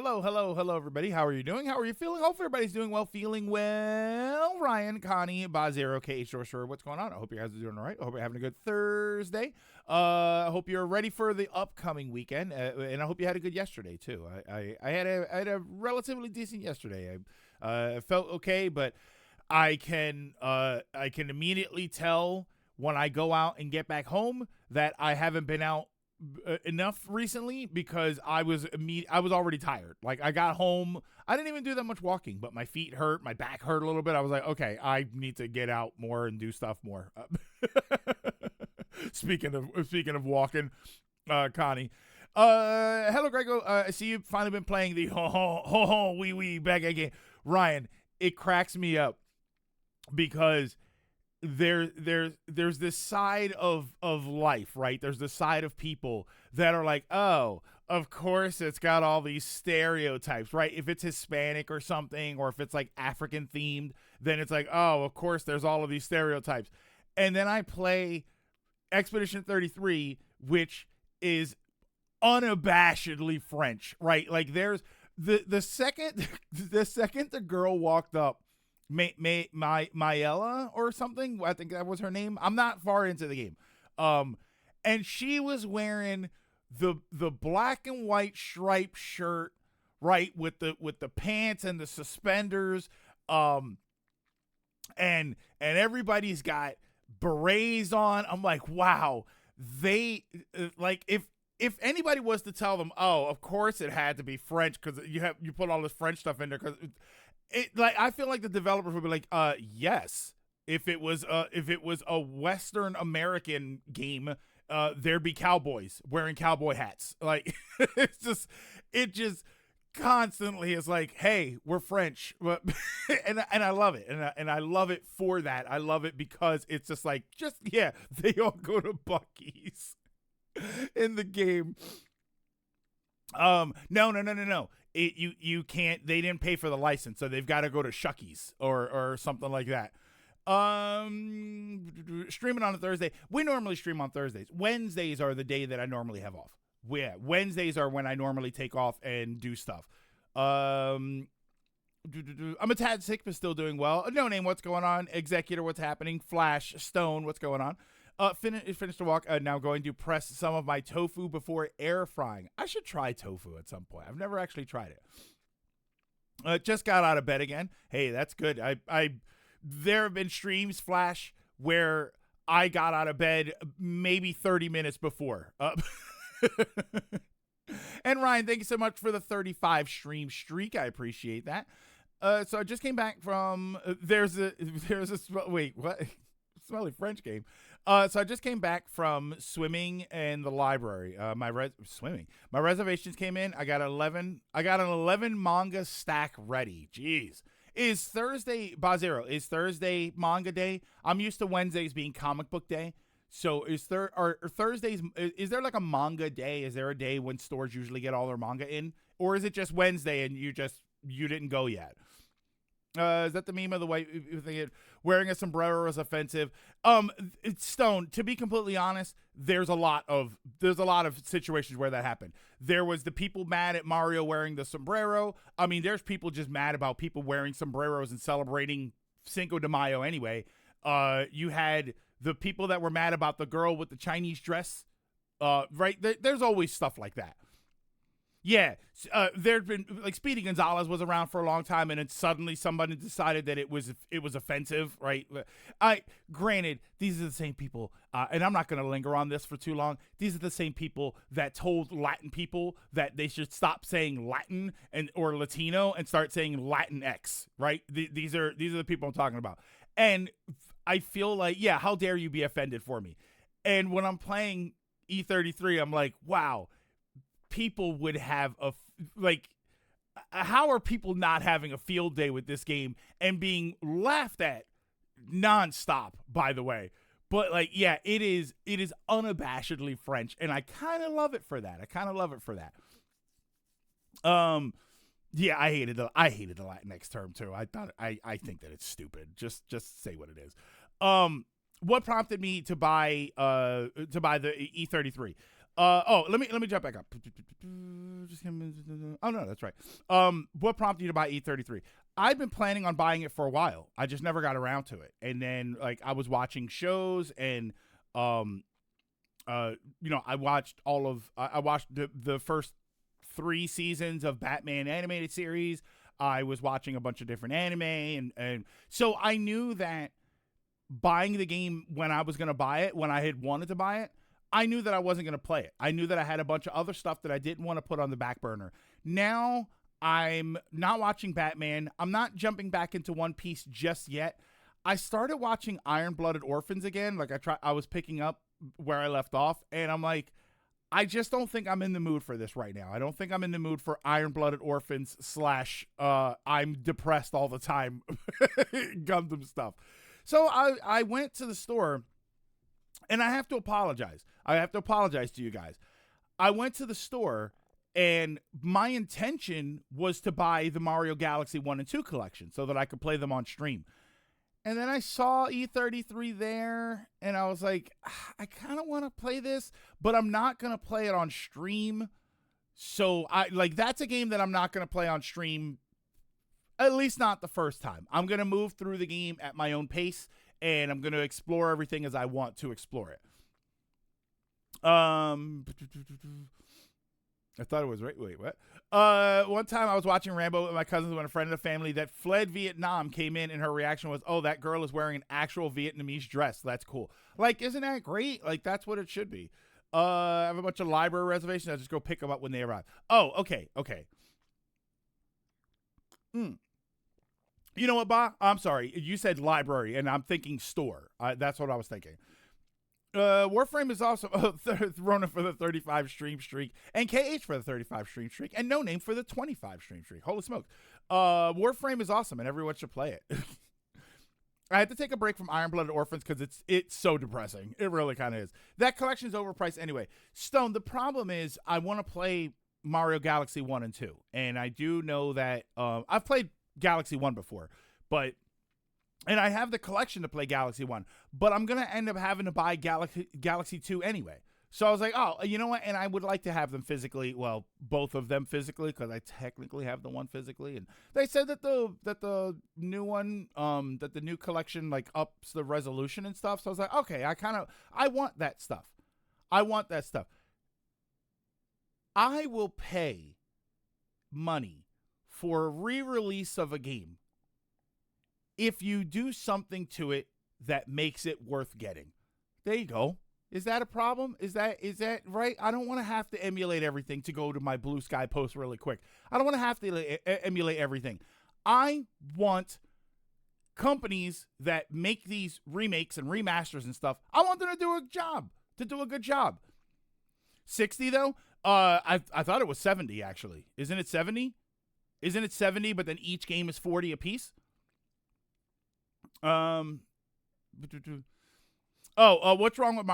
Hello, everybody. How are you doing? How are you feeling? Hopefully everybody's doing well, feeling well. Ryan, Connie, Bazero, KH, sure. What's going on? I hope you guys are doing all right. I hope you're having a good Thursday. I hope you're ready for the upcoming weekend, and I hope you had a good yesterday too. I had a relatively decent yesterday. I felt okay, but I can immediately tell when I go out and get back home that I haven't been out enough recently because I was already tired. Like I got home, I didn't even do that much walking, but my feet hurt, my back hurt a little bit. I was like, okay, I need to get out more and do stuff more. Speaking of walking, Connie. Hello, Grego. I see you've finally been playing the wee back again. Ryan, it cracks me up because there's this side of life, right? There's this side of people that are like, oh, of course it's got all these stereotypes, right? If it's Hispanic or something, or if it's like African themed, then it's like, oh, of course there's all of these stereotypes. And then I play Expedition 33, which is unabashedly French, right? Like there's the second the girl walked up, Mayella or something, I think that was her name. I'm not far into the game. And she was wearing the black and white striped shirt, right, with the pants and the suspenders. And everybody's got berets on. I'm like, wow, they like if anybody was to tell them, oh, of course it had to be French because you put all this French stuff in there because I feel like the developers would be like, yes, if it was a Western American game, there'd be cowboys wearing cowboy hats. Like it just constantly is like, hey, we're French, but and I love it, and I love it for that. I love it because it's just like, they all go to Buc-ee's in the game. No. You can't. They didn't pay for the license, so they've got to go to Shucky's or something like that. Streaming on a Thursday. We normally stream on Thursdays. Wednesdays are the day that I normally have off. Yeah, Wednesdays are when I normally take off and do stuff. I'm a tad sick, but still doing well. No Name, what's going on? Executor, what's happening? Flash, Stone, what's going on? Finished the walk. Now going to press some of my tofu before air frying. I should try tofu at some point. I've never actually tried it. Just got out of bed again. Hey, that's good. There have been streams, Flash, where I got out of bed maybe 30 minutes before. And Ryan, thank you so much for the 35 stream streak. I appreciate that. So I just came back from wait, what? Smelly French game. So I just came back from swimming in the library. My reservations came in. I got an 11 manga stack ready. Jeez. Is Thursday manga day? I'm used to Wednesdays being comic book day. So is Thursdays, is there like a manga day? Is there a day when stores usually get all their manga in? Or is it just Wednesday and you didn't go yet? Is that the meme of the white thing? Wearing a sombrero is offensive. It's Stone. To be completely honest, there's a lot of situations where that happened. There was the people mad at Mario wearing the sombrero. I mean, there's people just mad about people wearing sombreros and celebrating Cinco de Mayo anyway. You had the people that were mad about the girl with the Chinese dress. Right? There's always stuff like that. Yeah, there'd been like Speedy Gonzalez was around for a long time, and then suddenly somebody decided that it was offensive, right? Granted, these are the same people, and I'm not going to linger on this for too long. These are the same people that told Latin people that they should stop saying Latin or Latino and start saying Latinx, right? These are the people I'm talking about, and I feel like, yeah, how dare you be offended for me? And when I'm playing E33, I'm like, wow. People would have how are people not having a field day with this game and being laughed at nonstop, by the way? But like, yeah, it is unabashedly French, and I kind of love it for that. Yeah, I hated the Latinx term too. I think that it's stupid. Just say what it is. What prompted me to buy the E33? Let me jump back up. Oh no, that's right. What prompted you to buy E33? I've been planning on buying it for a while. I just never got around to it. And then like I was watching shows and I watched I watched the first 3 seasons of Batman animated series. I was watching a bunch of different anime and so I knew that buying the game when I was going to buy it, when I had wanted to buy it, I knew that I wasn't going to play it. I knew that I had a bunch of other stuff that I didn't want to put on the back burner. Now I'm not watching Batman. I'm not jumping back into One Piece just yet. I started watching Iron-Blooded Orphans again. Like I was picking up where I left off, and I'm like, I just don't think I'm in the mood for this right now. I don't think I'm in the mood for Iron-Blooded Orphans / I'm depressed all the time Gundam stuff. So I went to the store, and I have to apologize. I have to apologize to you guys. I went to the store, and my intention was to buy the Mario Galaxy 1 and 2 collection so that I could play them on stream. And then I saw E33 there, and I was like, I kind of want to play this, but I'm not going to play it on stream. So that's a game that I'm not going to play on stream, at least not the first time. I'm going to move through the game at my own pace, and I'm going to explore everything as I want to explore it. I thought it was right. Wait, what? One time I was watching Rambo with my cousins when a friend of the family that fled Vietnam came in, and her reaction was, "Oh, that girl is wearing an actual Vietnamese dress. That's cool." Like, isn't that great? Like, that's what it should be. I have a bunch of library reservations. I'll just go pick them up when they arrive. Oh, okay. You know what, Ba? I'm sorry. You said library, and I'm thinking store. That's what I was thinking. Warframe is also Rona for the 35 stream streak, and KH for the 35 stream streak, and No Name for the 25 stream streak. Holy smokes. Warframe is awesome, and everyone should play it. I had to take a break from Iron-Blooded Orphans because it's so depressing. It really kind of is. That collection's overpriced anyway. Stone, the problem is I want to play Mario Galaxy 1 and 2, and I do know that I've played Galaxy 1 before, and I have the collection to play Galaxy 1, but I'm going to end up having to buy Galaxy 2 anyway. So I was like, oh, you know what? And I would like to have them physically, well, both of them physically, because I technically have the one physically. And they said that the new one, that the new collection, like, ups the resolution and stuff. So I was like, okay, I want that stuff. I will pay money for a re-release of a game if you do something to it that makes it worth getting. There you go. Is that a problem? Is that right? I don't want to have to emulate everything to go to my Blue Sky post really quick. I don't want to have to emulate everything. I want companies that make these remakes and remasters and stuff. I want them to do a good job. 60 though? I thought it was 70 actually. Isn't it 70? Isn't it 70? But then each game is 40 a piece. What's wrong with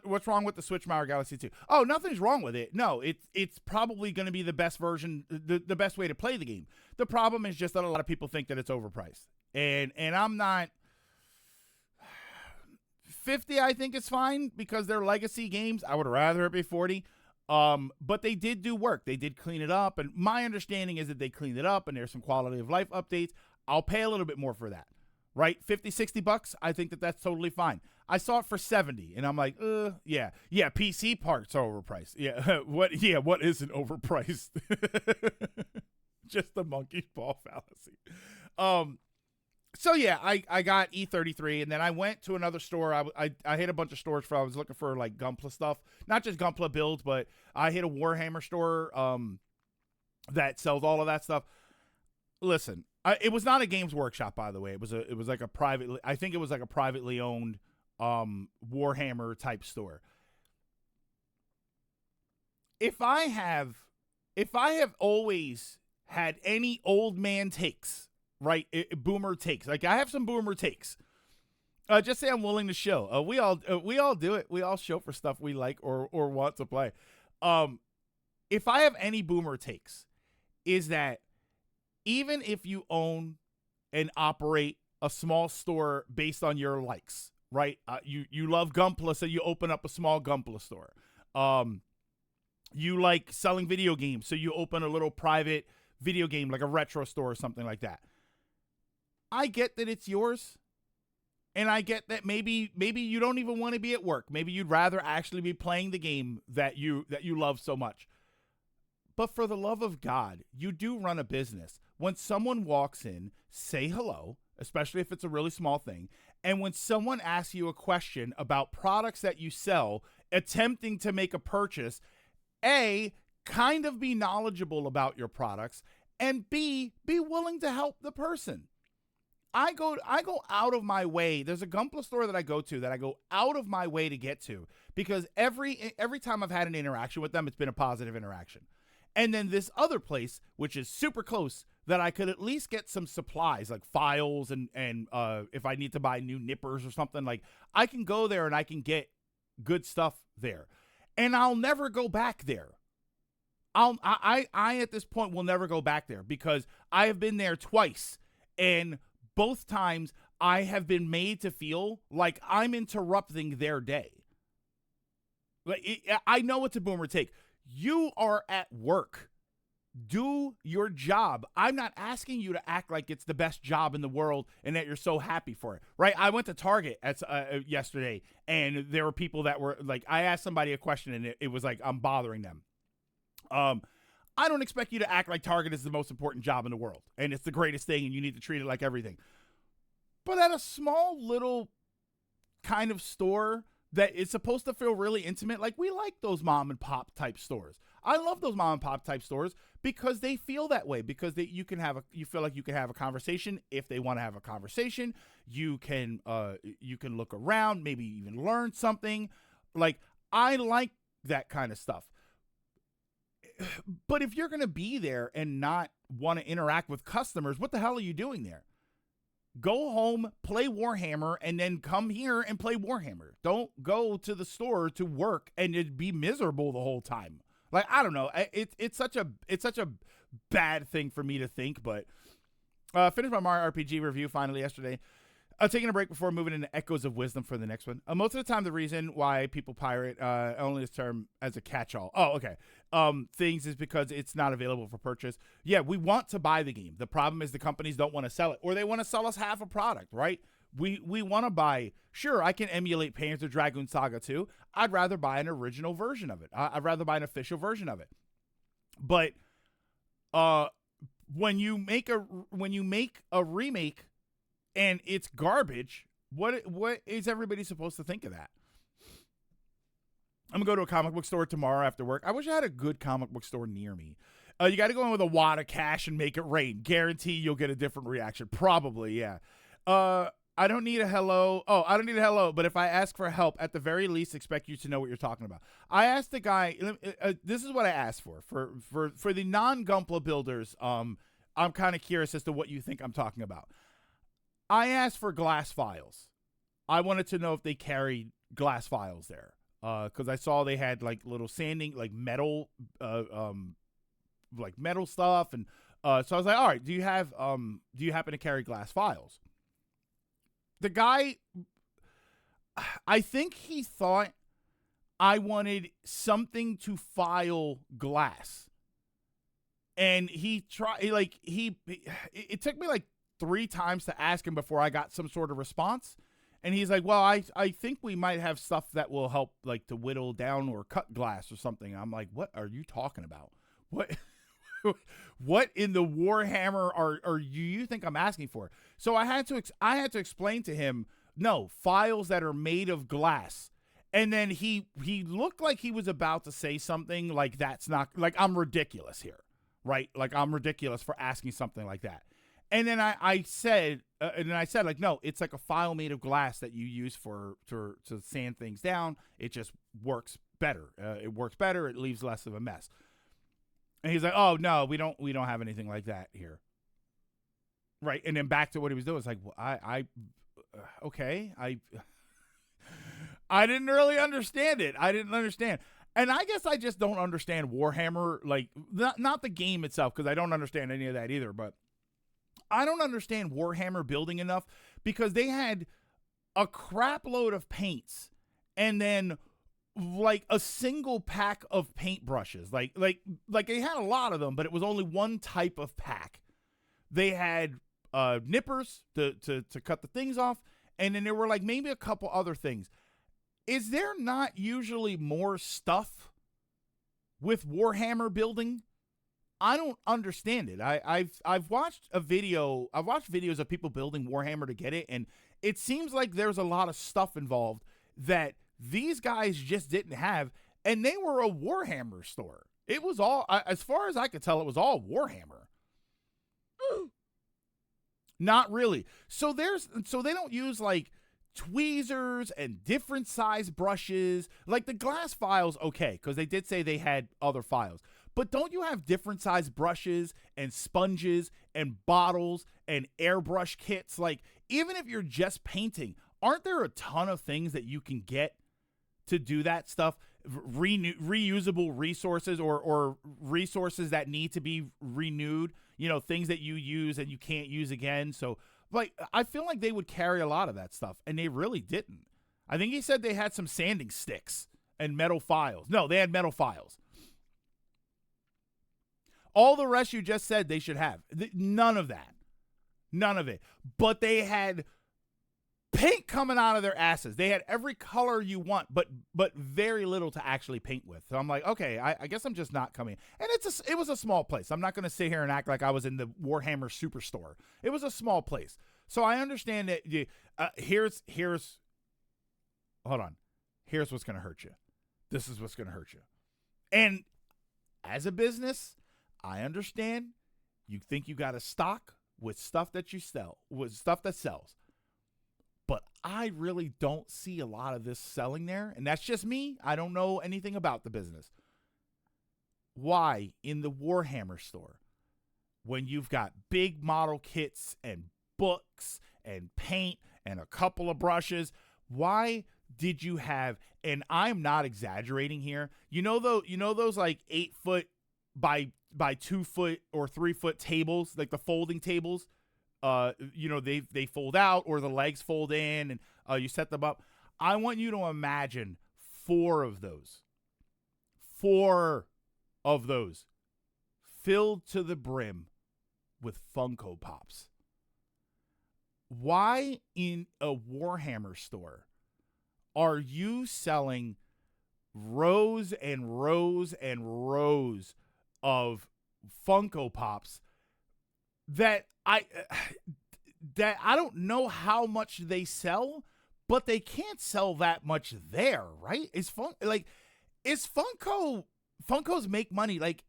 what's wrong with the Switch Mario Galaxy 2? Oh, nothing's wrong with it. No, it's probably going to be the best version, the best way to play the game. The problem is just that a lot of people think that it's overpriced. And I'm not. 50 I think is fine because they're legacy games. I would rather it be 40. But they did do work. They did clean it up, and my understanding is that they cleaned it up and there's some quality of life updates. I'll pay a little bit more for that. Right? 50, 60 bucks. I think that that's totally fine. I saw it for 70 and I'm like, yeah, PC parts are overpriced. Yeah. What isn't overpriced? Just the monkey ball fallacy. So yeah, I got E33 and then I went to another store. I hit a bunch of stores I was looking for like Gunpla stuff, not just Gunpla builds, but I hit a Warhammer store, that sells all of that stuff. Listen, it was not a Games Workshop, by the way. It was like a privately, I think it was like a privately owned Warhammer type store. If I have always had any old man takes, right? Boomer takes. Like I have some boomer takes. Just say I'm willing to show. We all do it. We all show for stuff we like or want to play. If I have any boomer takes, is that even if you own and operate a small store based on your likes, right? You love Gunpla, so you open up a small Gunpla store. You like selling video games, so you open a little private video game, like a retro store or something like that. I get that it's yours. And I get that maybe you don't even want to be at work. Maybe you'd rather actually be playing the game that you love so much. But for the love of God, you do run a business. When someone walks in, say hello, especially if it's a really small thing. And when someone asks you a question about products that you sell, attempting to make a purchase, A, kind of be knowledgeable about your products, and B, be willing to help the person. I go out of my way. There's a Gunpla store that I go to that I go out of my way to get to, because every time I've had an interaction with them, it's been a positive interaction. And then this other place, which is super close, that I could at least get some supplies like files and if I need to buy new nippers or something, like I can go there and I can get good stuff there. And I'll never go back there. I at this point will never go back there, because I have been there twice, and both times I have been made to feel like I'm interrupting their day. Like, I know it's a boomer take. You are at work. Do your job. I'm not asking you to act like it's the best job in the world and that you're so happy for it, right? I went to Target yesterday, and there were people that were like, I asked somebody a question, and it was like I'm bothering them. I don't expect you to act like Target is the most important job in the world and it's the greatest thing and you need to treat it like everything. But at a small little kind of store that is supposed to feel really intimate, like we like those mom and pop type stores. I love those mom and pop type stores because they feel that way, because you feel like you can have a conversation. If they want to have a conversation, you can look around, maybe even learn something. Like, I like that kind of stuff. But if you're going to be there and not want to interact with customers, what the hell are you doing there? Go home, play Warhammer, and then come here and play Warhammer. Don't go to the store to work and it'd be miserable the whole time. Like, I don't know. It's such a bad thing for me to think, but finished my Mario RPG review finally yesterday. Taking a break before moving into Echoes of Wisdom for the next one. Most of the time, the reason why people pirate only this term as a catch-all. Oh, okay. Things is because it's not available for purchase. Yeah, we want to buy the game. The problem is the companies don't want to sell it, or they want to sell us half a product, right? We want to buy. Sure, I can emulate Panzer Dragoon Saga 2. I'd rather buy an original version of it. I'd rather buy an official version of it. But when you make a remake and it's garbage, what is everybody supposed to think of that? I'm going to go to a comic book store tomorrow after work. I wish I had a good comic book store near me. You got to go in with a wad of cash and make it rain. Guarantee you'll get a different reaction. Probably, yeah. I don't need a hello. Oh, I don't need a hello, but if I ask for help, at the very least, expect you to know what you're talking about. I asked the guy, this is what I asked for the non-Gunpla builders. I'm kind of curious as to what you think I'm talking about. I asked for glass files. I wanted to know if they carried glass files there. Because I saw they had like little sanding, like metal stuff, and so I was like, all right, do you happen to carry glass files? The guy, I think he thought I wanted something to file glass, and it took me like 3 times to ask him before I got some sort of response. And he's like, well, I think we might have stuff that will help, like, to whittle down or cut glass or something. I'm like, what are you talking about? What in the Warhammer are you think I'm asking for? So I had to explain to him, no, files that are made of glass. And then he looked like he was about to say something like, that's not, like, I'm ridiculous here, right? Like, I'm ridiculous for asking something like that. And then I said, like, no, it's like a file made of glass that you use to sand things down. It just works better. It works better. It leaves less of a mess. And he's like, oh no, we don't have anything like that here. Right. And then back to what he was doing. It's like, well, okay. I didn't really understand it. I didn't understand. And I guess I just don't understand Warhammer, like not the game itself, because I don't understand any of that either, but I don't understand Warhammer building enough, because they had a crap load of paints and then like a single pack of paintbrushes. Like they had a lot of them, but it was only one type of pack. They had nippers to cut the things off, and then there were like maybe a couple other things. Is there not usually more stuff with Warhammer building? I don't understand it. I've watched a video. I've watched videos of people building Warhammer to get it, and it seems like there's a lot of stuff involved that these guys just didn't have, and they were a Warhammer store. It was all, as far as I could tell, it was all Warhammer. Not really. So they don't use like tweezers and different size brushes. Like the glass files, okay, because they did say they had other files. But don't you have different size brushes and sponges and bottles and airbrush kits? Like, even if you're just painting, aren't there a ton of things that you can get to do that stuff? Reusable resources or resources that need to be renewed, you know, things that you use and you can't use again. So, like, I feel like they would carry a lot of that stuff, and they really didn't. I think he said they had some sanding sticks and metal files. No, they had metal files. All the rest you just said they should have. None of that. None of it. But they had paint coming out of their asses. They had every color you want, but very little to actually paint with. So I'm like, okay, I guess I'm just not coming. And it was a small place. I'm not going to sit here and act like I was in the Warhammer Superstore. It was a small place. So I understand that here's hold on. Here's what's going to hurt you. This is what's going to hurt you. And as a business, I understand you think you got to stock with stuff that you sell, with stuff that sells. But I really don't see a lot of this selling there. And that's just me. I don't know anything about the business. Why in the Warhammer store, when you've got big model kits and books and paint and a couple of brushes, why did you have, and I'm not exaggerating here, you know those like 8 foot by 2 foot or 3 foot tables, like the folding tables, they fold out or the legs fold in, and you set them up. I want you to imagine 4 of those filled to the brim with Funko Pops. Why in a Warhammer store are you selling rows and rows and rows of Funko Pops that I don't know how much they sell, but they can't sell that much there, right? Funkos make money? Like,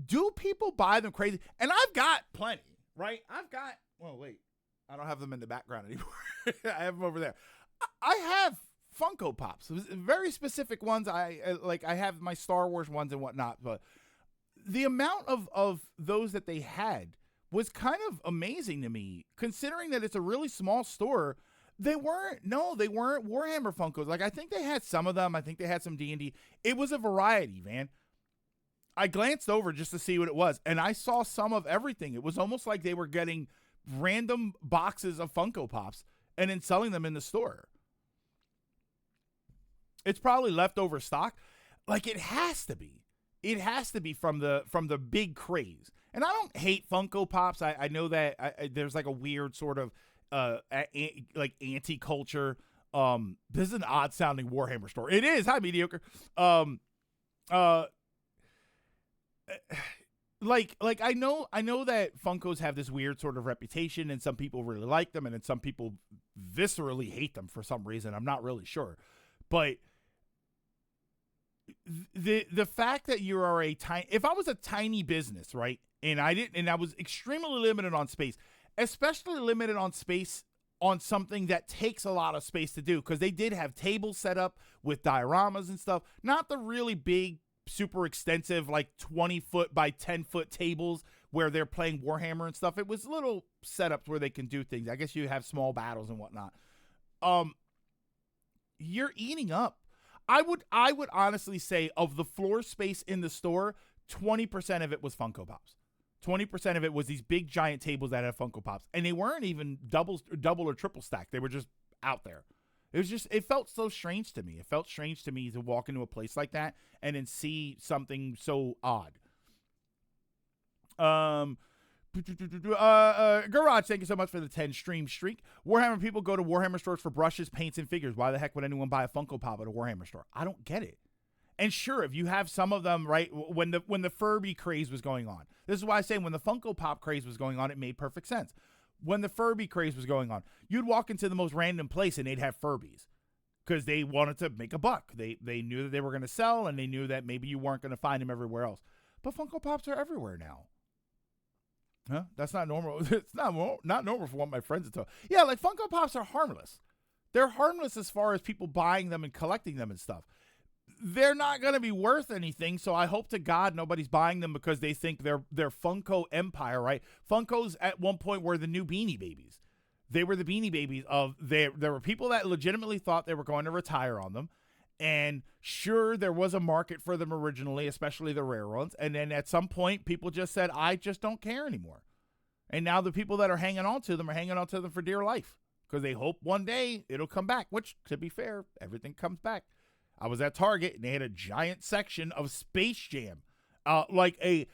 do people buy them crazy? And I've got plenty, right? I don't have them in the background anymore. I have them over there. I have Funko Pops, very specific ones. I have my Star Wars ones and whatnot, but the amount of those that they had was kind of amazing to me, considering that it's a really small store. They weren't Warhammer Funkos. Like, I think they had some of them. I think they had some D&D. It was a variety, man. I glanced over just to see what it was, and I saw some of everything. It was almost like they were getting random boxes of Funko Pops and then selling them in the store. It's probably leftover stock. Like, it has to be. It has to be from the big craze. And I don't hate Funko Pops. I know that there's like a weird sort of like anti-culture. This is an odd sounding Warhammer store. It is. Hi, mediocre. Like I know that Funkos have this weird sort of reputation, and some people really like them, and then some people viscerally hate them for some reason. I'm not really sure, but the fact that you are if I was a tiny business, right, and I was extremely limited on space, especially limited on space on something that takes a lot of space to do, because they did have tables set up with dioramas and stuff, not the really big, super extensive, like 20 foot by 10 foot tables where they're playing Warhammer and stuff. It was little setups where they can do things. I guess you have small battles and whatnot. You're eating up. I would honestly say, of the floor space in the store, 20% of it was Funko Pops. 20% of it was these big giant tables that had Funko Pops, and they weren't even double or triple stacked. They were just out there. It felt so strange to me. It felt strange to me to walk into a place like that and then see something so odd. Garage, thank you so much for the 10 stream streak. Warhammer people go to Warhammer stores for brushes, paints, and figures. Why the heck would anyone buy a Funko Pop at a Warhammer store? I don't get it. And sure, if you have some of them, right, when the Furby craze was going on. This is why I say when the Funko Pop craze was going on, it made perfect sense. When the Furby craze was going on, you'd walk into the most random place and they'd have Furbies because they wanted to make a buck. They knew that they were going to sell, and they knew that maybe you weren't going to find them everywhere else. But Funko Pops are everywhere now. Huh? That's not normal. It's not normal for what my friends have told. Yeah, like Funko Pops are harmless. They're harmless as far as people buying them and collecting them and stuff. They're not going to be worth anything, so I hope to God nobody's buying them because they think they're Funko empire, right? Funkos at one point were the new Beanie Babies. They were the Beanie Babies of there were people that legitimately thought they were going to retire on them. And sure, there was a market for them originally, especially the rare ones. And then at some point, people just said, I just don't care anymore. And now the people that are hanging on to them are hanging on to them for dear life because they hope one day it'll come back, which, to be fair, everything comes back. I was at Target, and they had a giant section of Space Jam, like a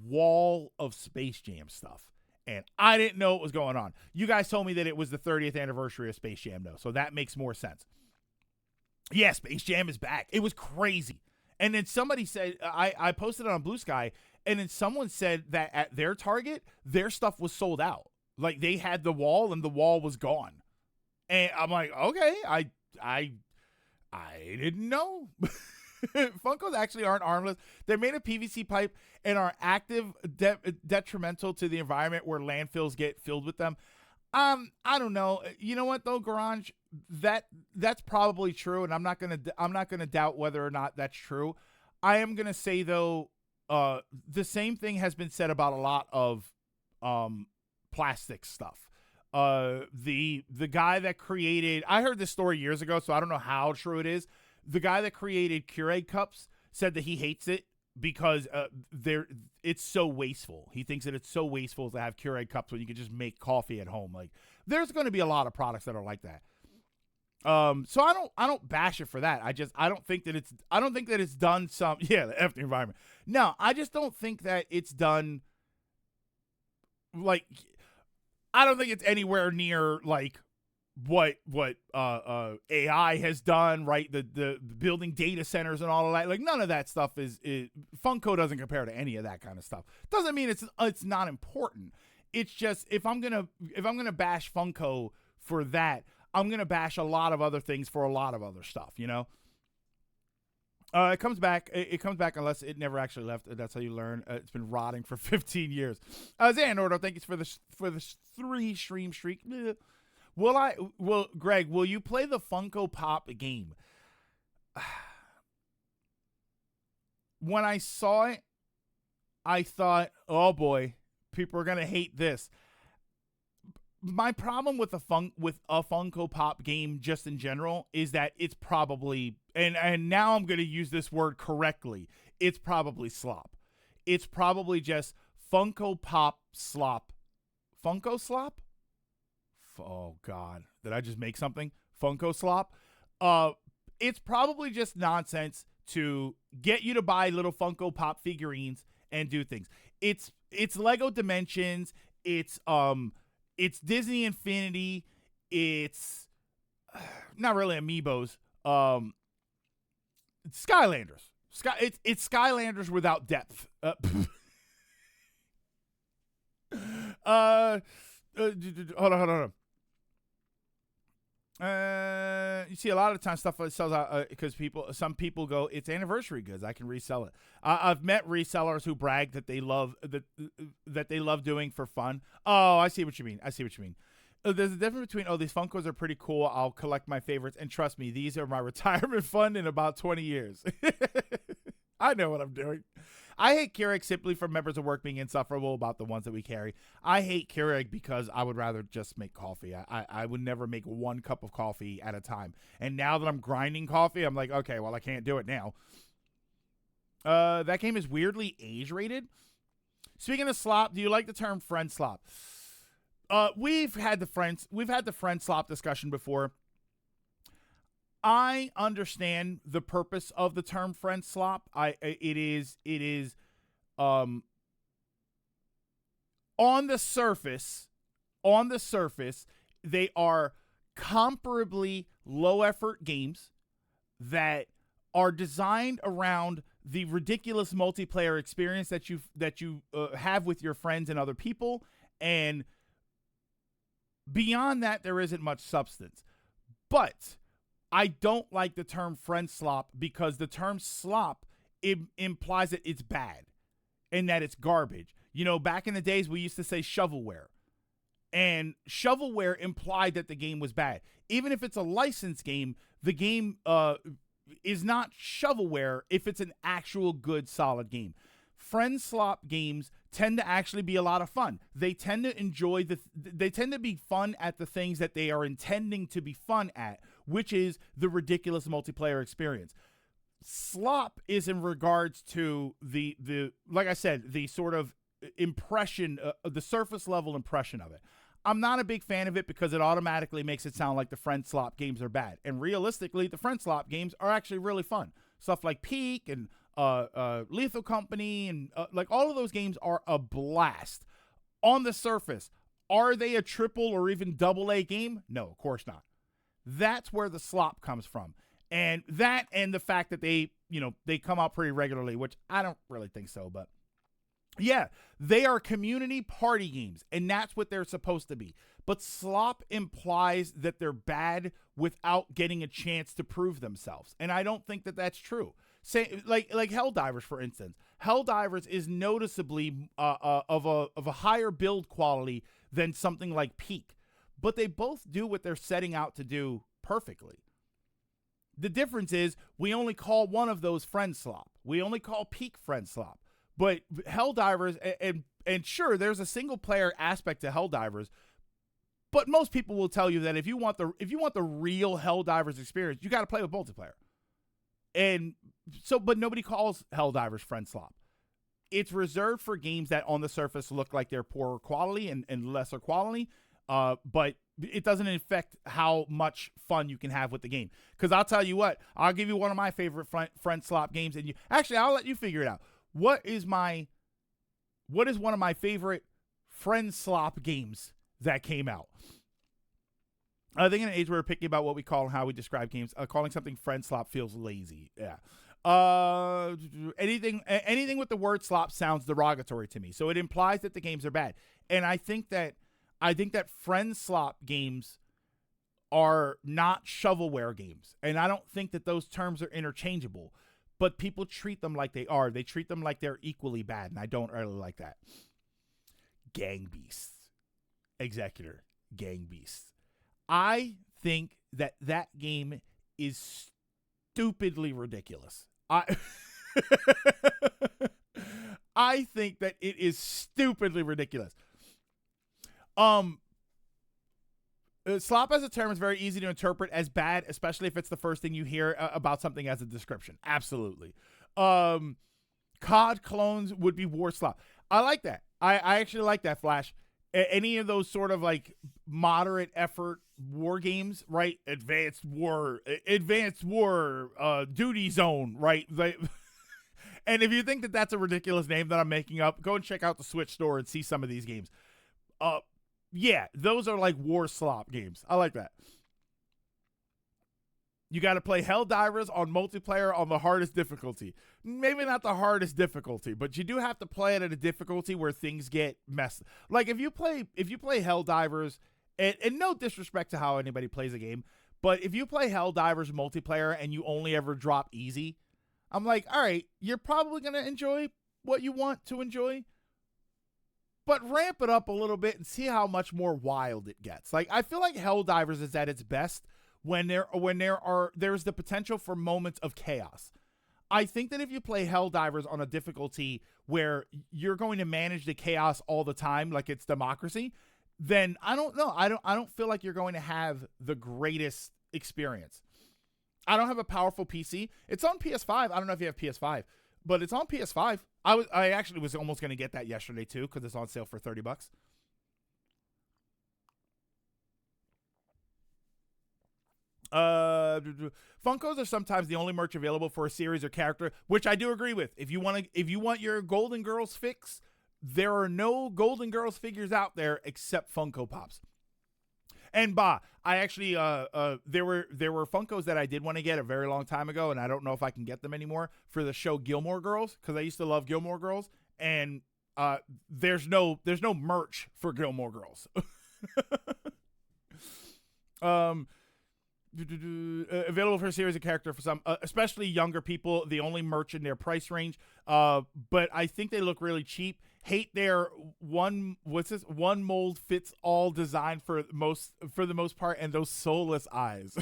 wall of Space Jam stuff. And I didn't know what was going on. You guys told me that it was the 30th anniversary of Space Jam, though, so that makes more sense. Yeah, Space Jam is back. It was crazy. And then somebody said, I posted it on Blue Sky, and then someone said that at their Target, their stuff was sold out. Like, they had the wall, and the wall was gone. And I'm like, okay, I didn't know. Funkos actually aren't harmless. They're made of PVC pipe and are active detrimental to the environment where landfills get filled with them. I don't know. You know what though, Garage? That's probably true, and I'm not gonna doubt whether or not that's true. I am gonna say though, the same thing has been said about a lot of plastic stuff. The guy that created, I heard this story years ago, so I don't know how true it is. The guy that created Keurig cups said that he hates it because it's so wasteful. He thinks that it's so wasteful to have Keurig cups when you can just make coffee at home. Like, there's going to be a lot of products that are like that. So I don't bash it for that. I don't think that it's done some, yeah, the F the environment. No, I just don't think that it's done, like, I don't think it's anywhere near like what AI has done, right? The building data centers and all of that. Like, none of that stuff is Funko doesn't compare to any of that kind of stuff. Doesn't mean it's not important. It's just if I'm gonna bash Funko for that, I'm gonna bash a lot of other things for a lot of other stuff, you know. It comes back. It comes back unless it never actually left. That's how you learn. It's been rotting for 15 years. Xanordo, thank you for the 3 stream streak. Greg, will you play the Funko Pop game? When I saw it, I thought, oh boy, people are gonna hate this. My problem with a Funko Pop game just in general is that it's probably, and now I'm going to use this word correctly, it's probably slop. It's probably just Funko Pop slop. Funko slop? Oh God, did I just make something? Funko slop? It's probably just nonsense to get you to buy little Funko Pop figurines and do things. It's Lego Dimensions. It's Disney Infinity. It's not really Amiibos. It's Skylanders. It's Skylanders without depth. Hold on. You see a lot of times stuff sells out because some people go, it's anniversary goods, I can resell it. I've met resellers who brag that they love that they love doing for fun. Oh, I see what you mean. There's a difference between, these Funkos are pretty cool, I'll collect my favorites, and trust me, these are my retirement fund in about 20 years. I know what I'm doing. I hate Keurig simply for members of work being insufferable about the ones that we carry. I hate Keurig because I would rather just make coffee. I would never make 1 cup of coffee at a time. And now that I'm grinding coffee, I'm like, okay, well, I can't do it now. That game is weirdly age-rated. Speaking of slop, do you like the term friend slop? We've had the friend slop discussion before. I understand the purpose of the term friend slop. It is um on the surface, on the surface, they are comparably low effort games that are designed around the ridiculous multiplayer experience that you have with your friends and other people, and beyond that, there isn't much substance. But I don't like the term friend slop because the term slop implies that it's bad and that it's garbage. You know, back in the days, we used to say shovelware. And shovelware implied that the game was bad. Even if it's a licensed game, the game is not shovelware if it's an actual good, solid game. Friend slop games tend to actually be a lot of fun. They tend to enjoy they tend to be fun at the things that they are intending to be fun at, which is the ridiculous multiplayer experience. Slop is in regards to the like I said, the sort of impression, the surface level impression of it. I'm not a big fan of it because it automatically makes it sound like the friend slop games are bad. And realistically, the friend slop games are actually really fun. Stuff like Peak and Lethal Company and like all of those games are a blast. On the surface, are they a triple or even double A game? No, of course not. That's where the slop comes from. And that and the fact that they come out pretty regularly, which I don't really think so, but yeah, they are community party games, and that's what they're supposed to be. But slop implies that they're bad without getting a chance to prove themselves, and I don't think that that's true. Say like Helldivers, for instance. Helldivers is noticeably of a higher build quality than something like Peak, but they both do what they're setting out to do perfectly. The difference is we only call one of those friend slop. We only call Peak friend slop. But Helldivers, and sure, there's a single player aspect to Helldivers, but most people will tell you that if you want the real Helldivers experience, you got to play with multiplayer. And so, but nobody calls Helldivers friend slop. It's reserved for games that on the surface look like they're poorer quality and lesser quality, but it doesn't affect how much fun you can have with the game. Because I'll tell you what, I'll give you one of my favorite friend slop games, and I'll let you figure it out. What is one of my favorite friend slop games that came out? I think in an age where we're picky about what we call and how we describe games, calling something friend slop feels lazy. Yeah. Anything with the word slop sounds derogatory to me. So it implies that the games are bad. And I think that friend slop games are not shovelware games. And I don't think that those terms are interchangeable. But people treat them like they are. They treat them like they're equally bad, and I don't really like that. Gang Beasts. Executor. Gang Beasts. I think that game is stupidly ridiculous. I think that it is stupidly ridiculous. Slop as a term is very easy to interpret as bad, especially if it's the first thing you hear about something as a description. Absolutely. COD clones would be war slop. I like that. I actually like that, Flash. Any of those sort of like moderate effort war games, right? Advanced war, duty zone, right? And if you think that that's a ridiculous name that I'm making up, go and check out the Switch store and see some of these games. Yeah, those are like war slop games. I like that. You got to play Helldivers on multiplayer on the hardest difficulty. Maybe not the hardest difficulty, but you do have to play it at a difficulty where things get messed. Like if you play Helldivers, and no disrespect to how anybody plays a game, but if you play Helldivers multiplayer and you only ever drop easy, I'm like, all right, you're probably going to enjoy what you want to enjoy. But ramp it up a little bit and see how much more wild it gets. Like I feel like Helldivers is at its best when there's the potential for moments of chaos. I think that if you play Helldivers on a difficulty where you're going to manage the chaos all the time, like it's Democracy, then I don't know. I don't feel like you're going to have the greatest experience. I don't have a powerful PC. It's on PS5. I don't know if you have PS5. But it's on PS5. I actually was almost going to get that yesterday too because it's on sale for $30. Funkos are sometimes the only merch available for a series or character, which I do agree with. If you want your Golden Girls fix, there are no Golden Girls figures out there except Funko Pops. And I actually there were Funkos that I did want to get a very long time ago, and I don't know if I can get them anymore for the show Gilmore Girls, because I used to love Gilmore Girls, and there's no merch for Gilmore Girls. Available for a series of character for some, especially younger people. The only merch in their price range, but I think they look really cheap. Hate their one mold fits all design for the most part, and those soulless eyes.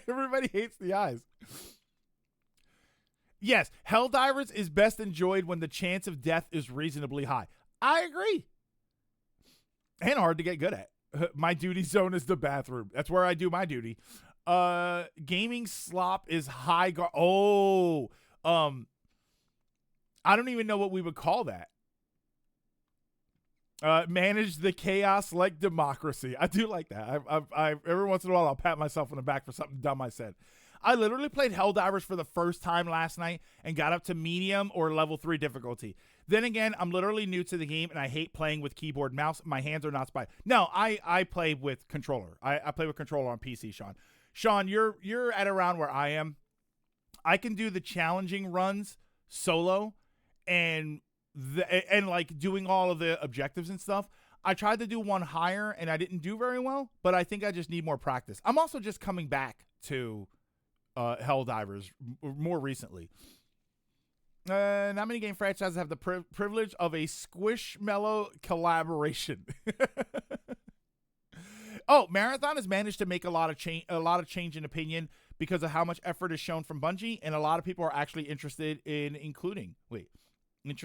Everybody hates the eyes. Yes, Helldivers is best enjoyed when the chance of death is reasonably high. I agree, and hard to get good at. My duty zone is the bathroom. That's where I do my duty. Gaming slop is high. I don't even know what we would call that. Manage the chaos like democracy. I do like that. I every once in a while I'll pat myself on the back for something dumb I said. I literally played Helldivers for the first time last night and got up to medium or level 3 difficulty. Then again, I'm literally new to the game and I hate playing with keyboard and mouse. My hands are not spy. No, I play with controller. I play with controller on PC, Sean. Sean, you're at around where I am. I can do the challenging runs solo and like doing all of the objectives and stuff. I tried to do one higher and I didn't do very well, but I think I just need more practice. I'm also just coming back to Helldivers more recently. Not many game franchises have the privilege of a Squishmallow collaboration. Oh, Marathon has managed to make a lot of change in opinion because of how much effort is shown from Bungie, and a lot of people are actually interested in including you,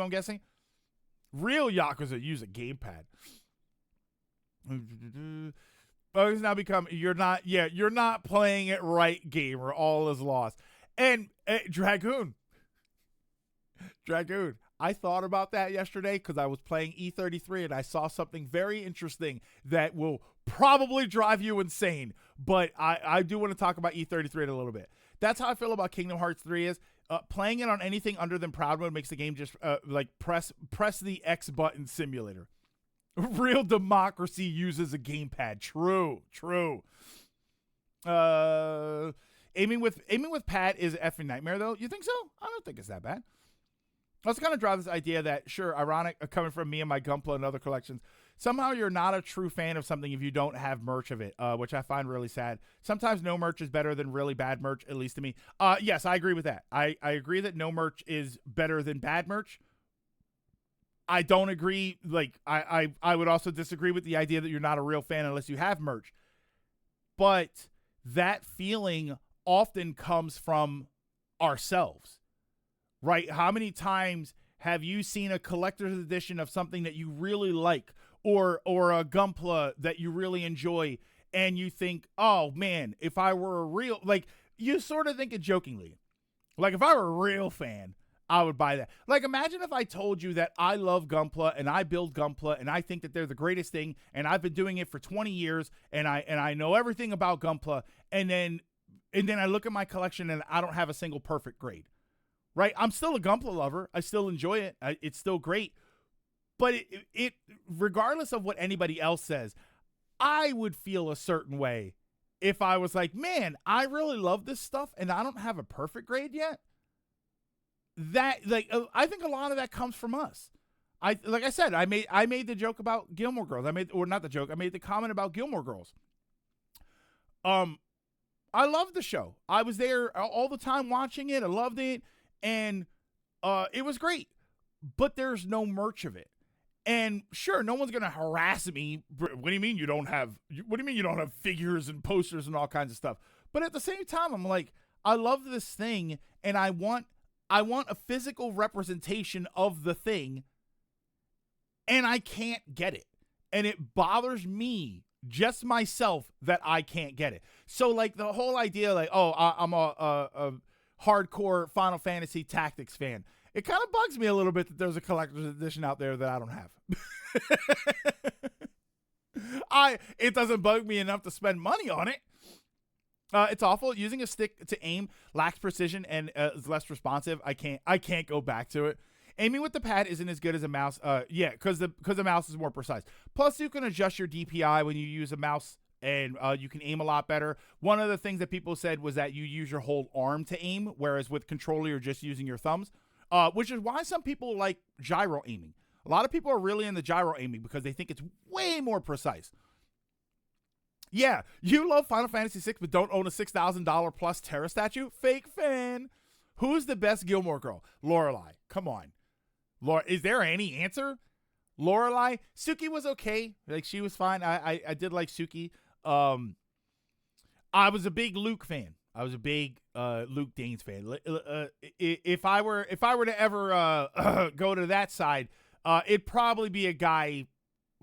I'm guessing. Real Yakuza use a gamepad. Oh, it's now become you're not playing it right, gamer. All is lost. And Dragoon, I thought about that yesterday because I was playing E33 and I saw something very interesting that will probably drive you insane. But I do want to talk about E33 in a little bit. That's how I feel about Kingdom Hearts 3 is. Playing it on anything other than Proud Mode makes the game just like press the X button simulator. Real democracy uses a gamepad. True. Aiming with pad is an effing nightmare, though. You think so? I don't think it's that bad. I was kind of draw this idea that, sure, ironic, coming from me and my Gunpla and other collections, somehow you're not a true fan of something if you don't have merch of it, which I find really sad. Sometimes no merch is better than really bad merch, at least to me. Yes, I agree with that. I agree that no merch is better than bad merch. I don't agree. Like, I would also disagree with the idea that you're not a real fan unless you have merch. But that feeling often comes from ourselves. Right? How many times have you seen a collector's edition of something that you really like or a Gunpla that you really enjoy and you think, oh man, if I were a real, like you sort of think it jokingly. Like if I were a real fan, I would buy that. Like imagine if I told you that I love Gunpla and I build Gunpla and I think that they're the greatest thing and I've been doing it for 20 years and I know everything about Gunpla and then I look at my collection and I don't have a single perfect grade. Right? I'm still a Gunpla lover. I still enjoy it. It's still great. But it regardless of what anybody else says, I would feel a certain way if I was like, man, I really love this stuff and I don't have a perfect grade yet. That I think a lot of that comes from us. Like I said, I made the joke about Gilmore Girls. I made the comment about Gilmore Girls. I loved the show. I was there all the time watching it. I loved it. And it was great, but there's no merch of it. And sure, no one's going to harass me. What do you mean you don't have figures and posters and all kinds of stuff? But at the same time, I'm like, I love this thing and I want a physical representation of the thing and I can't get it. And it bothers me, just myself, that I can't get it. So like the whole idea like, oh, I'm a hardcore Final Fantasy Tactics fan. It kind of bugs me a little bit that there's a collector's edition out there that I don't have. It doesn't bug me enough to spend money on it. It's awful. Using a stick to aim lacks precision and is less responsive. I can't go back to it. Aiming with the pad isn't as good as a mouse. Yeah, because the mouse is more precise. Plus, you can adjust your DPI when you use a mouse, and you can aim a lot better. One of the things that people said was that you use your whole arm to aim, whereas with controller, you're just using your thumbs, which is why some people like gyro aiming. A lot of people are really into gyro aiming because they think it's way more precise. Yeah, you love Final Fantasy VI, but don't own a $6,000 plus Terra statue? Fake fan. Who's the best Gilmore Girl? Lorelai. Come on. Is there any answer? Lorelai. Suki was okay. Like, she was fine. I did like Suki. I was a big Luke fan. I was a big Luke Danes fan. If I were to ever go to that side, it'd probably be a guy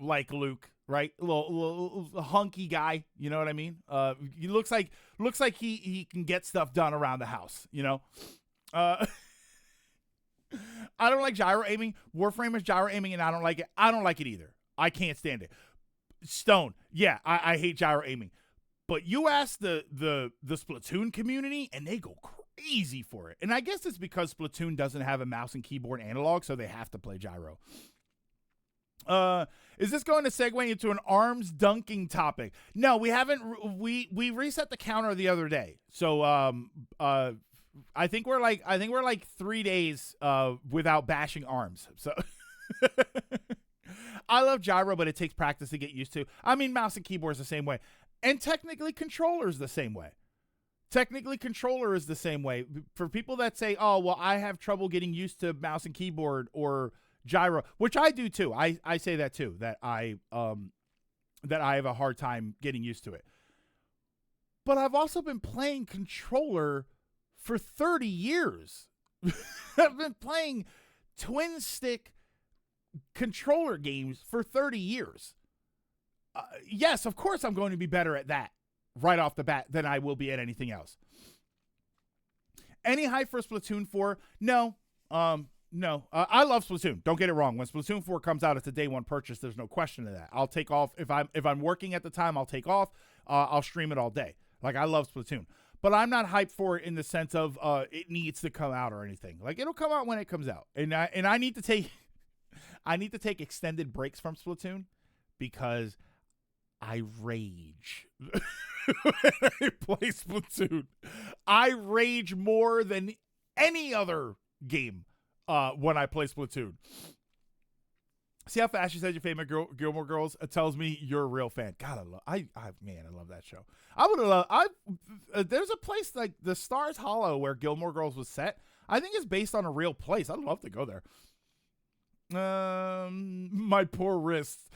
like Luke, right? A little hunky guy, you know what I mean? He looks like he can get stuff done around the house, you know? I don't like gyro aiming. Warframe is gyro aiming, and I don't like it. I don't like it either. I can't stand it. Stone, yeah, I hate gyro aiming. But you ask the Splatoon community, and they go crazy for it. And I guess it's because Splatoon doesn't have a mouse and keyboard analog, so they have to play gyro. Is this going to segue into an arms dunking topic? No, we haven't. We reset the counter the other day, so I think we're like 3 days without bashing arms. So I love gyro, but it takes practice to get used to. I mean, mouse and keyboard is the same way, and technically controller is the same way. For people that say, "Oh, well, I have trouble getting used to mouse and keyboard or gyro," which I do too. I say that too. That I have a hard time getting used to it. But I've also been playing controller for 30 years. I've been playing twin stick controller games for 30 years. Yes, of course I'm going to be better at that right off the bat than I will be at anything else. Any hype for Splatoon 4? No. No. I love Splatoon. Don't get it wrong. When Splatoon 4 comes out, it's a day one purchase. There's no question of that. I'll take off. If I'm working at the time, I'll take off. I'll stream it all day. Like, I love Splatoon. But I'm not hyped for it in the sense of it needs to come out or anything. Like, it'll come out when it comes out. And I need to take extended breaks from Splatoon because I rage when I play Splatoon. I rage more than any other game when I play Splatoon. See how fast you said your favorite Gilmore Girls? It tells me you're a real fan. God, I love that show. I would have loved. There's a place like the Stars Hollow where Gilmore Girls was set. I think it's based on a real place. I'd love to go there. My poor wrists.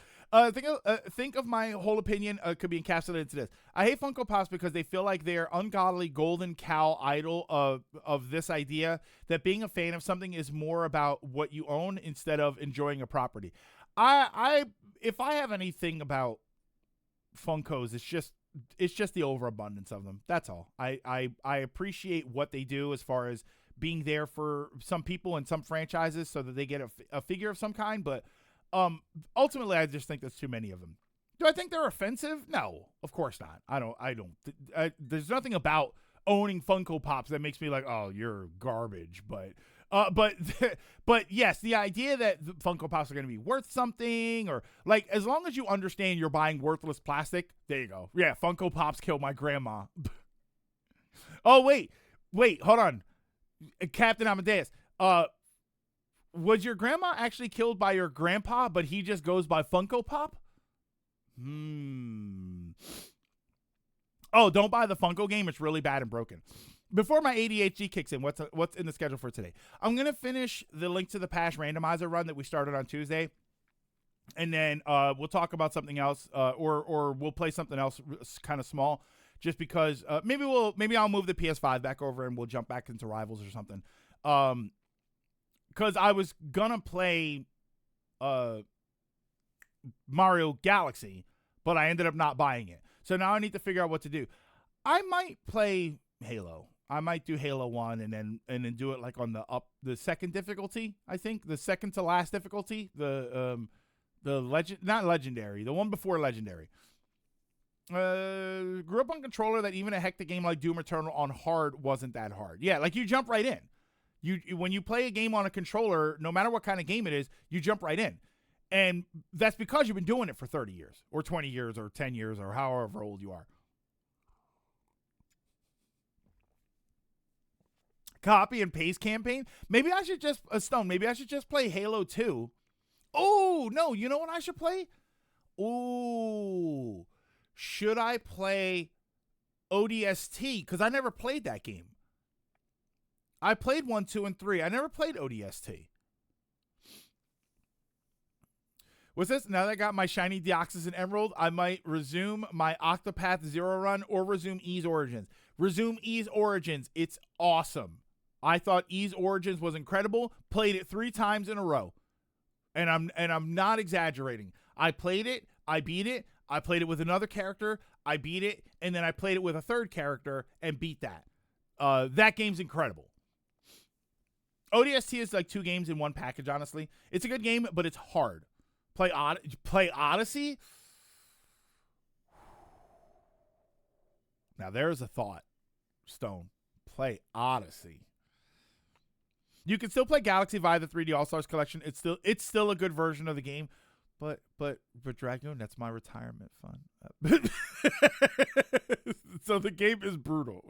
Think of my whole opinion could be encapsulated into this. I hate Funko Pops because they feel like they're ungodly golden cow idol of this idea that being a fan of something is more about what you own instead of enjoying a property. If I have anything about Funkos, it's just the overabundance of them. That's all. I appreciate what they do as far as being there for some people and some franchises so that they get a figure of some kind, but ultimately, I just think there's too many of them. Do I think they're offensive? No, of course not. I don't. There's nothing about owning Funko Pops that makes me like, oh, you're garbage. But yes, the idea that Funko Pops are going to be worth something, or like, as long as you understand you're buying worthless plastic, there you go. Yeah, Funko Pops killed my grandma. Oh, wait, hold on. Captain Amadeus. Was your grandma actually killed by your grandpa, but he just goes by Funko Pop? Oh, don't buy the Funko game. It's really bad and broken. Before my ADHD kicks in, what's in the schedule for today? I'm going to finish the Link to the Past randomizer run that we started on Tuesday. And then we'll talk about something else, or we'll play something else kind of small, just because maybe I'll move the PS5 back over and we'll jump back into Rivals or something. Because I was gonna play Mario Galaxy, but I ended up not buying it. So now I need to figure out what to do. I might play Halo. I might do Halo 1 and then do it like on the second difficulty, I think. The second to last difficulty. Not legendary, the one before legendary. Grew up on controller that even a hectic game like Doom Eternal on hard wasn't that hard. Yeah, like you jump right in. When you play a game on a controller, no matter what kind of game it is, you jump right in. And that's because you've been doing it for 30 years or 20 years or 10 years or however old you are. Copy and paste campaign. Maybe I should just maybe I should just play Halo 2. Oh, no, you know what I should play? Ooh. Should I play ODST? Because I never played that game. I played 1, 2, and 3. I never played ODST. What's this? Now that I got my shiny Deoxys and Emerald, I might resume my Octopath Zero run or resume Ys Origins. Resume Ys Origins. It's awesome. I thought Ys Origins was incredible. Played it 3 times in a row. And I'm not exaggerating. I played it, I beat it, I played it with another character, I beat it, and then I played it with a third character and beat that. That game's incredible. ODST is like 2 games in one package, honestly. It's a good game, but it's hard. Play Odyssey? Now there's a thought, Stone. Play Odyssey. You can still play Galaxy via the 3D All-Stars collection. It's still a good version of the game. But Dragoon, that's my retirement fund. So the game is brutal.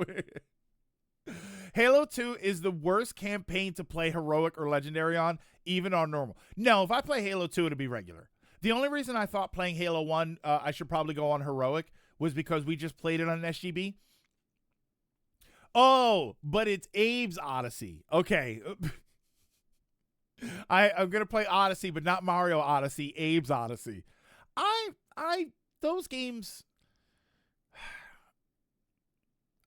Halo 2 is the worst campaign to play heroic or legendary on, even on normal. No, if I play Halo 2, it'll be regular. The only reason I thought playing Halo 1, I should probably go on heroic, was because we just played it on an SGB. Oh, but it's Abe's Odyssey. Okay. I'm going to play Odyssey, but not Mario Odyssey, Abe's Odyssey. Those games,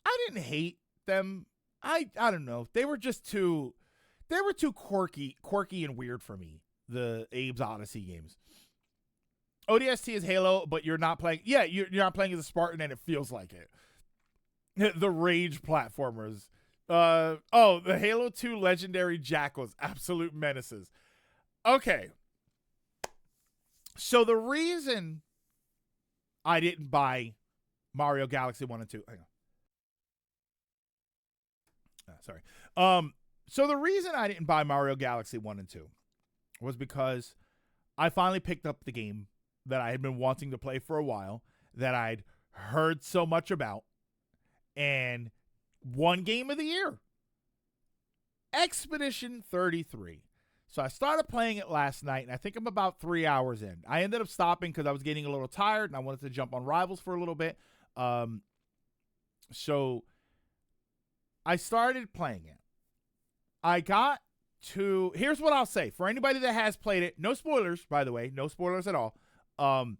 I didn't hate them. I don't know. They were too quirky and weird for me, the Abe's Odyssey games. ODST is Halo, but you're not playing. Yeah, you're not playing as a Spartan, and it feels like it. The rage platformers. The Halo 2 legendary jackals, absolute menaces. Okay. So the reason I didn't buy Mario Galaxy 1 and 2. Hang on. Sorry. So the reason I didn't buy Mario Galaxy 1 and 2 was because I finally picked up the game that I had been wanting to play for a while, that I'd heard so much about, and won Game of the Year. Expedition 33. So I started playing it last night, and I think I'm about 3 hours in. I ended up stopping because I was getting a little tired, and I wanted to jump on Rivals for a little bit. So I started playing it. I got to... Here's what I'll say. For anybody that has played it, no spoilers, by the way. No spoilers at all. I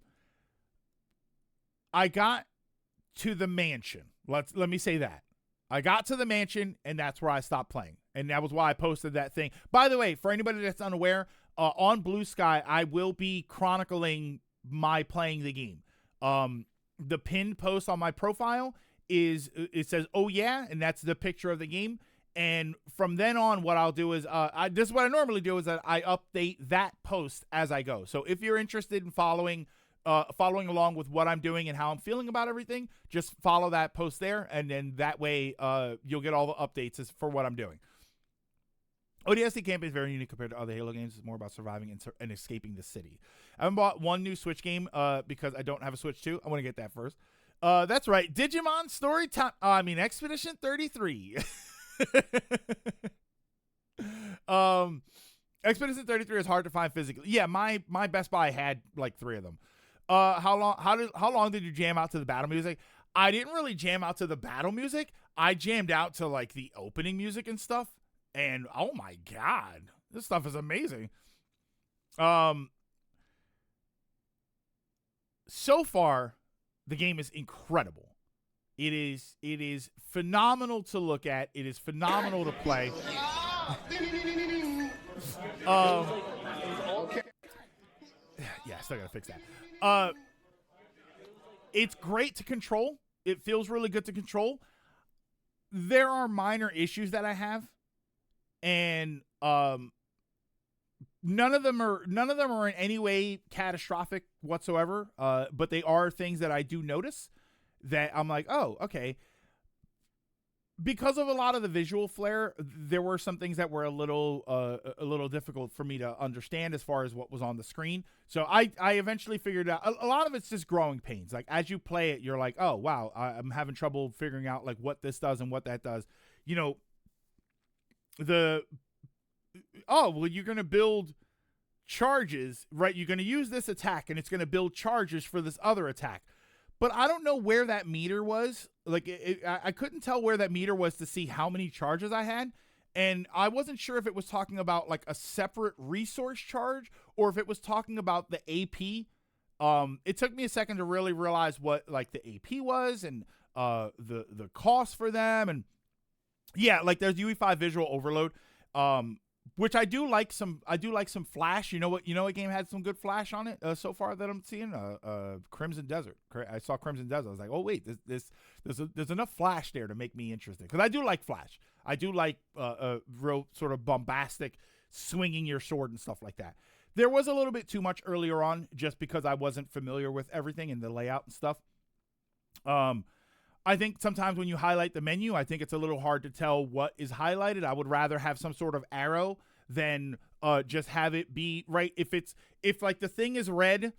got to the mansion. Let me say that. I got to the mansion, and that's where I stopped playing. And that was why I posted that thing. By the way, for anybody that's unaware, on Blue Sky, I will be chronicling my playing the game. The pinned post on my profile it says, "Oh yeah," and that's the picture of the game. And from then on, what I'll do is, this is what I normally do, is that I update that post as I go. So if you're interested in following along with what I'm doing and how I'm feeling about everything, just follow that post there, and then that way you'll get all the updates for what I'm doing. ODST campaign is very unique compared to other Halo games. It's more about surviving and escaping the city. I haven't bought one new Switch game because I don't have a Switch 2. I want to get that first. That's right. Digimon Story Time. Expedition 33. Expedition 33 is hard to find physically. Yeah, my Best Buy had like 3 of them. How long did you jam out to the battle music? I didn't really jam out to the battle music. I jammed out to like the opening music and stuff. And oh my god, this stuff is amazing. So far, the game is incredible. It is phenomenal to look at. It is phenomenal to play. Yeah, still gotta fix that. It's great to control. It feels really good to control. There are minor issues that I have, and none of them are in any way catastrophic whatsoever. But they are things that I do notice that I'm like, oh, okay. Because of a lot of the visual flair, there were some things that were a little difficult for me to understand as far as what was on the screen. So I eventually figured out a lot of it's just growing pains. Like as you play it, you're like, oh wow, I'm having trouble figuring out like what this does and what that does. You know, you're gonna build charges, right? You're gonna use this attack, and it's gonna build charges for this other attack. But I don't know where that meter was. Like, I couldn't tell where that meter was to see how many charges I had. And I wasn't sure if it was talking about, like, a separate resource charge or if it was talking about the AP. It took me a second to really realize what, like, the AP was and the cost for them. And, yeah, like, there's UE5 visual overload. Which I do like some flash. You know what game had some good flash on it so far that I'm seeing? Crimson Desert. I saw Crimson Desert. I was like, oh wait, there's enough flash there to make me interested, because I do like flash. I do like real sort of bombastic swinging your sword and stuff like that. There was a little bit too much earlier on just because I wasn't familiar with everything and the layout and stuff. I think sometimes when you highlight the menu, I think it's a little hard to tell what is highlighted. I would rather have some sort of arrow than just have it be right. If like the thing is red,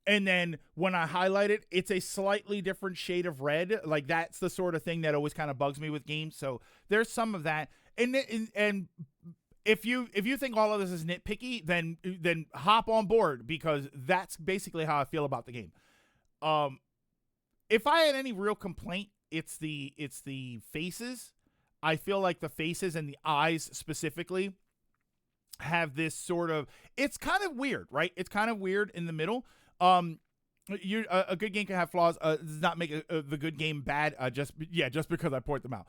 and then when I highlight it, it's a slightly different shade of red. Like that's the sort of thing that always kind of bugs me with games. So there's some of that. And if you think all of this is nitpicky, then hop on board, because that's basically how I feel about the game. If I had any real complaint, it's the faces. I feel like the faces and the eyes specifically have this sort of, it's kind of weird, right? It's kind of weird in the middle. A good game can have flaws. Does not make the good game bad. Just because I point them out.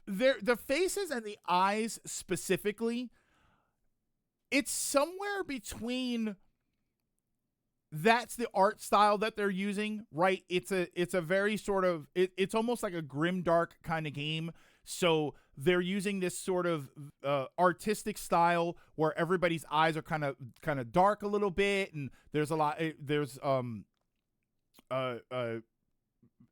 The faces and the eyes specifically, it's somewhere between. That's the art style that they're using, right? It's a very sort of, it's almost like a grimdark kind of game. So they're using this sort of artistic style where everybody's eyes are kind of dark a little bit, and there's a lot.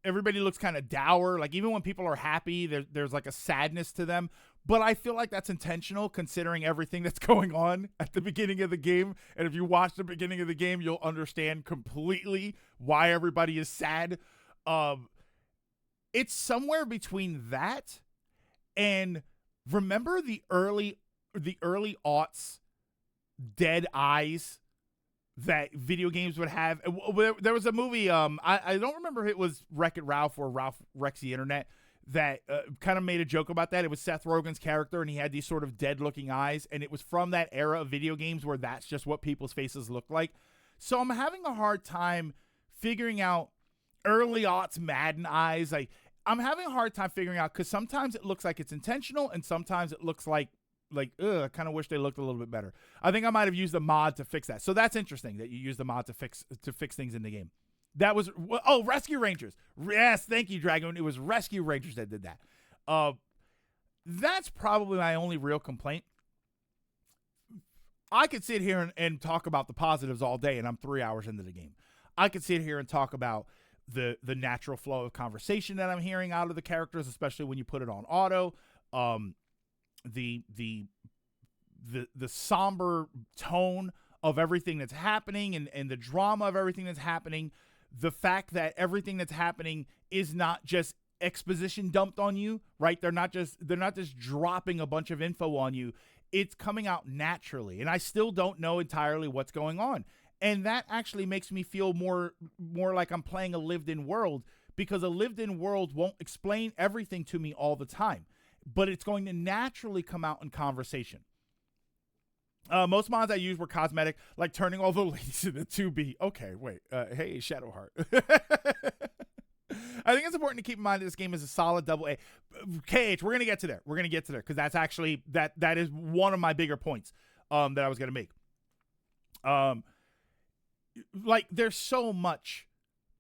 Everybody looks kind of dour. Like even when people are happy, there's like a sadness to them. But I feel like that's intentional, considering everything that's going on at the beginning of the game. And if you watch the beginning of the game, you'll understand completely why everybody is sad. It's somewhere between that and, remember the early aughts dead eyes that video games would have? There was a movie, I don't remember if it was Wreck-It Ralph or Ralph Wrecks the Internet, that kind of made a joke about that. It was Seth Rogen's character, and he had these sort of dead-looking eyes, and it was from that era of video games where that's just what people's faces look like. So I'm having a hard time figuring out early aughts Madden eyes. Like, I'm having a hard time figuring out, because sometimes it looks like it's intentional, and sometimes it looks like I kind of wish they looked a little bit better. I think I might have used the mod to fix that. So that's interesting that you use the mod to fix things in the game. That was, Rescue Rangers. Yes, thank you, Dragon. It was Rescue Rangers that did that. That's probably my only real complaint. I could sit here and talk about the positives all day, and I'm 3 hours into the game. I could sit here and talk about the natural flow of conversation that I'm hearing out of the characters, especially when you put it on auto. The somber tone of everything that's happening, and the drama of everything that's happening. The fact that everything that's happening is not just exposition dumped on you, right? They're not just dropping a bunch of info on you. It's coming out naturally. And I still don't know entirely what's going on. And that actually makes me feel more like I'm playing a lived-in world, because a lived-in world won't explain everything to me all the time, but it's going to naturally come out in conversation. Most mods I used were cosmetic, like turning all the ladies into 2B. Okay, wait. Hey, Shadowheart. I think it's important to keep in mind that this game is a solid AA. KH, we're going to get to there. Because that's actually, that is one of my bigger points that I was going to make. Like, there's so much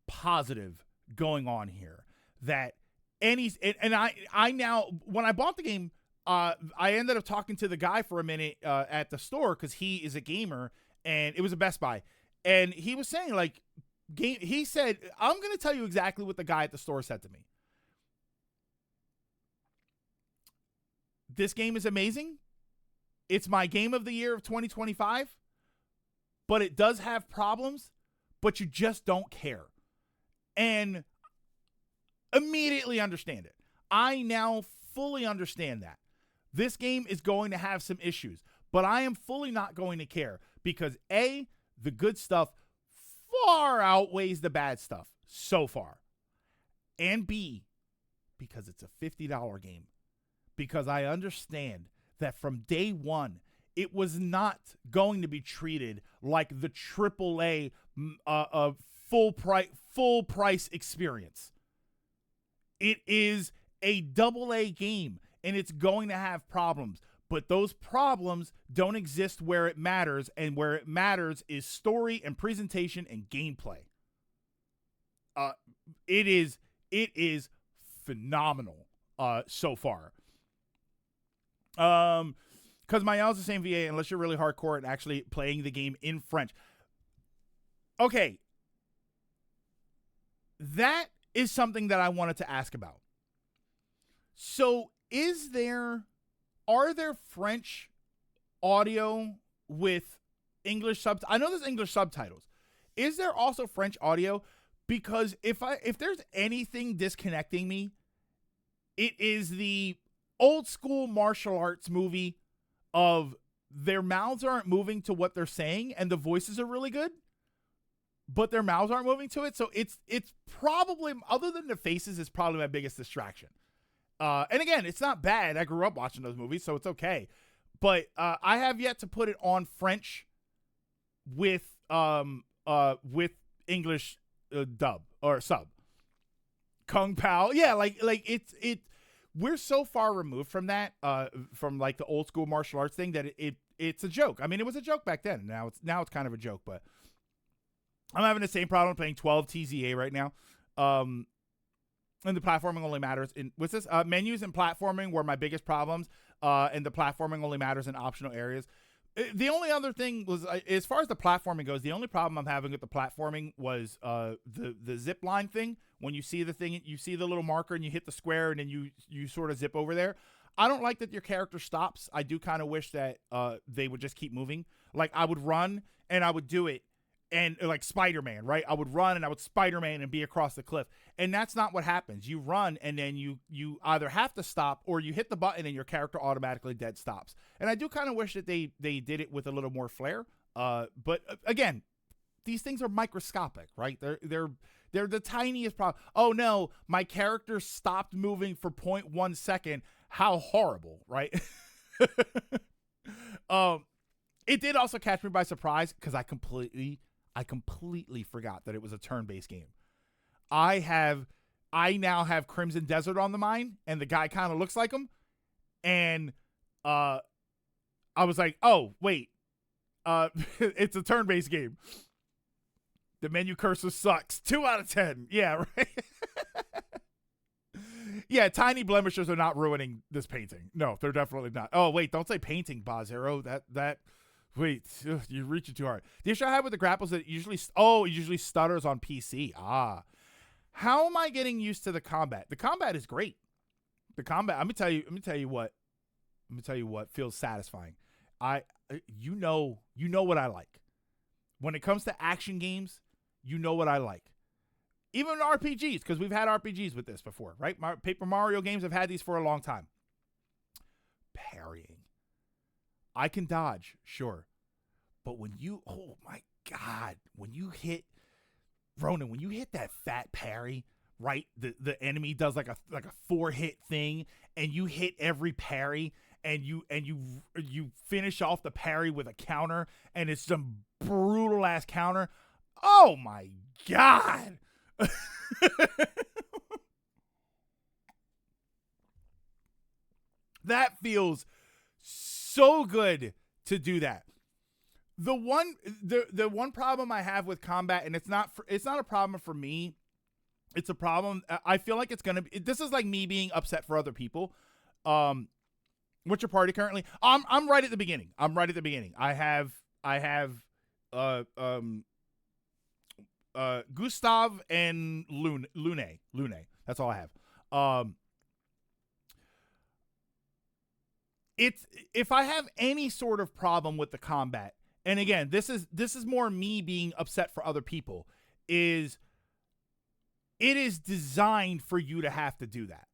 positive going on here that I now, when I bought the game, I ended up talking to the guy for a minute at the store because he is a gamer, and it was a Best Buy, and he was saying like, he said, I'm going to tell you exactly what the guy at the store said to me. This game is amazing. It's my game of the year of 2025, but it does have problems, but you just don't care. And immediately understand it. I now fully understand that. This game is going to have some issues, but I am fully not going to care because A, the good stuff far outweighs the bad stuff so far. And B, because it's a $50 game. Because I understand that from day one, it was not going to be treated like the AAA full price experience. It is a AA game, and it's going to have problems. But those problems don't exist where it matters, and where it matters is story and presentation and gameplay. It is phenomenal so far. Because my L's the same VA unless you're really hardcore and actually playing the game in French. Okay. That is something that I wanted to ask about. So are there French audio with English subtitles? I know there's English subtitles. Is there also French audio? Because if there's anything disconnecting me, it is the old school martial arts movie of their mouths aren't moving to what they're saying and the voices are really good, but their mouths aren't moving to it. So it's probably, other than the faces, is probably my biggest distraction. And again, it's not bad. I grew up watching those movies, so it's okay. But I have yet to put it on French with English dub or sub. Kung Pao, yeah, like it's we're so far removed from that, from like the old school martial arts thing that it's a joke. I mean, it was a joke back then. Now it's kind of a joke, but I'm having the same problem playing 12 TZA right now. And the platforming only matters in menus and platforming were my biggest problems. And the platforming only matters in optional areas. The only other thing was, as far as the platforming goes, the only problem I'm having with the platforming was the zip line thing. When you see the thing, you see the little marker and you hit the square and then you sort of zip over there. I don't like that your character stops. I do kind of wish that they would just keep moving. Like, I would run and I would do it, and like Spider-Man, right? I would run and I would Spider-Man and be across the cliff. And that's not what happens. You run and then you either have to stop or you hit the button and your character automatically dead stops. And I do kind of wish that they did it with a little more flair. But again, these things are microscopic, right? They're the tiniest problem. Oh no, my character stopped moving for 0.1 second. How horrible, right? It did also catch me by surprise because I completely forgot that it was a turn-based game. I now have Crimson Desert on the mind, and the guy kind of looks like him. And I was like, oh, wait. It's a turn-based game. The menu cursor sucks. 2 out of 10. Yeah, right? Yeah, tiny blemishes are not ruining this painting. No, they're definitely not. Oh, wait, don't say painting, Bazero. Wait, you're reaching too hard. The issue I have with the grapples that it usually stutters on PC. How am I getting used to the combat? The combat is great. The combat, let me tell you what feels satisfying. You know what I like. When it comes to action games, you know what I like. Even RPGs, because we've had RPGs with this before, right? Paper Mario games have had these for a long time. Parrying. I can dodge, sure. But when you, oh my God, when you hit that fat parry, right? The enemy does like a 4-hit thing, and you hit every parry, and you finish off the parry with a counter, and it's some brutal ass counter. Oh my God. That feels so good to do that. The one problem I have with combat, and it's not a problem for me. It's a problem. I feel like it's gonna be. This is like me being upset for other people. What's your party currently? I'm right at the beginning. I have uh um Gustav and Lune. That's all I have. It's if I have any sort of problem with the combat, and again, this is more me being upset for other people, is it is designed for you to have to do that.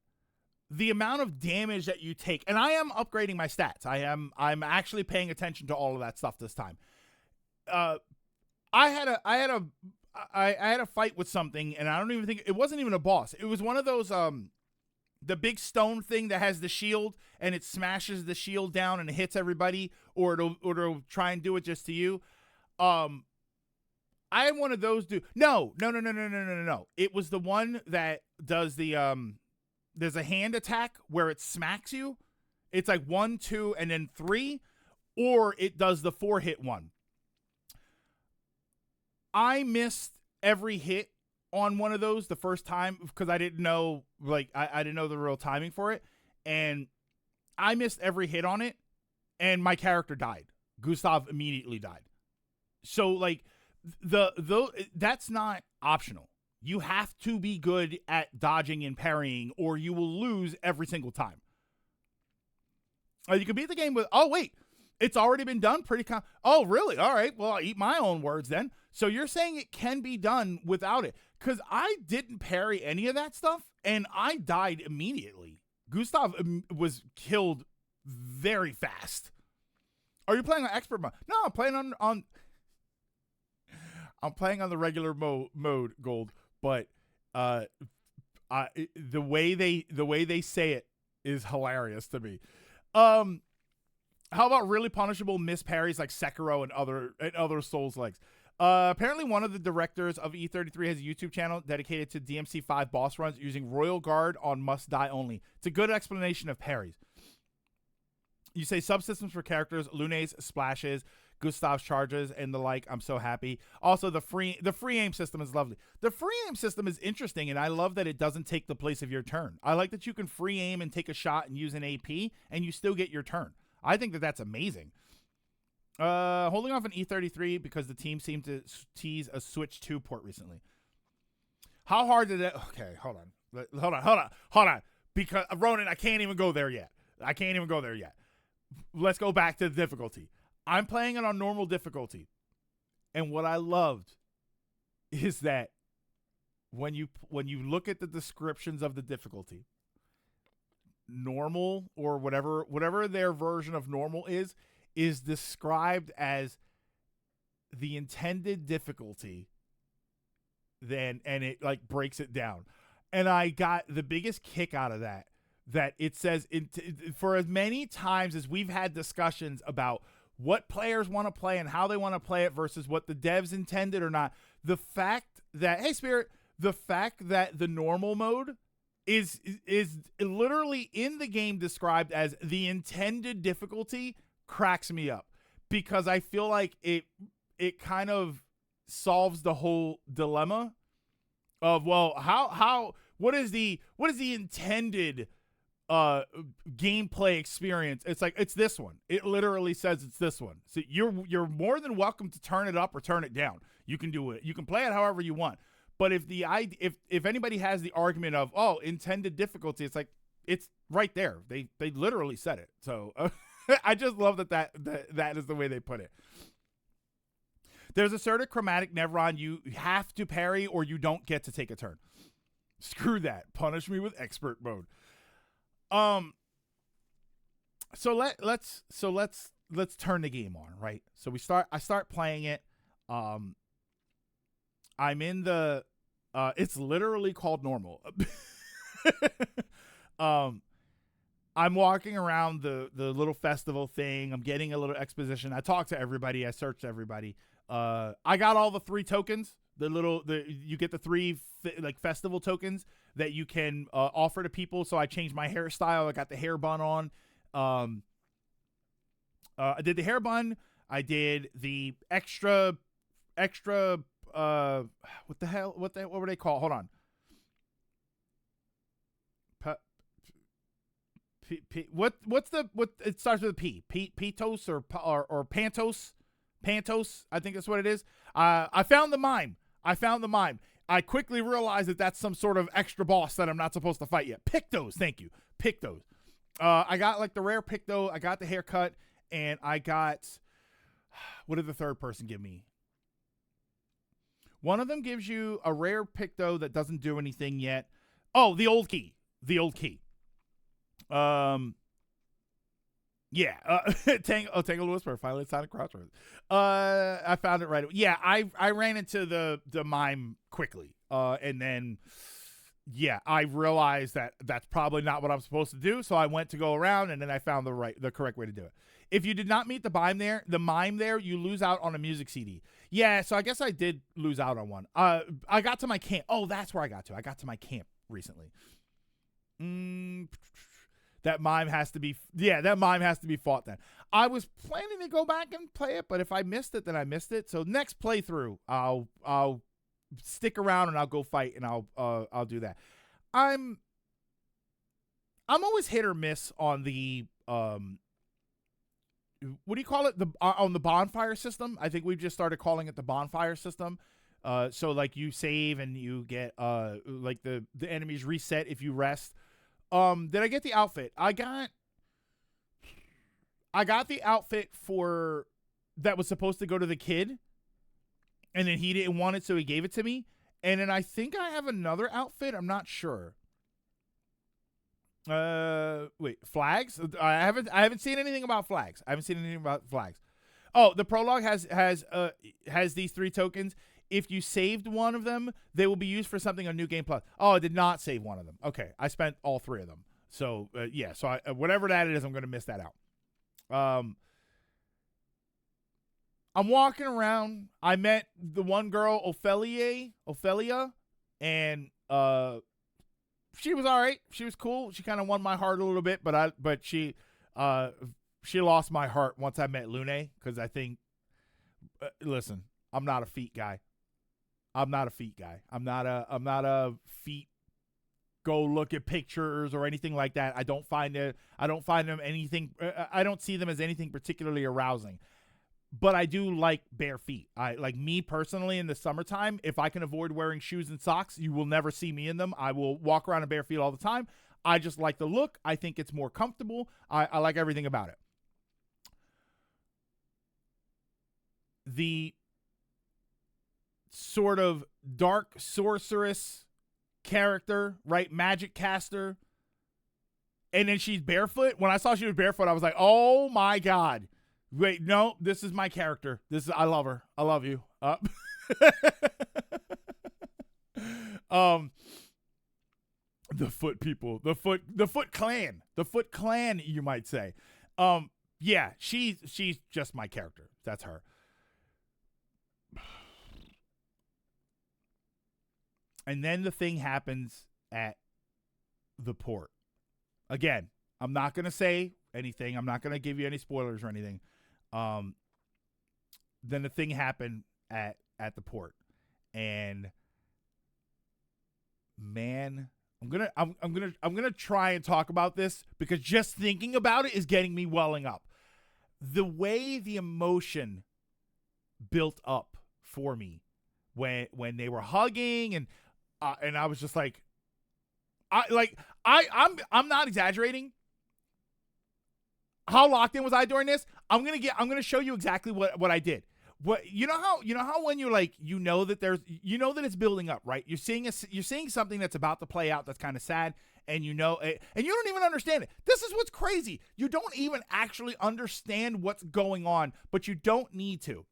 The amount of damage that you take, and I am upgrading my stats. I'm actually paying attention to all of that stuff this time. I had a fight with something, and I don't even think it wasn't even a boss. It was one of those the big stone thing that has the shield, and it smashes the shield down and it hits everybody, or it'll try and do it just to you. I am one of those dude. No. It was the one that does the there's a hand attack where it smacks you. It's like 1, 2, and then 3, or it does the 4-hit one. I missed every hit on one of those the first time because I didn't know, like, I didn't know the real timing for it, and I missed every hit on it, and my character died. Gustav immediately died. So, like, that's not optional. You have to be good at dodging and parrying, or you will lose every single time. You can beat the game with, oh, wait, it's already been done? Oh, really? All right, well, I'll eat my own words then. So you're saying it can be done without it? Because I didn't parry any of that stuff, and I died immediately. Gustav was killed very fast. Are you playing on expert mode? No, I'm playing on I'm playing on the regular mode, Gold. But the way they say it is hilarious to me. How about really punishable miss parries like Sekiro and other Souls-likes? Apparently, one of the directors of E33 has a YouTube channel dedicated to DMC5 boss runs using Royal Guard on Must Die Only. It's a good explanation of parries. You say subsystems for characters, Lune's splashes, Gustav's charges, and the like. I'm so happy. Also, the free aim system is lovely. The free aim system is interesting, and I love that it doesn't take the place of your turn. I like that you can free aim and take a shot and use an AP, and you still get your turn. I think that that's amazing. Holding off on E33 because the team seemed to tease a Switch 2 port recently. How hard did it? Okay, hold on. Because Ronan, I can't even go there yet. Let's go back to the difficulty. I'm playing it on normal difficulty, and what I loved is that when you look at the descriptions of the difficulty, normal or whatever their version of normal is described as the intended difficulty, then, and it like breaks it down. And I got the biggest kick out of that it says for as many times as we've had discussions about what players want to play and how they want to play it versus what the devs intended or not, the fact that, hey Spirit, the fact that the normal mode is literally in the game described as the intended difficulty cracks me up, because I feel like it kind of solves the whole dilemma of, well, what is the intended gameplay experience. It's like, it's this one. It literally says it's this one. So you're more than welcome to turn it up or turn it down. You can do it. You can play it however you want. But if anybody has the argument of, oh, intended difficulty, it's like, it's right there. They literally said it. So I just love that is the way they put it. There's a certain chromatic Nevron you have to parry or you don't get to take a turn. Screw that. Punish me with expert mode. So let's turn the game on, right? So I start playing it. I'm in the it's literally called normal. I'm walking around the little festival thing. I'm getting a little exposition. I talked to everybody. I searched everybody. I got all the 3 tokens. You get the 3 festival tokens that you can offer to people. So I changed my hairstyle. I got the hair bun on. I did the hair bun. I did the extra. What the hell? What were they called? Hold on. What's the what? It starts with a P. Pitos or Pantos. Pantos, I think that's what it is. I found the mime. I quickly realized that that's some sort of extra boss that I'm not supposed to fight yet. Pictos, thank you. Pictos. I got like the rare Picto. I got the haircut, and I got. What did the third person give me? One of them gives you a rare Picto that doesn't do anything yet. Oh, the old key. Yeah. Tangle Whisper, finally Sonic Crossroads. I found it right away. Yeah, I ran into the mime quickly. And then yeah, I realized that that's probably not what I'm supposed to do, so I went to go around, and then I found the correct way to do it. If you did not meet the mime there, you lose out on a music CD. Yeah, so I guess I did lose out on one. I got to my camp. Oh, that's where I got to. I got to my camp recently. That mime has to be fought then. I was planning to go back and play it, but if I missed it, then I missed it. So next playthrough, I'll stick around and I'll go fight, and I'll do that. I'm always hit or miss on the what do you call it? On the bonfire system. I think we've just started calling it the bonfire system. So like you save and you get like the enemies reset if you rest. Did I get the outfit? I got the outfit for that was supposed to go to the kid, and then he didn't want it, so he gave it to me. And then I think I have another outfit. I'm not sure. Wait, flags? I haven't seen anything about flags. Oh, the prologue has these 3 tokens. If you saved one of them, they will be used for something on New Game Plus. Oh, I did not save one of them. Okay, I spent all 3 of them. So yeah, so whatever that is, I'm going to miss that out. I'm walking around. I met the one girl, Ophelia, and she was all right. She was cool. She kind of won my heart a little bit, but she lost my heart once I met Lune, because I think listen, I'm not a feet guy. I'm not a feet go look at pictures or anything like that. I don't find them anything. I don't see them as anything particularly arousing. But I do like bare feet. I like, me personally, in the summertime, if I can avoid wearing shoes and socks, you will never see me in them. I will walk around in bare feet all the time. I just like the look. I think it's more comfortable. I like everything about it. The sort of dark sorceress character, right? Magic caster. And then she's barefoot. When I saw she was barefoot, I was like, oh my God. Wait, no, this is my character. I love her. I love you. The foot people, the foot clan, you might say. Yeah, she's just my character. That's her. And then the thing happens at the port. Again, I'm not going to say anything. I'm not going to give you any spoilers or anything. Then the thing happened at the port. And man, I'm gonna try and talk about this, because just thinking about it is getting me welling up. The way the emotion built up for me when they were hugging, and I was just like, I'm not exaggerating. How locked in was I during this? I'm gonna show you exactly what I did. What you know how when you're like, that it's building up, right? You're seeing something that's about to play out that's kind of sad, and you don't even understand it. This is what's crazy. You don't even actually understand what's going on, but you don't need to.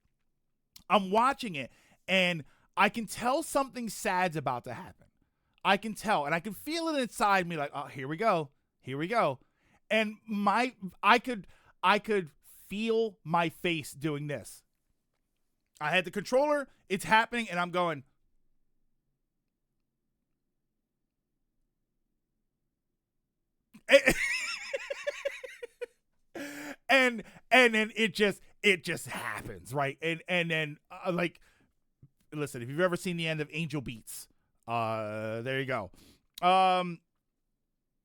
I'm watching it, and I can tell something sad's about to happen. I can tell, and I can feel it inside me, like, oh, here we go. And I could feel my face doing this. I had the controller, it's happening, and I'm going. And then it just happens, right? And then like, listen, if you've ever seen the end of Angel Beats, there you go.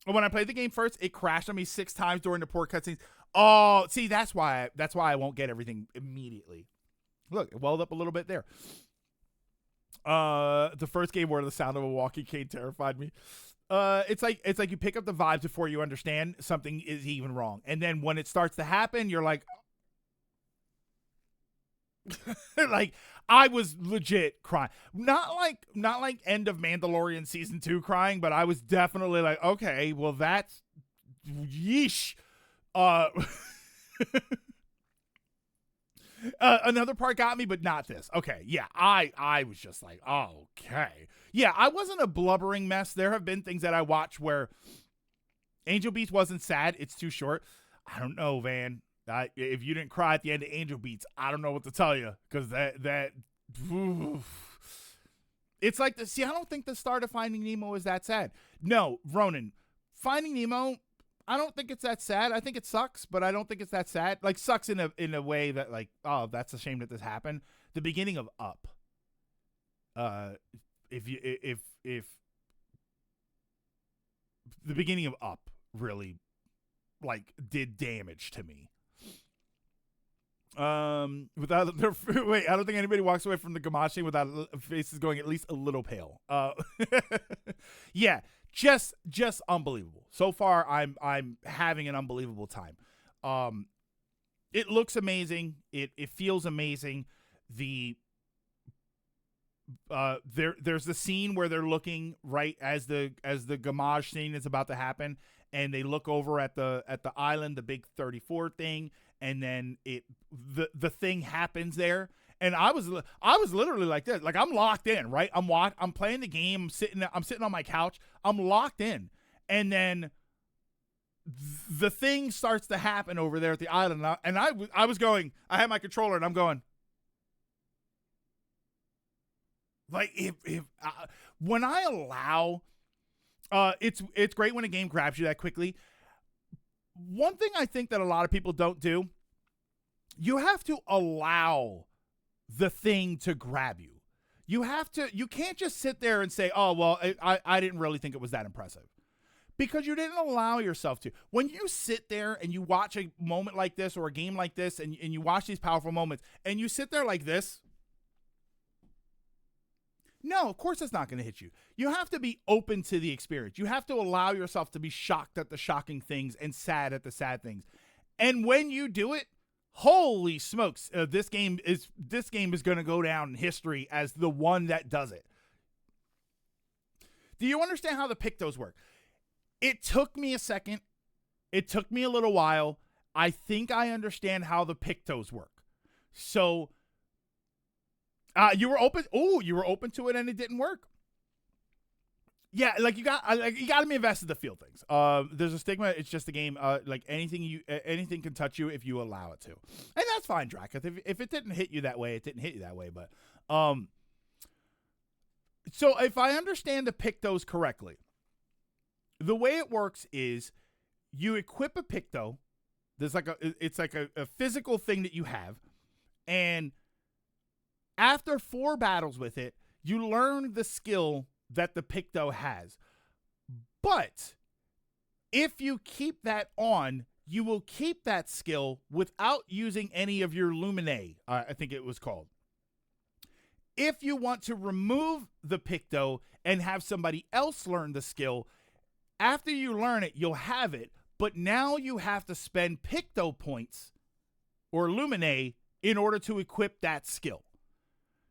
When I played the game first, it crashed on me 6 times during the poor cutscenes. Oh, see, that's why I won't get everything immediately. Look, it welled up a little bit there. The first game where the sound of a walking cane terrified me. It's like you pick up the vibes before you understand something is even wrong, and then when it starts to happen, you're like, like I was legit crying. Not like end of Mandalorian season 2 crying, but I was definitely like, okay, well that's yeesh. Another part got me, but not this. Okay, yeah, I was just like, oh, okay. Yeah, I wasn't a blubbering mess. There have been things that I watched where Angel Beats wasn't sad. It's too short. I don't know, Van. If you didn't cry at the end of Angel Beats, I don't know what to tell you, because that oof. It's like the, see, I don't think the start of Finding Nemo is that sad. No, Ronan, Finding Nemo, I don't think it's that sad. I think it sucks, but I don't think it's that sad. Like, sucks in a way that, like, oh, that's a shame that this happened. The beginning of Up. If the beginning of Up really, like, did damage to me. Without their wait, I don't think anybody walks away from the Gamashi without faces going at least a little pale. Yeah, just unbelievable. So far, I'm having an unbelievable time. It looks amazing. It feels amazing. There's the scene where they're looking right as the Gamage scene is about to happen, and they look over at the island, the big 34 thing, and then the thing happens there. And I was literally like this, like I'm locked in, right? I'm playing the game, I'm sitting on my couch, I'm locked in, and then the thing starts to happen over there at the island, and I was going, I had my controller, and I'm going, like, if when I allow, it's great when a game grabs you that quickly. One thing I think that a lot of people don't do, you have to allow the thing to grab you. You can't just sit there and say, oh, well, I didn't really think it was that impressive. Because you didn't allow yourself to. When you sit there and you watch a moment like this or a game like this, and you watch these powerful moments, and you sit there like this, no, of course it's not going to hit you. You have to be open to the experience. You have to allow yourself to be shocked at the shocking things and sad at the sad things. And when you do it, holy smokes, this game is going to go down in history as the one that does it. Do you understand how the Pictos work? It took me a second. It took me a little while. I think I understand how the Pictos work. So you were open. Oh, you were open to it, and it didn't work. Yeah, like you got to be invested to feel things. There's a stigma. It's just a game. Like anything can touch you if you allow it to, and that's fine, Drakus. If it didn't hit you that way, it didn't hit you that way. But so if I understand the Pictos correctly, the way it works is you equip a Picto. There's it's like a physical thing that you have, and after 4 battles with it, you learn the skill that the Picto has. But if you keep that on, you will keep that skill without using any of your Luminae, I think it was called. If you want to remove the Picto and have somebody else learn the skill, after you learn it, you'll have it, but now you have to spend Picto points or Luminae in order to equip that skill.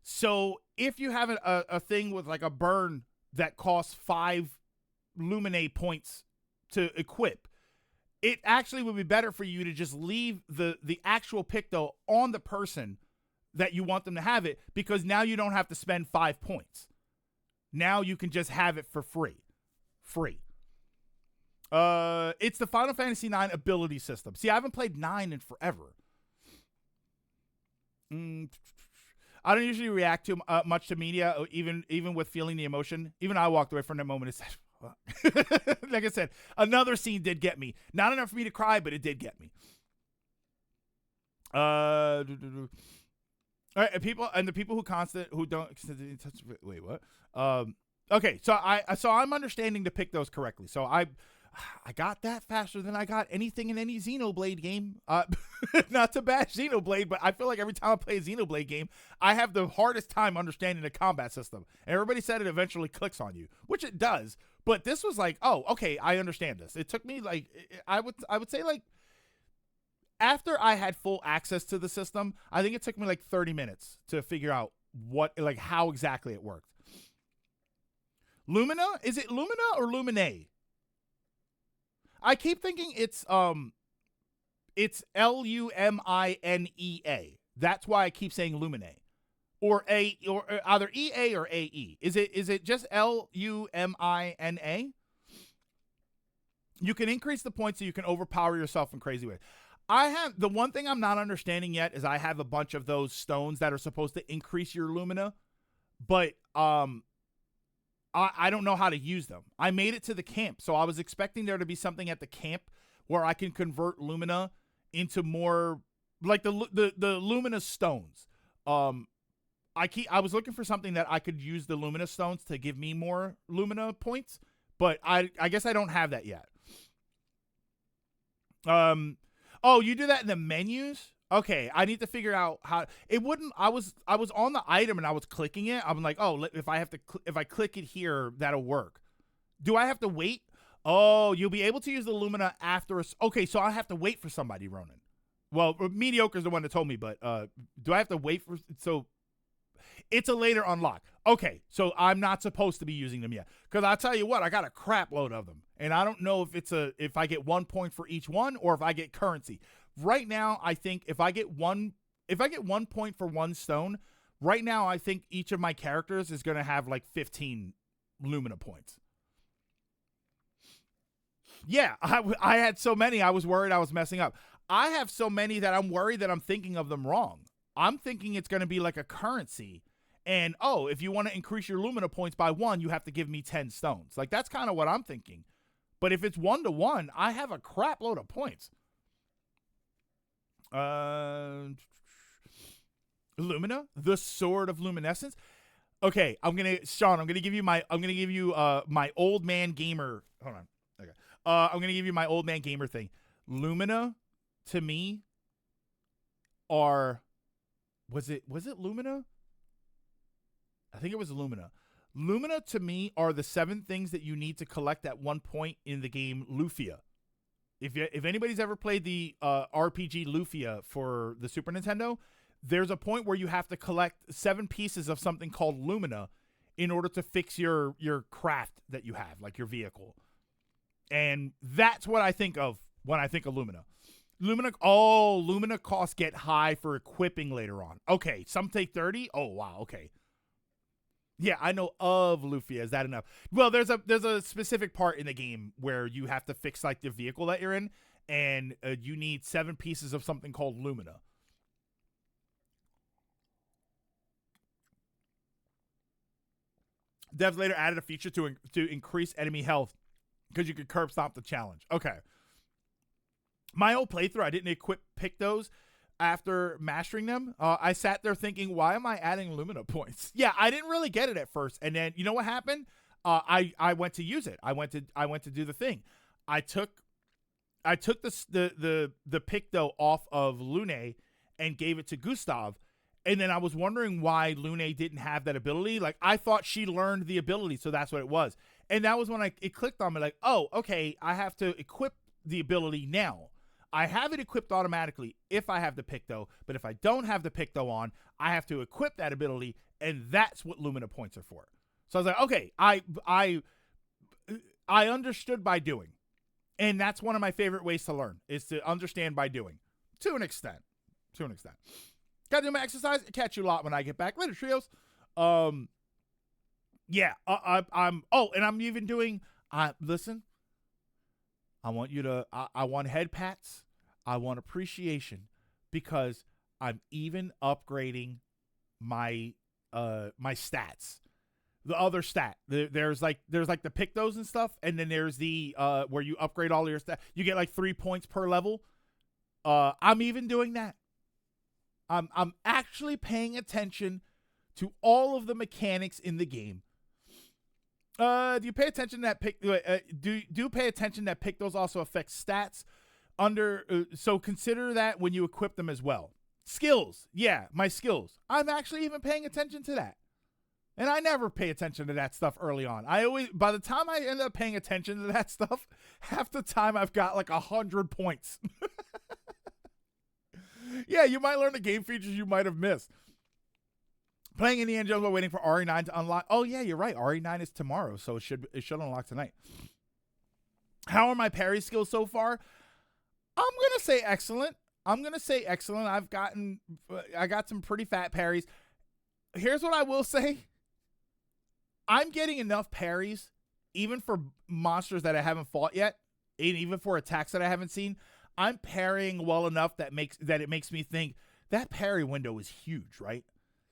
So if you have a thing with like a burn that costs 5 Luminae points to equip, it actually would be better for you to just leave the actual Picto on the person that you want them to have it, because now you don't have to spend 5 points. Now you can just have it for free. It's the Final Fantasy IX ability system. See, I haven't played 9 in forever. I don't usually react to much to media, even with feeling the emotion. Even I walked away from that moment and said, like I said, another scene did get me. Not enough for me to cry, but it did get me. All right, the people who don't wait, what? Okay, so I'm understanding to pick those correctly. So I got that faster than I got anything in any Xenoblade game. Not to bash Xenoblade, but I feel like every time I play a Xenoblade game, I have the hardest time understanding the combat system. And everybody said it eventually clicks on you, which it does. But this was like, oh, okay, I understand this. It took me like, I would say like, after I had full access to the system, I think it took me like 30 minutes to figure out how exactly it worked. Lumina? Is it Lumina or Lumine? I keep thinking it's Luminea. That's why I keep saying Lumine. Or either EA or AE. Is it just LUMINA? You can increase the points so you can overpower yourself in crazy ways. The one thing I'm not understanding yet is I have a bunch of those stones that are supposed to increase your Lumina, but I don't know how to use them. I made it to the camp, so I was expecting there to be something at the camp where I can convert Lumina into more like the Lumina stones. I was looking for something that I could use the Lumina stones to give me more Lumina points, but I guess I don't have that yet. Oh, you do that in the menus? Okay, I need to figure out how it wouldn't. I was on the item and I was clicking it. I'm like, oh, if I click it here, that'll work. Do I have to wait? Oh, you'll be able to use the Lumina after us. Okay, so I have to wait for somebody, Ronan. Well, Mediocre's the one that told me, but do I have to wait for? So it's a later unlock. Okay, so I'm not supposed to be using them yet, because I'll tell you what, I got a crap load of them, and I don't know if I get 1 point for each one or if I get currency. Right now, I think if I get 1 point for one stone, right now I think each of my characters is going to have like 15 Lumina points. Yeah, I had so many, I was worried I was messing up. I have so many that I'm worried that I'm thinking of them wrong. I'm thinking it's going to be like a currency. And, oh, if you want to increase your Lumina points by 1, you have to give me 10 stones. Like, that's kind of what I'm thinking. But if it's 1-to-1, I have a crap load of points. Lumina, the Sword of Luminescence. Okay, Sean, I'm gonna give you my old man gamer. Hold on. Okay. I'm gonna give you my old man gamer thing. Lumina, to me, was it Lumina? I think it was Lumina. Lumina to me are the 7 things that you need to collect at one point in the game Lufia. If anybody's ever played the RPG Lufia for the Super Nintendo, there's a point where you have to collect 7 pieces of something called Lumina in order to fix your craft that you have, like your vehicle. And that's what I think of when I think of Lumina. Lumina costs get high for equipping later on. Okay, some take 30. Oh, wow, okay. Yeah, I know of Lufia. Is that enough? Well, there's a specific part in the game where you have to fix like the vehicle that you're in, and you need 7 pieces of something called Lumina. Devs later added a feature to increase enemy health because you could curb stomp the challenge. Okay. My old playthrough, I didn't pick those. After mastering them, I sat there thinking, why am I adding Lumina points? Yeah, I didn't really get it at first. And then, you know what happened? I went to use it. I went to do the thing. I took the Picto off of Lune and gave it to Gustav. And then I was wondering why Lune didn't have that ability. Like, I thought she learned the ability, so that's what it was. And that was when it clicked on me, like, oh, okay, I have to equip the ability now. I have it equipped automatically if I have the Picto, but if I don't have the Picto on, I have to equip that ability, and that's what Lumina points are for. So I was like, okay, I understood by doing. And that's one of my favorite ways to learn, is to understand by doing. To an extent. Gotta do my exercise. Catch you a lot when I get back. Later, trios. Yeah, I'm even doing, listen, I want you to, I want head pats. I want appreciation, because I'm even upgrading my my stats. The other stat, there's like the Pictos and stuff, and then there's the where you upgrade all your stats. You get like 3 points per level. I'm even doing that. I'm actually paying attention to all of the mechanics in the game. Do you pay attention that do pay attention that pictos also affect stats so consider that when you equip them as well. Skills. Yeah, my skills. I'm actually even paying attention to that. And I never pay attention to that stuff early on. By the time I end up paying attention to that stuff, half the time I've got like 100 points. Yeah, you might learn the game features you might have missed. Playing Indiana Jones while waiting for RE9 to unlock. Oh yeah, you're right. RE9 is tomorrow, so it should unlock tonight. How are my parry skills so far? I'm gonna say excellent. I got some pretty fat parries. Here's what I will say. I'm getting enough parries, even for monsters that I haven't fought yet, and even for attacks that I haven't seen. I'm parrying well enough that it makes me think that parry window is huge, right?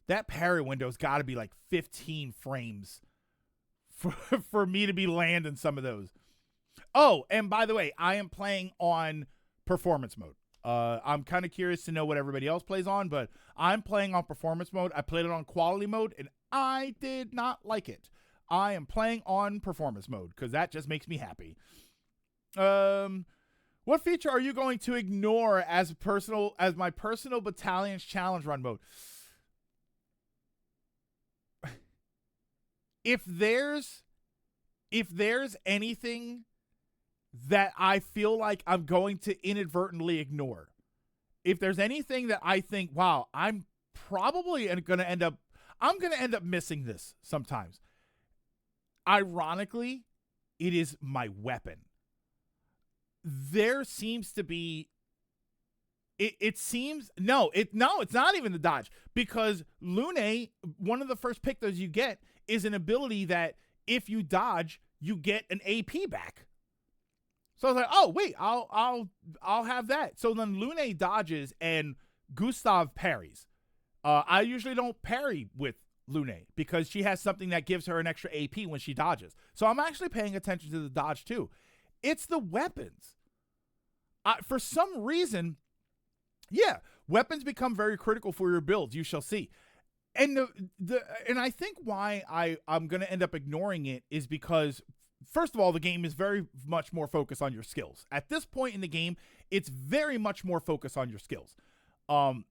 That parry window's got to be like 15 frames for me to be landing some of those. Oh, and by the way, I am playing on performance mode. I'm kind of curious to know what everybody else plays on, but I'm playing on performance mode. I played it on quality mode, and I did not like it. I am playing on performance mode because that just makes me happy. What feature are you going to ignore as my personal battalion's challenge run mode? If there's anything that I feel like I'm going to inadvertently ignore, if there's anything that I think, wow, I'm probably going to end up missing this sometimes. Ironically, it is my weapon. There seems to be it's not even the dodge, because Lune, one of the first pictos you get is an ability that if you dodge, you get an AP back. So I was like, oh wait, I'll have that. So then Lune dodges and Gustav parries. I usually don't parry with Lune because she has something that gives her an extra AP when she dodges. So I'm actually paying attention to the dodge too. It's the weapons. For some reason, yeah, weapons become very critical for your builds. You shall see. And and I think why I'm going to end up ignoring it is because, first of all, the game is very much more focused on your skills. At this point in the game, it's very much more focused on your skills. More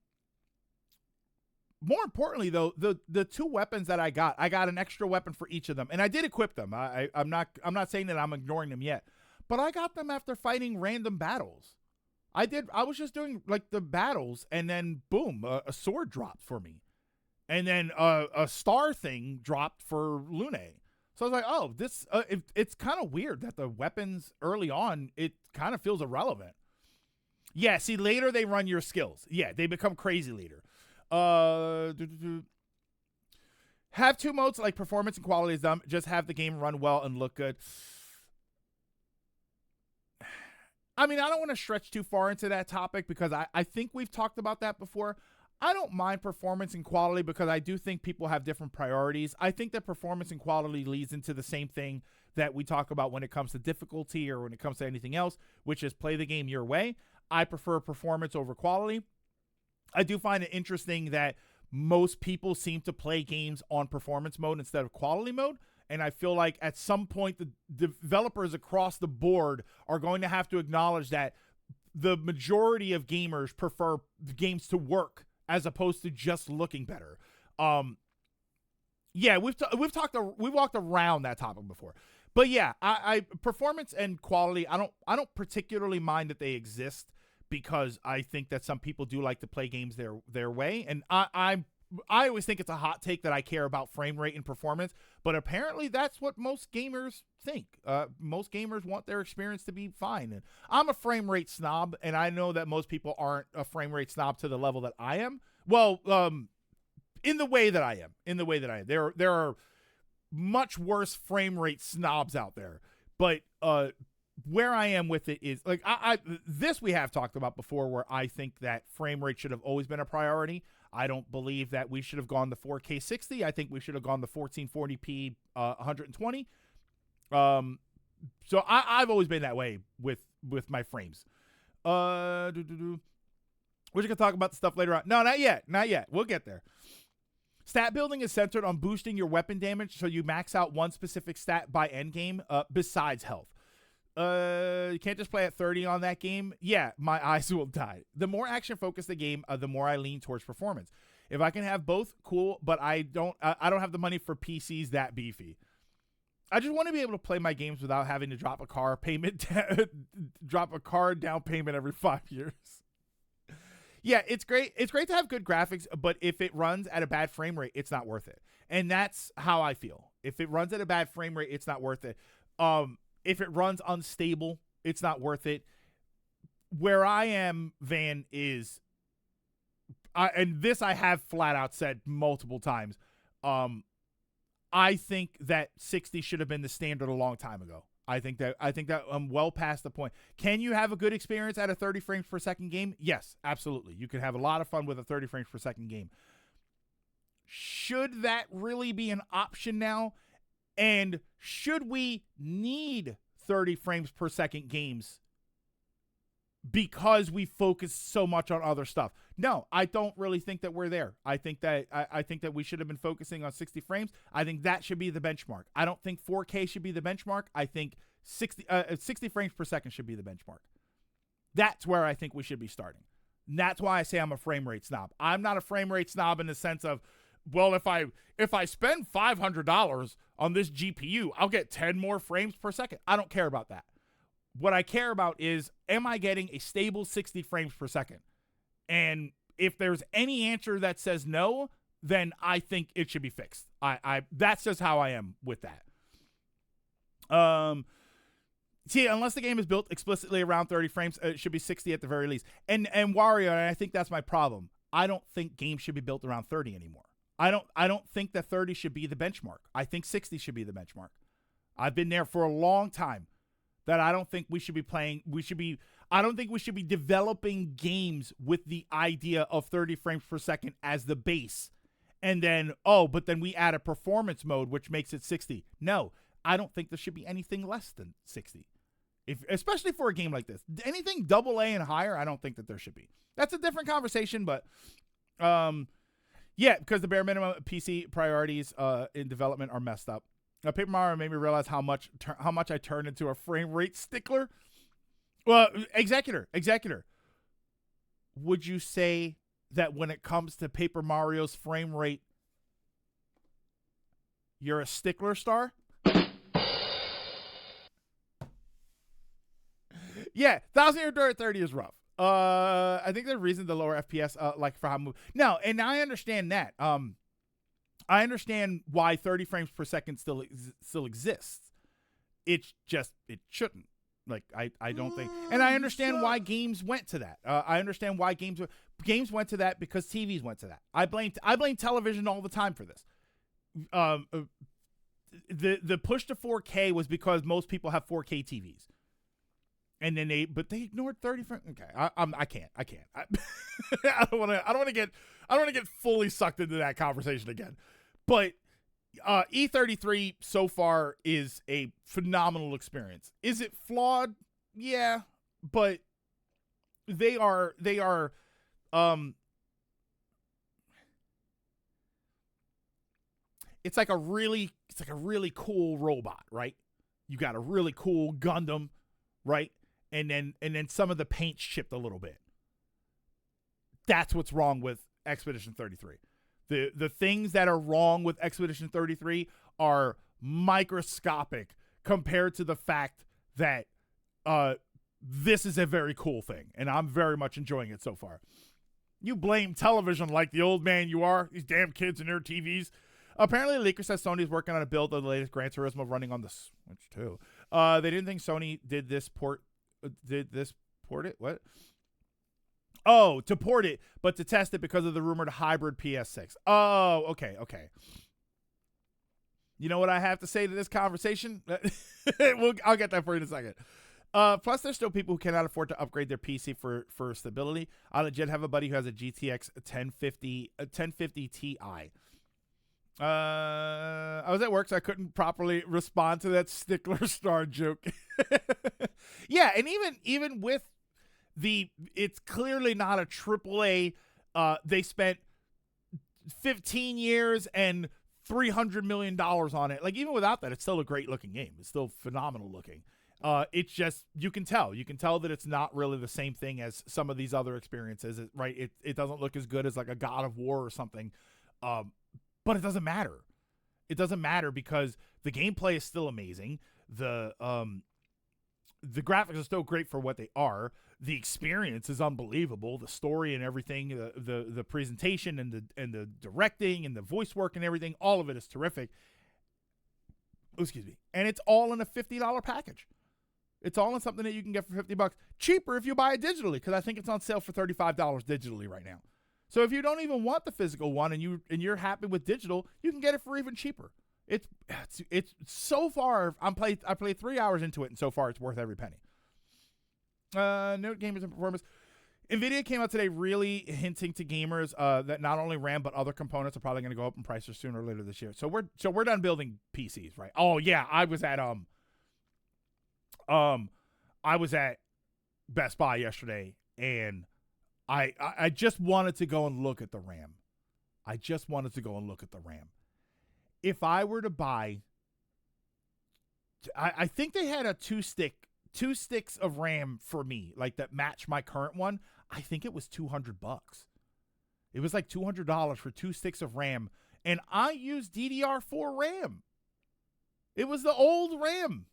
importantly, though, the two weapons that I got an extra weapon for each of them, and I did equip them. I'm not saying that I'm ignoring them yet, but I got them after fighting random battles. I was just doing like the battles, and then boom, a sword dropped for me, and then a star thing dropped for Lune. So I was like, oh, this it's kind of weird that the weapons early on, it kind of feels irrelevant. Yeah, see, later they run your skills. Yeah, they become crazy later. Have two modes like performance and quality is dumb. Just have the game run well and look good. I mean, I don't want to stretch too far into that topic because I think we've talked about that before. I don't mind performance and quality because I do think people have different priorities. I think that performance and quality leads into the same thing that we talk about when it comes to difficulty or when it comes to anything else, which is play the game your way. I prefer performance over quality. I do find it interesting that most people seem to play games on performance mode instead of quality mode. And I feel like at some point, the developers across the board are going to have to acknowledge that the majority of gamers prefer the games to work as opposed to just looking better. Yeah, we've walked around that topic before, but yeah, I performance and quality, I don't particularly mind that they exist because I think that some people do like to play games their way, and I always think it's a hot take that I care about frame rate and performance, but apparently that's what most gamers think. Most gamers want their experience to be fine. And I'm a frame rate snob, and I know that most people aren't a frame rate snob to the level that I am. Well, in the way that I am. There are much worse frame rate snobs out there, but where I am with it is like this we have talked about before, where I think that frame rate should have always been a priority. I don't believe that we should have gone the 4K 60. I think we should have gone the 1440p 120. So I've always been that way with my frames. We're just gonna talk about the stuff later on. No, not yet. We'll get there. Stat building is centered on boosting your weapon damage so you max out one specific stat by endgame besides health. You can't just play at 30 on that game. Yeah, my eyes will die. The more action-focused the game, the more I lean towards performance. If I can have both, cool, but I don't have the money for PCs that beefy. I just want to be able to play my games without having to drop a car down payment every 5 years. Yeah, it's great. It's great to have good graphics, but if it runs at a bad frame rate, it's not worth it. And that's how I feel. If it runs at a bad frame rate, it's not worth it. If it runs unstable, it's not worth it. Where I am, Van, is, and this I have flat out said multiple times, I think that 60 should have been the standard a long time ago. I think that I'm well past the point. Can you have a good experience at a 30 frames per second game? Yes, absolutely. You can have a lot of fun with a 30 frames per second game. Should that really be an option now? And should we need 30 frames per second games because we focus so much on other stuff? No, I don't really think that we're there. I think that we should have been focusing on 60 frames. I think that should be the benchmark. I don't think 4K should be the benchmark. I think 60 frames per second should be the benchmark. That's where I think we should be starting. And that's why I say I'm a frame rate snob. I'm not a frame rate snob in the sense of, well, if I spend $500 on this GPU, I'll get 10 more frames per second. I don't care about that. What I care about is, am I getting a stable 60 frames per second? And if there's any answer that says no, then I think it should be fixed. That's just how I am with that. See, unless the game is built explicitly around 30 frames, it should be 60 at the very least. And Wario, and I think that's my problem. I don't think games should be built around 30 anymore. I don't think that 30 should be the benchmark. I think 60 should be the benchmark. I've been there for a long time. That I don't think we should be playing. I don't think we should be developing games with the idea of 30 frames per second as the base. And then, but then we add a performance mode, which makes it 60. No, I don't think there should be anything less than 60. Especially for a game like this. Anything AA and higher, I don't think that there should be. That's a different conversation, but yeah, because the bare minimum PC priorities in development are messed up. Paper Mario made me realize how much I turned into a frame rate stickler. Well, Executor. Would you say that when it comes to Paper Mario's frame rate, you're a stickler star? Yeah, 1,000 Year Door at 30 is rough. I think the reason the lower FPS, like for how move. No, and I understand that. I understand why 30 frames per second still exists. It's just, it shouldn't. Like, I don't think. And I understand why games went to that. I understand why games went to that because TVs went to that. I blame television all the time for this. The push to 4K was because most people have 4K TVs. And then they ignored 30 frames. Okay, I can't. I don't want to get fully sucked into that conversation again. But E33 so far is a phenomenal experience. Is it flawed? Yeah, but they are it's like a really cool robot, right? You got a really cool Gundam, right? And then some of the paint's chipped a little bit. That's what's wrong with Expedition 33. The things that are wrong with Expedition 33 are microscopic compared to the fact that this is a very cool thing, and I'm very much enjoying it so far. You blame television like the old man you are, these damn kids and their TVs. Apparently, Leaker says Sony's working on a build of the latest Gran Turismo running on the Switch too. They didn't think Sony did this port it? What? Oh, to port it, but to test it because of the rumored hybrid PS6. Oh, okay. You know what I have to say to this conversation? I'll get that for you in a second. Plus, there's still people who cannot afford to upgrade their PC for stability. I legit have a buddy who has a GTX 1050 Ti. I was at work, so I couldn't properly respond to that stickler star joke. Yeah, and even with it's clearly not a AAA. They spent 15 years and $300 million on it. Like, even without that, it's still a great looking game. It's still phenomenal looking. It's just, you can tell that it's not really the same thing as some of these other experiences, right? It doesn't look as good as like a God of War or something. But it doesn't matter. It doesn't matter because the gameplay is still amazing. The graphics are still great for what they are. The experience is unbelievable. The story and everything, the presentation and the directing and the voice work and everything, all of it is terrific. Excuse me. And it's all in a $50 package. It's all in something that you can get for $50. Cheaper if you buy it digitally, because I think it's on sale for $35 digitally right now. So if you don't even want the physical one and you're happy with digital, you can get it for even cheaper. It's so far. I played 3 hours into it, and so far it's worth every penny. Note gamers and performance. NVIDIA came out today really hinting to gamers that not only RAM but other components are probably going to go up in prices sooner or later this year. So we're done building PCs, right? Oh yeah, I was at Best Buy yesterday, and I just wanted to go and look at the RAM. If I were to buy, I think they had a two sticks of RAM for me, like that match my current one. I think it was $200. It was like $200 for 2 sticks of RAM, and I used DDR4 RAM. It was the old RAM,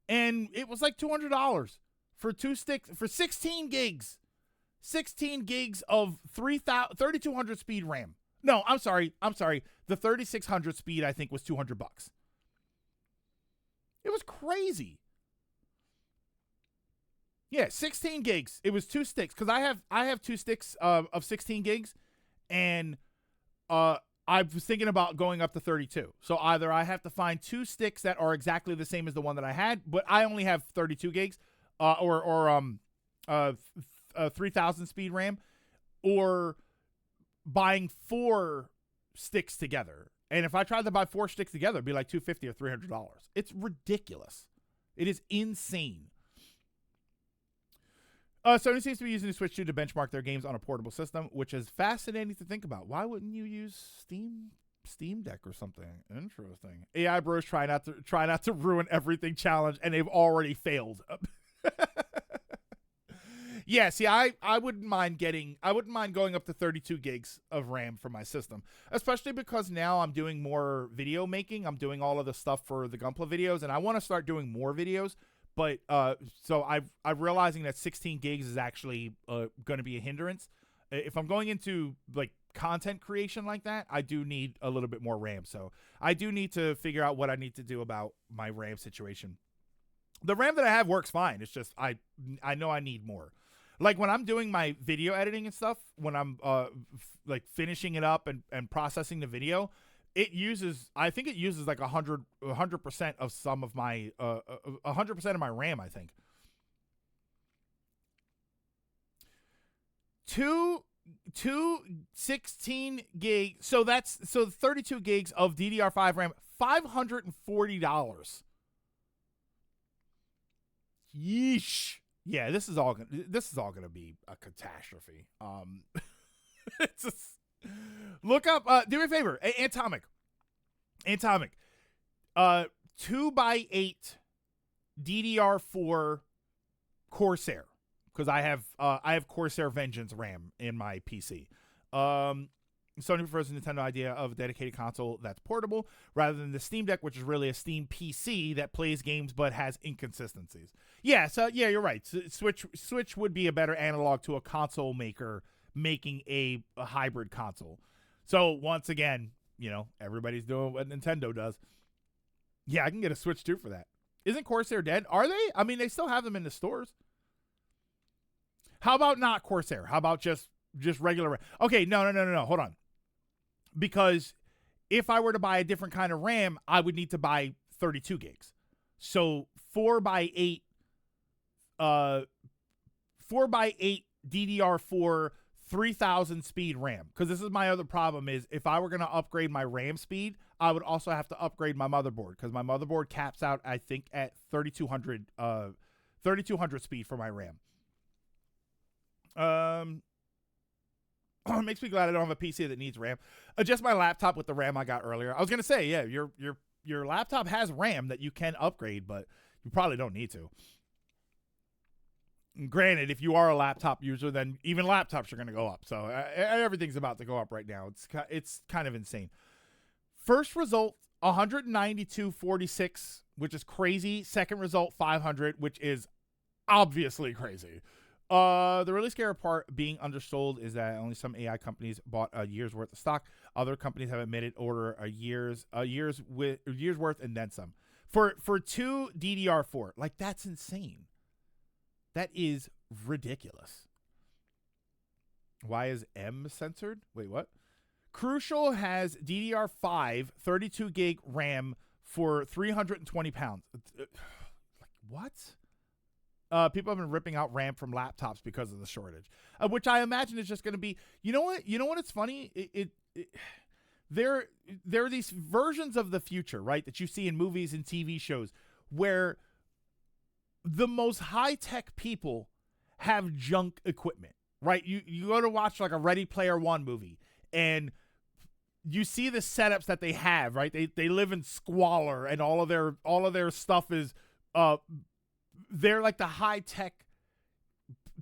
and it was like $200 for 2 sticks for 16 gigs. 16 gigs of 3200 speed RAM. No, I'm sorry. The 3600 speed I think was $200. It was crazy. Yeah, 16 gigs. It was 2 sticks because I have 2 sticks of 16 gigs, and I was thinking about going up to 32. So either I have to find 2 sticks that are exactly the same as the one that I had, but I only have 32 gigs, or 3000 speed RAM, or buying 4 sticks together. And if I tried to buy 4 sticks together, it'd be like $250 or $300. It's ridiculous. It is insane. Sony seems to be using the Switch 2 to benchmark their games on a portable system, which is fascinating to think about. Why wouldn't you use Steam Deck or something? Interesting. AI Bros try not to ruin everything challenge, and they've already failed. Yeah, see, I wouldn't mind going up to 32 gigs of RAM for my system, especially because now I'm doing more video making. I'm doing all of the stuff for the Gunpla videos, and I want to start doing more videos. But so I'm realizing that 16 gigs is actually going to be a hindrance. If I'm going into like content creation like that, I do need a little bit more RAM. So I do need to figure out what I need to do about my RAM situation. The RAM that I have works fine. It's just I know I need more. Like when I'm doing my video editing and stuff, when I'm like finishing it up and processing the video, I think it uses like 100% of some of my 100% of my RAM, I think. Two 16 gig. So 32 gigs of DDR5 RAM, $540. Yeesh. Yeah, this is all gonna be a catastrophe. It's just, look up. Do me a favor, Atomic. 2x8 DDR4 Corsair, because I have Corsair Vengeance RAM in my PC. Sony prefers the Nintendo idea of a dedicated console that's portable rather than the Steam Deck, which is really a Steam PC that plays games but has inconsistencies. Yeah, so yeah, you're right. Switch would be a better analog to a console maker making a hybrid console. So once again, everybody's doing what Nintendo does. Yeah, I can get a Switch 2 for that. Isn't Corsair dead? Are they? I mean, they still have them in the stores. How about not Corsair? How about just regular? Okay, no. Hold on. Because if I were to buy a different kind of RAM, I would need to buy 32 gigs. So 4x8 DDR4 3000 speed RAM. Because this is my other problem is if I were going to upgrade my RAM speed, I would also have to upgrade my motherboard, because my motherboard caps out, I think, at 3200 speed for my RAM. It makes me glad I don't have a PC that needs RAM. Just my laptop with the RAM I got earlier. I was gonna say, yeah, your laptop has RAM that you can upgrade, but you probably don't need to. Granted, if you are a laptop user, then even laptops are going to go up. So everything's about to go up right now. It's kind of insane. First result, 192.46, which is crazy. Second result, 500, which is obviously crazy. The really scary part being undersold is that only some AI companies bought a year's worth of stock. Other companies have admitted order a year's worth and then some. For 2 DDR4, like that's insane. That is ridiculous. Why is M censored? Wait, what? Crucial has DDR5 32 gig RAM for 320 pounds. What? People have been ripping out RAM from laptops because of the shortage, which I imagine is just going to be. You know what? It's funny. There are these versions of the future, right, that you see in movies and TV shows where the most high-tech people have junk equipment, right? You go to watch like a Ready Player One movie, and you see the setups that they have, right? They live in squalor, and all of their stuff is they're like the high-tech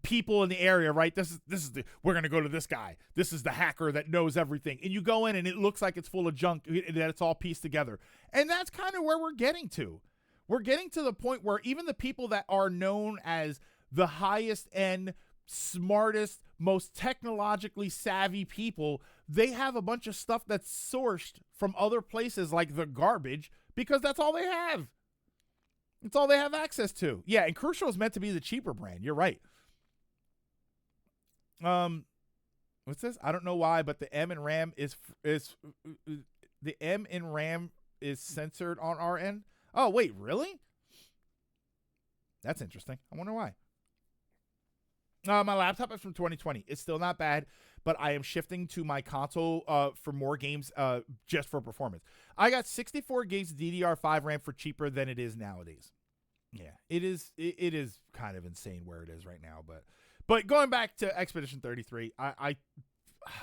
people in the area, right? This is we're gonna go to this guy. This is the hacker that knows everything, and you go in and it looks like it's full of junk that it's all pieced together, and that's kind of where we're getting to. We're getting to the point where even the people that are known as the highest end, smartest, most technologically savvy people, they have a bunch of stuff that's sourced from other places like the garbage because that's all they have. It's all they have access to. Yeah, and Crucial is meant to be the cheaper brand. You're right. What's this? I don't know why, but the M in RAM is censored on our end. Oh, wait, really? That's interesting. I wonder why. My laptop is from 2020. It's still not bad, but I am shifting to my console for more games just for performance. I got 64 gigs DDR5 RAM for cheaper than it is nowadays. Yeah, it is kind of insane where it is right now. But going back to Expedition 33,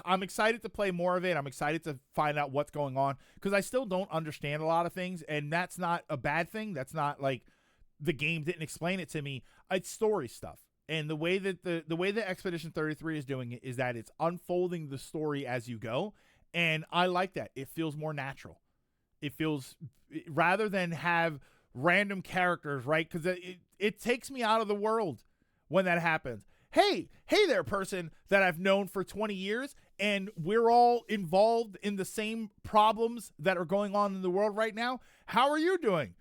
I'm excited to play more of it. I'm excited to find out what's going on because I still don't understand a lot of things, and that's not a bad thing. That's not like the game didn't explain it to me. It's story stuff, and the way that the way that Expedition 33 is doing it is that it's unfolding the story as you go, and I like that. It feels more natural. It feels rather than have random characters, right? Because it takes me out of the world when that happens. Hey there, person that I've known for 20 years, and we're all involved in the same problems that are going on in the world right now. How are you doing?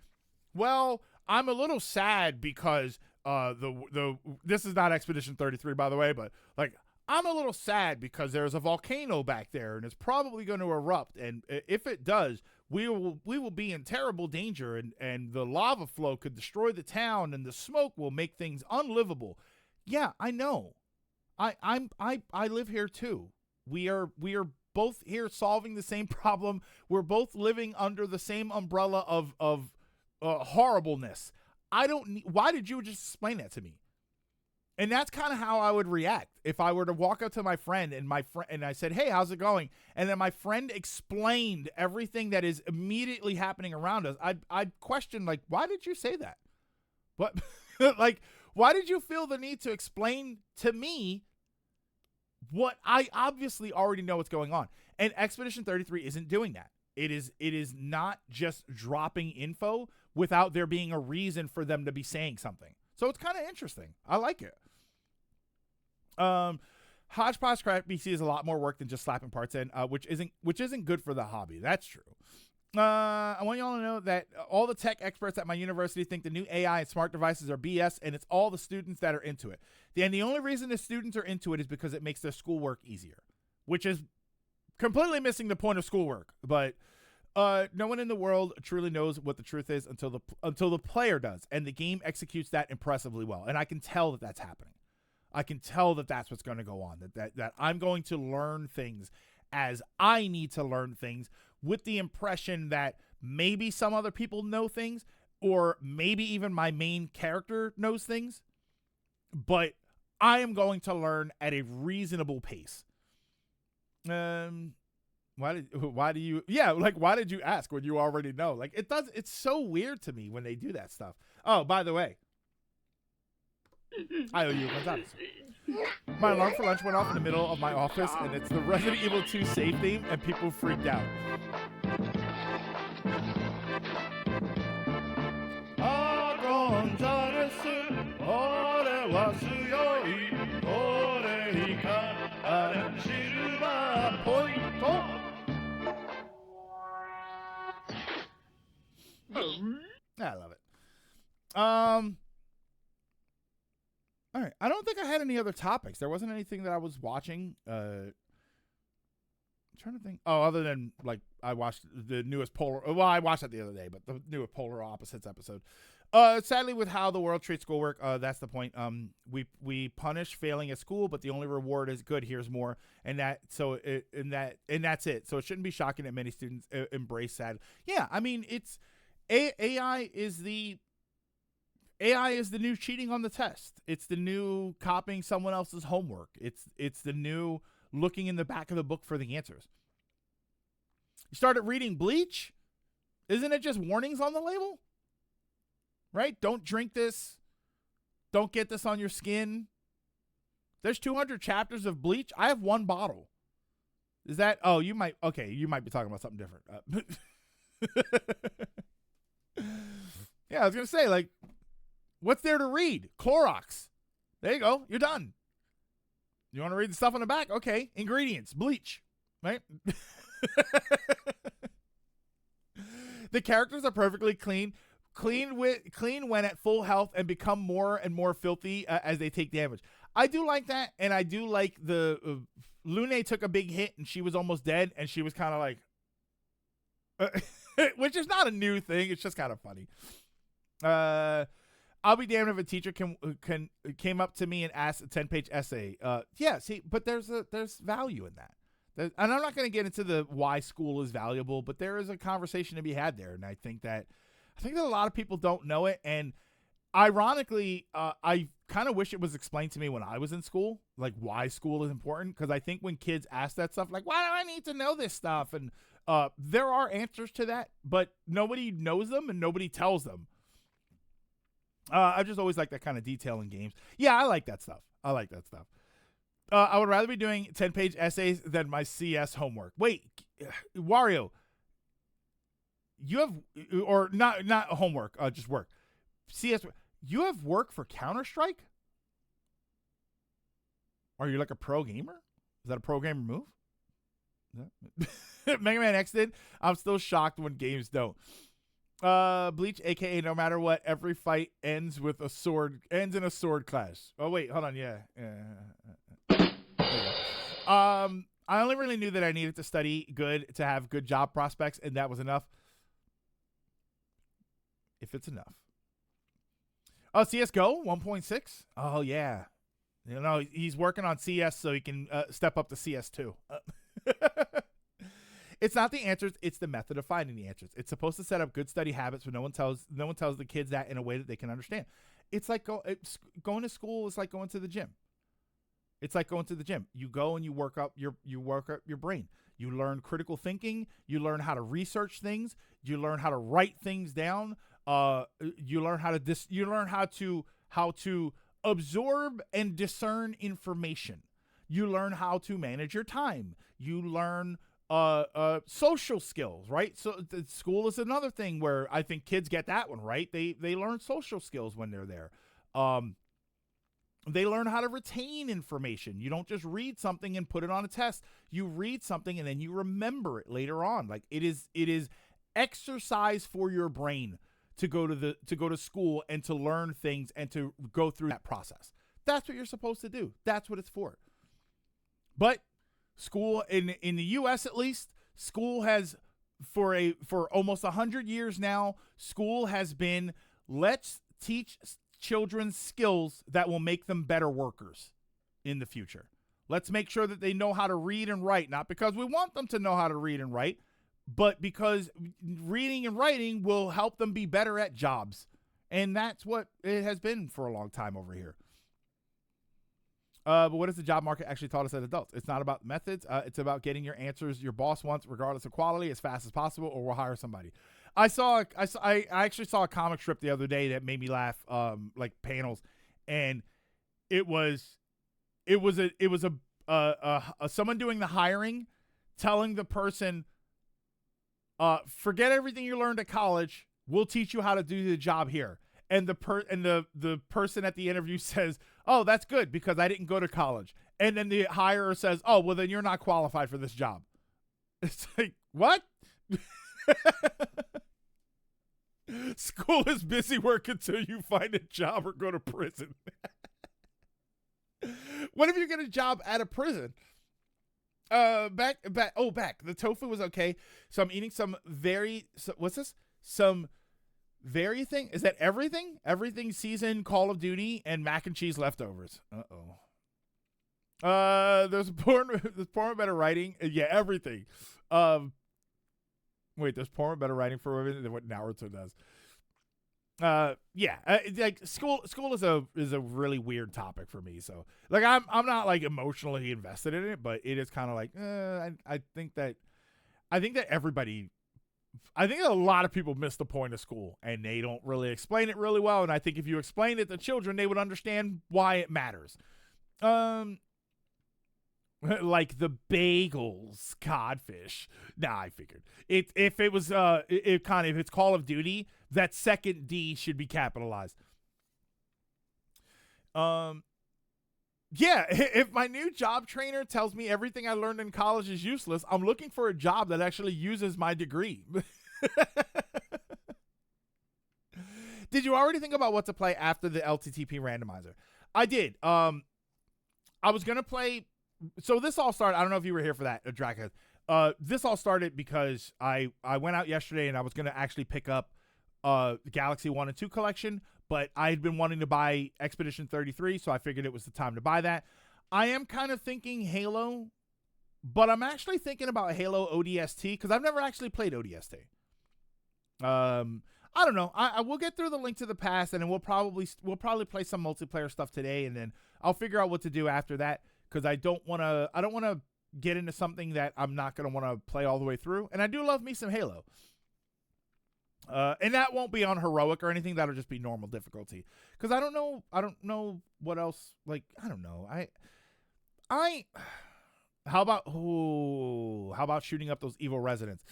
Well, I'm a little sad because this is not Expedition 33, by the way, but like I'm a little sad because there's a volcano back there, and it's probably going to erupt, and if it does, we will be in terrible danger, and the lava flow could destroy the town, and the smoke will make things unlivable. Yeah, I know. I live here too. We are both here solving the same problem. We're both living under the same umbrella of horribleness. Why did you just explain that to me? And that's kind of how I would react if I were to walk up to my friend and I said, "Hey, how's it going?" And then my friend explained everything that is immediately happening around us. I'd question, like, why did you say that? What? Like, why did you feel the need to explain to me what I obviously already know what's going on? And Expedition 33 isn't doing that. It is not just dropping info without there being a reason for them to be saying something. So it's kind of interesting. I like it. Hodgepodge Craft PC is a lot more work than just slapping parts in, which isn't good for the hobby. That's true. I want y'all to know that all the tech experts at my university think the new AI and smart devices are BS, and it's all the students that are into it. And the only reason the students are into it is because it makes their schoolwork easier, which is completely missing the point of schoolwork. But no one in the world truly knows what the truth is until the player does, and the game executes that impressively well. And I can tell that that's happening. I can tell that that's what's going to go on, that I'm going to learn things as I need to learn things, with the impression that maybe some other people know things, or maybe even my main character knows things, but I am going to learn at a reasonable pace. Um, why do you, why did you ask when you already know? Like, it's so weird to me when they do that stuff. Oh, by the way, I owe you $1. My alarm for lunch went off in the middle of my office, and it's the Resident Evil 2 save theme, and people freaked out. I love it. All right. I don't think I had any other topics. There wasn't anything that I was watching. I'm trying to think. Oh, other than like I watched the newest Polar. Well, I watched that the other day, but the newest Polar Opposites episode. Sadly, with how the world treats schoolwork, that's the point. We punish failing at school, but the only reward is good. Here's more, and that's it. So it shouldn't be shocking that many students embrace that. Yeah, I mean, it's AI is the new cheating on the test. It's the new copying someone else's homework. It's the new looking in the back of the book for the answers. You started reading Bleach? Isn't it just warnings on the label? Right? Don't drink this. Don't get this on your skin. There's 200 chapters of Bleach. I have one bottle. Is that? Oh, you might be talking about something different. Yeah, I was going to say, like, what's there to read? Clorox. There you go. You're done. You want to read the stuff on the back? Okay. Ingredients. Bleach. Right? The characters are perfectly clean when at full health and become more and more filthy as they take damage. I do like that, and I do like the Lune took a big hit and she was almost dead, and she was kind of like, which is not a new thing. It's just kind of funny. I'll be damned if a teacher came up to me and asked a 10-page essay. Yeah, see, but there's value in that. And I'm not going to get into the why school is valuable, but there is a conversation to be had there, and I think that a lot of people don't know it. And ironically, I kind of wish it was explained to me when I was in school, like why school is important. Because I think when kids ask that stuff, like, why do I need to know this stuff? And there are answers to that, but nobody knows them and nobody tells them. I just always like that kind of detail in games. Yeah, I like that stuff. I would rather be doing 10-page essays than my CS homework. Wait, Wario, you have, or not homework, just work. CS, you have work for Counter-Strike? Are you like a pro gamer? Is that a pro gamer move? Mega Man X did. I'm still shocked when games don't. Bleach, aka no matter what, every fight ends in a sword clash. Oh wait, hold on, yeah. I only really knew that I needed to study good to have good job prospects, and that was enough. If it's enough. Oh, CSGO 1.6. Oh yeah, he's working on CS so he can step up to CS2. It's not the answers, it's the method of finding the answers. It's supposed to set up good study habits, but no one tells the kids that in a way that they can understand. It's like going to school is like going to the gym. It's like going to the gym. You go and you work up your brain. You learn critical thinking, you learn how to research things, you learn how to write things down, you learn how to absorb and discern information. You learn how to manage your time. You learn social skills, right? So school is another thing where I think kids get that one right. They learn social skills when they're there. They learn how to retain information. You don't just read something and put it on a test. You read something and then you remember it later on. Like it is exercise for your brain to go to school and to learn things and to go through that process. That's what you're supposed to do. That's what it's for. But school in the U.S. at least, school has for almost 100 years now, school has been, let's teach children skills that will make them better workers in the future. Let's make sure that they know how to read and write, not because we want them to know how to read and write, but because reading and writing will help them be better at jobs. And that's what it has been for a long time over here. But what has the job market actually taught us as adults? It's not about methods. It's about getting your answers your boss wants, regardless of quality, as fast as possible, or we'll hire somebody. I actually saw a comic strip the other day that made me laugh, like panels, and it was someone doing the hiring, telling the person, forget everything you learned at college. We'll teach you how to do the job here. And the person at the interview says, "Oh, that's good because I didn't go to college." And then the hirer says, "Oh, well then you're not qualified for this job." It's like, what? School is busy work until you find a job or go to prison. What if you get a job at a prison? Back. The tofu was okay. So I'm eating what's this? Some very thing. Is that everything? Everything seasoned Call of Duty and mac and cheese leftovers. There's porn better writing. Yeah, everything. Wait, there's porn better writing for women than what Naruto does. Like school is a really weird topic for me. So like I'm not like emotionally invested in it, but it is kind of like I think that a lot of people miss the point of school and they don't really explain it really well. And I think if you explain it to children, they would understand why it matters. Like the bagels, codfish. Nah, I figured if it was if it's Call of Duty, that second D should be capitalized. Yeah, if my new job trainer tells me everything I learned in college is useless, I'm looking for a job that actually uses my degree. Did you already think about what to play after the LttP randomizer? I did. I was going to play. So this all started. I don't know if you were here for that, Draka. This all started because I went out yesterday and I was going to actually pick up the Galaxy 1 and 2 collection, but I had been wanting to buy Expedition 33, so I figured it was the time to buy that. I am kind of thinking Halo, but I'm actually thinking about Halo ODST because I've never actually played ODST. I don't know. I will get through the Link to the Past, and then we'll probably play some multiplayer stuff today, and then I'll figure out what to do after that because I don't want to get into something that I'm not going to want to play all the way through. And I do love me some Halo. And that won't be on heroic or anything. That'll just be normal difficulty. Because I don't know what else. Like, I don't know. How about shooting up those evil residents?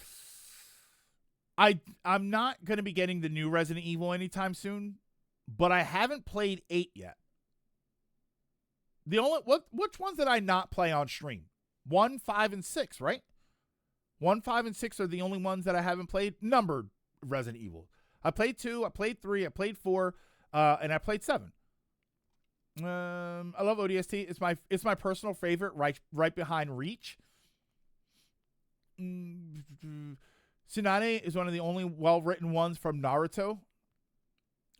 I'm not going to be getting the new Resident Evil anytime soon, but I haven't played 8 yet. Which ones did I not play on stream? 1, 5, and 6, right? 1, 5, and 6 are the only ones that I haven't played numbered Resident Evil. I played 2, I played 3, I played 4, and I played 7. I love ODST. It's my personal favorite, right behind Reach. Tsunade is one of the only well-written ones from Naruto.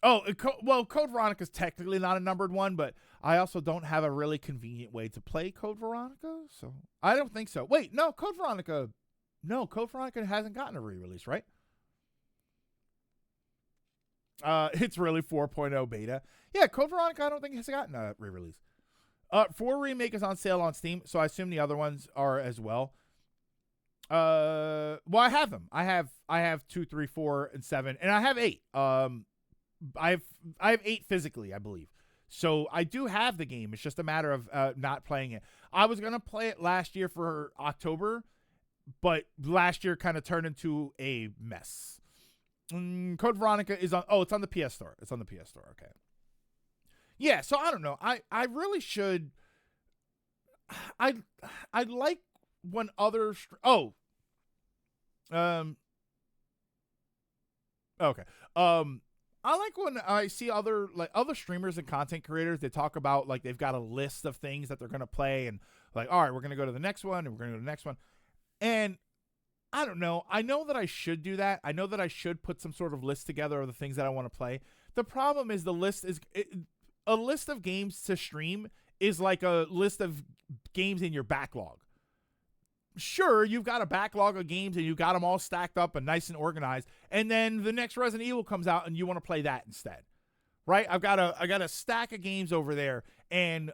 Code Veronica is technically not a numbered one, but I also don't have a really convenient way to play Code Veronica, so I don't think so. Wait, no, Code Veronica hasn't gotten a re-release, right? It's really 4.0 beta. Yeah, Code Veronica I don't think has gotten a re-release. 4 Remake is on sale on Steam, so I assume the other ones are as well. I have them. I have 2, 3, 4, and 7, and I have 8. I have 8 physically, I believe. So I do have the game. It's just a matter of not playing it. I was gonna play it last year for October, but last year kind of turned into a mess. Code Veronica is on. Oh, it's on the PS Store. It's on the PS Store. Okay. Yeah. So I don't know. I really should. I like when others. Okay. I like when I see other streamers and content creators. They talk about like they've got a list of things that they're gonna play, and like, all right, we're gonna go to the next one, and we're gonna go to the next one, and I don't know. I know that I should do that. I know that I should put some sort of list together of the things that I want to play. The problem is a list of games to stream is like a list of games in your backlog. Sure, you've got a backlog of games and you got them all stacked up and nice and organized, and then the next Resident Evil comes out and you want to play that instead, right? I got a stack of games over there, and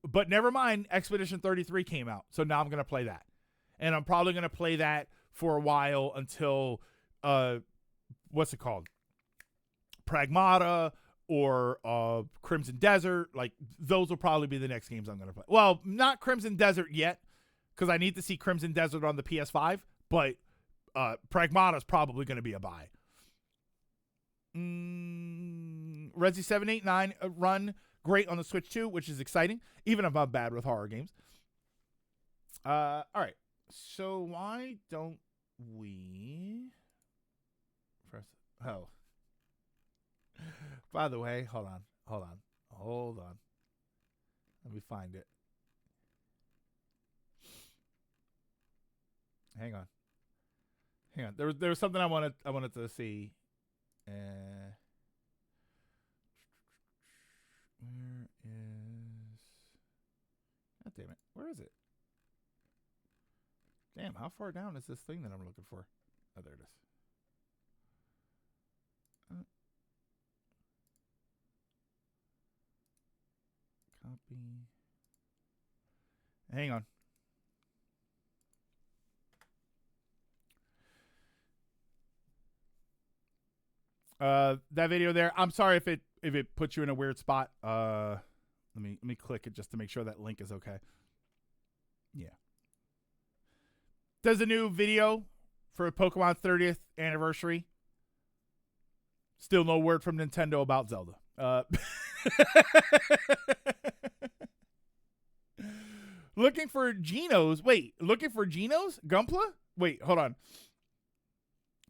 But never mind, Expedition 33 came out. So now I'm going to play that. And I'm probably going to play that for a while until, what's it called? Pragmata or Crimson Desert. Like, those will probably be the next games I'm going to play. Well, not Crimson Desert yet, because I need to see Crimson Desert on the PS5. But Pragmata is probably going to be a buy. Resi 789 run great on the Switch too, which is exciting, even if I'm bad with horror games. All right. So why don't we press? Oh, by the way, hold on. Let me find it. Hang on. There was something I wanted to see. Where is? God damn it! Where is it? Damn, how far down is this thing that I'm looking for? Oh, there it is. Copy. Hang on. That video there. I'm sorry if it puts you in a weird spot. Let me click it just to make sure that link is okay. Yeah. There's a new video for Pokemon 30th anniversary. Still no word from Nintendo about Zelda. Looking for Genos. Wait, looking for Genos? Gunpla? Wait, hold on.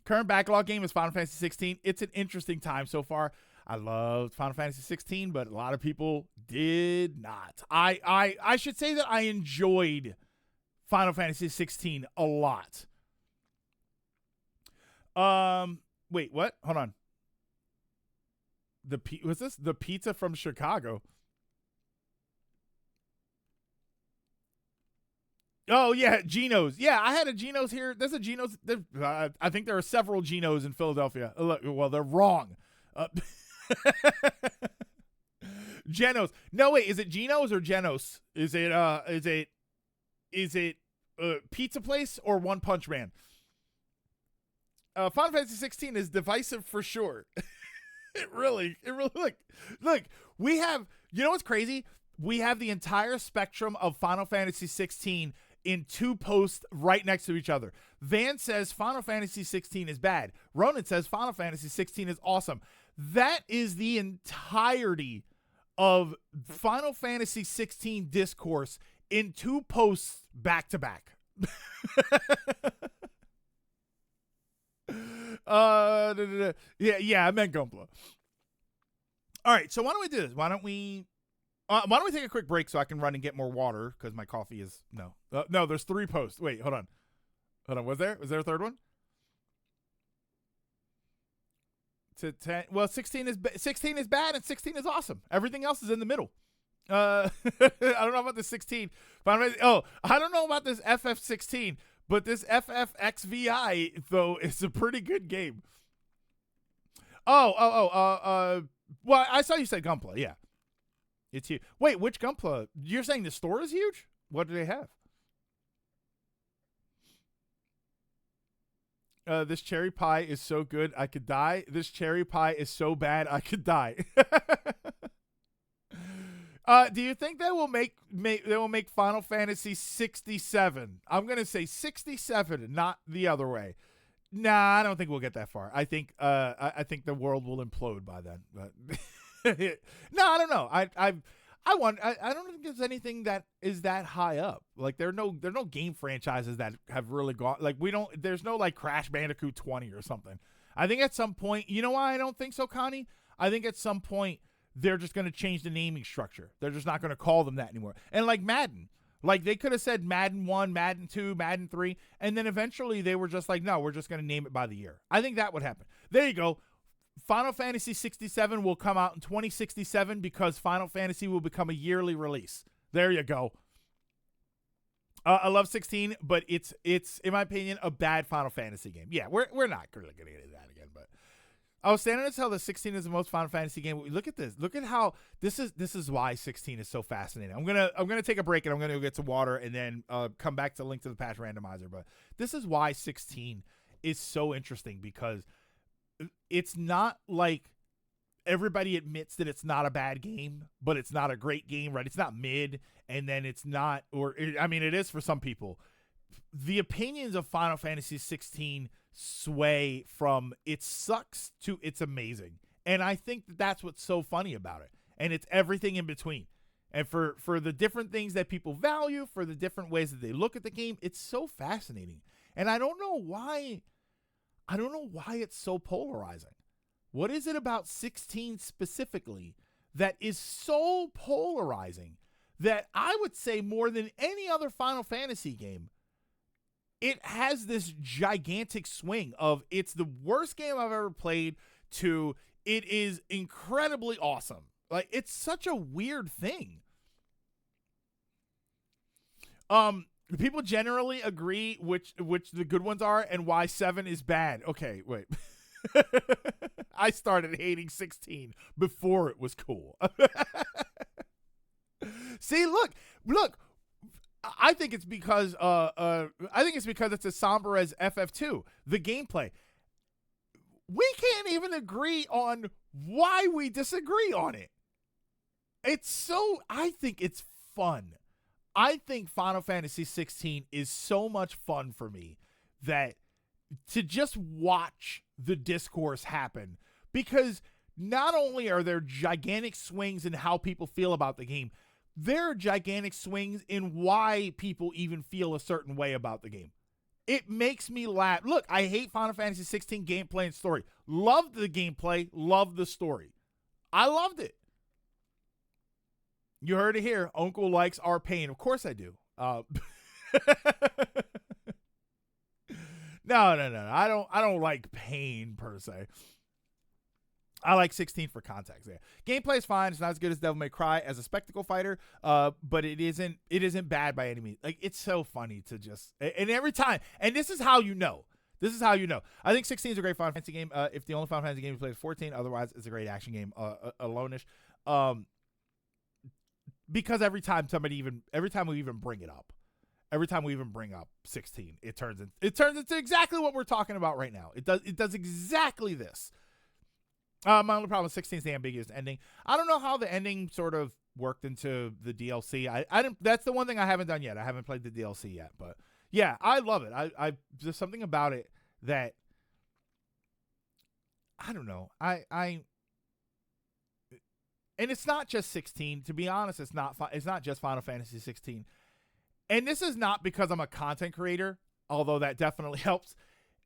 Current backlog game is Final Fantasy 16. It's an interesting time so far. I loved Final Fantasy 16, but a lot of people did not. I should say that I enjoyed Final Fantasy 16 a lot. Wait, what? Hold on. Was this the pizza from Chicago? Oh, yeah, Geno's. Yeah, I had a Geno's here. There's a Geno's. I think there are several Geno's in Philadelphia. Look, well, they're wrong. Genos. No, wait, is it Geno's or Genos? Is it pizza place or One Punch Man? Final Fantasy 16 is divisive for sure. It really look, we have, you know what's crazy? We have the entire spectrum of Final Fantasy 16 in two posts right next to each other. Van says Final Fantasy 16 is bad. Ronan says Final Fantasy 16 is awesome. That is the entirety of Final Fantasy 16 discourse in two posts back to back. Yeah, I meant Gunpla. All right, so why don't we do this? Why don't we take a quick break so I can run and get more water because my coffee is no. There's 3 posts. Wait, hold on. Was there a third one? To 10. Well, 16 is bad and 16 is awesome. Everything else is in the middle. I don't know about the 16. I don't know about this FF16, but this FFXVI though is a pretty good game. Well, I saw you said Gunpla. Yeah. It's huge. Wait, which Gunpla? You're saying the store is huge? What do they have? This cherry pie is so good I could die. This cherry pie is so bad I could die. Do you think they will make Final Fantasy 67? I'm gonna say 67, not the other way. Nah, I don't think we'll get that far. I think the world will implode by then. But no, I don't know. I don't think there's anything that is that high up. Like there are no game franchises that have really gone like there's no like Crash Bandicoot 20 or something. I think at some point, you know why I don't think so, Connie? I think at some point they're just going to change the naming structure. They're just not going to call them that anymore. And like Madden, like they could have said Madden 1, Madden 2, Madden 3, and then eventually they were just like, no, we're just going to name it by the year. I think that would happen. There you go. Final Fantasy 67 will come out in 2067 because Final Fantasy will become a yearly release. There you go. I love 16, but it's in my opinion a bad Final Fantasy game. Yeah, we're not really going to get into that again, but I was standing to tell that 16 is the most Final Fantasy game. Look at this. Look at how this is why 16 is so fascinating. I'm gonna take a break and I'm gonna go get some water and then come back to link to the patch randomizer. But this is why 16 is so interesting, because it's not like everybody admits that it's not a bad game, but it's not a great game, right? It's not mid, and then it's not, it is for some people. The opinions of Final Fantasy 16 sway from it sucks to it's amazing. And I think that's what's so funny about it. And it's everything in between. And for the different things that people value, for the different ways that they look at the game, it's so fascinating. And I don't know why it's so polarizing. What is it about 16 specifically that is so polarizing that I would say more than any other Final Fantasy game, it has this gigantic swing of it's the worst game I've ever played to it is incredibly awesome. Like, it's such a weird thing. People generally agree which the good ones are and why 7 is bad. Okay, wait. I started hating 16 before it was cool. See, look. I think it's because it's as somber as FF2. The gameplay. We can't even agree on why we disagree on it. I think it's fun. I think Final Fantasy 16 is so much fun for me that to just watch the discourse happen, because not only are there gigantic swings in how people feel about the game, there are gigantic swings in why people even feel a certain way about the game. It makes me laugh. Look, I hate Final Fantasy 16 gameplay and story. Loved the gameplay, loved the story. I loved it. You heard it here. Uncle likes our pain. Of course I do. No. I don't like pain per se. I like 16 for context there. Gameplay is fine. It's not as good as Devil May Cry as a spectacle fighter, but it isn't bad by any means. Like, it's so funny to just, and every time, and this is how you know. I think 16 is a great Final Fantasy game. If the only Final Fantasy game you play is 14, otherwise it's a great action game, alone-ish. Because every time we even bring it up, every time we even bring up 16, it turns into exactly what we're talking about right now. It does exactly this. My only problem with 16 is the ambiguous ending. I don't know how the ending sort of worked into the DLC. I didn't. That's the one thing I haven't done yet. I haven't played the DLC yet, but yeah, I love it. I there's something about it that I don't know. And it's not just 16. To be honest, it's not just Final Fantasy 16. And this is not because I'm a content creator, although that definitely helps.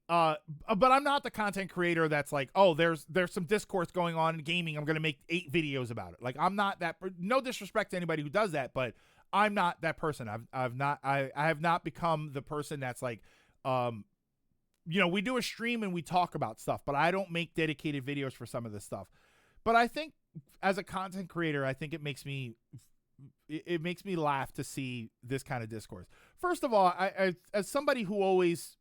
But I'm not the content creator that's like, oh, there's some discourse going on in gaming, I'm going to make 8 videos about it. Like, I'm not that, no disrespect to anybody who does that, but I'm not that person. I have not become the person that's like, we do a stream and we talk about stuff, but I don't make dedicated videos for some of this stuff. But I think as a content creator, I think it makes me laugh to see this kind of discourse. First of all, I as somebody who always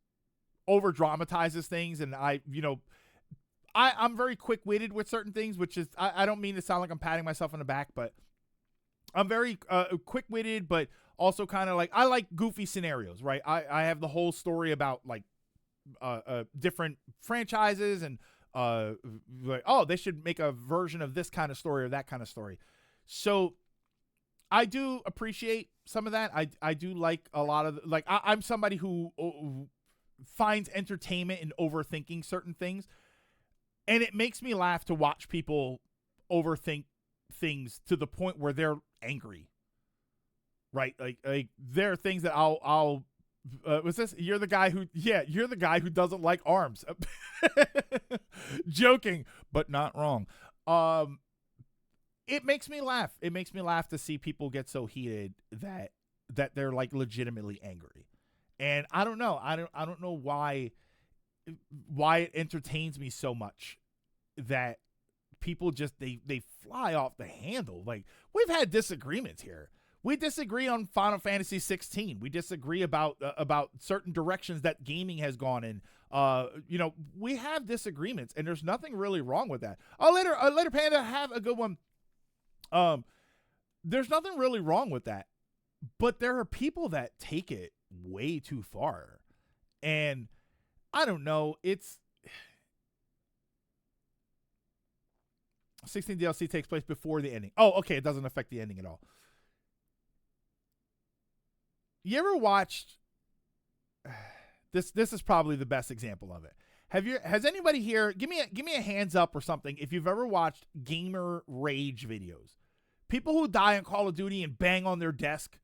over dramatizes things, and I'm very quick-witted with certain things, which is, I don't mean to sound like I'm patting myself on the back, but I'm very quick-witted, but also kind of like, I like goofy scenarios, right? I have the whole story about like different franchises and like, oh, they should make a version of this kind of story or that kind of story. So I do appreciate some of that. I do like a lot of, like, I'm somebody who finds entertainment in overthinking certain things, and it makes me laugh to watch people overthink things to the point where they're angry, right? Like there are things that I'll was this, you're the guy who doesn't like arms. Joking, but not wrong. It makes me laugh. It makes me laugh to see people get so heated that they're like legitimately angry. And I don't know. I don't know why it entertains me so much that people just they fly off the handle. Like, we've had disagreements here. We disagree on Final Fantasy 16. We disagree about certain directions that gaming has gone in We have disagreements, and there's nothing really wrong with that. Later Panda, have a good one. There's nothing really wrong with that, but there are people that take it way too far, and I don't know. It's 16 DLC takes place before the ending. Oh, okay. It doesn't affect the ending at all. You ever watched this? This is probably the best example of it. Has anybody here, give me a hands up or something if you've ever watched gamer rage videos? People who die in Call of Duty and bang on their desk,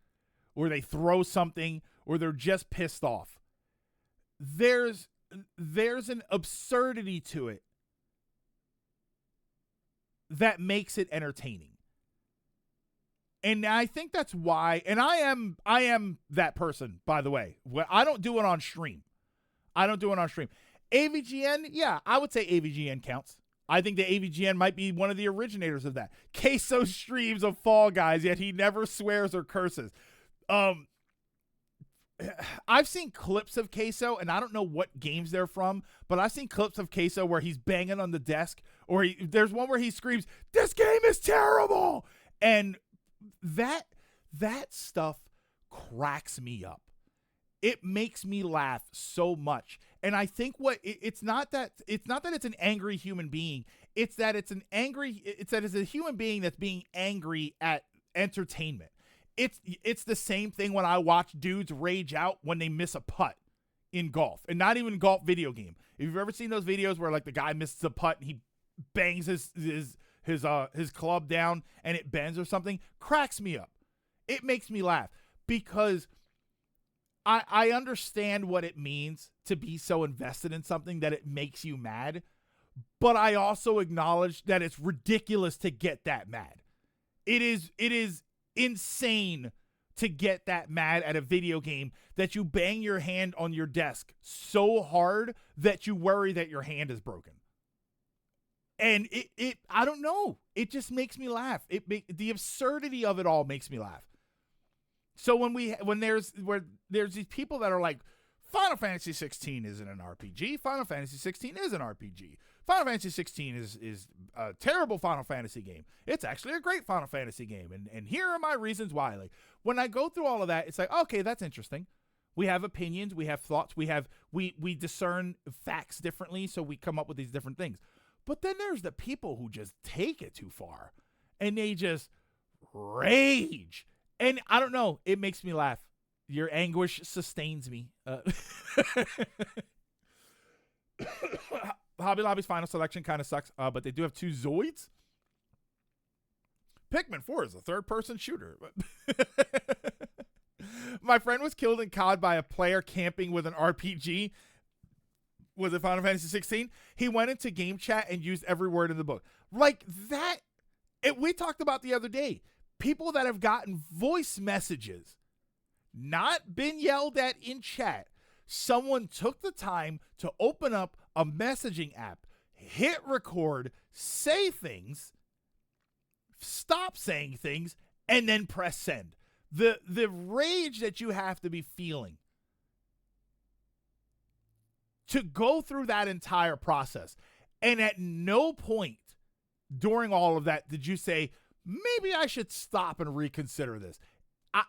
or they throw something, or they're just pissed off. There's an absurdity to it that makes it entertaining. And I think that's why, and I am that person, by the way. I don't do it on stream. AVGN, yeah, I would say AVGN counts. I think the AVGN might be one of the originators of that. Queso streams of Fall Guys, yet he never swears or curses. I've seen clips of Queso, and I don't know what games they're from, but I've seen clips of Queso where he's banging on the desk, or there's one where he screams, "This game is terrible!" And that stuff cracks me up. It makes me laugh so much. And I think it's not that it's an angry human being. It's that it's a human being that's being angry at entertainment. It's the same thing when I watch dudes rage out when they miss a putt in golf, and not even golf video game. If you've ever seen those videos where like the guy misses a putt and he bangs his club down and it bends or something, cracks me up. It makes me laugh because I understand what it means to be so invested in something that it makes you mad, but I also acknowledge that it's ridiculous to get that mad. It is insane to get that mad at a video game that you bang your hand on your desk so hard that you worry that your hand is broken. And it I don't know. It just makes me laugh. The absurdity of it all makes me laugh. So when there's these people that are like, Final Fantasy 16 isn't an RPG. Final Fantasy 16 is an RPG. Final Fantasy 16 is a terrible Final Fantasy game. It's actually a great Final Fantasy game. And here are my reasons why. Like, when I go through all of that, it's like, okay, that's interesting. We have opinions, we have thoughts, we discern facts differently, so we come up with these different things. But then there's the people who just take it too far, and they just rage. And I don't know, it makes me laugh. Your anguish sustains me. Hobby Lobby's final selection kind of sucks, but they do have 2 Zoids. Pikmin 4 is a third-person shooter. My friend was killed in COD by a player camping with an RPG. Was it Final Fantasy 16? He went into game chat and used every word in the book. Like that, we talked about the other day. People that have gotten voice messages, not been yelled at in chat. Someone took the time to open up a messaging app, hit record, say things, stop saying things, and then press send. The rage that you have to be feeling to go through that entire process. And at no point during all of that did you say, maybe I should stop and reconsider this.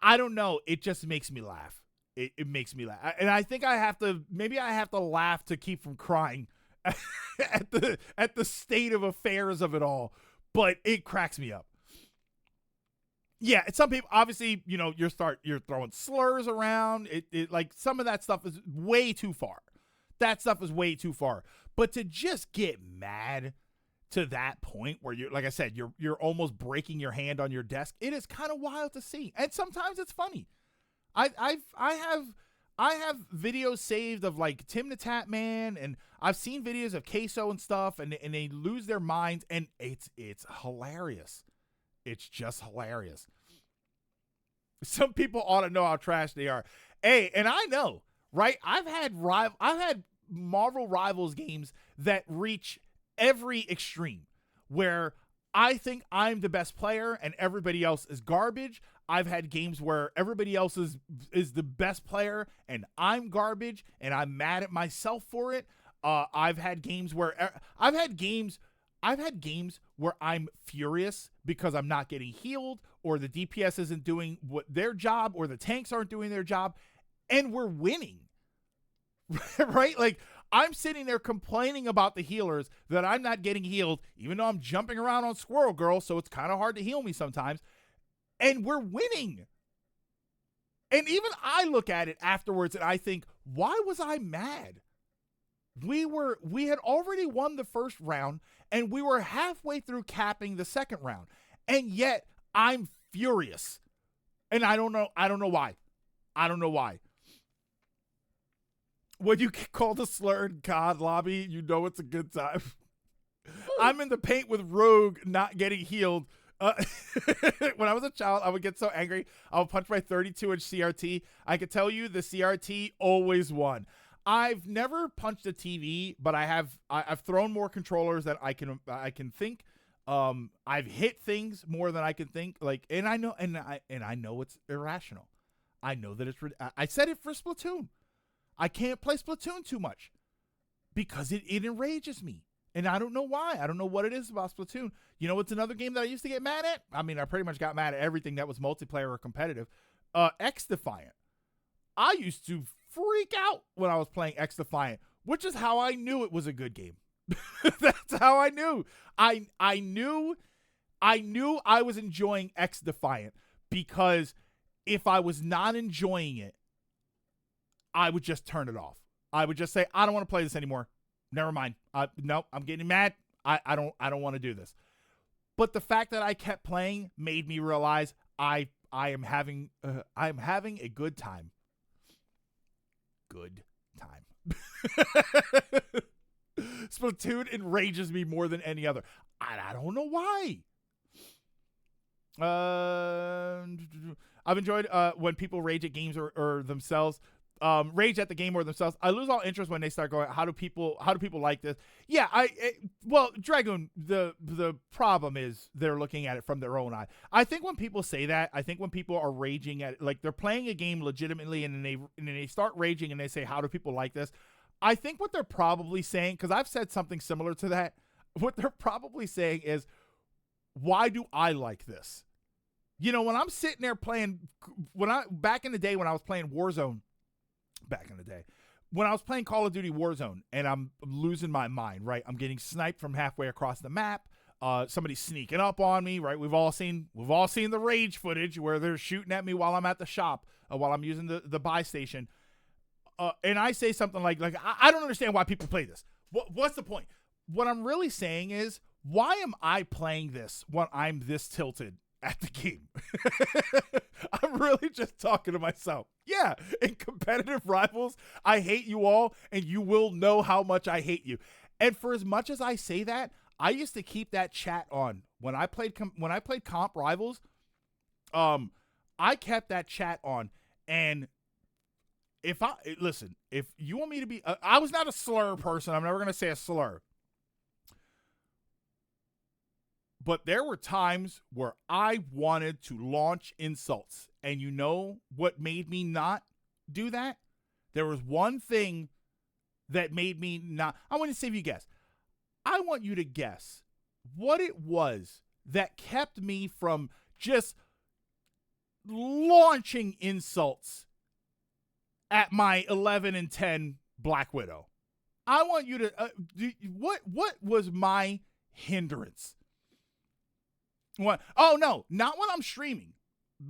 I don't know. It just makes me laugh. It makes me laugh. And I think I have to laugh to keep from crying at the state of affairs of it all. But it cracks me up. Yeah, some people, obviously, you're throwing slurs around. It like some of that stuff is way too far. That stuff is way too far. But to just get mad to that point where you're, like I said, you're almost breaking your hand on your desk, it is kind of wild to see. And sometimes it's funny. I have videos saved of like Tim the Tap Man, and I've seen videos of Queso and stuff, and they lose their minds, and it's hilarious. It's just hilarious. Some people ought to know how trash they are. Hey, and I know, right? I've had Marvel Rivals games that reach every extreme where I think I'm the best player and everybody else is garbage. I've had games where everybody else is the best player and I'm garbage and I'm mad at myself for it. I've had games where I'm furious because I'm not getting healed, or the DPS isn't doing what their job, or the tanks aren't doing their job, and we're winning. Right? Like, I'm sitting there complaining about the healers that I'm not getting healed, even though I'm jumping around on Squirrel Girl, so it's kind of hard to heal me sometimes. And we're winning. And even I look at it afterwards and I think, why was I mad? We had already won the first round and we were halfway through capping the second round. And yet I'm furious. And I don't know why. I don't know why. When you get called a slur in COD lobby, you know it's a good time. I'm in the paint with Rogue not getting healed. When I was a child, I would get so angry. I would punch my 32-inch CRT. I could tell you the CRT always won. I've never punched a TV, but I've thrown more controllers than I can think. I've hit things more than I can think. Like, and I know it's irrational. I know that I said it for Splatoon. I can't play Splatoon too much because it enrages me. And I don't know why. I don't know what it is about Splatoon. You know, it's another game that I used to get mad at. I mean, I pretty much got mad at everything that was multiplayer or competitive. X Defiant. I used to freak out when I was playing X Defiant, which is how I knew it was a good game. That's how I knew. I knew I was enjoying X Defiant because if I was not enjoying it, I would just turn it off. I would just say, I don't want to play this anymore. Never mind. No, I'm getting mad. I don't want to do this. But the fact that I kept playing made me realize I am having a good time. Good time. Splatoon enrages me more than any other. I don't know why. I've enjoyed when people rage at games or themselves. Rage at the game or themselves. I lose all interest when they start going, how do people like this? Yeah, well, Dragoon, the problem is they're looking at it from their own eye. I think when people say that, I think when people are raging at it, like they're playing a game legitimately and then they start raging and they say, how do people like this? I think what they're probably saying, because I've said something similar to that, what they're probably saying is, why do I like this? You know, when I'm sitting there playing, back in the day when I was playing Warzone, when I was playing Call of Duty Warzone and I'm losing my mind, right? I'm getting sniped from halfway across the map. Somebody's sneaking up on me, right? We've all seen the rage footage where they're shooting at me while I'm at the shop, while I'm using the buy station. And I say something like I don't understand why people play this. What's the point? What I'm really saying is, why am I playing this when I'm this tilted at the game? I'm really just talking to myself. Yeah, in competitive rivals, I hate you all, and you will know how much I hate you. And for as much as I say that, I used to keep that chat on when I played comp rivals. I kept that chat on, and if you want me to be, I was not a slur person. I'm never gonna say a slur. But there were times where I wanted to launch insults. And you know what made me not do that? There was one thing that made me not. I want to see if you guess. I want you to guess what it was that kept me from just launching insults at my 11 and 10 Black Widow. I want you to. What was my hindrance? What? Oh, no, not when I'm streaming.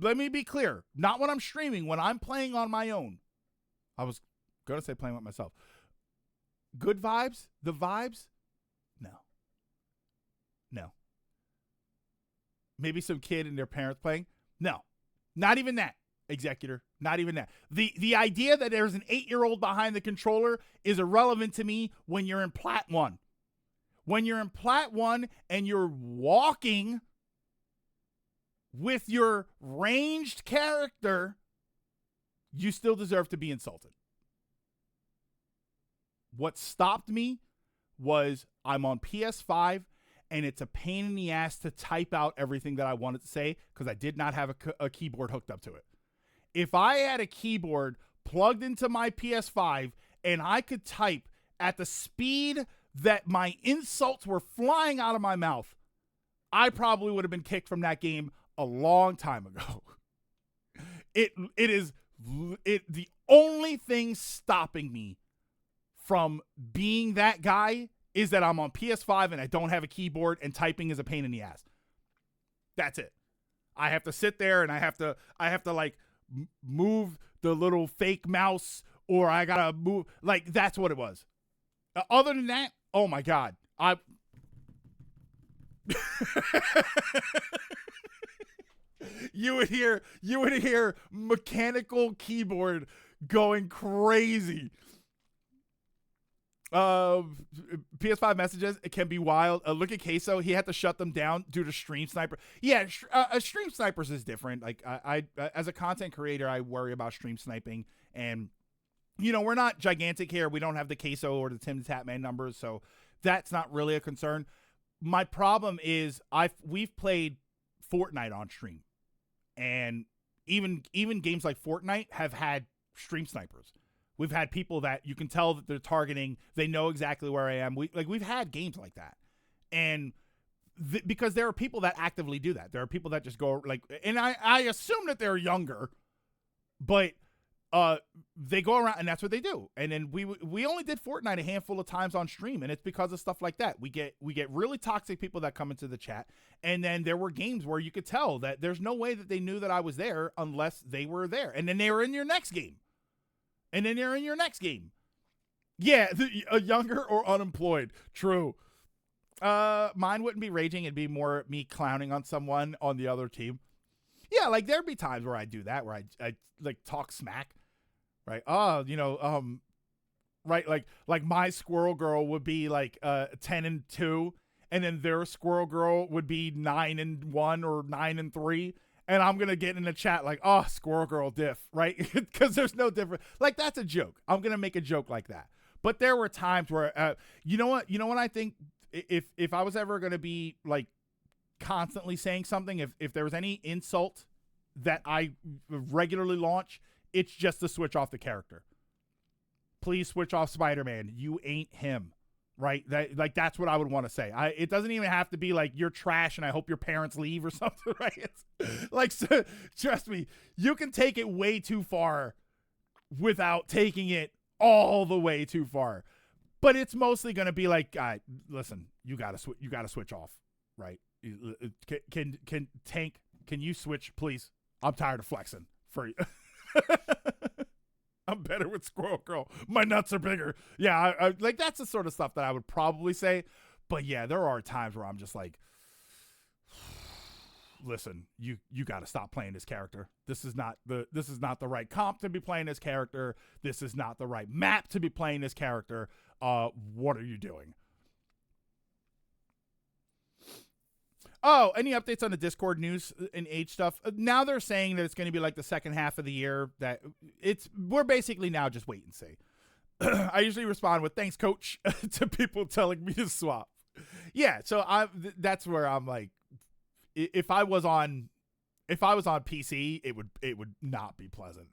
Let me be clear. Not when I'm streaming, when I'm playing on my own. I was going to say playing with myself. Good vibes? The vibes? No. Maybe some kid and their parents playing? No. Not even that, Executor. Not even that. The idea that there's an 8-year-old behind the controller is irrelevant to me when you're in Plat 1. When you're in Plat 1 and you're walking with your ranged character, you still deserve to be insulted. What stopped me was I'm on PS5 and it's a pain in the ass to type out everything that I wanted to say because I did not have a keyboard hooked up to it. If I had a keyboard plugged into my PS5 and I could type at the speed that my insults were flying out of my mouth, I probably would have been kicked from that game a long time ago. It is the only thing stopping me from being that guy is that I'm on PS5 and I don't have a keyboard and typing is a pain in the ass. That's it. I have to sit there and I have to like move the little fake mouse, or I gotta move, like, that's what it was. Other than that, oh my God, you would hear mechanical keyboard going crazy. PS5 messages, it can be wild. Look at Queso. He had to shut them down due to Stream Sniper. Yeah, Stream Snipers is different. Like, I as a content creator, I worry about stream sniping. And, you know, we're not gigantic here. We don't have the Queso or the Tim the Tatman numbers, so that's not really a concern. My problem is we've played Fortnite on stream. And even games like Fortnite have had stream snipers. We've had people that you can tell that they're targeting. They know exactly where I am. We've had games like that. And because there are people that actively do that. There are people that just go like, and I assume that they're younger, but they go around and that's what they do. And then we only did Fortnite a handful of times on stream, and it's because of stuff like that. We get really toxic people that come into the chat, and then there were games where you could tell that there's no way that they knew that I was there unless they were there. And then they were in your next game. And then they're in your next game. Yeah, a younger or unemployed. True. Mine wouldn't be raging. It'd be more me clowning on someone on the other team. Yeah, like there'd be times where I do that, where I like talk smack, right? Oh, you know, right, like my squirrel girl would be like 10-2, and then their squirrel girl would be 9-1 or 9-3. And I'm going to get in the chat like, oh, squirrel girl diff, right? Because there's no difference. Like, that's a joke. I'm going to make a joke like that. But there were times where, you know what I think? If I was ever going to be, like, constantly saying something, if there was any insult that I regularly launch, it's just to switch off the character. Please switch off Spider-Man. You ain't him. Right? That's what I would want to say. It doesn't even have to be like you're trash and I hope your parents leave or something, right? It's like, so, trust me, you can take it way too far without taking it all the way too far. But it's mostly going to be like, listen, you got to switch off, right? Can Tank, can you switch, please? I'm tired of flexing for you. I'm better with Squirrel Girl. My nuts are bigger. Yeah, I like that's the sort of stuff that I would probably say. But yeah, there are times where I'm just like, listen, you got to stop playing this character. This is not the right comp to be playing this character. This is not the right map to be playing this character. What are you doing? Oh, any updates on the Discord news and age stuff? Now they're saying that it's going to be like the second half of the year. That we're basically now just wait and see. I usually respond with "Thanks, Coach" to people telling me to swap. Yeah, so that's where I'm like, if I was on PC, it would not be pleasant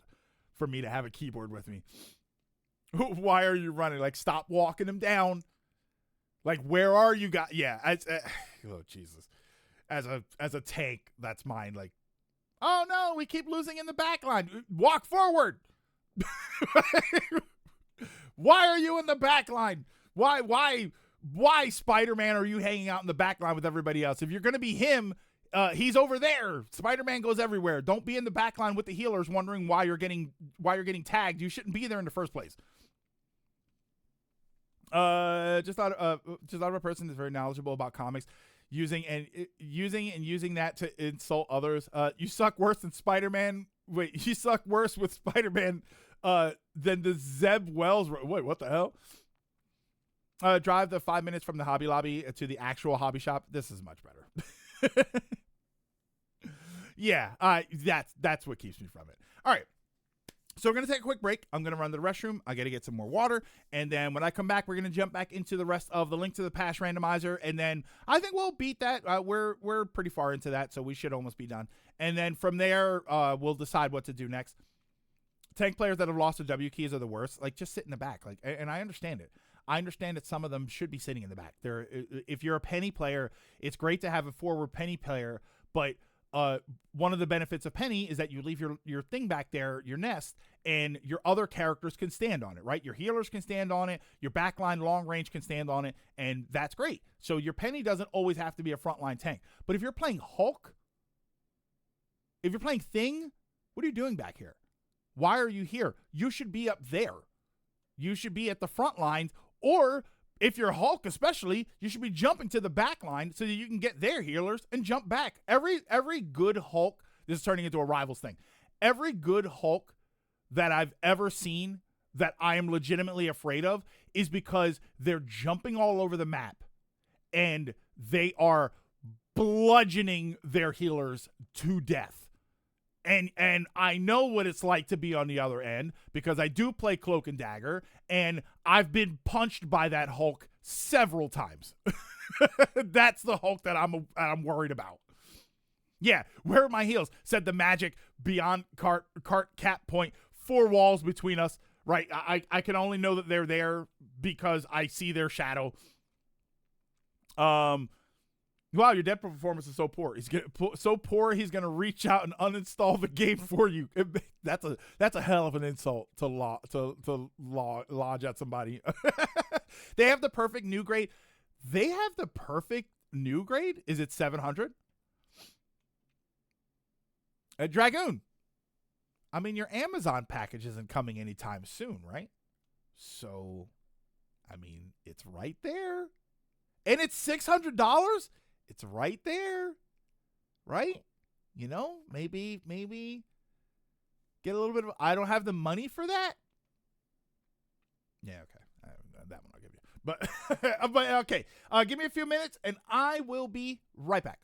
for me to have a keyboard with me. Why are you running? Like, stop walking him down. Like, where are you guys? Yeah, oh Jesus. As a tank, that's mine. Like, oh no, we keep losing in the back line. Walk forward. Why are you in the back line? Why Spider-Man are you hanging out in the back line with everybody else? If you're gonna be him, he's over there. Spider-Man goes everywhere. Don't be in the back line with the healers wondering why you're getting tagged. You shouldn't be there in the first place. Just thought of a person that's very knowledgeable about comics. Using that to insult others. You suck worse than Spider-Man. Wait, you suck worse with Spider-Man than the Zeb Wells. Wait, what the hell? Drive the 5 minutes from the Hobby Lobby to the actual hobby shop. This is much better. Yeah, that's what keeps me from it. All right. So we're going to take a quick break. I'm going to run to the restroom. I got to get some more water. And then when I come back, we're going to jump back into the rest of the Link to the Past randomizer. And then I think we'll beat that. We're pretty far into that, so we should almost be done. And then from there, we'll decide what to do next. Tank players that have lost the W keys are the worst. Like, just sit in the back. Like, and I understand it. I understand that some of them should be sitting in the back. If you're a penny player, it's great to have a forward penny player, but one of the benefits of penny is that you leave your thing back there, your nest, and your other characters can stand on it, right? Your healers can stand on it, your backline long range can stand on it, and that's great. So your penny doesn't always have to be a frontline tank. But if you're playing Hulk, if you're playing Thing, what are you doing back here? Why are you here? You should be up there. You should be at the front lines, or if you're Hulk especially, you should be jumping to the back line so that you can get their healers and jump back. Every good Hulk, this is turning into a Rivals thing. Every good Hulk that I've ever seen that I am legitimately afraid of is because they're jumping all over the map and they are bludgeoning their healers to death. And I know what it's like to be on the other end because I do play Cloak and Dagger, and I've been punched by that Hulk several times. That's the Hulk that I'm worried about. Yeah, where are my heals? Said the magic beyond cart cap point. 4 walls between us, right? I can only know that they're there because I see their shadow. Wow, your Deadpool performance is so poor. He's so poor he's gonna reach out and uninstall the game for you. That's a hell of an insult to lodge at somebody. They have the perfect new grade. They have the perfect new grade. Is it 700? Dragoon. I mean, your Amazon package isn't coming anytime soon, right? So, I mean, it's right there, and it's $600. It's right there, right? You know, maybe get a little bit of. I don't have the money for that. Yeah, okay, that one I'll give you. But okay, give me a few minutes, and I will be right back.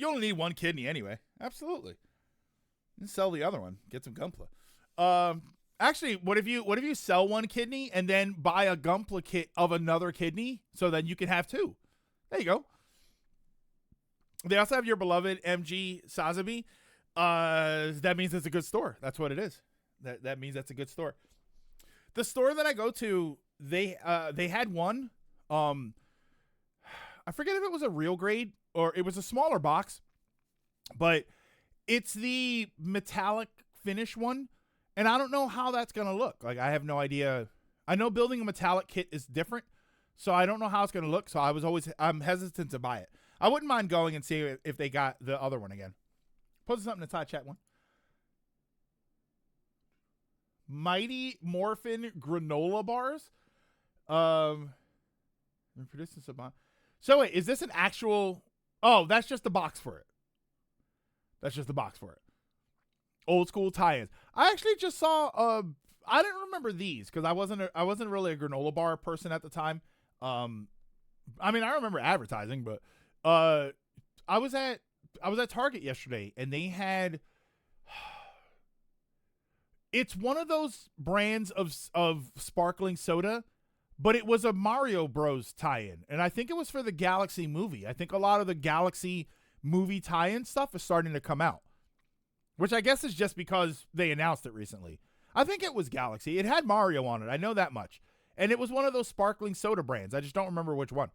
you only need one kidney anyway. Absolutely. You can sell the other one. Get some Gunpla. Actually, what if you sell one kidney and then buy a Gunpla kit of another kidney so then you can have two? There you go. They also have your beloved MG Sazabi. That means it's a good store. That's what it is. That means that's a good store. The store that I go to, they had one. I forget if it was a real grade or it was a smaller box, but it's the metallic finish one, and I don't know how that's gonna look. Like, I have no idea. I know building a metallic kit is different, so I don't know how it's gonna look. So I'm hesitant to buy it. I wouldn't mind going and seeing if they got the other one again. Post something in the side chat one. Mighty Morphin granola bars. Producing some. So wait, is this an actual? Oh, that's just the box for it. That's just the box for it. Old school tie-ins. I actually just saw. I didn't remember these because I wasn't really a granola bar person at the time. I mean, I remember advertising, but I was at Target yesterday and they had. It's one of those brands of sparkling soda, but it was a Mario Bros tie-in, and I think it was for the Galaxy movie. I think a lot of the Galaxy movie tie-in stuff is starting to come out, which I guess is just because they announced it recently. I think it was Galaxy. It had Mario on it. I know that much. And it was one of those sparkling soda brands. I just don't remember which one.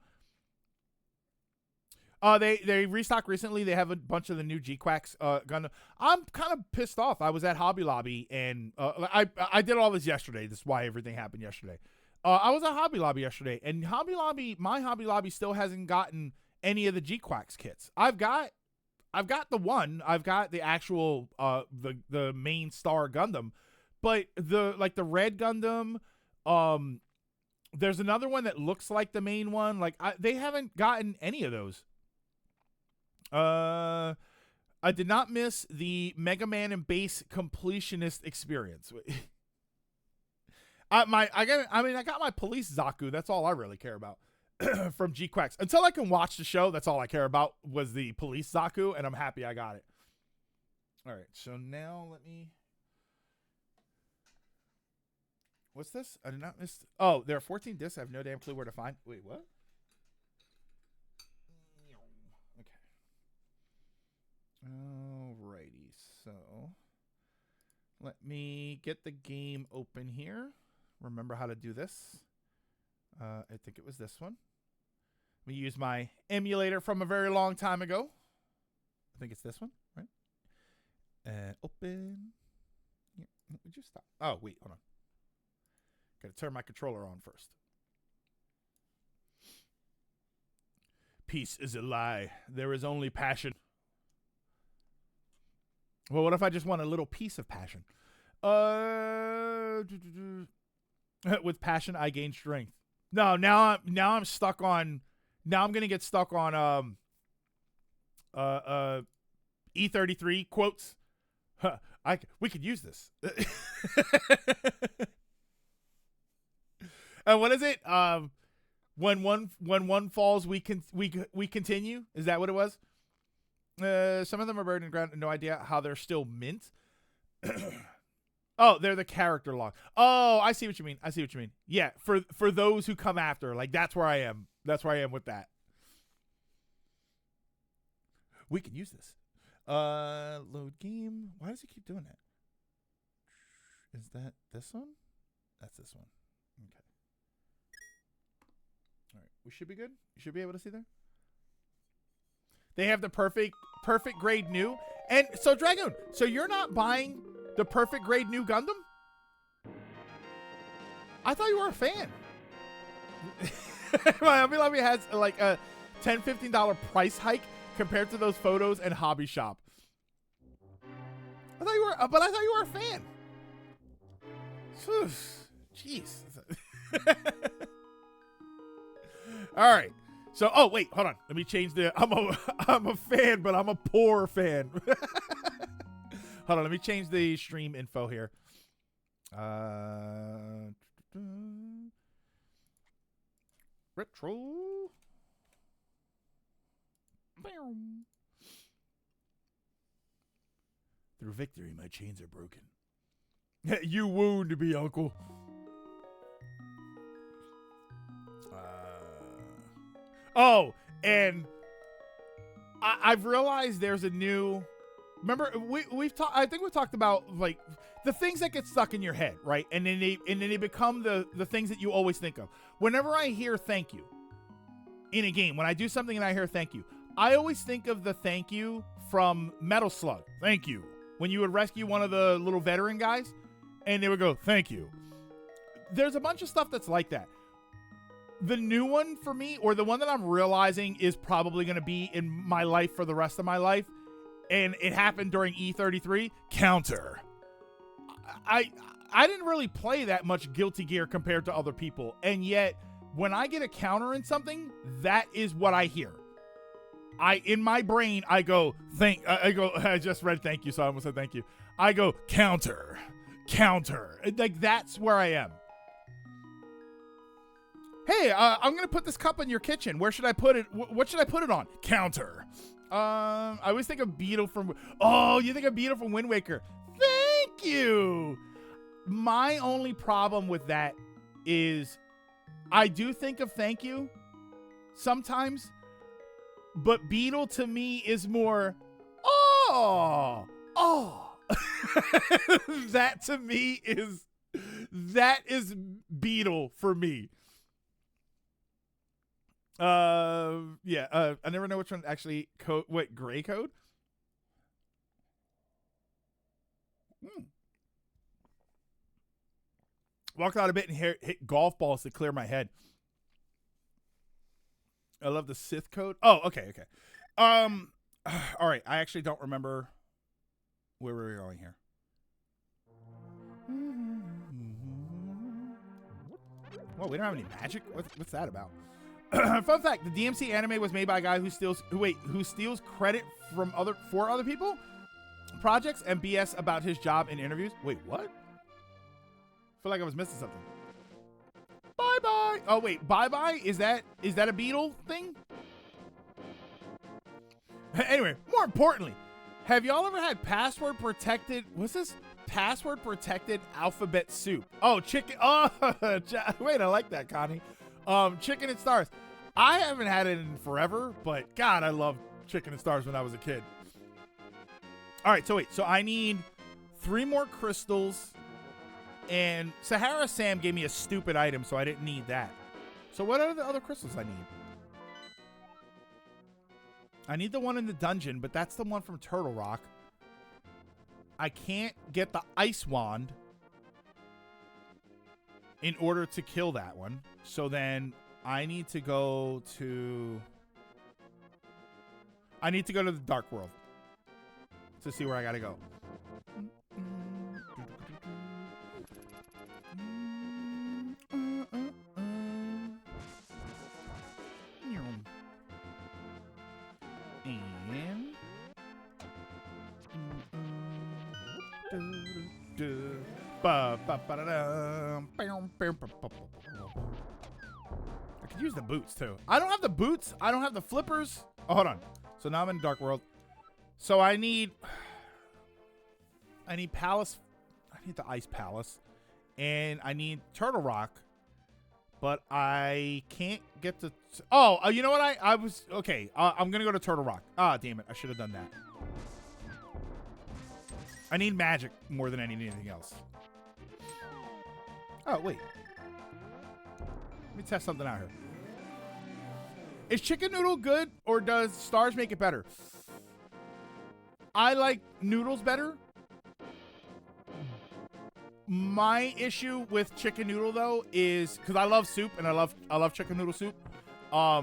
They restocked recently. They have a bunch of the new G-Quacks Gundam. I'm kind of pissed off. I was at Hobby Lobby, and I did all this yesterday. This is why everything happened yesterday. I was at Hobby Lobby yesterday, and my Hobby Lobby still hasn't gotten any of the G-Quacks kits. I've got the one. I've got the actual the main star Gundam, but the red Gundam. There's another one that looks like the main one. They haven't gotten any of those. I did not miss the Mega Man and Base completionist experience. I got my police Zaku. That's all I really care about from G-Quacks. Until I can watch the show, that's all I care about was the police Zaku, and I'm happy I got it. All right, so now let me. What's this? I did not miss. Oh, there are 14 discs. I have no damn clue where to find. Wait, what? Alrighty, so let me get the game open here. Remember how to do this. I think it was this one. Let me use my emulator from a very long time ago. I think it's this one, right? Open. Yeah, would you stop? Oh, wait, hold on. Gotta turn my controller on first. Peace is a lie. There is only passion. Well, what if I just want a little piece of passion? With passion, I gain strength. No, now I'm stuck on. Now I'm gonna get stuck on E33 quotes. We could use this. What is it? When one falls, we continue. Is that what it was? Some of them are buried in the ground. No idea how they're still mint. Oh, they're the character log. Oh, I see what you mean. Yeah, for those who come after, that's where I am. That's where I am with that. We can use this. Load game. Why does it keep doing that? Is that this one? That's this one. Okay. All right. We should be good. You should be able to see there. They have the perfect grade new. And so, Dragoon, so you're not buying the perfect grade new Gundam? I thought you were a fan. I mean, it has like a $10, $15 price hike compared to those photos and Hobby Shop. I thought you were a fan. Jeez. All right. So, oh wait, hold on. Let me change the. I'm a fan, but I'm a poor fan. Hold on. Let me change the stream info here. Retro. Through victory, my chains are broken. You wound me, uncle. Oh, and I've realized there's a new. Remember, we've talked. I think we've talked about like the things that get stuck in your head, right? And then they become the things that you always think of. Whenever I hear "thank you" in a game, when I do something and I hear "thank you," I always think of the thank you from Metal Slug. Thank you. When you would rescue one of the little veteran guys, and they would go, "Thank you." There's a bunch of stuff that's like that. The new one for me, or the one that I'm realizing is probably going to be in my life for the rest of my life, and it happened during E33, counter. I didn't really play that much Guilty Gear compared to other people, and yet when I get a counter in something, that is what I hear. In my brain, I go, I just read thank you, so I almost said thank you. I go, counter. Like, that's where I am. Hey, I'm going to put this cup in your kitchen. Where should I put it? What should I put it on? Counter. I always think of Beetle from... Oh, you think of Beetle from Wind Waker. Thank you. My only problem with that is I do think of thank you sometimes, but Beetle to me is more, oh. That to me is Beetle for me. I never know which one actually gray code? Walked out a bit and hit golf balls to clear my head. I love the Sith code. Oh, okay. All right. I actually don't remember where we were going here. Well, we don't have any magic. What's that about? Fun fact: the DMC anime was made by a guy who steals credit from other people, projects, and BS about his job in interviews. Wait, what? I feel like I was missing something. Bye bye. Oh wait, bye bye. Is that a Beetle thing? Anyway, more importantly, have y'all ever had password protected? What's this? Password protected alphabet soup. Oh, chicken. Oh, wait, I like that, Connie. Chicken and stars. I haven't had it in forever, but God, I loved chicken and stars when I was a kid. All right, so wait. So I need 3 more crystals, and Sahara Sam gave me a stupid item, so I didn't need that. So what are the other crystals I need? I need the one in the dungeon, but that's the one from Turtle Rock. I can't get the ice wand in order to kill that one. So then I need to go to the Dark World to see where I gotta go. I could use the boots too. I don't have the boots. I don't have the flippers. Oh, hold on. So now I'm in Dark World. So I need Palace. I need the Ice Palace. And I need Turtle Rock. But I can't get to... Oh, you know what? I was... Okay, I'm going to go to Turtle Rock. Ah, damn it. I should have done that. I need magic more than I need anything else. Oh, wait. Let me test something out here. Is chicken noodle good, or does stars make it better? I like noodles better. My issue with chicken noodle, though, is because I love soup and I love chicken noodle soup. I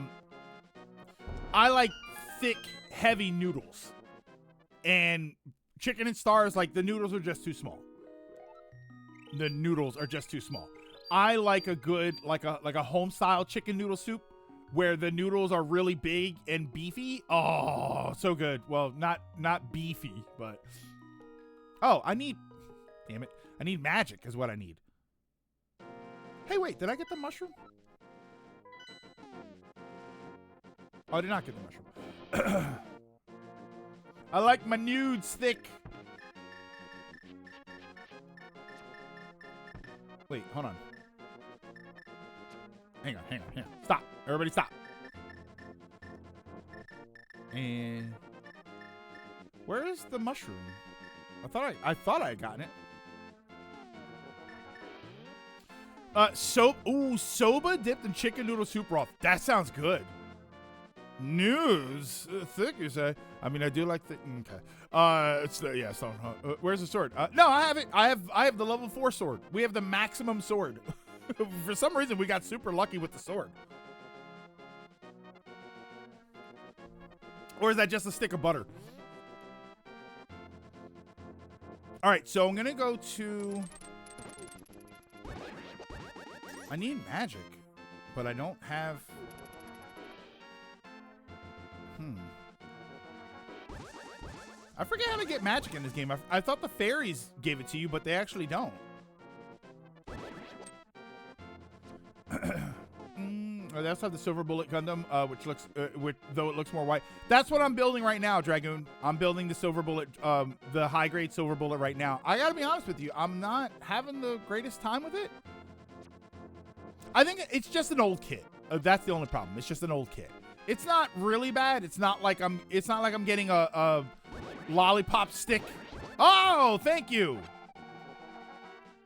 like thick, heavy noodles, and chicken and stars, like, the noodles are just too small. The noodles are just too small. I like a good, like a home style chicken noodle soup where the noodles are really big and beefy. Oh, so good. Well, not beefy, but damn it. I need magic is what I need. Hey, wait, did I get the mushroom? Oh, I did not get the mushroom. I like my nudes thick. Wait, hold on. Hang on. Stop. Everybody stop. And where is the mushroom? I thought I had gotten it. Soba dipped in chicken noodle soup broth. That sounds good. News, thick you say? I mean, I do like the. Okay. It's the stone. Where's the sword? No, I have it. I have the level 4 sword. We have the maximum sword. For some reason, we got super lucky with the sword. Or is that just a stick of butter? All right, so I'm gonna go to. I need magic, but I don't have. I forget how to get magic in this game. I thought the fairies gave it to you, but they actually don't. They also have the silver bullet Gundam, which looks, though it looks more white. That's what I'm building right now, Dragoon. I'm building the silver bullet, the high grade silver bullet right now. I gotta be honest with you, I'm not having the greatest time with it. I think it's just an old kit. That's the only problem. It's just an old kit. It's not really bad. It's not like I'm getting a lollipop stick. Oh, thank you.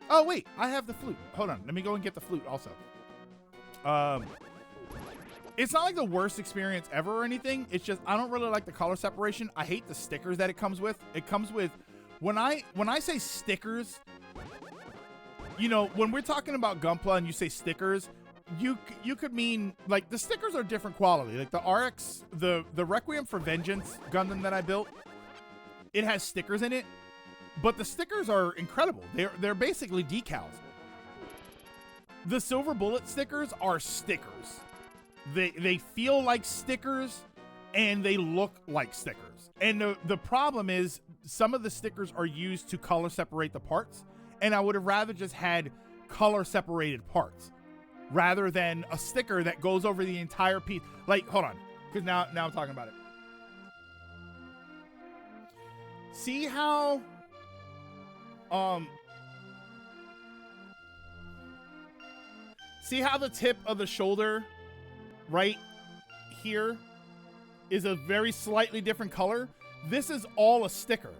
Oh wait, I have the flute. Hold on, let me go and get the flute also. It's not like the worst experience ever or anything. It's just I don't really like the color separation. I hate the stickers that it comes with. It comes with when I say stickers, you know, when we're talking about Gunpla and you say stickers, you could mean like the stickers are different quality. Like the RX, the Requiem for Vengeance Gundam that I built, it has stickers in it, but the stickers are incredible. They're basically decals. The silver bullet stickers are stickers. They feel like stickers and they look like stickers. And the problem is some of the stickers are used to color separate the parts, and I would have rather just had color separated parts rather than a sticker that goes over the entire piece. Like, hold on, because now I'm talking about it. See how see how the tip of the shoulder right here is a very slightly different color? This is all a sticker.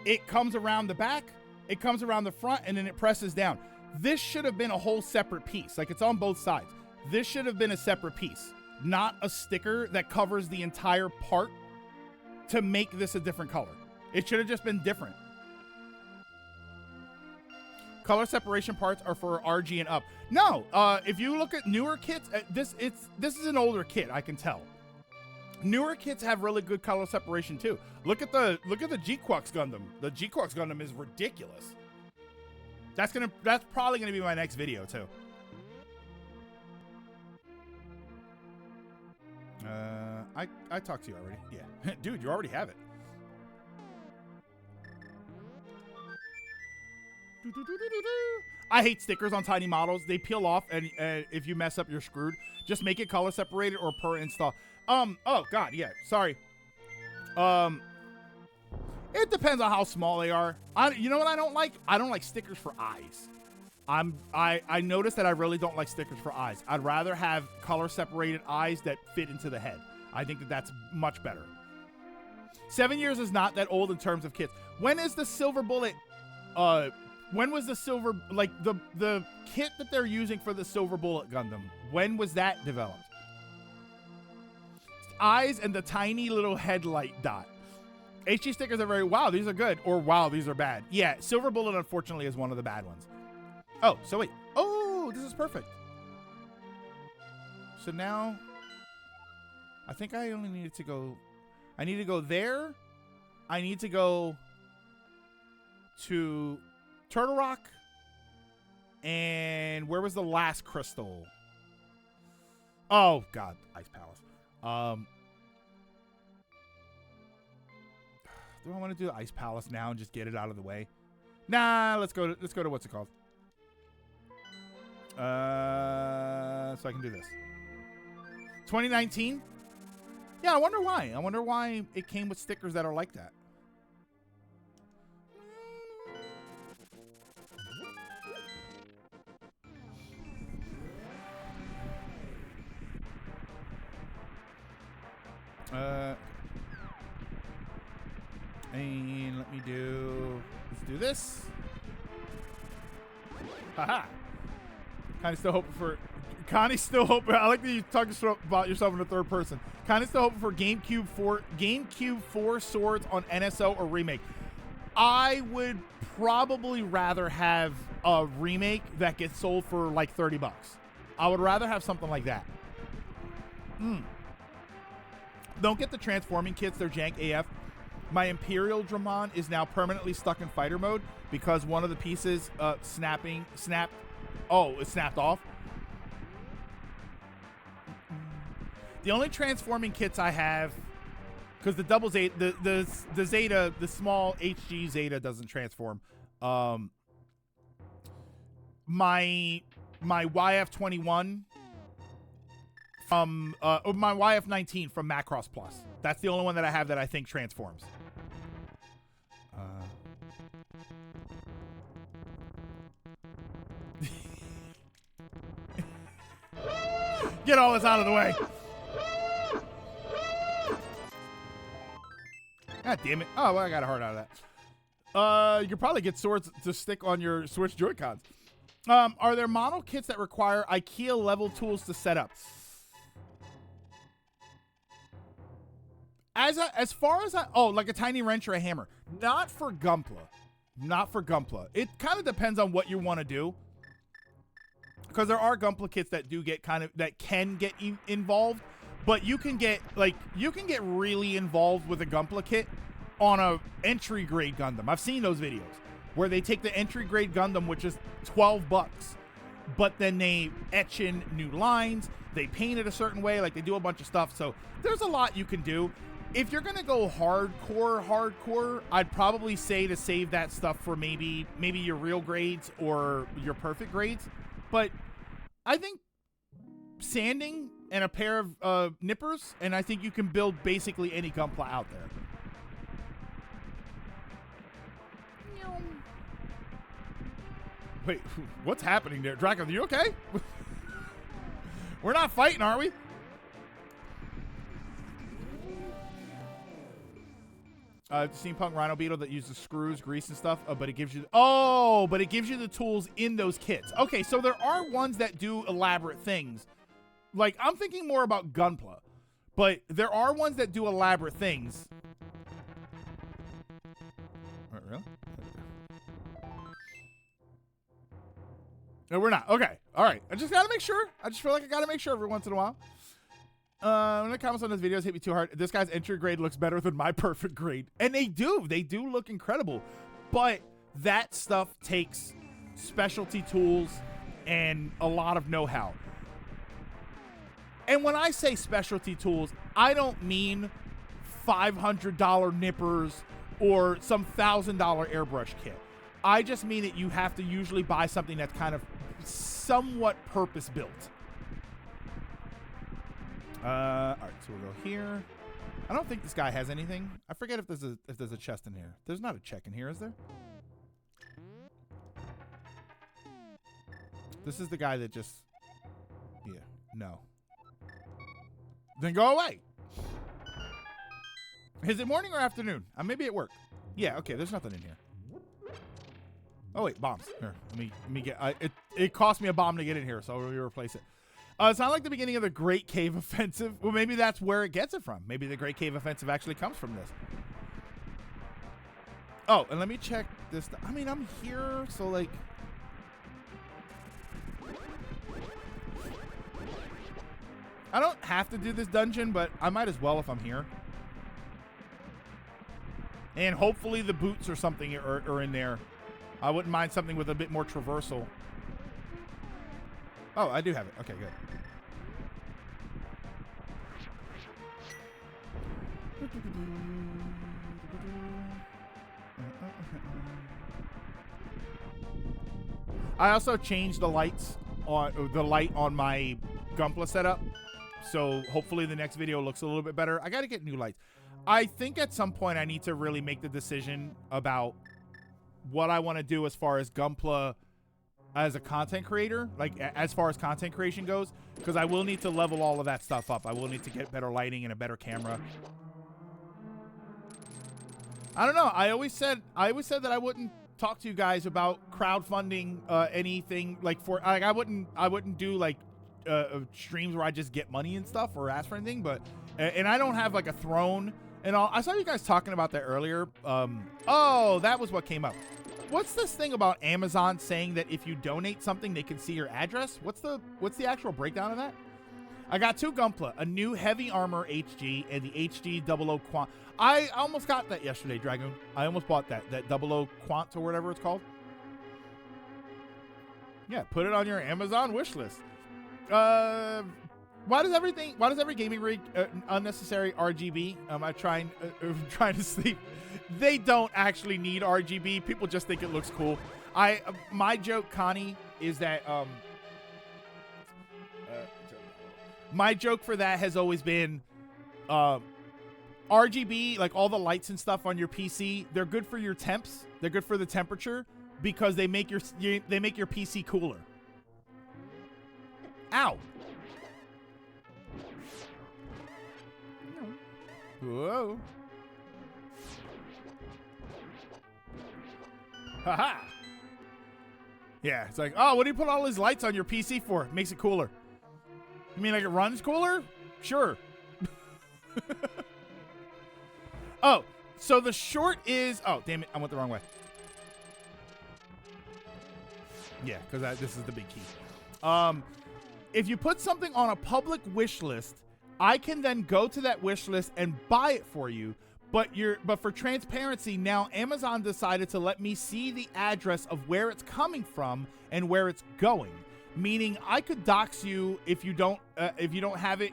It comes around the back, it comes around the front, and then it presses down. This should have been a whole separate piece. Like, it's on both sides. This should have been a separate piece, not a sticker that covers the entire part to make this a different color. It should have just been different. Color separation parts are for RG and up. No, if you look at newer kits, this is an older kit, I can tell. Newer kits have really good color separation too. Look at the G-Quux Gundam. The G-Quux Gundam is ridiculous. That's probably gonna be my next video too. I talked to you already. Yeah, dude, you already have it. I hate stickers on tiny models. They peel off, and if you mess up, you're screwed. Just make it color separated or per install. Oh god, yeah. Sorry. It depends on how small they are. You know what I don't like? I don't like stickers for eyes. I noticed that I really don't like stickers for eyes. I'd rather have color separated eyes that fit into the head. I think that that's much better. 7 years is not that old in terms of kits. When is the silver bullet? When was the silver, like the kit that they're using for the silver bullet Gundam? When was that developed? Eyes and the tiny little headlight dot. HG stickers are very, wow, these are good, or wow, these are bad. Yeah, silver bullet unfortunately is one of the bad ones. Oh, so wait. Oh, this is perfect. So now, I think I only needed to go, I need to go there. I need to go to Turtle Rock. And where was the last crystal? Oh God, Ice Palace. Do I want to do the Ice Palace now and just get it out of the way? Nah, let's go to what's it called? So I can do this. 2019? Yeah, I wonder why. I wonder why it came with stickers that are like that. And let's do this. Haha. Connie's still hoping for. I like that you talk about yourself in the third person. Connie's still hoping for GameCube 4 swords on NSO or remake. I would probably rather have a remake that gets sold for like $30. I would rather have something like that. Don't get the transforming kits, they're jank AF. My Imperial Dramon is now permanently stuck in fighter mode because one of the pieces it snapped off. The only transforming kits I have, because the double Zeta, the Zeta, the small HG Zeta doesn't transform. My YF21 from my YF19 from Macross Plus. That's the only one that I have that I think transforms. Get all this out of the way. God damn it. Oh, well, I got a heart out of that. You could probably get swords to stick on your Switch Joy-Cons. Are there model kits that require IKEA level tools to set up? As far as like a tiny wrench or a hammer. Not for Gunpla. Not for Gunpla. It kind of depends on what you want to do. Because there are Gunpla kits that do get that can get involved, but you can get really involved with a Gunpla kit on a entry grade Gundam. I've seen those videos where they take the entry grade Gundam, which is $12, but then they etch in new lines, they paint it a certain way, like they do a bunch of stuff. So there's a lot you can do. If you're gonna go hardcore, I'd probably say to save that stuff for maybe your real grades or your perfect grades. But I think sanding and a pair of nippers, and I think you can build basically any Gunpla out there. Wait, what's happening there? Draco, are you okay? We're not fighting, are we? Steampunk Rhino Beetle that uses screws, grease, and stuff, but it gives you the tools in those kits. Okay, so there are ones that do elaborate things. Like, I'm thinking more about Gunpla, but there are ones that do elaborate things. Really? No, we're not. Okay. All right. I just got to make sure. I just feel like I got to make sure every once in a while. When the comments on this videos hit me too hard, this guy's entry grade looks better than my perfect grade. And they do. They do look incredible. But that stuff takes specialty tools and a lot of know-how. And when I say specialty tools, I don't mean $500 nippers or some $1,000 airbrush kit. I just mean that you have to usually buy something that's kind of somewhat purpose-built. All right, so we'll go here. I don't think this guy has anything. I forget if there's a chest in here. There's not a check in here, is there? This is the guy that just... Yeah, no. Then go away. Is it morning or afternoon? Maybe at work. Yeah, okay, there's nothing in here. Oh, wait, bombs. Here, let me get... it cost me a bomb to get in here, so we'll replace it. It's not like the beginning of the Great Cave Offensive. Well, maybe that's where it gets it from. Maybe the Great Cave Offensive actually comes from this. Oh, and let me check this. I mean, I'm here, so like... I don't have to do this dungeon, but I might as well if I'm here. And hopefully the boots or something are in there. I wouldn't mind something with a bit more traversal. Oh, I do have it. Okay, good. I also changed the light on my Gunpla setup, so hopefully the next video looks a little bit better. I got to get new lights. I think at some point I need to really make the decision about what I want to do as far as Gunpla as a content creator, like as far as content creation goes, because I will need to level all of that stuff up. I will need to get better lighting and a better camera. I don't know. I always said that I wouldn't talk to you guys about crowdfunding anything like for like I wouldn't do like streams where I just get money and stuff or ask for anything, but and I don't have like a throne and all. I saw you guys talking about that earlier. Oh, that was what came up. What's this thing about Amazon saying that if you donate something they can see your address? What's the actual breakdown of that? I got 2 Gunpla, a new heavy armor HG and the HD 00 Quant. I almost got that yesterday, Dragoon. I almost bought that 00 Quant or whatever it's called. Yeah, put it on your Amazon wish list. Why does every gaming rig unnecessary RGB? I'm trying to sleep. They don't actually need RGB. People just think it looks cool. My joke, Connie, is that my joke for that has always been RGB, like all the lights and stuff on your PC, they're good for your temps. They're good for the temperature because they make your PC cooler. Ow. Whoa. Haha. Yeah, it's like, oh, what do you put all these lights on your PC for? Makes it cooler. You mean like it runs cooler? Sure. Oh, so the short is... Oh, damn it. I went the wrong way. Yeah, because this is the big key. If you put something on a public wish list, I can then go to that wish list and buy it for you. But for transparency, now Amazon decided to let me see the address of where it's coming from and where it's going. Meaning I could dox you if you don't have it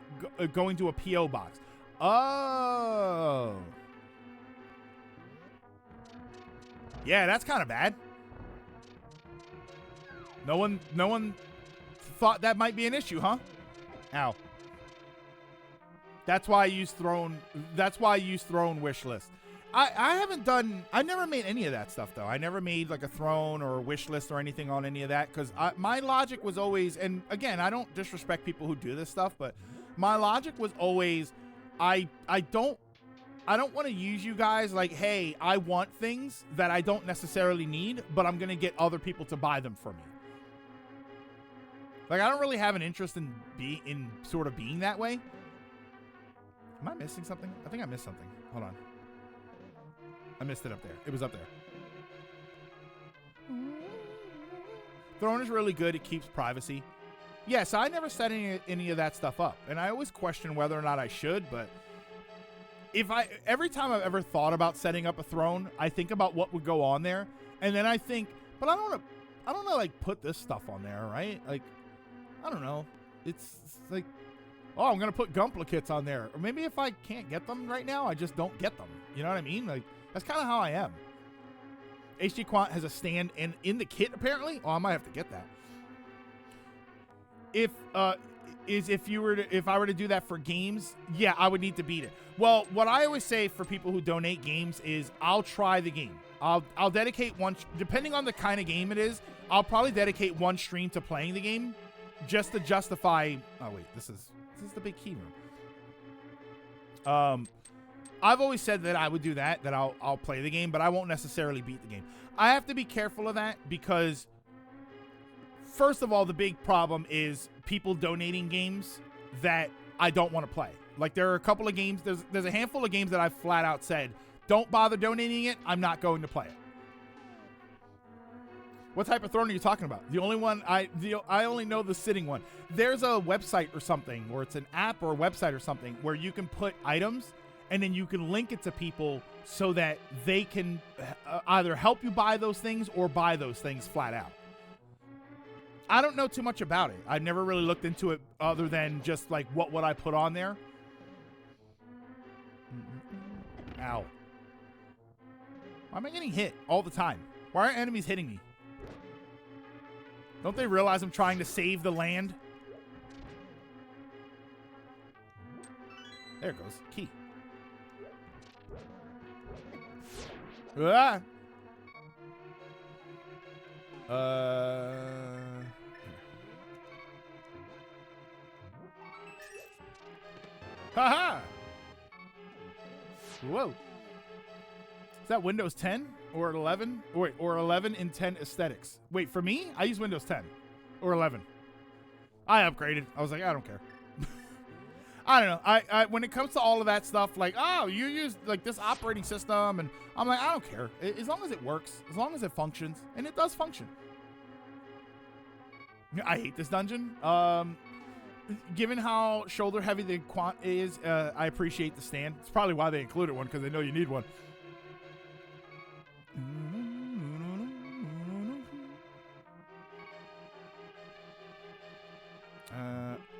going to a PO box. Oh. Yeah, that's kind of bad. No one thought that might be an issue, huh? Ow. That's why I use throne. That's why I use throne wish list. I never made any of that stuff though. I never made like a throne or a wish list or anything on any of that because my logic was always, and again, I don't disrespect people who do this stuff, but my logic was always, I don't want to use you guys like, hey, I want things that I don't necessarily need, but I'm gonna get other people to buy them for me. Like I don't really have an interest in sort of being that way. Am I missing something? I think I missed something. Hold on. I missed it up there. It was up there. Throne is really good. It keeps privacy. Yeah, so I never set any of that stuff up. And I always question whether or not I should, but every time I've ever thought about setting up a throne, I think about what would go on there. And then I think, but I don't want to like put this stuff on there, right? Like, I don't know. It's like, oh, I'm going to put Gunpla kits on there. Or maybe if I can't get them right now, I just don't get them. You know what I mean? Like, that's kind of how I am. HD Quant has a stand in the kit, apparently. Oh, I might have to get that. If I were to do that for games, yeah, I would need to beat it. Well, what I always say for people who donate games is I'll try the game. I'll dedicate one, depending on the kind of game it is, I'll probably dedicate one stream to playing the game just to justify. Oh wait, this is the big key room. I've always said that I would do that I'll play the game, but I won't necessarily beat the game. I have to be careful of that because first of all, the big problem is people donating games that I don't want to play. Like there are a couple of games, there's a handful of games that I've flat out said, don't bother donating it, I'm not going to play it. What type of throne are you talking about? The only one I only know the sitting one. There's a website or something, or it's an app or a website or something where you can put items and then you can link it to people so that they can either help you buy those things or buy those things flat out. I don't know too much about it. I've never really looked into it other than just like what would I put on there. Ow. Why am I getting hit all the time? Why are enemies hitting me? Don't they realize I'm trying to save the land? There it goes. Key. Ah. Haha. Whoa. Is that Windows 10 or 11? Wait, or 11 in 10 aesthetics. Wait, for me, I use Windows 10 or 11. I upgraded. I was like, I don't care. I don't know. I when it comes to all of that stuff, like, oh, you use like this operating system, and I'm like, I don't care. As long as it works, as long as it functions, and it does function. I hate this dungeon. Given how shoulder heavy the quant is, I appreciate the stand. It's probably why they included one, because they know you need one.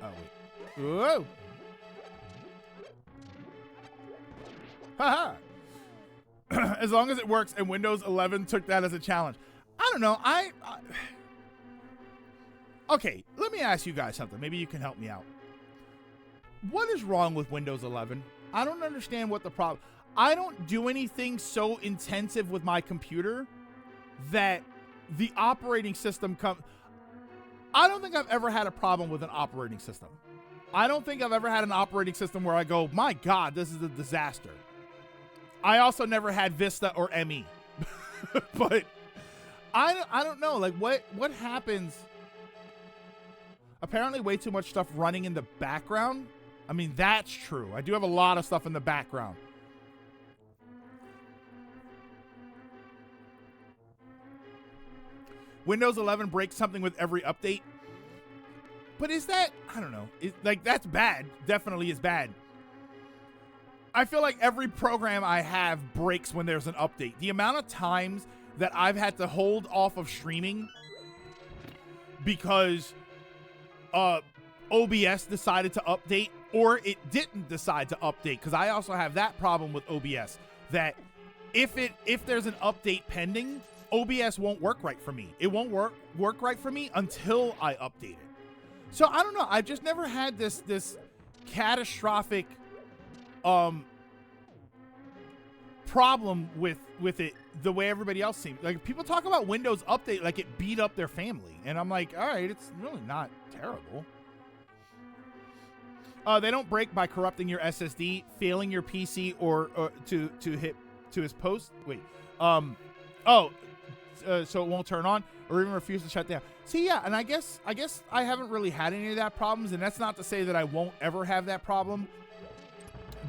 Oh wait. Whoa. Haha. As long as it works, and Windows 11 took that as a challenge. I don't know. Okay, let me ask you guys something. Maybe you can help me out. What is wrong with Windows 11? I don't understand what the problem. I don't do anything so intensive with my computer that the operating system I don't think I've ever had a problem with an operating system. I don't think I've ever had an operating system where I go, my God, this is a disaster. I also never had Vista or ME. But I don't know. Like, what happens? Apparently way too much stuff running in the background. I mean, that's true. I do have a lot of stuff in the background. Windows 11 breaks something with every update. But is that, I don't know. Like, that's bad. Definitely is bad. I feel like every program I have breaks when there's an update. The amount of times that I've had to hold off of streaming because OBS decided to update, or it didn't decide to update, because I also have that problem with OBS, that if there's an update pending, OBS won't work right for me. It won't work right for me until I update it. So I don't know. I've just never had this catastrophic problem with it the way everybody else seems. Like, people talk about Windows Update like it beat up their family, and I'm like, all right, it's really not terrible. They don't break by corrupting your SSD, failing your PC, or to hit to his post. Wait, so it won't turn on, or even refuse to shut down. See, yeah, and I guess I haven't really had any of that problems, and that's not to say that I won't ever have that problem.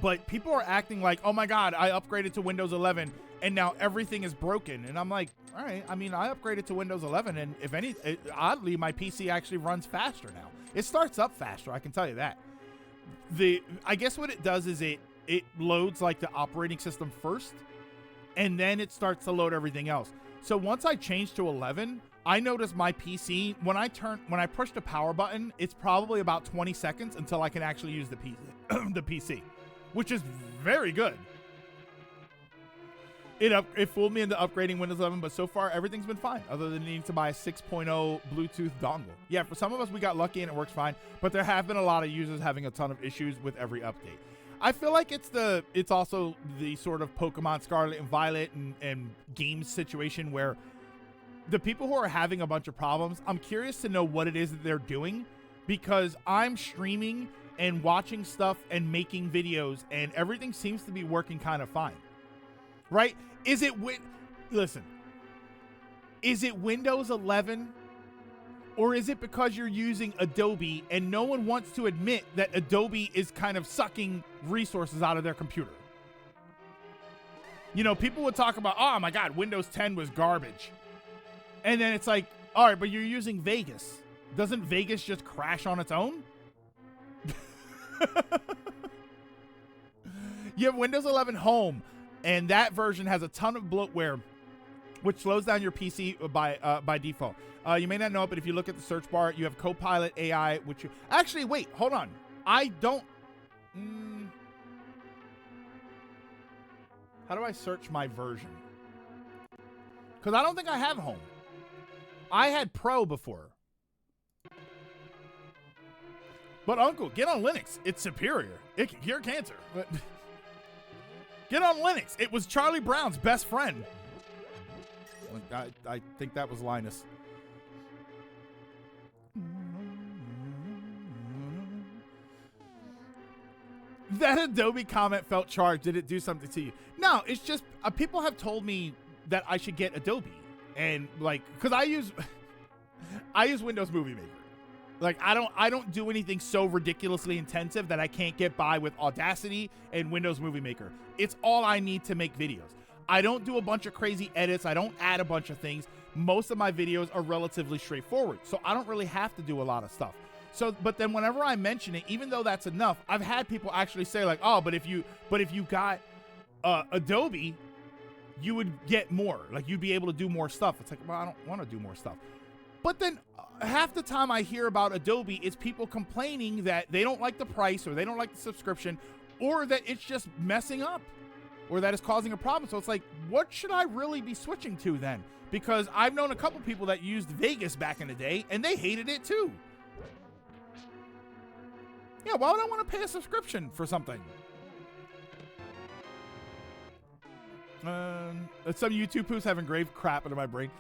But people are acting like, oh my God, I upgraded to Windows 11 and now everything is broken. And I'm like, all right, I mean, I upgraded to Windows 11, and if any, oddly, my PC actually runs faster now. It starts up faster, I can tell you that. I guess what it does is it loads like the operating system first, and then it starts to load everything else. So once I changed to 11, I noticed my PC, when I push the power button, it's probably about 20 seconds until I can actually use the PC, which is very good. It fooled me into upgrading Windows 11, but so far everything's been fine, other than needing to buy a 6.0 Bluetooth dongle. Yeah, for some of us, we got lucky and it works fine, but there have been a lot of users having a ton of issues with every update. I feel like it's also the sort of Pokemon Scarlet and Violet and games situation where the people who are having a bunch of problems, I'm curious to know what it is that they're doing, because I'm streaming and watching stuff and making videos, and everything seems to be working kind of fine. Right? Is it Windows 11, or is it because you're using Adobe and no one wants to admit that Adobe is kind of sucking resources out of their computer? You know, people would talk about, oh my God, Windows 10 was garbage. And then it's like, all right, but you're using Vegas. Doesn't Vegas just crash on its own? You have Windows 11 Home, and that version has a ton of bloatware, which slows down your PC by default. You may not know it, but if you look at the search bar, you have Copilot AI, which actually, wait, hold on. I don't. How do I search my version? Because I don't think I have Home. I had Pro before. But Uncle, get on Linux. It's superior. It can cure cancer. But get on Linux. It was Charlie Brown's best friend. I think that was Linus. That Adobe comment felt charged. Did it do something to you? No, it's just people have told me that I should get Adobe, and like, cause I use Windows Movie Maker. Like I don't do anything so ridiculously intensive that I can't get by with Audacity and Windows Movie Maker. It's all I need to make videos. I don't do a bunch of crazy edits. I don't add a bunch of things. Most of my videos are relatively straightforward, so I don't really have to do a lot of stuff. So, but then whenever I mention it, even though that's enough, I've had people actually say like, oh, but if you got Adobe, you would get more. Like you'd be able to do more stuff. It's like, well, I don't want to do more stuff. But then half the time I hear about Adobe, it's people complaining that they don't like the price or they don't like the subscription or that it's just messing up or that it's causing a problem. So it's like, what should I really be switching to then? Because I've known a couple people that used Vegas back in the day and they hated it too. Yeah, why would I want to pay a subscription for something? Some YouTube poos having grave crap into my brain.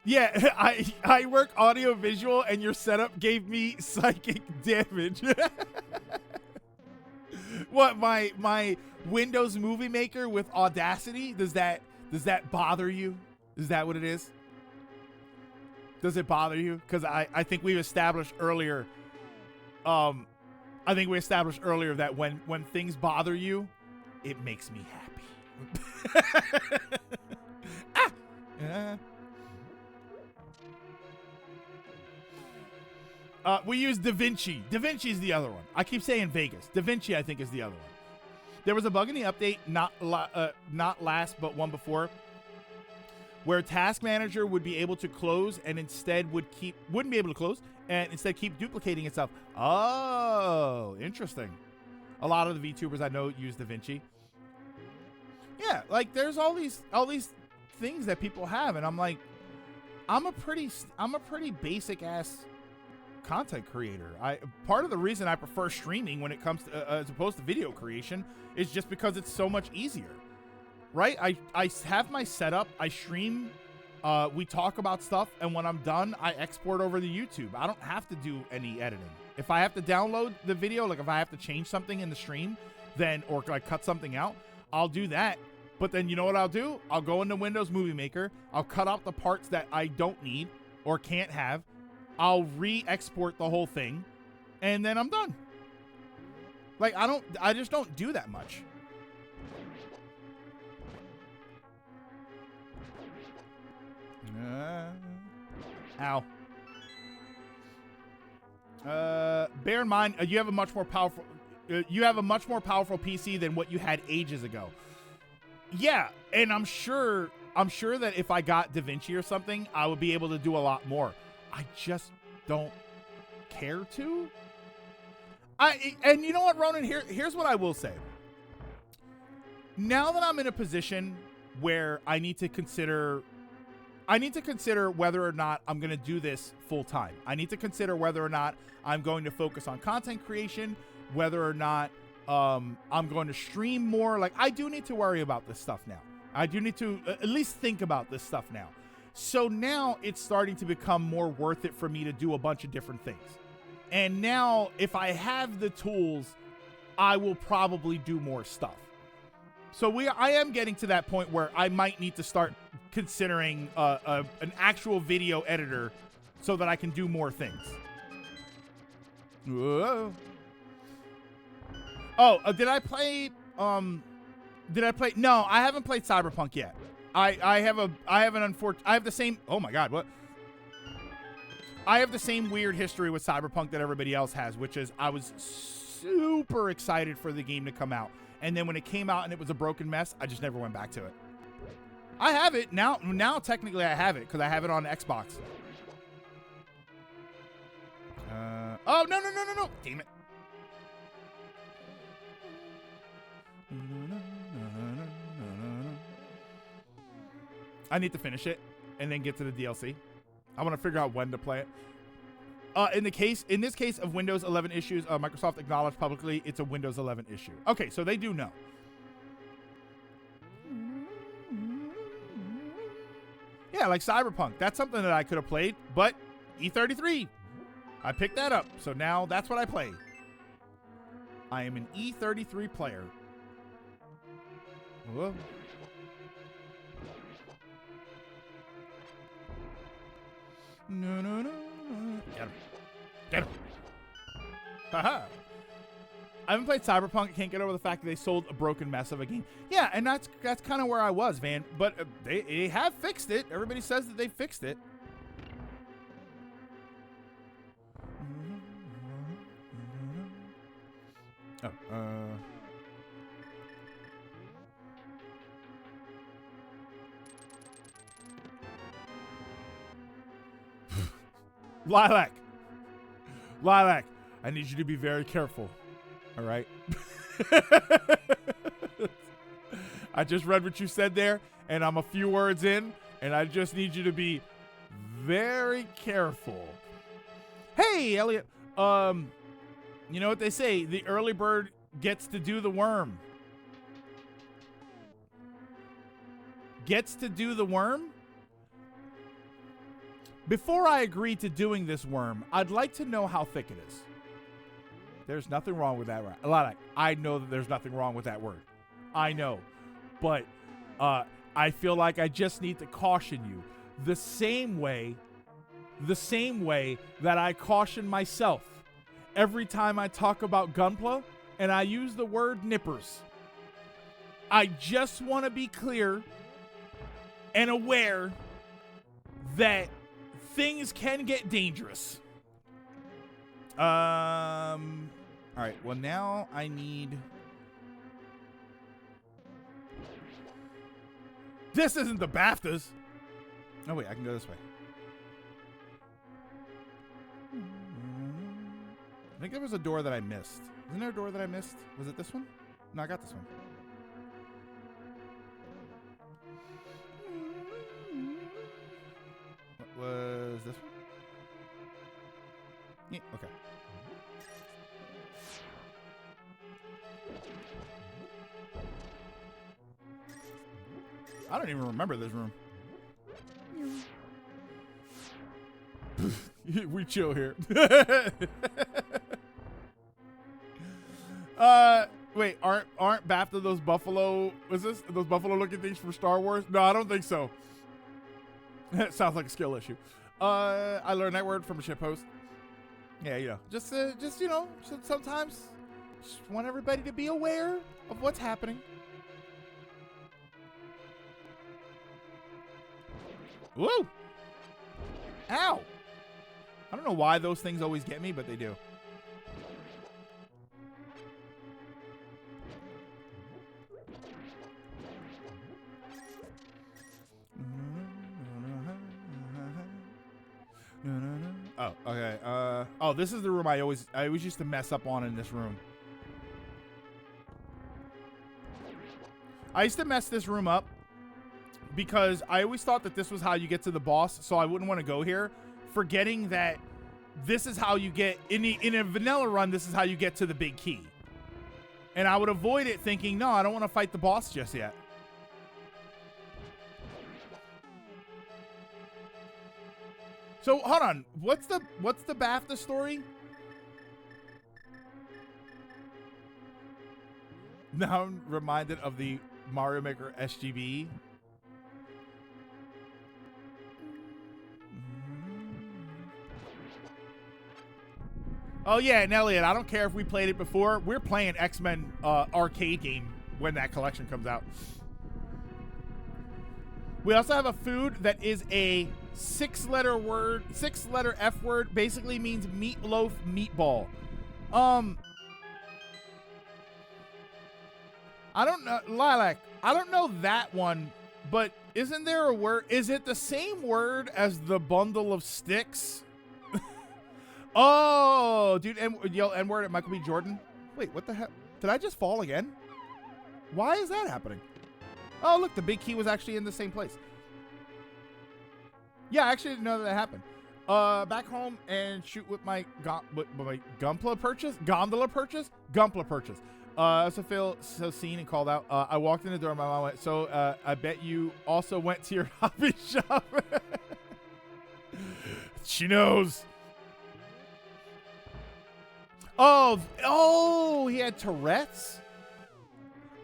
Yeah, I work audio visual and your setup gave me psychic damage. What, my Windows Movie Maker with Audacity? Does that bother you? Is that what it is? Does it bother you? Because I think we established earlier. I think we established earlier that when things bother you, it makes me happy. We use DaVinci. DaVinci is the other one. I keep saying Vegas. DaVinci, I think, is the other one. There was a bug in the update, not last, but one before, where Task Manager would be able to close and instead wouldn't be able to close and instead keep duplicating itself. Oh, interesting. A lot of the VTubers I know use DaVinci. Yeah, like there's all these things that people have, and I'm like, I'm a pretty basic ass content creator. Part of the reason I prefer streaming when it comes to as opposed to video creation is just because it's so much easier. Right? I have my setup, I stream, we talk about stuff, and when I'm done, I export over to YouTube. I don't have to do any editing. If I have to download the video, like if I have to change something in the stream, then, or like cut something out, I'll do that. But then you know what I'll do? I'll go into Windows Movie Maker, I'll cut out the parts that I don't need or can't have, I'll re-export the whole thing, and then I'm done. Like, I just don't do that much. Ow. Bear in mind, you have a much more powerful PC than what you had ages ago. Yeah, and I'm sure that if I got DaVinci or something, I would be able to do a lot more. I just don't care to. And you know what, Ronan? Here's what I will say. Now that I'm in a position where I need to consider whether or not I'm going to do this full time. I need to consider whether or not I'm going to focus on content creation, whether or not I'm going to stream more. Like, I do need to worry about this stuff now. I do need to at least think about this stuff now. So now it's starting to become more worth it for me to do a bunch of different things. And now if I have the tools, I will probably do more stuff. So I am getting to that point where I might need to start considering an actual video editor so that I can do more things. Whoa. Oh, did I play? No, I haven't played Cyberpunk yet. I have the same. Oh my God, what? I have the same weird history with Cyberpunk that everybody else has, which is I was super excited for the game to come out. And then when it came out and it was a broken mess, I just never went back to it. I have it now. Now technically I have it because I have it on Xbox. Oh, no. Damn it. I need to finish it and then get to the DLC. I want to figure out when to play it. In this case of Windows 11 issues, Microsoft acknowledged publicly it's a Windows 11 issue. Okay, so they do know. Yeah, like Cyberpunk. That's something that I could have played, but E33. I picked that up, so now that's what I play. I am an E33 player. Whoa. No, no, no, no. Get him. Get him. Haha. I haven't played Cyberpunk. Can't get over the fact that they sold a broken mess of a game. Yeah, and that's kind of where I was, man. But they have fixed it. Everybody says that they fixed it. Oh, Lilac. Lilac, I need you to be very careful. All right? I just read what you said there, and I'm a few words in, and I just need you to be very careful. Hey, Elliot. You know what they say? The early bird gets to do the worm. Gets to do the worm? Before I agree to doing this worm, I'd like to know how thick it is. There's nothing wrong with that. I know that there's nothing wrong with that word. I know. But I feel like I just need to caution you. The same way that I caution myself every time I talk about Gunpla and I use the word nippers. I just want to be clear and aware that things can get dangerous. All right. Well, now I need. This isn't the BAFTAs. Oh wait, I can go this way. I think there was a door that I missed. Isn't there a door that I missed? Was it this one? No, I got this one. What was this one? Yeah, okay. I don't even remember this room. We chill here. Wait, aren't BAFTA those buffalo? Was this those buffalo looking things from Star Wars? No, I don't think so. That sounds like a skill issue. I learned that word from a shitpost. Yeah, you know, just you know, sometimes just want everybody to be aware of what's happening. Woo! Ow! I don't know why those things always get me, but they do. Oh, okay. Oh, this is the room I always used to mess up on in this room. I used to mess this room up because I always thought that this was how you get to the boss, so I wouldn't want to go here, forgetting that this is how you get in a vanilla run. This is how you get to the big key, and I would avoid it, thinking, no, I don't want to fight the boss just yet. So hold on, what's the BAFTA story? Now I'm reminded of the Mario Maker SGB. Oh yeah, and Elliot, I don't care if we played it before. We're playing X-Men arcade game when that collection comes out. We also have a food that is a 6-letter word, 6-letter F word, basically means meatloaf meatball. I don't know, Lilac, I don't know that one, but isn't there a word? Is it the same word as the bundle of sticks? Oh, dude, yell N-word at Michael B. Jordan. Wait, what the heck? Did I just fall again? Why is that happening? Oh, look, the big key was actually in the same place. Yeah, I actually didn't know that happened. Back home and shoot with my Gunpla purchase? Gondola purchase? Gunpla purchase. So Phil so seen and called out. I walked in the door, my mom went, so I bet you also went to your hobby shop. She knows. Oh, he had Tourette's?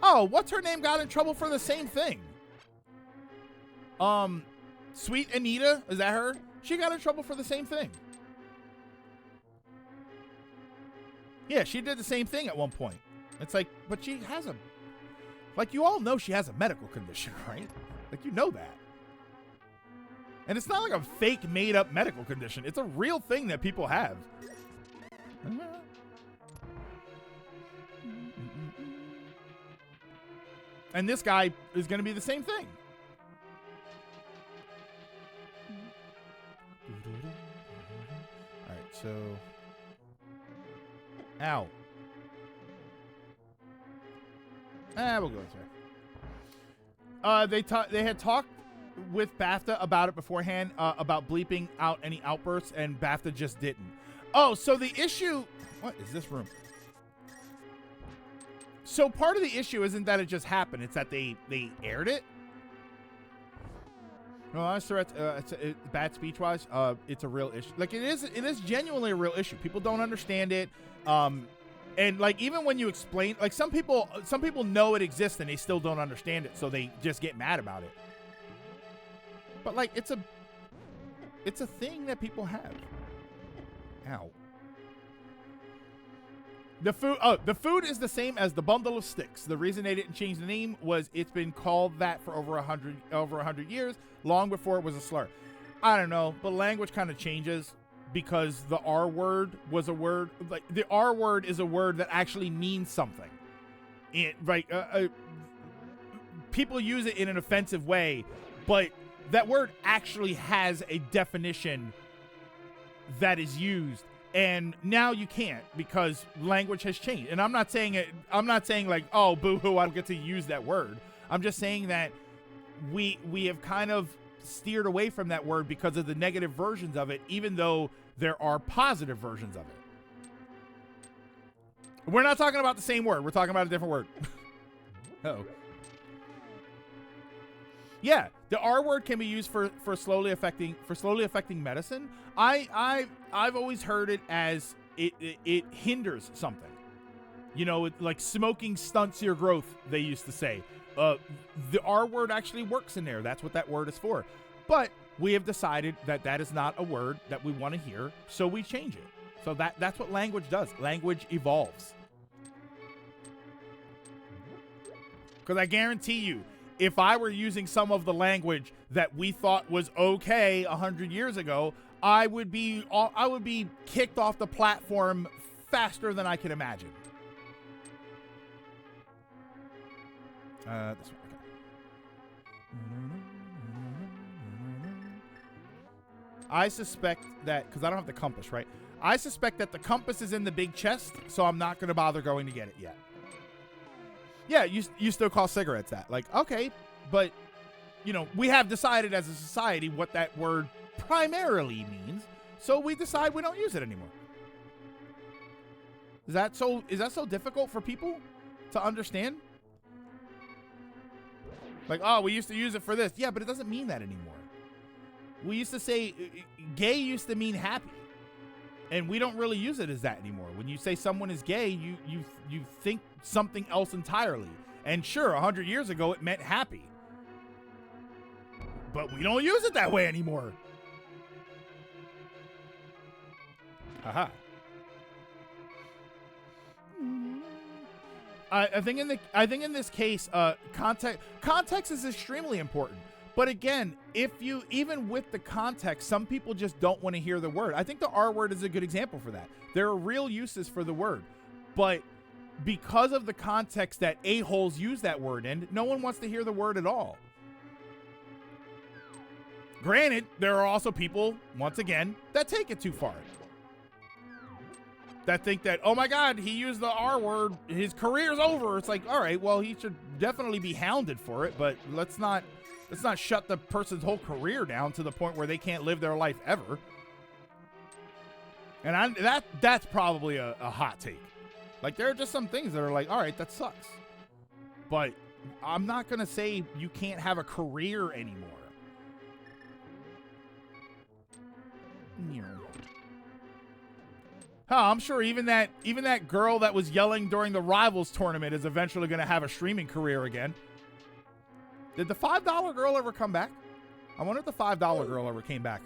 Oh, what's her name got in trouble for the same thing? Sweet Anita, is that her? She got in trouble for the same thing. Yeah, she did the same thing at one point. It's like, but she has a, like, you all know she has a medical condition, right? Like, you know that. And it's not like a fake made up medical condition. It's a real thing that people have. And this guy is going to be the same thing. All right, so. Ow. We'll go this way. They had talked with BAFTA about it beforehand, about bleeping out any outbursts, and BAFTA just didn't. Oh, so the issue. What is this room? So part of the issue isn't that it just happened; it's that they aired it. No, it's bad speech-wise. It's a real issue. Like it is genuinely a real issue. People don't understand it. And like even when you explain, like some people know it exists and they still don't understand it, so they just get mad about it. But like it's a thing that people have. Ow. The food is the same as the bundle of sticks. The reason they didn't change the name was it's been called that for over 100 years, long before it was a slur. I don't know, but language kind of changes because the R word was a word, like the R word is a word that actually means something. People use it in an offensive way, but that word actually has a definition that is used. And now you can't because language has changed. And I'm not saying like, oh, boo-hoo, I don't get to use that word. I'm just saying that we have kind of steered away from that word because of the negative versions of it, even though there are positive versions of it. We're not talking about the same word. We're talking about a different word. Uh-oh. Yeah, the R word can be used for slowly affecting medicine. I've always heard it as it hinders something. You know, like smoking stunts your growth, they used to say. The R word actually works in there. That's what that word is for. But we have decided that that is not a word that we want to hear, so we change it. So that's what language does. Language evolves. Because I guarantee you, if I were using some of the language that we thought was okay 100 years ago, I would be kicked off the platform faster than I can imagine. This one, okay. I suspect that, because I don't have the compass, right? I suspect that the compass is in the big chest, so I'm not going to bother going to get it yet. Yeah, you still call cigarettes that. Like, okay, but, you know, we have decided as a society what that word primarily means, so we decide we don't use it anymore. Is that so difficult for people to understand? Like, oh, we used to use it for this. Yeah, but it doesn't mean that anymore. We used to say gay used to mean happy. And we don't really use it as that anymore. When you say someone is gay, you think something else entirely. And sure, 100 years ago, it meant happy. But we don't use it that way anymore. Aha. I think in this case, context is extremely important. But again, even with the context, some people just don't want to hear the word. I think the R word is a good example for that. There are real uses for the word, but because of the context that a-holes use that word in, no one wants to hear the word at all. Granted, there are also people, once again, that take it too far. That think that, oh my God, he used the R word, his career's over. It's like, all right, well, he should definitely be hounded for it, but let's not shut the person's whole career down to the point where they can't live their life ever. And that's probably a hot take. Like, there are just some things that are like, all right, that sucks. But I'm not going to say you can't have a career anymore. I'm sure even that girl that was yelling during the Rivals tournament is eventually going to have a streaming career again. Did the $5 girl ever come back? I wonder if the $5 girl ever came back.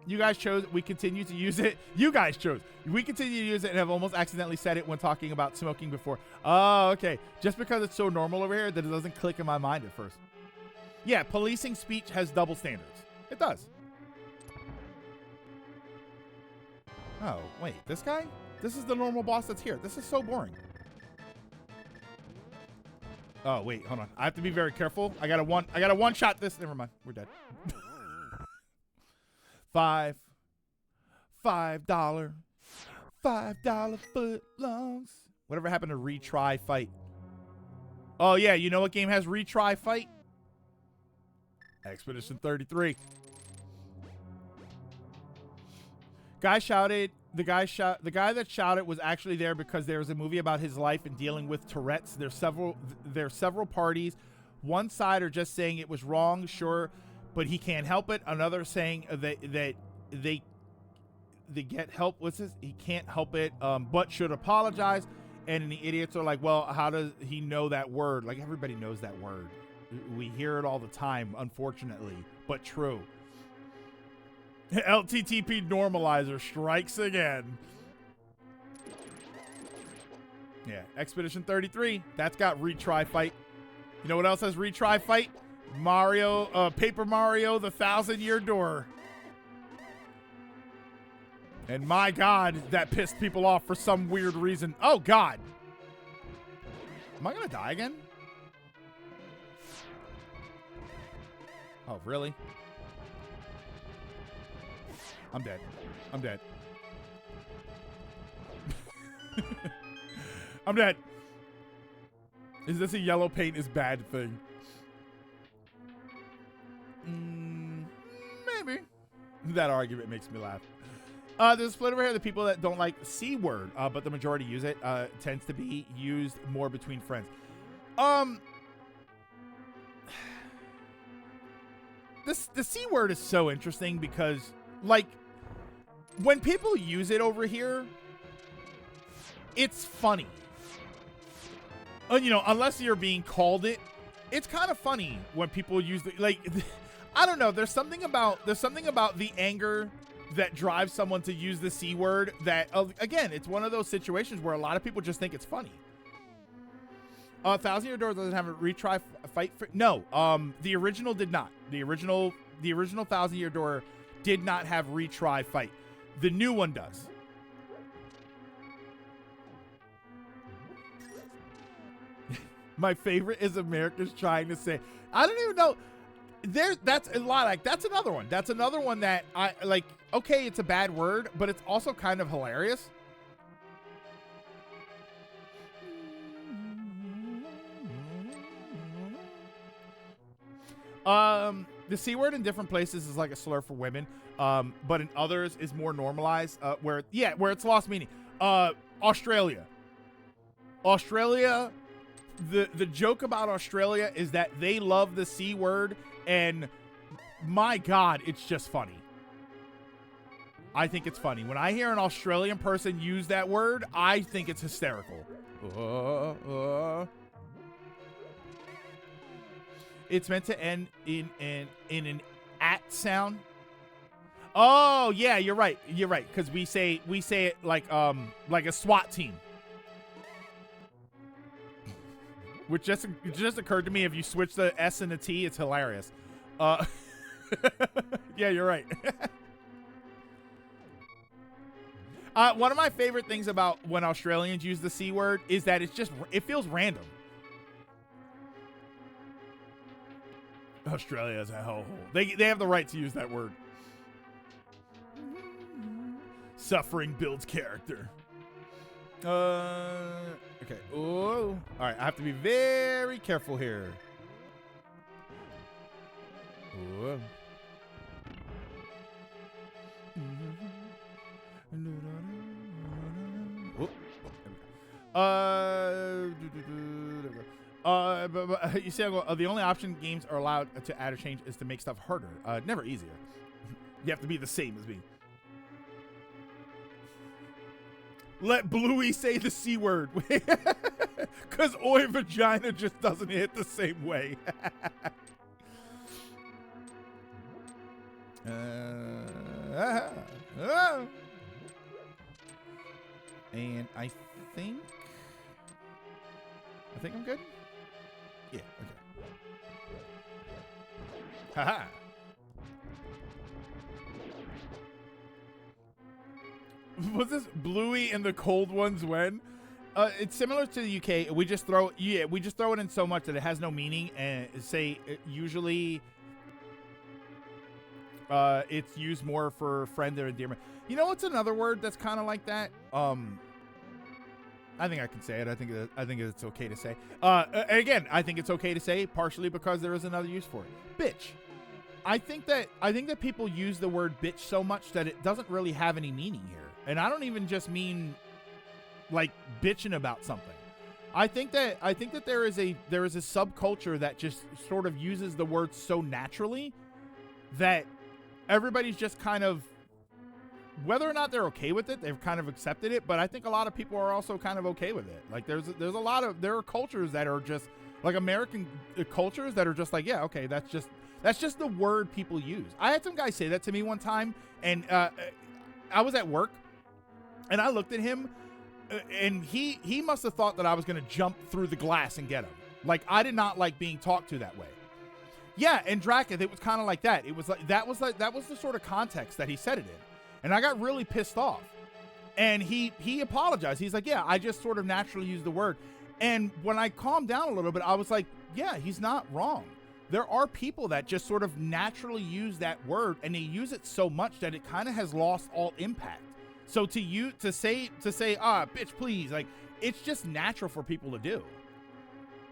You guys chose. We continue to use it. You guys chose. We continue to use it and have almost accidentally said it when talking about smoking before. Oh, okay. Just because it's so normal over here that it doesn't click in my mind at first. Yeah, policing speech has double standards. It does. Oh, wait. This guy? This is the normal boss that's here. This is so boring. Oh, wait. Hold on. I have to be very careful. I gotta one shot this. Never mind. We're dead. $5 foot longs. Whatever happened to retry fight? Oh yeah, you know what game has retry fight? Expedition 33. The guy that shouted was actually there because there was a movie about his life and dealing with Tourette's. There's several parties. One side are just saying it was wrong, sure, but he can't help it. Another saying that they get help. What's this? He can't help it, but should apologize. And the idiots are like, well, how does he know that word? Like, everybody knows that word. We hear it all the time, unfortunately, but true. LttP normalizer strikes again. Yeah, Expedition 33. That's got retry fight. You know what else has retry fight? Paper Mario, the 1,000-Year Door. And my God, that pissed people off for some weird reason. Oh, God. Am I going to die again? Oh, really? I'm dead. I'm dead. I'm dead. Is this a yellow paint is bad thing? Maybe. That argument makes me laugh. There's a split over here. The people that don't like the C word, but the majority use it, tends to be used more between friends. The C word is so interesting because, like, when people use it over here, it's funny. You know, unless you're being called it, it's kind of funny when people use the, like, I don't know. There's something about the anger that drives someone to use the C word that, again, it's one of those situations where a lot of people just think it's funny. 1,000-Year Door doesn't have a retry fight for, no, the original did not. The original 1,000-Year Door did not have retry fight. The new one does. My favorite is America's trying to say, I don't even know. That's a lot. Like, that's another one. That's another one that I like. Okay, it's a bad word, but it's also kind of hilarious. The C word in different places is like a slur for women, but in others is more normalized. Where it's lost meaning. Australia. The joke about Australia is that they love the C word, and my God, it's just funny. I think it's funny. When I hear an Australian person use that word, I think it's hysterical. It's meant to end in an at sound. Oh yeah, you're right. You're right, because we say it like a SWAT team. Which just occurred to me, if you switch the S and the T, it's hilarious. Yeah, you're right. One of my favorite things about when Australians use the C word is that it feels random. Australia as a whole. They have the right to use that word. Suffering builds character. Okay. Oh. All right. I have to be very careful here. Oh. But you say the only option games are allowed to add or change is to make stuff harder. Never easier. You have to be the same as me. Let Bluey say the C word. Because oi vagina just doesn't hit the same way. And I think I'm good. Yeah, okay. Haha. Was this Bluey and the cold ones when? It's similar to the UK. We just throw it in so much that it has no meaning. And usually it's used more for friend or endearment. You know what's another word that's kind of like that? I think I can say it. I think it's okay to say. Again, I think it's okay to say partially because there is another use for it. Bitch. I think that people use the word bitch so much that it doesn't really have any meaning here. And I don't even just mean like bitching about something. I think that there is a subculture that just sort of uses the word so naturally that everybody's just kind of, whether or not they're okay with it, they've kind of accepted it. But I think a lot of people are also kind of okay with it. Like there are cultures that are just like American cultures that are just like, yeah, okay, that's just the word people use. I had some guy say that to me one time, and I was at work, and I looked at him, and he must have thought that I was going to jump through the glass and get him. Like, I did not like being talked to that way. Yeah, and Draken, it was kind of like that. It was like that was the sort of context that he said it in. And I got really pissed off. And he apologized. He's like, yeah, I just sort of naturally used the word. And when I calmed down a little bit, I was like, yeah, he's not wrong. There are people that just sort of naturally use that word, and they use it so much that it kind of has lost all impact. So to say, bitch, please, like, it's just natural for people to do.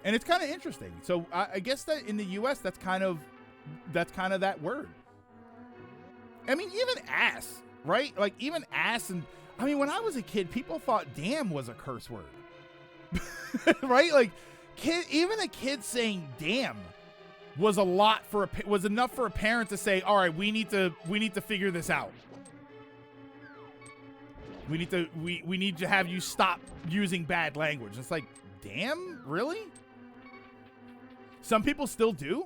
And it's kind of interesting. So I guess that in the US, that's kind of that word. I mean, even ass, right? Like, even ass. And I mean, when I was a kid, people thought damn was a curse word. Right? Like, even a kid saying damn was enough for a parent to say, all right, we need to figure this out. We need to have you stop using bad language. It's like, damn, really? Some people still do.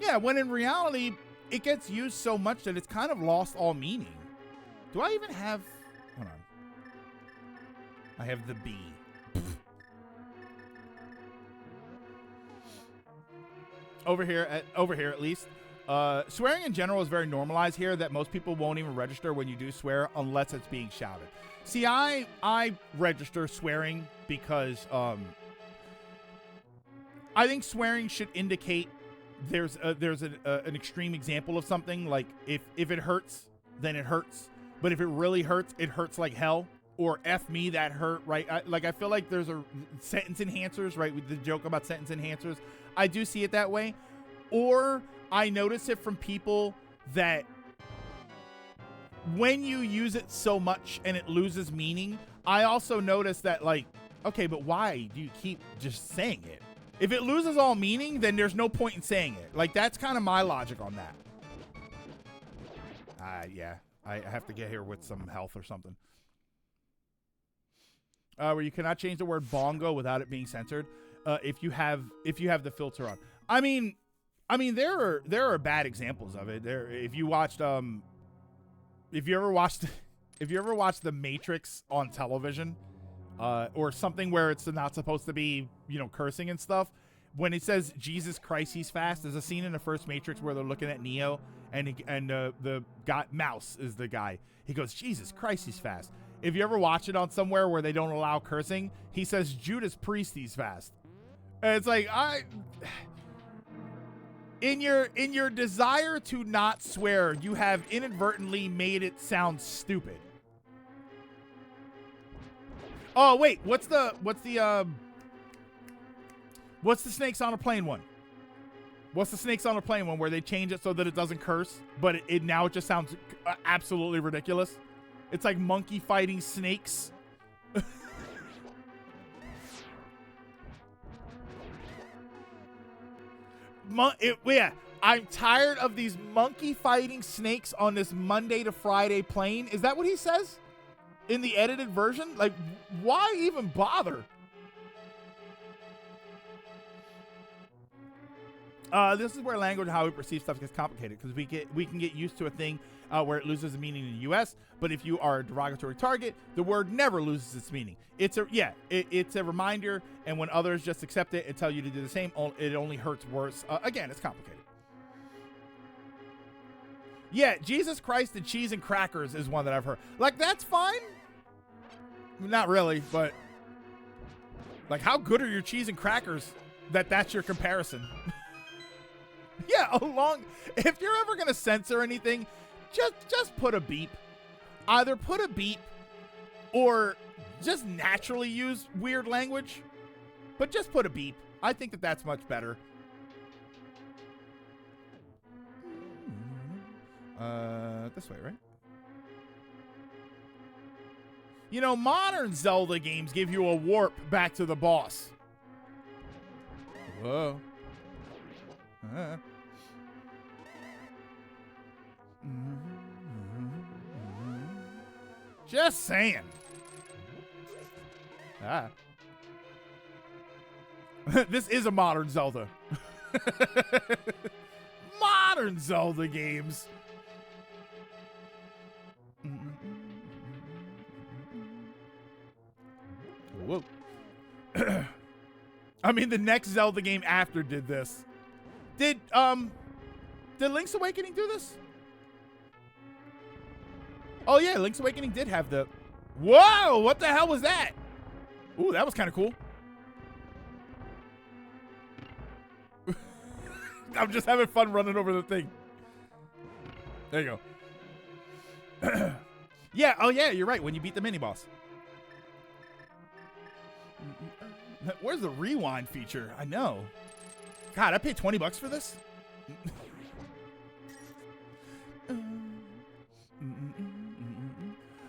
Yeah, when in reality, it gets used so much that it's kind of lost all meaning. Do I even have... Hold on. I have the B. Over here at least. Swearing in general is very normalized here, that most people won't even register when you do swear unless it's being shouted. See, I register swearing because I think swearing should indicate there's an extreme example of something. Like if it hurts, then it hurts. But if it really hurts, it hurts like hell. Or F me, that hurt, right? I feel like there's a sentence enhancers, right? With the joke about sentence enhancers. I do see it that way. Or I notice it from people that when you use it so much and it loses meaning, I also notice that, like, okay, but why do you keep just saying it? If it loses all meaning, then there's no point in saying it. Like, that's kind of my logic on that. Yeah, I have to get here with some health or something. Where you cannot change the word bongo without it being censored. If you have the filter on. I mean, there are bad examples of it. If you ever watched The Matrix on television, or something where it's not supposed to be, cursing and stuff, when it says Jesus Christ, he's fast. There's a scene in the first Matrix where they're looking at Neo, and the guy Mouse is the guy. He goes, Jesus Christ, he's fast. If you ever watch it on somewhere where they don't allow cursing, he says Judas Priest, he's fast. And it's like, in your desire to not swear, you have inadvertently made it sound stupid. Oh wait, what's the snakes on a plane one? What's the snakes on a plane one where they change it so that it doesn't curse, but it now just sounds absolutely ridiculous? It's like monkey fighting snakes. Yeah, I'm tired of these monkey fighting snakes on this Monday to Friday plane. Is that what he says in the edited version? Like, why even bother? This is where language and how we perceive stuff gets complicated, because we can get used to a thing where it loses its meaning in the U.S., but if you are a derogatory target, the word never loses its meaning. It's a reminder, and when others just accept it and tell you to do the same, it only hurts worse. Again, it's complicated. Yeah, Jesus Christ and cheese and crackers is one that I've heard. Like, that's fine. Not really, but like, how good are your cheese and crackers that's your comparison? Yeah, if you're ever going to censor anything, just put a beep. Either put a beep or just naturally use weird language, but just put a beep. I think that's much better. This way, right? You know, modern Zelda games give you a warp back to the boss. Whoa. Just saying. This is a modern Zelda. Modern Zelda games. Whoa. I mean, the next Zelda game after did this. Did Link's Awakening do this? Oh yeah, Link's Awakening did have the... Whoa, what the hell was that? Ooh, that was kind of cool. I'm just having fun running over the thing. There you go. Yeah, oh yeah, you're right, when you beat the mini-boss. Where's the rewind feature? I know. God, I paid $20 for this?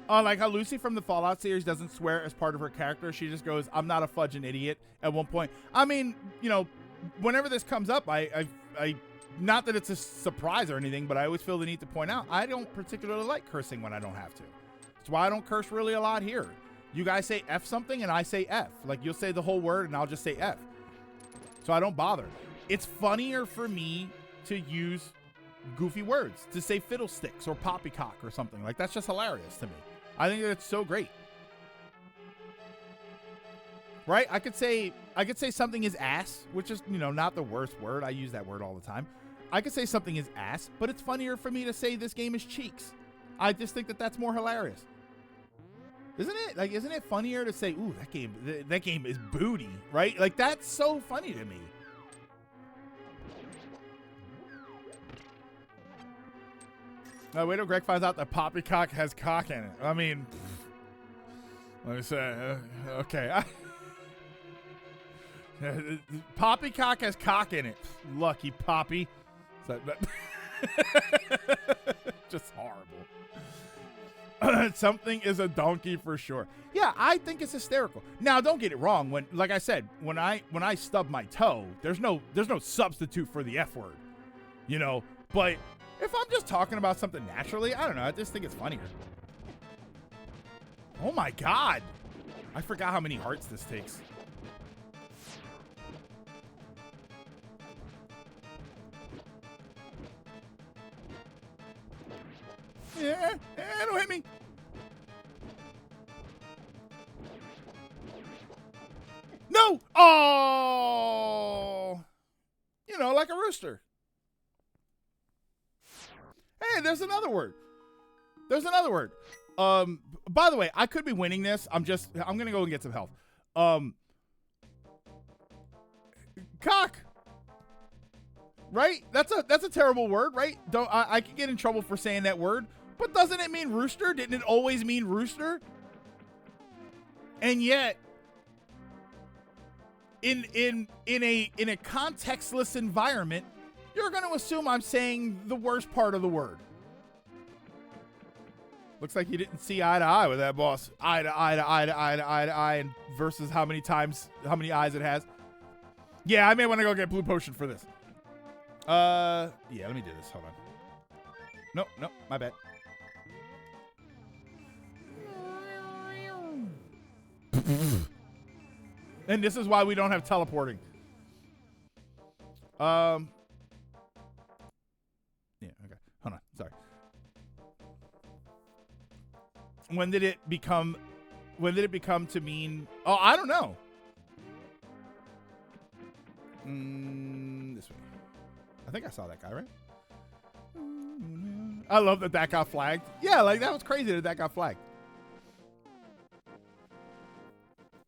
Like how Lucy from the Fallout series doesn't swear as part of her character. She just goes, "I'm not a fudging idiot" at one point. I mean, you know, whenever this comes up, I not that it's a surprise or anything, but I always feel the need to point out, I don't particularly like cursing when I don't have to. That's why I don't curse really a lot here. You guys say F something and I say F. Like, you'll say the whole word and I'll just say F. So I don't bother. It's funnier for me to use goofy words, to say fiddlesticks or poppycock or something. Like, that's just hilarious to me. I think that it's so great. Right? I could say something is ass, which is, you know, not the worst word. I use that word all the time. I could say something is ass, but it's funnier for me to say this game is cheeks. I just think that that's more hilarious. Isn't it? Like, isn't it funnier to say, "Ooh, that game is booty," right? Like, that's so funny to me. Wait till Greg finds out that poppycock has cock in it. I mean, let me say, okay. Poppycock has cock in it. Lucky Poppy. Just horrible. Something is a donkey for sure. Yeah, I think it's hysterical. Now, don't get it wrong. When, like I said, when I stub my toe, there's no substitute for the F word, you know. But if I'm just talking about something naturally, I don't know. I just think it's funnier. Oh my God, I forgot how many hearts this takes. Yeah, don't hit me. No! Oh! You know, like a rooster. Hey, there's another word. By the way, I could be winning this. I'm gonna go and get some health. Cock. Right? That's a terrible word, right? I could get in trouble for saying that word. But doesn't it mean rooster? Didn't it always mean rooster? And yet, in a contextless environment, you're going to assume I'm saying the worst part of the word. Looks like you didn't see eye to eye with that boss. Eye to eye to eye to eye to eye to eye, and versus how many eyes it has. Yeah, I may want to go get blue potion for this. Yeah, let me do this. Hold on. No, my bad. And this is why we don't have teleporting. Yeah, okay. Hold on. Sorry. When did it become to mean? Oh, I don't know. This way. I think I saw that guy, right? I love that got flagged. Yeah, like that was crazy that got flagged.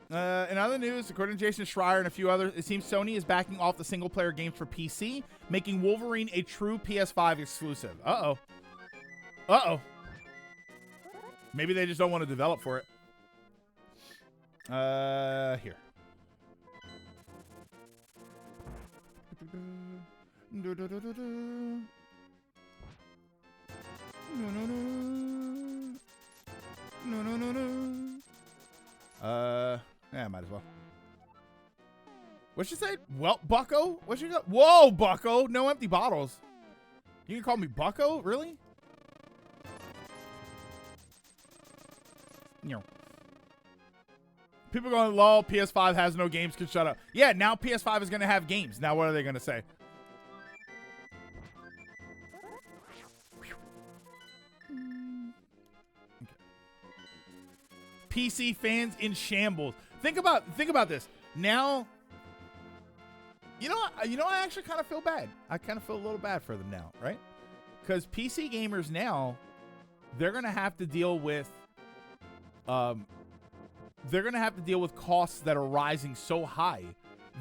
In other news, according to Jason Schreier and a few others, it seems Sony is backing off the single-player games for PC, making Wolverine a true PS5 exclusive. Uh-oh. Maybe they just don't want to develop for it. Here. Yeah, might as well. What'd she say? Well, Bucko? What'd she go? Whoa, Bucko! No empty bottles. You can call me Bucko? Really? No. People going, lol, PS5 has no games, can shut up. Yeah, now PS5 is going to have games. Now what are they going to say? Okay. PC fans in shambles. Think about this. Now, you know, I actually kind of feel bad. I kind of feel a little bad for them now, right? Because PC gamers now, they're going to have to deal with costs that are rising so high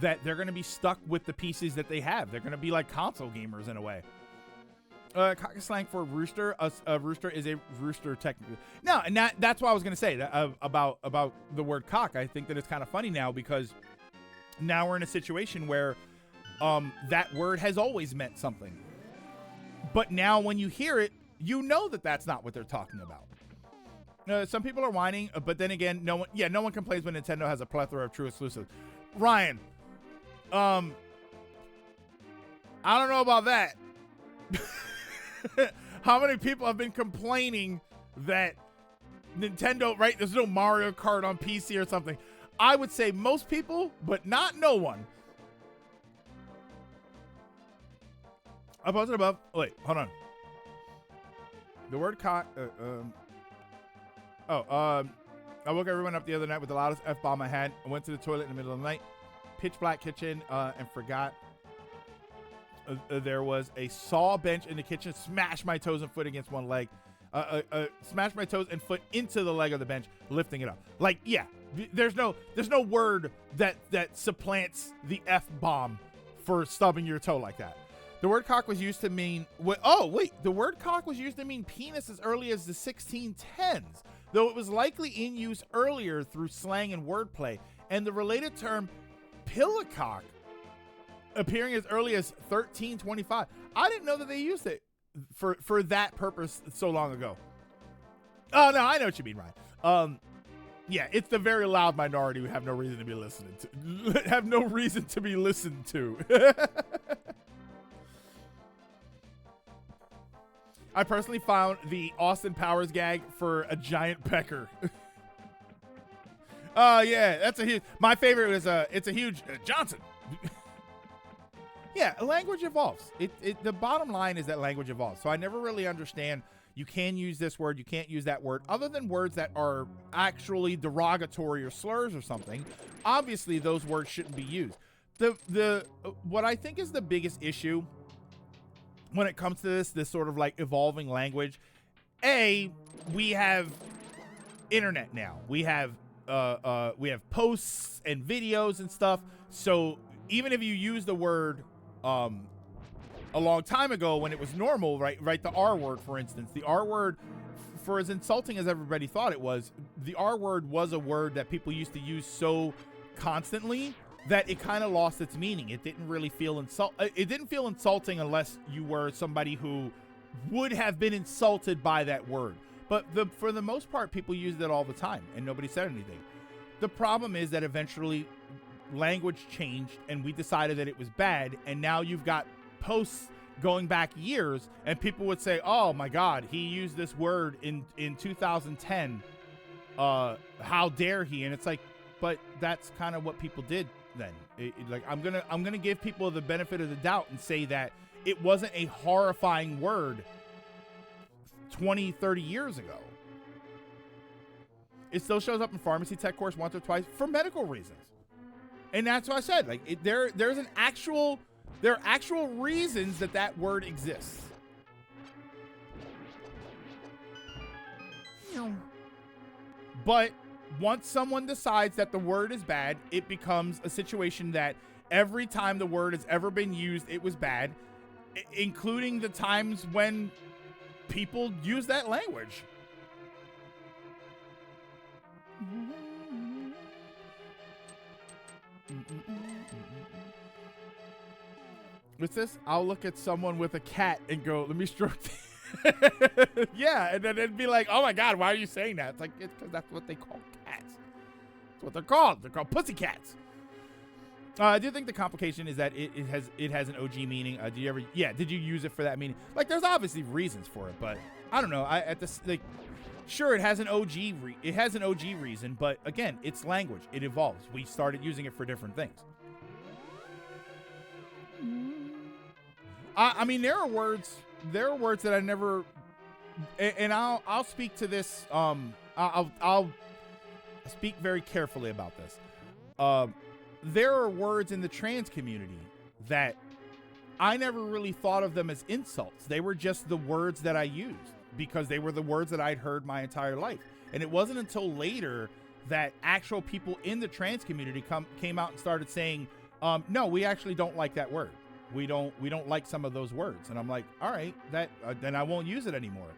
that they're going to be stuck with the PCs that they have. They're going to be like console gamers in a way. Cock is slang for rooster. A rooster is a rooster technically. No, and that's what I was going to say about the word cock. I think that it's kind of funny now because now we're in a situation where that word has always meant something. But now when you hear it, you know that that's not what they're talking about. Some people are whining, but then again, no one complains when Nintendo has a plethora of true exclusives. Ryan, I don't know about that. How many people have been complaining that Nintendo, right? There's no Mario Kart on PC or something. I would say most people, but not no one. I posted above. Wait, hold on. The word cock. I woke everyone up the other night with the loudest F-bomb I had. I went to the toilet in the middle of the night. Pitch black kitchen and forgot there was a saw bench in the kitchen. Smashed my toes and foot against one leg. Smashed my toes and foot into the leg of the bench, lifting it up. Like, yeah, there's no word that supplants the F-bomb for stubbing your toe like that. The word cock was used to mean... the word cock was used to mean penis as early as the 1610s, though it was likely in use earlier through slang and wordplay, and the related term pillicock appearing as early as 1325. I didn't know that they used it for that purpose so long ago. Oh, no, I know what you mean, Ryan. Yeah, it's the very loud minority who have no reason to be listening to. Have no reason to be listened to. I personally found the Austin Powers gag for a giant pecker. Oh, yeah, that's a huge... My favorite was it's a huge Johnson. Yeah, language evolves. The bottom line is that language evolves. So I never really understand you can use this word, you can't use that word, other than words that are actually derogatory or slurs or something. Obviously, those words shouldn't be used. What I think is the biggest issue when it comes to this sort of like evolving language, we have internet now. We have posts and videos and stuff. So even if you use the word a long time ago when it was normal, right? The R word, for instance, the R word, for as insulting as everybody thought it was, the R word was a word that people used to use so constantly that it kind of lost its meaning. It didn't really feel it didn't feel insulting unless you were somebody who would have been insulted by that word. But for the most part, people used it all the time and nobody said anything. The problem is that eventually language changed and we decided that it was bad, and now you've got posts going back years, and people would say, "Oh my God, he used this word in 2010. How dare he?" And it's like, but that's kind of what people did then. Like I'm gonna give people the benefit of the doubt and say that it wasn't a horrifying word 20, 30 years ago. It still shows up in pharmacy tech course once or twice for medical reasons. And that's what I said. Like there are actual reasons that word exists. But once someone decides that the word is bad, it becomes a situation that every time the word has ever been used, it was bad, including the times when people use that language. What's this? I'll look at someone with a cat and go, "Let me stroke." Yeah, and then it'd be like, "Oh my God, why are you saying that?" It's like, it's because that's what they call cats. That's what they're called. They're called pussycats. I do think the complication is that it has an OG meaning. Did you use it for that meaning? Like, there's obviously reasons for it, but I don't know. Sure, it has an OG reason, but again, it's language. It evolves. We started using it for different things. I mean, there are words that I never, and I'll speak to this. I'll speak very carefully about this. There are words in the trans community that I never really thought of them as insults. They were just the words that I used because they were the words that I'd heard my entire life. And it wasn't until later that actual people in the trans community came out and started saying, "No, we actually don't like that word. We don't like some of those words." And I'm like, all right, then I won't use it anymore.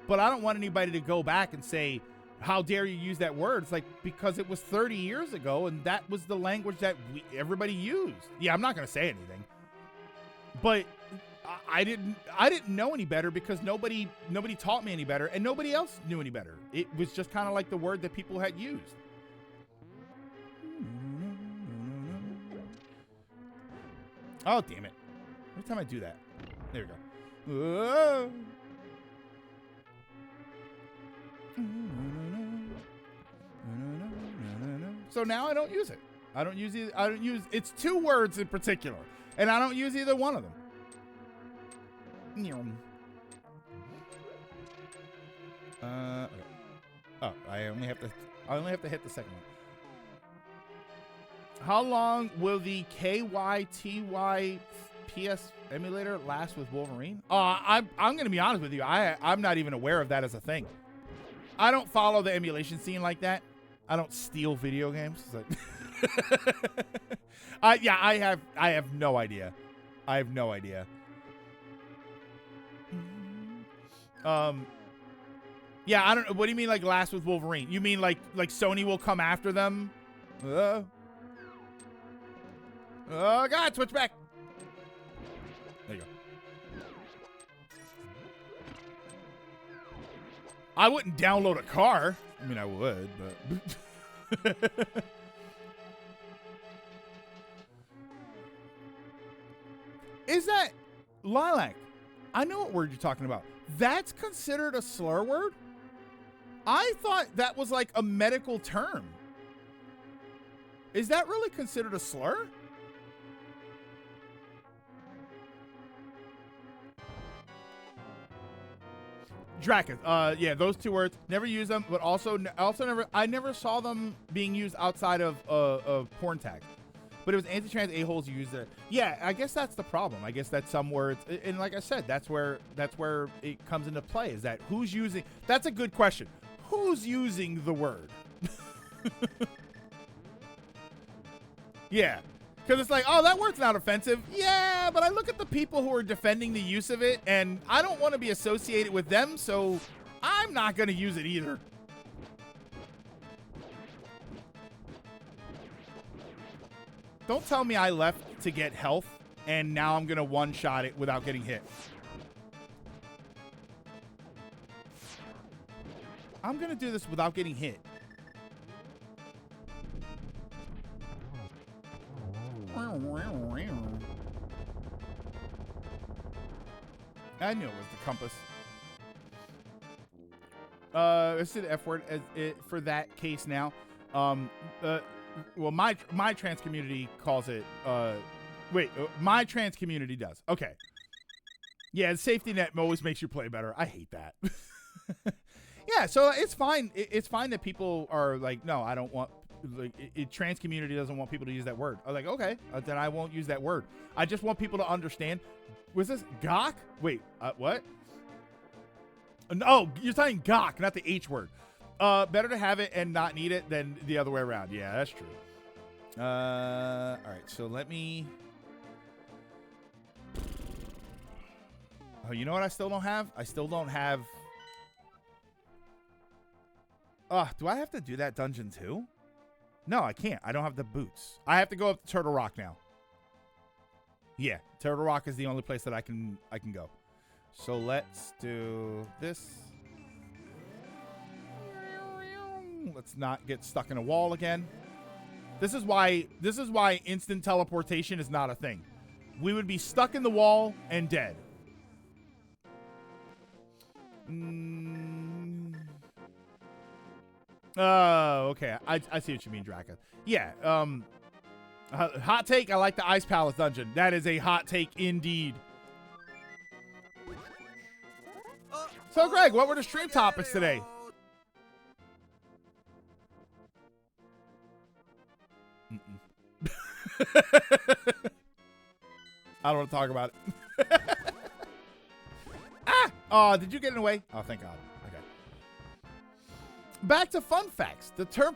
But I don't want anybody to go back and say, "How dare you use that word?" It's like, because it was 30 years ago and that was the language that everybody used. Yeah, I'm not going to say anything. But I didn't know any better because nobody taught me any better and nobody else knew any better. It was just kind of like the word that people had used. Oh, damn it. Every time I do that. There we go. So now I don't use it. It's two words in particular, and I don't use either one of them. Okay. Oh, I only have to hit the second one. How long will the KYTY PS emulator last with Wolverine? I'm going to be honest with you. I'm not even aware of that as a thing. I don't follow the emulation scene like that. I don't steal video games. I have no idea. I have no idea. Yeah, I don't know. What do you mean, like, last with Wolverine? You mean like Sony will come after them? Oh God, switch back. There you go. I wouldn't download a car. I mean, I would, but is that Lilac? I know what word you're talking about. That's considered a slur word? I thought that was like a medical term. Is that really considered a slur? Dracus. Yeah, those two words. Never use them, but I never saw them being used outside of porn tags. But it was anti-trans a-holes used it. Yeah, I guess that's the problem. I guess that some words, and like I said, that's where it comes into play. Is that who's using? That's a good question. Who's using the word? Yeah. Because it's like, oh, that word's not offensive. Yeah, but I look at the people who are defending the use of it, and I don't want to be associated with them, so I'm not going to use it either. Don't tell me I left to get health, and now I'm going to one-shot it without getting hit. I'm going to do this without getting hit. I knew it was the compass. This is the F word as it, for that case now. Well, my trans community calls it. My trans community does. Okay. Yeah, the safety net always makes you play better. I hate that. Yeah, so it's fine. It's fine that people are like, no, I don't want. Like, trans community doesn't want people to use that word. I'm like, okay, then I won't use that word. I just want people to understand. Was this gawk? Wait, what? No, you're saying gawk, not the H word. Better to have it and not need it than the other way around. Yeah, that's true. All right, so let me. Oh, you know what I still don't have? I still don't have. Do I have to do that dungeon too? No, I can't. I don't have the boots. I have to go up to Turtle Rock now. Yeah, Turtle Rock is the only place that I can go. So let's do this. Let's not get stuck in a wall again. This is why instant teleportation is not a thing. We would be stuck in the wall and dead. Oh, okay. I see what you mean, Draka. Yeah. Hot take. I like the Ice Palace dungeon. That is a hot take indeed. So, Greg, what were the stream topics today? I don't want to talk about it. Oh, did you get in the way? Oh, thank God. Okay. Back to fun facts. The term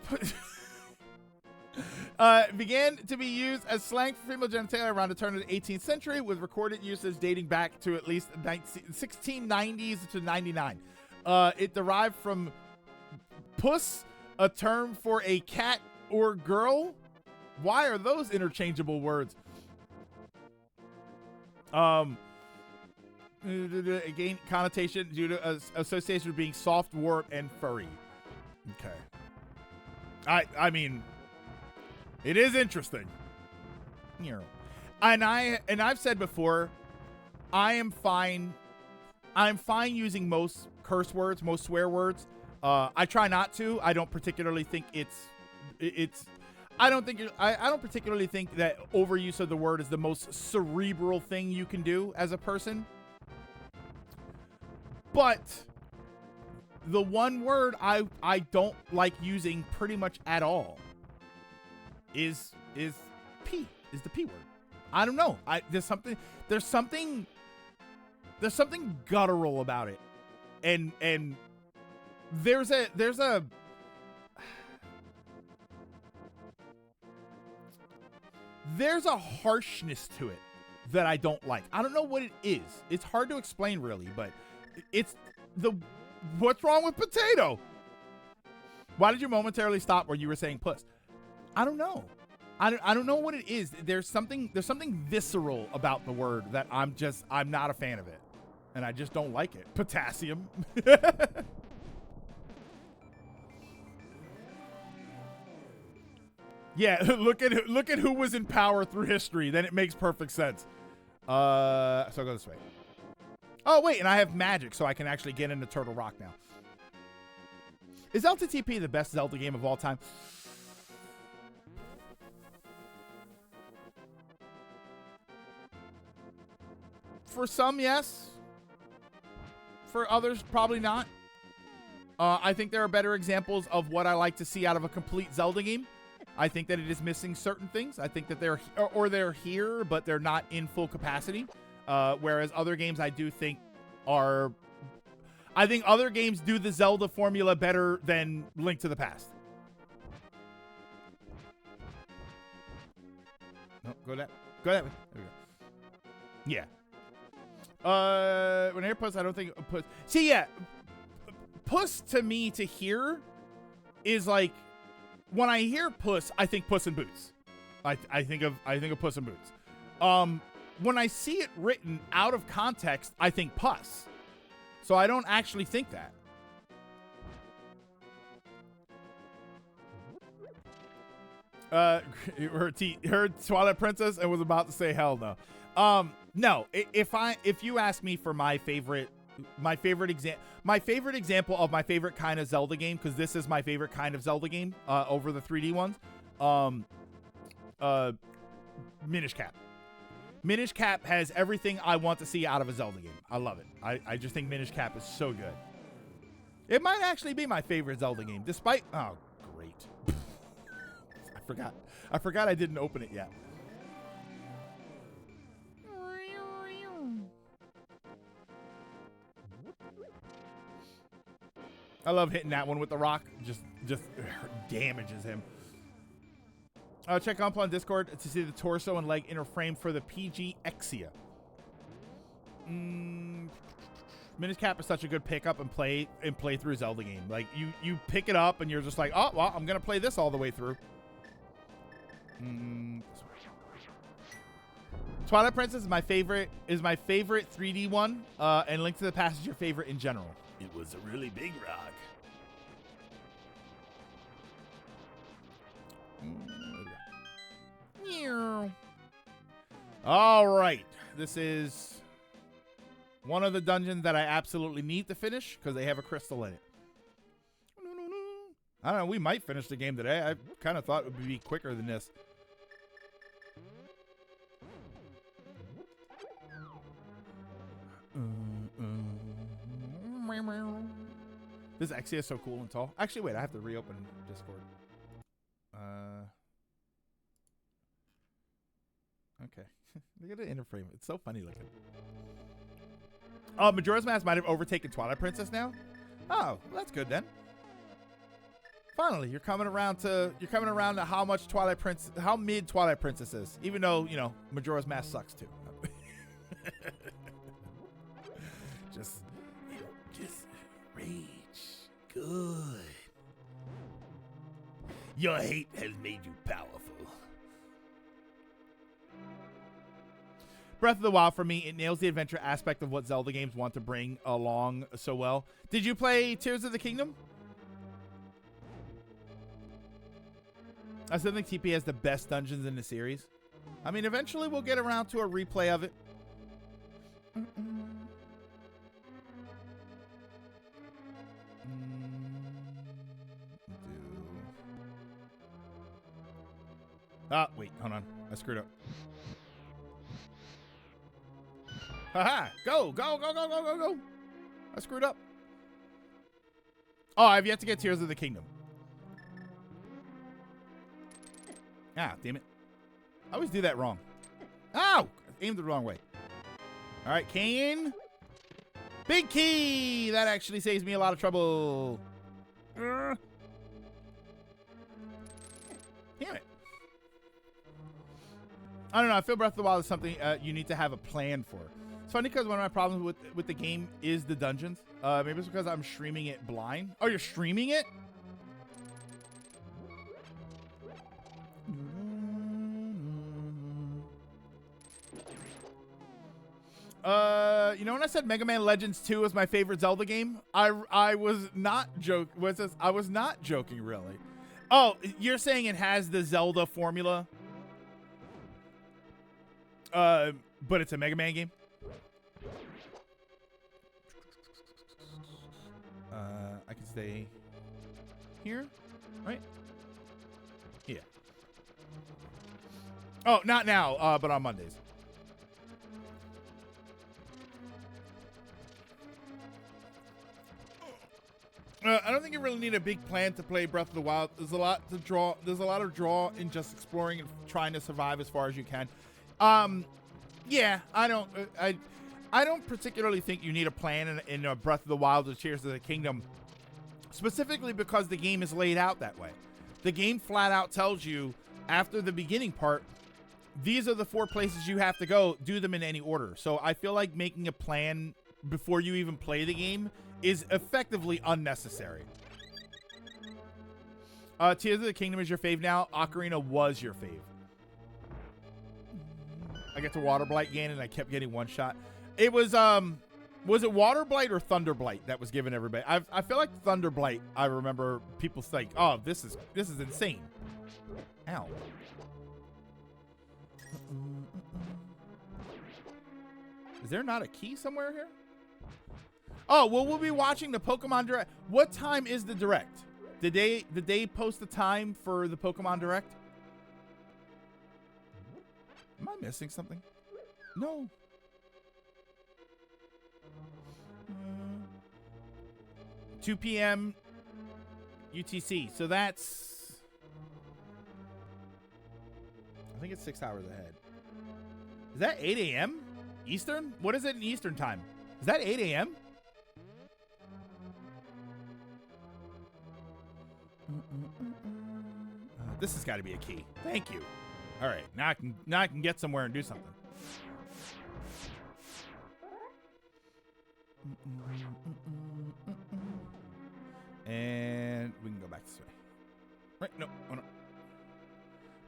began to be used as slang for female genitalia around the turn of the 18th century, with recorded uses dating back to at least 1690s to 99. It derived from puss, a term for a cat or girl. Why are those interchangeable words? Again, connotation due to association with being soft, warm, and furry. Okay. I mean, it is interesting. And I've said before, I'm fine using most curse words, most swear words. I try not to. I don't particularly think I don't particularly think that overuse of the word is the most cerebral thing you can do as a person. But the one word I don't like using pretty much at all is the P word. I don't know. There's something guttural about it. And there's a harshness to it that I don't like. I don't know what it is. It's hard to explain really, but it's what's wrong with potato? Why did you momentarily stop where you were saying puss? I don't know. I don't know what it is. There's something visceral about the word that I'm not a fan of it. And I just don't like it. Potassium. Yeah, look at who was in power through history. Then it makes perfect sense. So I'll go this way. Oh, wait, and I have magic, so I can actually get into Turtle Rock now. Is LttP the best Zelda game of all time? For some, yes. For others, probably not. I think there are better examples of what I like to see out of a complete Zelda game. I think that it is missing certain things. I think that they're here, but they're not in full capacity. Whereas other games I do think are... I think other games do the Zelda formula better than Link to the Past. No, go that way. There we go. Yeah. When I hear puss, I don't think puss. See, yeah. Puss to me to hear is like, when I hear puss, I think Puss in Boots. I think of Puss in Boots. When I see it written out of context, I think puss. So I don't actually think that. Heard Twilight Princess and was about to say hell no. No, if you ask me for my favorite example of my favorite kind of Zelda game, because this is my favorite kind of Zelda game over the 3D ones, Minish Cap. Minish Cap has everything I want to see out of a Zelda game. I love it. I just think Minish Cap is so good. It might actually be my favorite Zelda game, despite... Oh, great. I forgot I didn't open it yet. I love hitting that one with the rock. Just damages him. Check up on Discord to see the torso and leg inner frame for the PG Exia. Minish Cap is such a good pickup and play through Zelda game. Like you pick it up and you're just like, oh well, I'm gonna play this all the way through. Twilight Princess is my favorite 3D one, and Link to the Past is your favorite in general. It was a really big rock. All right, this is one of the dungeons that I absolutely need to finish because they have a crystal in it. I don't know, we might finish the game today. I kind of thought it would be quicker than this. This Exia is so cool and tall. Actually, wait, I have to reopen Discord. Okay. Look at the inner frame. It's so funny looking. Oh, Majora's Mask might have overtaken Twilight Princess now. Oh, well, that's good then. Finally, you're coming around to how much how mid Twilight Princess is. Even though, you know, Majora's Mask sucks too. just rage. Good. Your hate has made you powerful. Breath of the Wild, for me, it nails the adventure aspect of what Zelda games want to bring along so well. Did you play Tears of the Kingdom? I still think TP has the best dungeons in the series. I mean, eventually we'll get around to a replay of it. Ah, wait, hold on. I screwed up. Haha! Go, go, go, go, go, go, go! I screwed up. Oh, I've yet to get Tears of the Kingdom. Ah, damn it. I always do that wrong. Ow! I aimed the wrong way. All right, Kane. Big key! That actually saves me a lot of trouble. Damn it. I don't know. I feel Breath of the Wild is something you need to have a plan for. It's funny because one of my problems with the game is the dungeons. Maybe it's because I'm streaming it blind. Oh, you're streaming it? You know when I said Mega Man Legends 2 was my favorite Zelda game? I was not joking really. Oh, you're saying it has the Zelda formula? But it's a Mega Man game? I can stay here, right? Yeah. Oh, not now, but on Mondays. I don't think you really need a big plan to play Breath of the Wild. There's a lot to draw. There's a lot of draw in just exploring and trying to survive as far as you can. Yeah, I don't particularly think you need a plan in Breath of the Wild or Tears of the Kingdom, specifically because the game is laid out that way. The game flat out tells you after the beginning part, these are the 4 places you have to go. Do them in any order. So I feel like making a plan before you even play the game is effectively unnecessary. Tears of the Kingdom is your fave now. Ocarina was your fave. I get to Water Blight Ganon and I kept getting one shot. It was it Water Blight or Thunder Blight that was given everybody? I feel like Thunder Blight. I remember people think, "Oh, this is insane." Ow. there not a key somewhere here? Oh, well, we'll be watching the Pokemon Direct. What time is the Direct? Did they post the time for the Pokemon Direct? Am I missing something? No. 2 p.m. UTC. So that's... I think it's 6 hours ahead. Is that 8 a.m. Eastern? What is it in Eastern time? Is that 8 a.m.? This has got to be a key. Thank you. All right, now I can get somewhere and do something. And we can go back this way. Right? No. Oh no.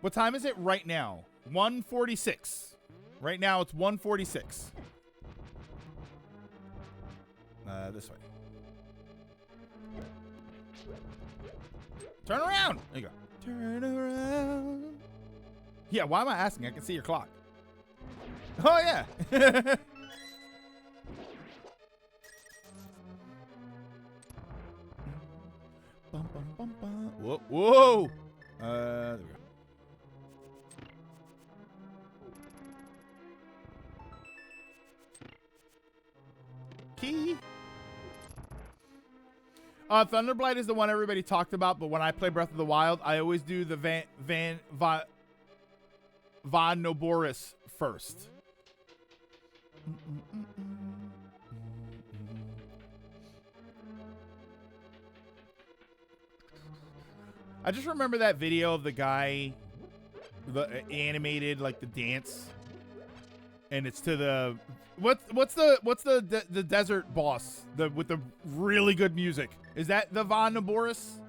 What time is it right now? 1:46. Right now it's 1:46. This way. Turn around. There you go. Turn around. Yeah, why am I asking? I can see your clock. Oh, yeah. Bum, bum, bum, bum. Whoa. Whoa. There we go. Key. Thunderblight is the one everybody talked about, but when I play Breath of the Wild, I always do the Von Noboris first. I just remember that video of the guy, the animated, like the dance, and it's to the what's the desert boss with the really good music? Is that the Von Noboris?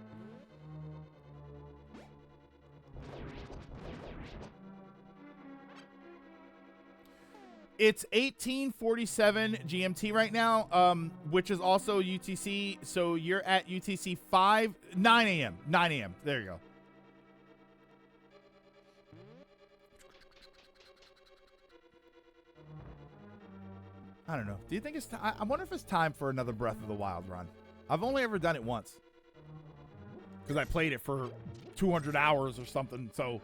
It's 18:47 GMT right now, which is also UTC. So you're at UTC 9 a.m. 9 a.m. There you go. I don't know. Do you think it's time? I wonder if it's time for another Breath of the Wild run. I've only ever done it once because I played it for 200 hours or something. So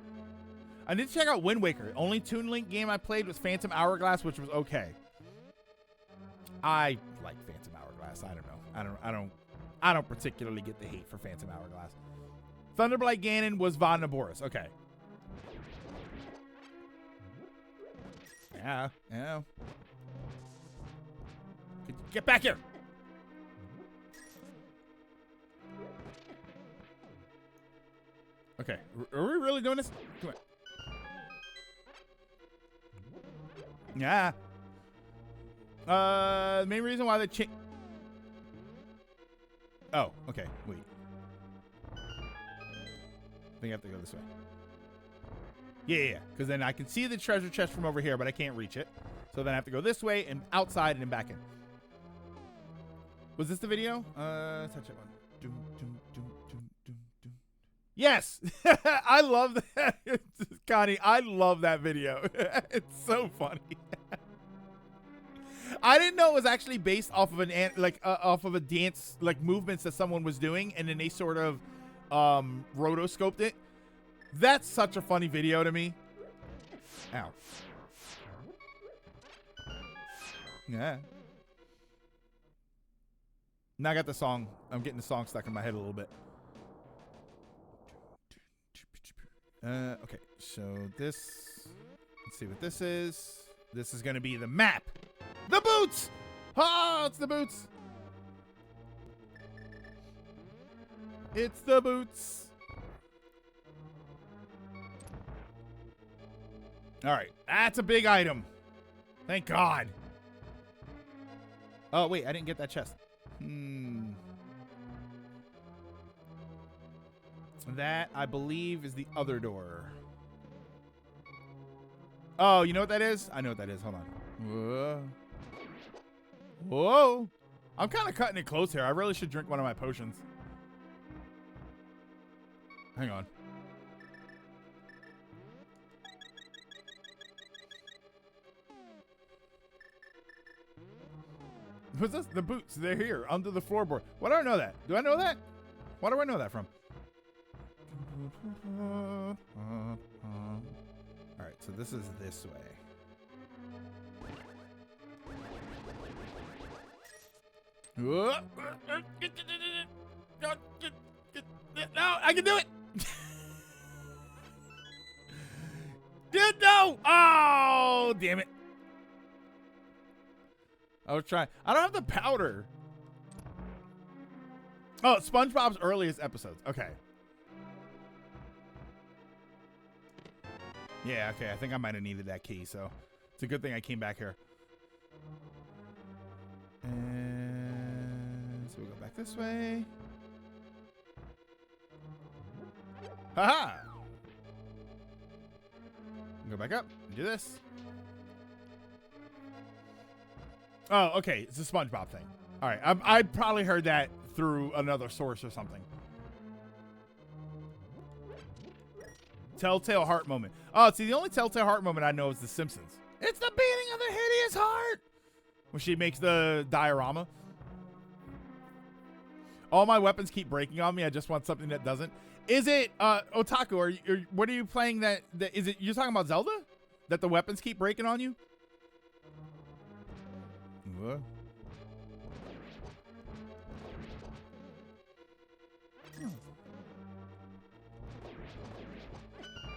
I need to check out Wind Waker. Only Toon Link game I played was Phantom Hourglass, which was okay. I like Phantom Hourglass. I don't know. I don't particularly get the hate for Phantom Hourglass. Thunderblight Ganon was Von Noboris. Okay. Yeah. Get back here. Okay. Are we really doing this? Come on. Yeah. The main reason why they Oh, okay. Wait. I think I have to go this way. Yeah. Because then I can see the treasure chest from over here, but I can't reach it. So then I have to go this way and outside and then back in. Was this the video? Touch that one. Doom, doom, doom, doom, doom, doom. Yes! I love that. Connie, I love that video. It's so funny. I didn't know it was actually based off of off of a dance, like movements that someone was doing, and then they sort of rotoscoped it. That's such a funny video to me. Ow. Yeah. Now I got the song. I'm getting the song stuck in my head a little bit. Okay, so this, let's see what this is. This is going to be the map. The boots! Oh, it's the boots. It's the boots. All right, that's a big item. Thank God. Oh, wait, I didn't get that chest. That, I believe, is the other door. Oh, you know what that is? I know what that is. Hold on. Whoa. I'm kind of cutting it close here. I really should drink one of my potions. Hang on. What's this? The boots. They're here under the floorboard. Why do I know that? Do I know that? Why do I know that from? All right, so this is this way. No, I can do it. Dude, no! Oh, damn it. I was trying. I don't have the powder. Oh, SpongeBob's earliest episodes. Okay. Yeah, okay. I think I might have needed that key, so it's a good thing I came back here. And so we go back this way. Haha! Go back up and do this. Oh, okay. It's a SpongeBob thing. All right. I probably heard that through another source or something. Telltale heart moment. Oh, see, the only telltale heart moment I know is The Simpsons. It's the beating of the hideous heart. When she makes the diorama. All my weapons keep breaking on me. I just want something that doesn't. Is it, Otaku, what are you playing that is it, you're talking about Zelda? That the weapons keep breaking on you? What?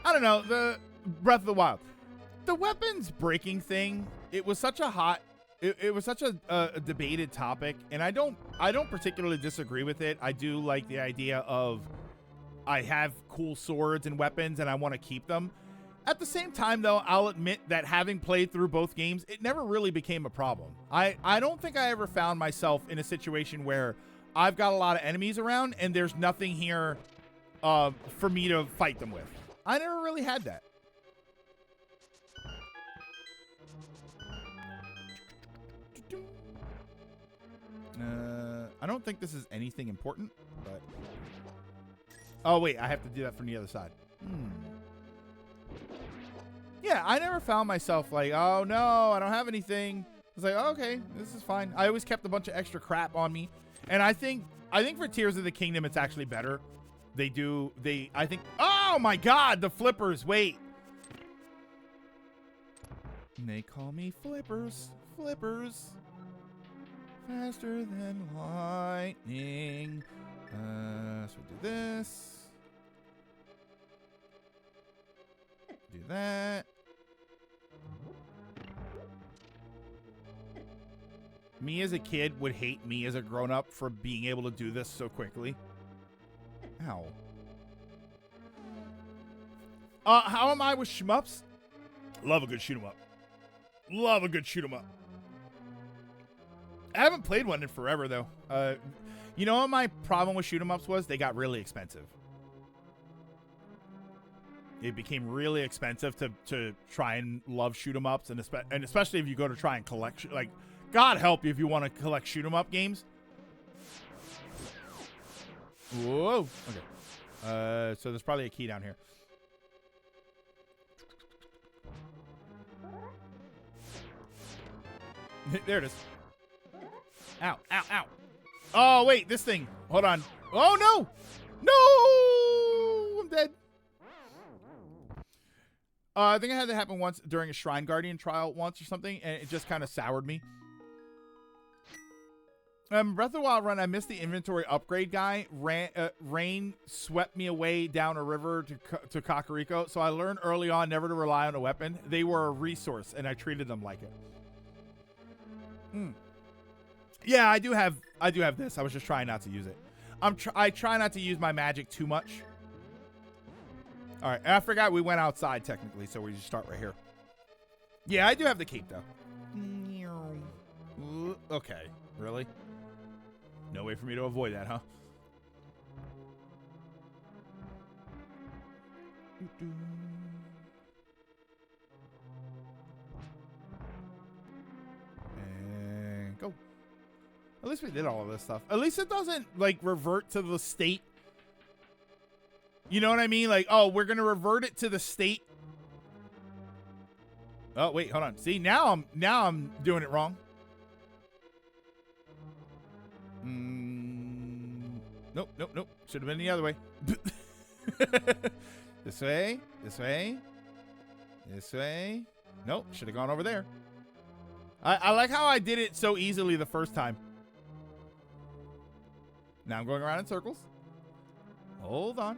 I don't know, the Breath of the Wild. The weapons breaking thing, it was such a hot, it was such a debated topic, and I don't particularly disagree with it. I do like the idea of I have cool swords and weapons and I want to keep them. At the same time, though, I'll admit that having played through both games, it never really became a problem. I don't think I ever found myself in a situation where I've got a lot of enemies around and there's nothing here for me to fight them with. I never really had that. I don't think this is anything important, but... Oh, wait, I have to do that from the other side. Yeah, I never found myself like, oh, no, I don't have anything. I was like, oh, okay, this is fine. I always kept a bunch of extra crap on me. And I think for Tears of the Kingdom, it's actually better. I think, oh, my God, the flippers, wait. They call me flippers, faster than lightning. So we do this. Do that. Me as a kid would hate me as a grown-up for being able to do this so quickly. Ow. How am I with shmups? Love a good shoot 'em up. Love a good shoot 'em up. I haven't played one in forever, though. You know what my problem with shoot 'em ups was? They got really expensive. It became really expensive to try and love shoot 'em ups, and especially if you go to try and collect, like, God help you if you want to collect shoot 'em up games. Whoa. Okay. So there's probably a key down here. There it is. Ow, ow, ow. Oh, wait, this thing. Hold on. Oh, no. No! I'm dead. I think I had that happen once during a Shrine Guardian trial once or something, and it just kind of soured me. Breath of the Wild run, I missed the inventory upgrade guy. Rain swept me away down a river to Kakariko, so I learned early on never to rely on a weapon. They were a resource, and I treated them like it. Yeah, I do have this. I was just trying not to use it. I try not to use my magic too much. All right, and I forgot we went outside technically, so we just start right here. Yeah, I do have the cape though. Okay, really? No way for me to avoid that, huh? And go. At least we did all of this stuff. At least it doesn't, like, revert to the state. You know what I mean? Like, oh, we're going to revert it to the state. Oh, wait, hold on. See, now I'm doing it wrong. Nope, nope, nope. Should have been the other way. This way, this way, this way. Nope, should have gone over there. I like how I did it so easily the first time. Now I'm going around in circles. Hold on.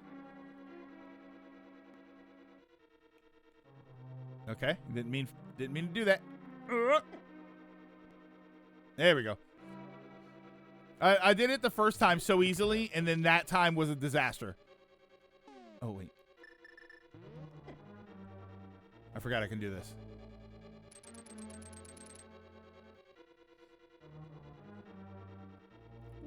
Okay, didn't mean to do that. There we go. I did it the first time so easily, and then that time was a disaster. Oh, wait. I forgot I can do this.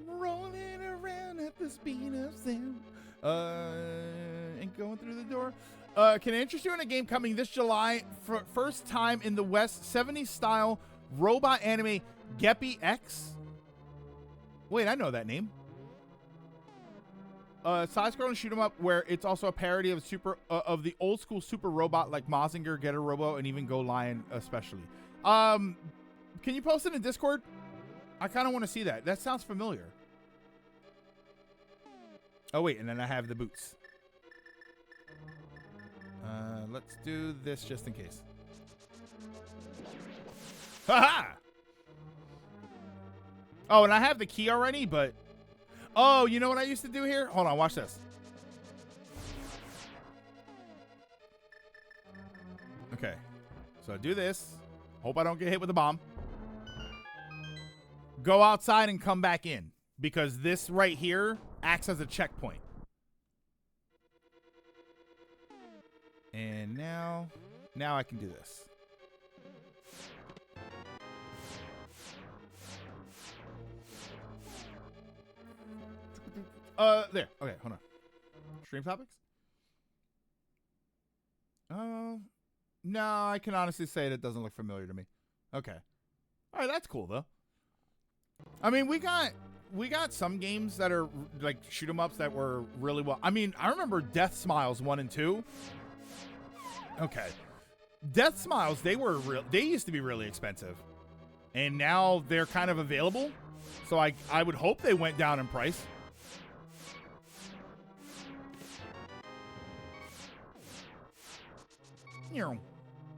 Rolling around at the speed of sound. And going through the door. Can I interest you in a game coming this July for first time in the West? 70s style robot anime GOTY X. Wait, I know that name. Side-scrolling shoot 'em up where it's also a parody of of the old school super robot like Mazinger, Getter Robo, and even Go Lion especially. Can you post it in Discord? I kind of want to see that. That sounds familiar. Oh wait, and then I have the boots. Let's do this just in case. Haha! Oh, and I have the key already, but... Oh, you know what I used to do here? Hold on, watch this. Okay. So I do this. Hope I don't get hit with a bomb. Go outside and come back in. Because this right here acts as a checkpoint. And now I can do this. There. Okay, hold on. Stream topics? No, I can honestly say it doesn't look familiar to me. Okay. All right, that's cool though. I mean, we got some games that are like shoot 'em ups that were really well. I mean, I remember Death Smiles 1 and 2. Okay. Death Smiles, they used to be really expensive. And now they're kind of available. So I would hope they went down in price.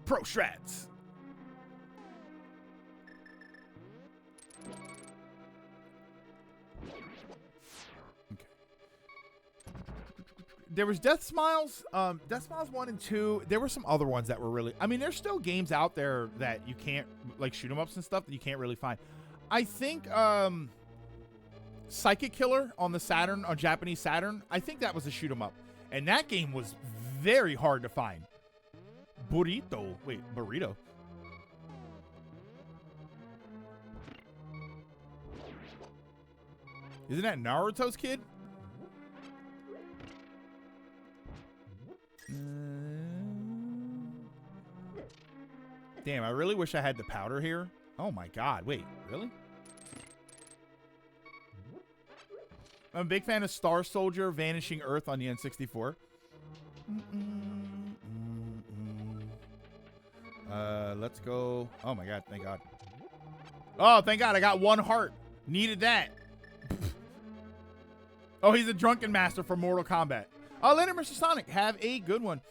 Pro strats. Okay. There was Death Smiles 1 and 2. There were some other ones that were really, I mean, there's still games out there that you can't, like shoot 'em ups and stuff that you can't really find. I think Psychic Killer on the Saturn, on Japanese Saturn, I think that was a shoot 'em up. And that game was very hard to find. Burrito. Wait, burrito. Isn't that Naruto's kid? Damn, I really wish I had the powder here. Oh my god, wait, really? I'm a big fan of Star Soldier Vanishing Earth on the N64. Let's go. Oh my god, thank god. Oh, thank god, I got 1 heart. Needed that. Oh, he's a drunken master for Mortal Kombat. Oh, later, Mr. Sonic. Have a good one.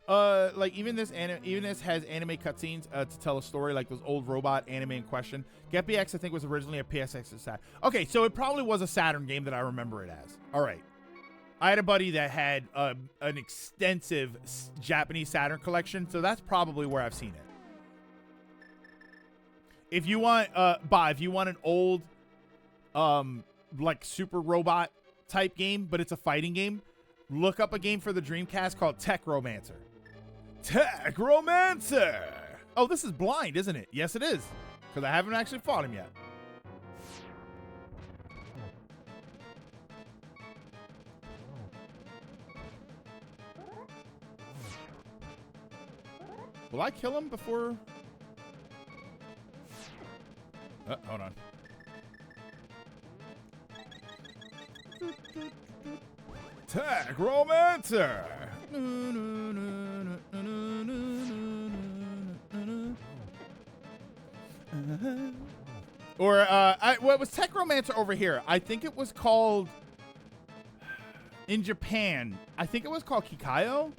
Like even this has anime cutscenes to tell a story, like those old robot anime in question. GOTY X, I think, was originally a PSX or Saturn. Okay, so it probably was a Saturn game that I remember it as. All right. I had a buddy that had an extensive Japanese Saturn collection, so that's probably where I've seen it. If you want, if you want an old, like super robot type game, but it's a fighting game, look up a game for the Dreamcast called Tech Romancer. Tech Romancer! Oh, this is blind, isn't it? Yes, it is. Because I haven't actually fought him yet. Will I kill him before... hold on. Tag Romancer! Or, what was Tech Romancer over here? I think it was called... in Japan. I think it was called Kikayo.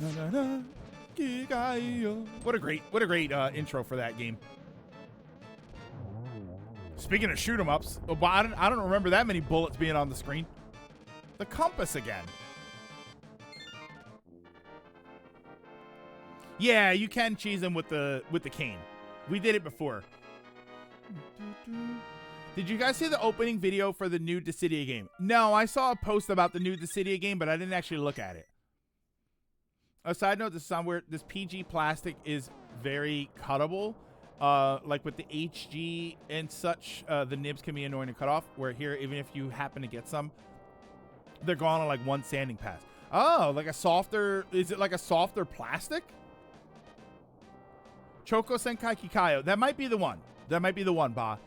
Na, na, na, Kikayo. What a great intro for that game. Speaking of shoot 'em ups, I don't remember that many bullets being on the screen. The compass again. Yeah, you can cheese them with the cane. We did it before. Did you guys see the opening video for the new Dissidia game? No, I saw a post about the new Dissidia game, but I didn't actually look at it. A side note, this PG plastic is very cuttable. Like with the HG and such, the nibs can be annoying to cut off. Where here, even if you happen to get some, they're gone on like one sanding pass. Oh, like a softer, is it like a softer plastic? Choco Senkai Kikayo. That might be the one. That might be the one, Ba.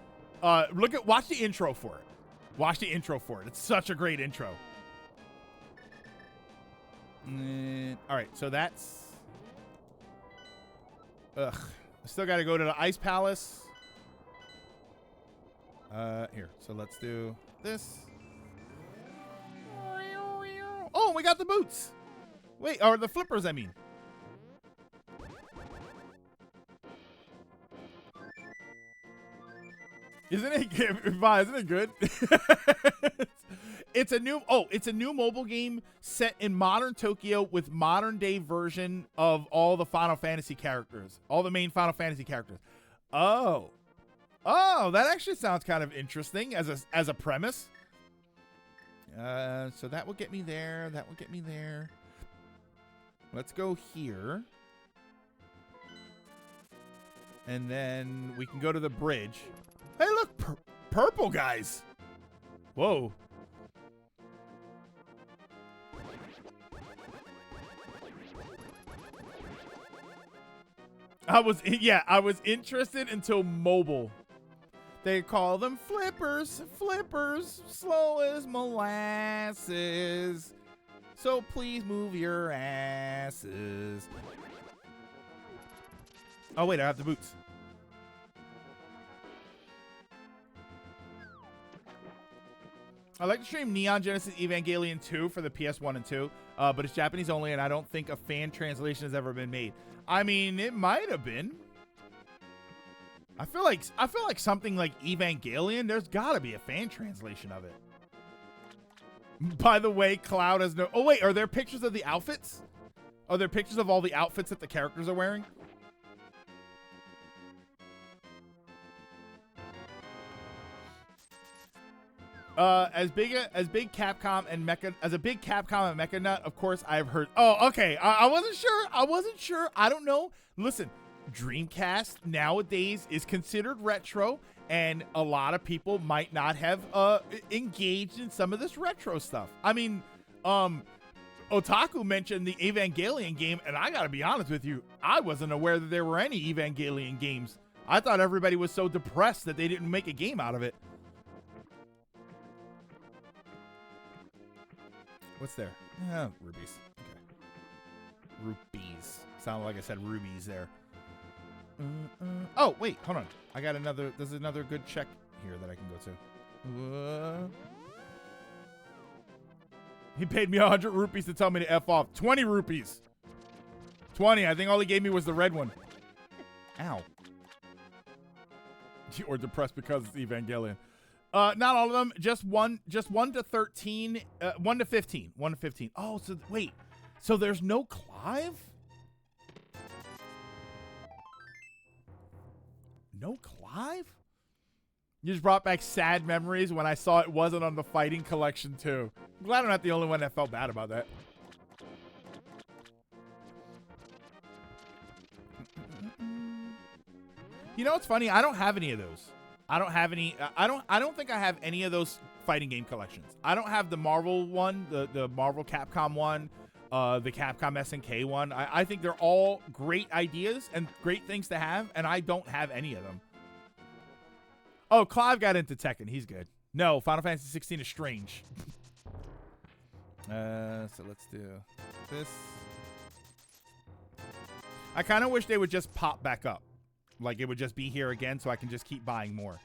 Watch the intro for it. Watch the intro for it. It's such a great intro. All right, so that's... Ugh. I still got to go to the Ice Palace. Here. So let's do this. Oh, we got the boots. Wait, or the flippers, I mean. Isn't it good? It's a new mobile game set in modern Tokyo with modern day version of all the Final Fantasy characters, all the main Final Fantasy characters. Oh, that actually sounds kind of interesting as a premise. So that will get me there. That will get me there. Let's go here. And then we can go to the bridge. Hey, look, purple guys. Whoa. I was interested until mobile. They call them flippers, slow as molasses. So please move your asses. Oh, wait, I have the boots. I like to stream Neon Genesis Evangelion 2 for the PS1 and 2, but it's Japanese only, and I don't think a fan translation has ever been made. I mean, it might have been. I feel like something like Evangelion, there's got to be a fan translation of it. By the way, Cloud has no... Oh, wait, are there pictures of the outfits? Are there pictures of all the outfits that the characters are wearing? As a big Capcom and Mecha nut, of course I've heard. Oh, okay. I wasn't sure. I don't know. Listen, Dreamcast nowadays is considered retro, and a lot of people might not have engaged in some of this retro stuff. I mean, Otaku mentioned the Evangelion game, and I gotta be honest with you, I wasn't aware that there were any Evangelion games. I thought everybody was so depressed that they didn't make a game out of it. What's there? Oh, rubies. Okay. Rupees. Sounded like I said rubies there. Oh, wait. Hold on. I got another... There's another good check here that I can go to. He paid me 100 rupees to tell me to F off. 20 rupees. 20. I think all he gave me was the red one. Ow. Or depressed because it's Evangelion. Not all of them. Just 1 to 13. 1 to 15. 1 to 15. Oh, so wait. So there's no Clive? No Clive? You just brought back sad memories when I saw it wasn't on the Fighting Collection too. I'm glad I'm not the only one that felt bad about that. You know what's funny? I don't have any of those. I don't have any. I don't think I have any of those fighting game collections. I don't have the Marvel one, the Marvel Capcom one, the Capcom SNK one. I think they're all great ideas and great things to have, and I don't have any of them. Oh, Clive got into Tekken. He's good. No, Final Fantasy 16 is strange. So let's do this. I kind of wish they would just pop back up. Like, it would just be here again so I can just keep buying more.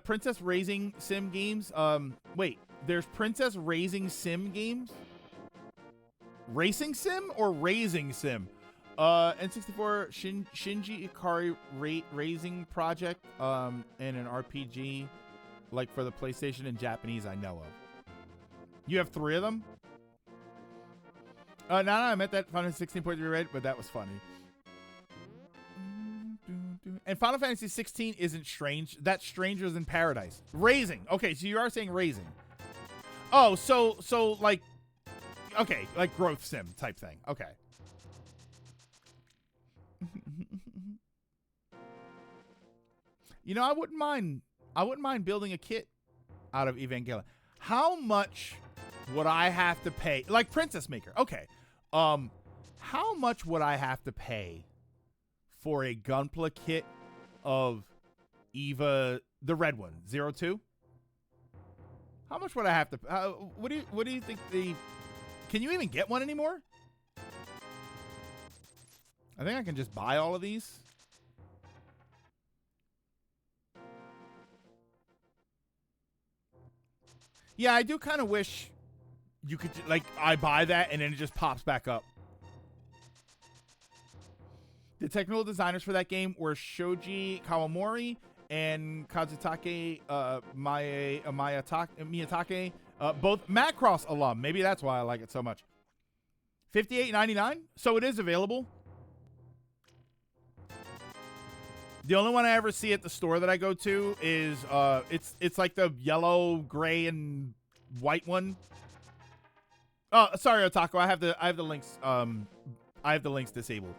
Princess Raising Sim games. Wait, there's Princess Raising Sim games? Racing Sim or Raising Sim? N64 Shinji Ikari Raising Project, and an RPG like for the PlayStation in Japanese I know of. You have 3 of them? No, I meant that Final Fantasy 16.3 red, but that was funny. And Final Fantasy 16 isn't strange. That's Strangers in Paradise. Raising. Okay, so you are saying raising. Oh, so like, okay, like growth sim type thing. Okay. You know, I wouldn't mind building a kit out of Evangelion. How much would I have to pay? Like Princess Maker. Okay. How much would I have to pay for a Gunpla kit of Eva, the red one, 02? How much would I have to? What do you think the? Can you even get one anymore? I think I can just buy all of these. Yeah, I do kind of wish you could, like, I buy that and then it just pops back up. The technical designers for that game were Shoji Kawamori and Kazutake Miyatake, both Macross alum. Maybe that's why I like it so much. $58.99, so it is available. The only one I ever see at the store that I go to is it's like the yellow, gray, and white one. Oh, sorry, Otaku. I have the links. I have the links disabled.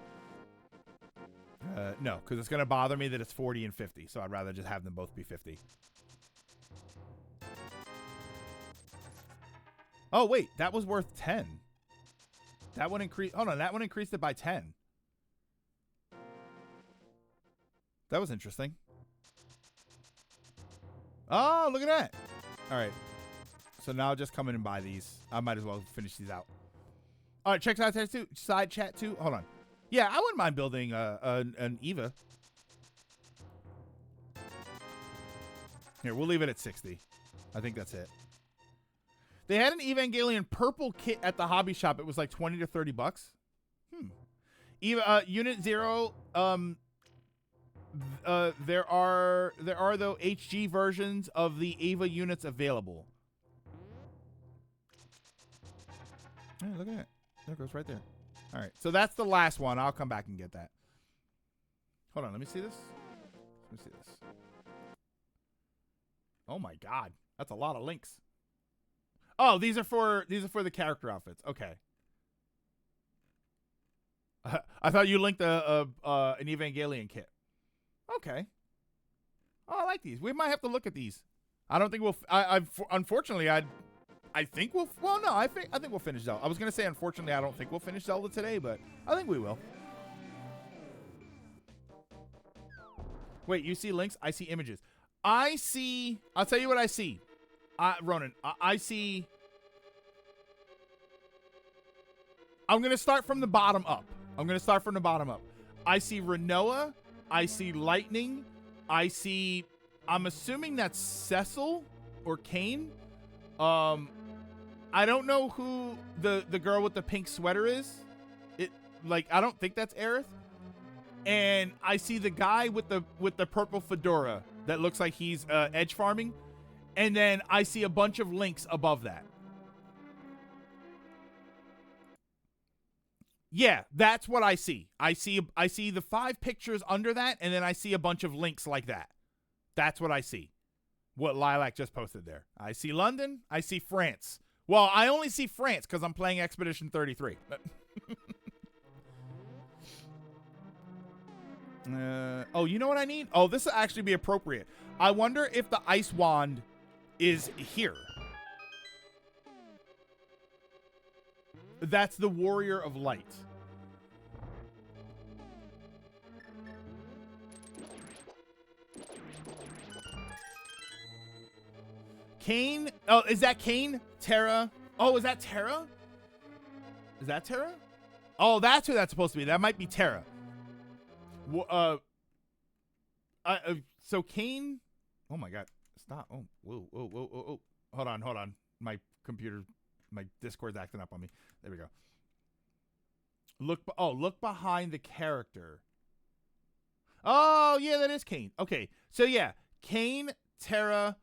No, because it's gonna bother me that it's 40 and 50. So I'd rather just have them both be 50. Oh wait, that was worth 10. That one increased. Hold on, that one increased it by 10. That was interesting. Oh, look at that. All right. So now I'll just come in and buy these. I might as well finish these out. All right, check side chat too. Hold on. Yeah, I wouldn't mind building an Eva. Here, we'll leave it at 60. I think that's it. They had an Evangelion purple kit at the hobby shop. It was like 20 to 30 bucks. Eva, Unit 0, there are though HG versions of the Eva units available. Hey, look at that. There it goes right there. All right, so that's the last one. I'll come back and get that. Hold on, let me see this. Let me see this. Oh my God, that's a lot of links. Oh, these are for the character outfits. Okay. I thought you linked an Evangelion kit. Okay. Oh, I like these. We might have to look at these. I don't think we'll. Unfortunately, I think we'll. Well, no, I think we'll finish Zelda. I was gonna say, unfortunately, I don't think we'll finish Zelda today, but I think we will. Wait, you see links? I see images. I see. I'll tell you what I see. Ronan, I see. I'm gonna start from the bottom up. I see Renoa. I see Lightning. I see. I'm assuming that's Cecil or Kane. I don't know who the girl with the pink sweater is. I don't think that's Aerith. And I see the guy with the purple fedora that looks like he's edge farming. And then I see a bunch of links above that. Yeah, that's what I see. I see the 5 pictures under that, and then I see a bunch of links like that. That's what I see. What Lilac just posted there. I see London. I see France. Well, I only see France because I'm playing Expedition 33. Oh, you know what I need? Oh, this will actually be appropriate. I wonder if the ice wand is here. That's the Warrior of Light. Kane? Oh, is that Kane? Terra? Oh, is that Terra? Is that Terra? Oh, that's who that's supposed to be. That might be Terra. So Kane Oh my god. Stop. Oh, whoa, whoa, whoa, whoa, whoa. Hold on. My computer, my Discord's acting up on me. There we go. Look behind the character. Oh, yeah, that is Kain. Okay. So yeah, Kain, Terra.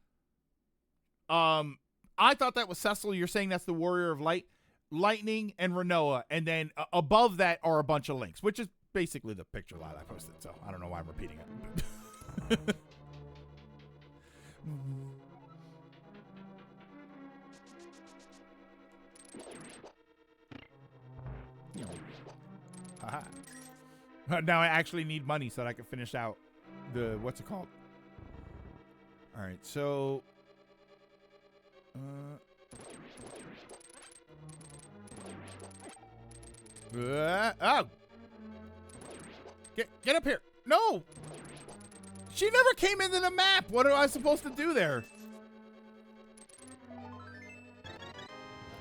I thought that was Cecil. You're saying that's the Warrior of Light, Lightning, and Renoa, and then above that are a bunch of links, which is basically the picture line I posted. So I don't know why I'm repeating it. Now I actually need money so that I can finish out the what's it called? All right, so oh, get up here! No, she never came into the map. What am I supposed to do there?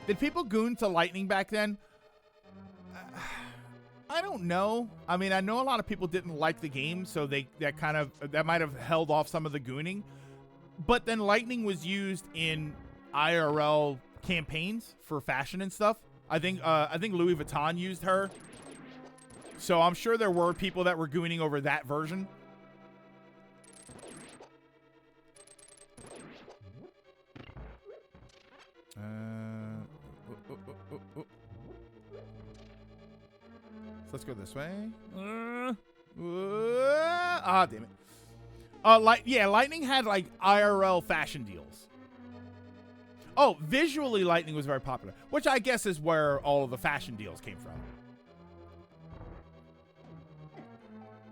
Did people goon to lightning back then? I don't know. I mean, I know a lot of people didn't like the game, so that might have held off some of the gooning. But then lightning was used in IRL campaigns for fashion and stuff. I think Louis Vuitton used her. So I'm sure there were people that were gooning over that version. Let's go this way. Damn it. Lightning had like IRL fashion deals. Oh, visually Lightning was very popular, which I guess is where all of the fashion deals came from.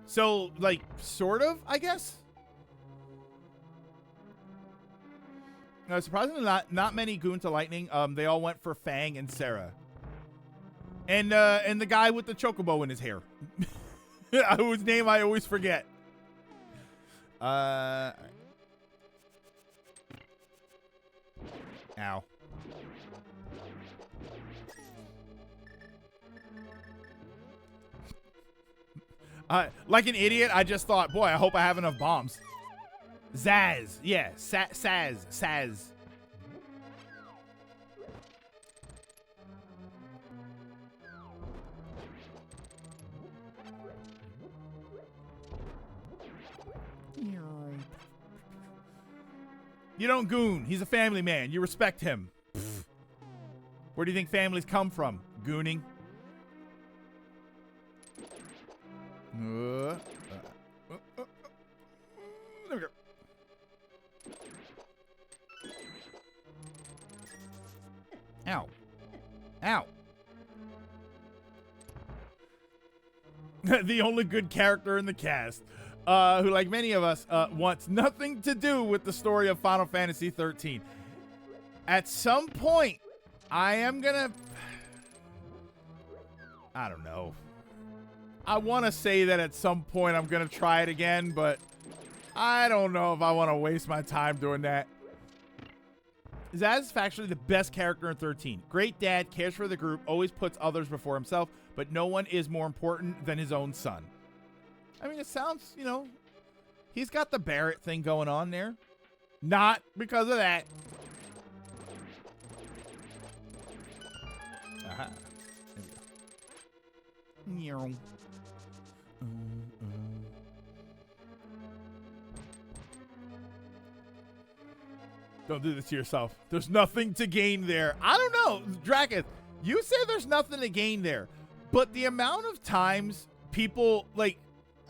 So, like, sort of, I guess. Surprisingly, not many goon to Lightning. They all went for Fang and Sarah. And the guy with the chocobo in his hair, whose name I always forget. Ow. Like an idiot, I just thought, boy, I hope I have enough bombs. Zaz, yeah, Saz. You don't goon. He's a family man. You respect him. Pfft. Where do you think families come from? Gooning. There we go. Ow. Ow. The only good character in the cast. Who, like many of us, wants nothing to do with the story of Final Fantasy 13. At some point, I am gonna... I don't know. I want to say that at some point I'm gonna try it again, but I don't know if I want to waste my time doing that. Zaz is factually the best character in 13. Great dad, cares for the group, always puts others before himself, but no one is more important than his own son. I mean, it sounds, you know, he's got the Barrett thing going on there. Not because of that. Aha. There we go. Don't do this to yourself. There's nothing to gain there. I don't know, Draketh. You say there's nothing to gain there, but the amount of times people like.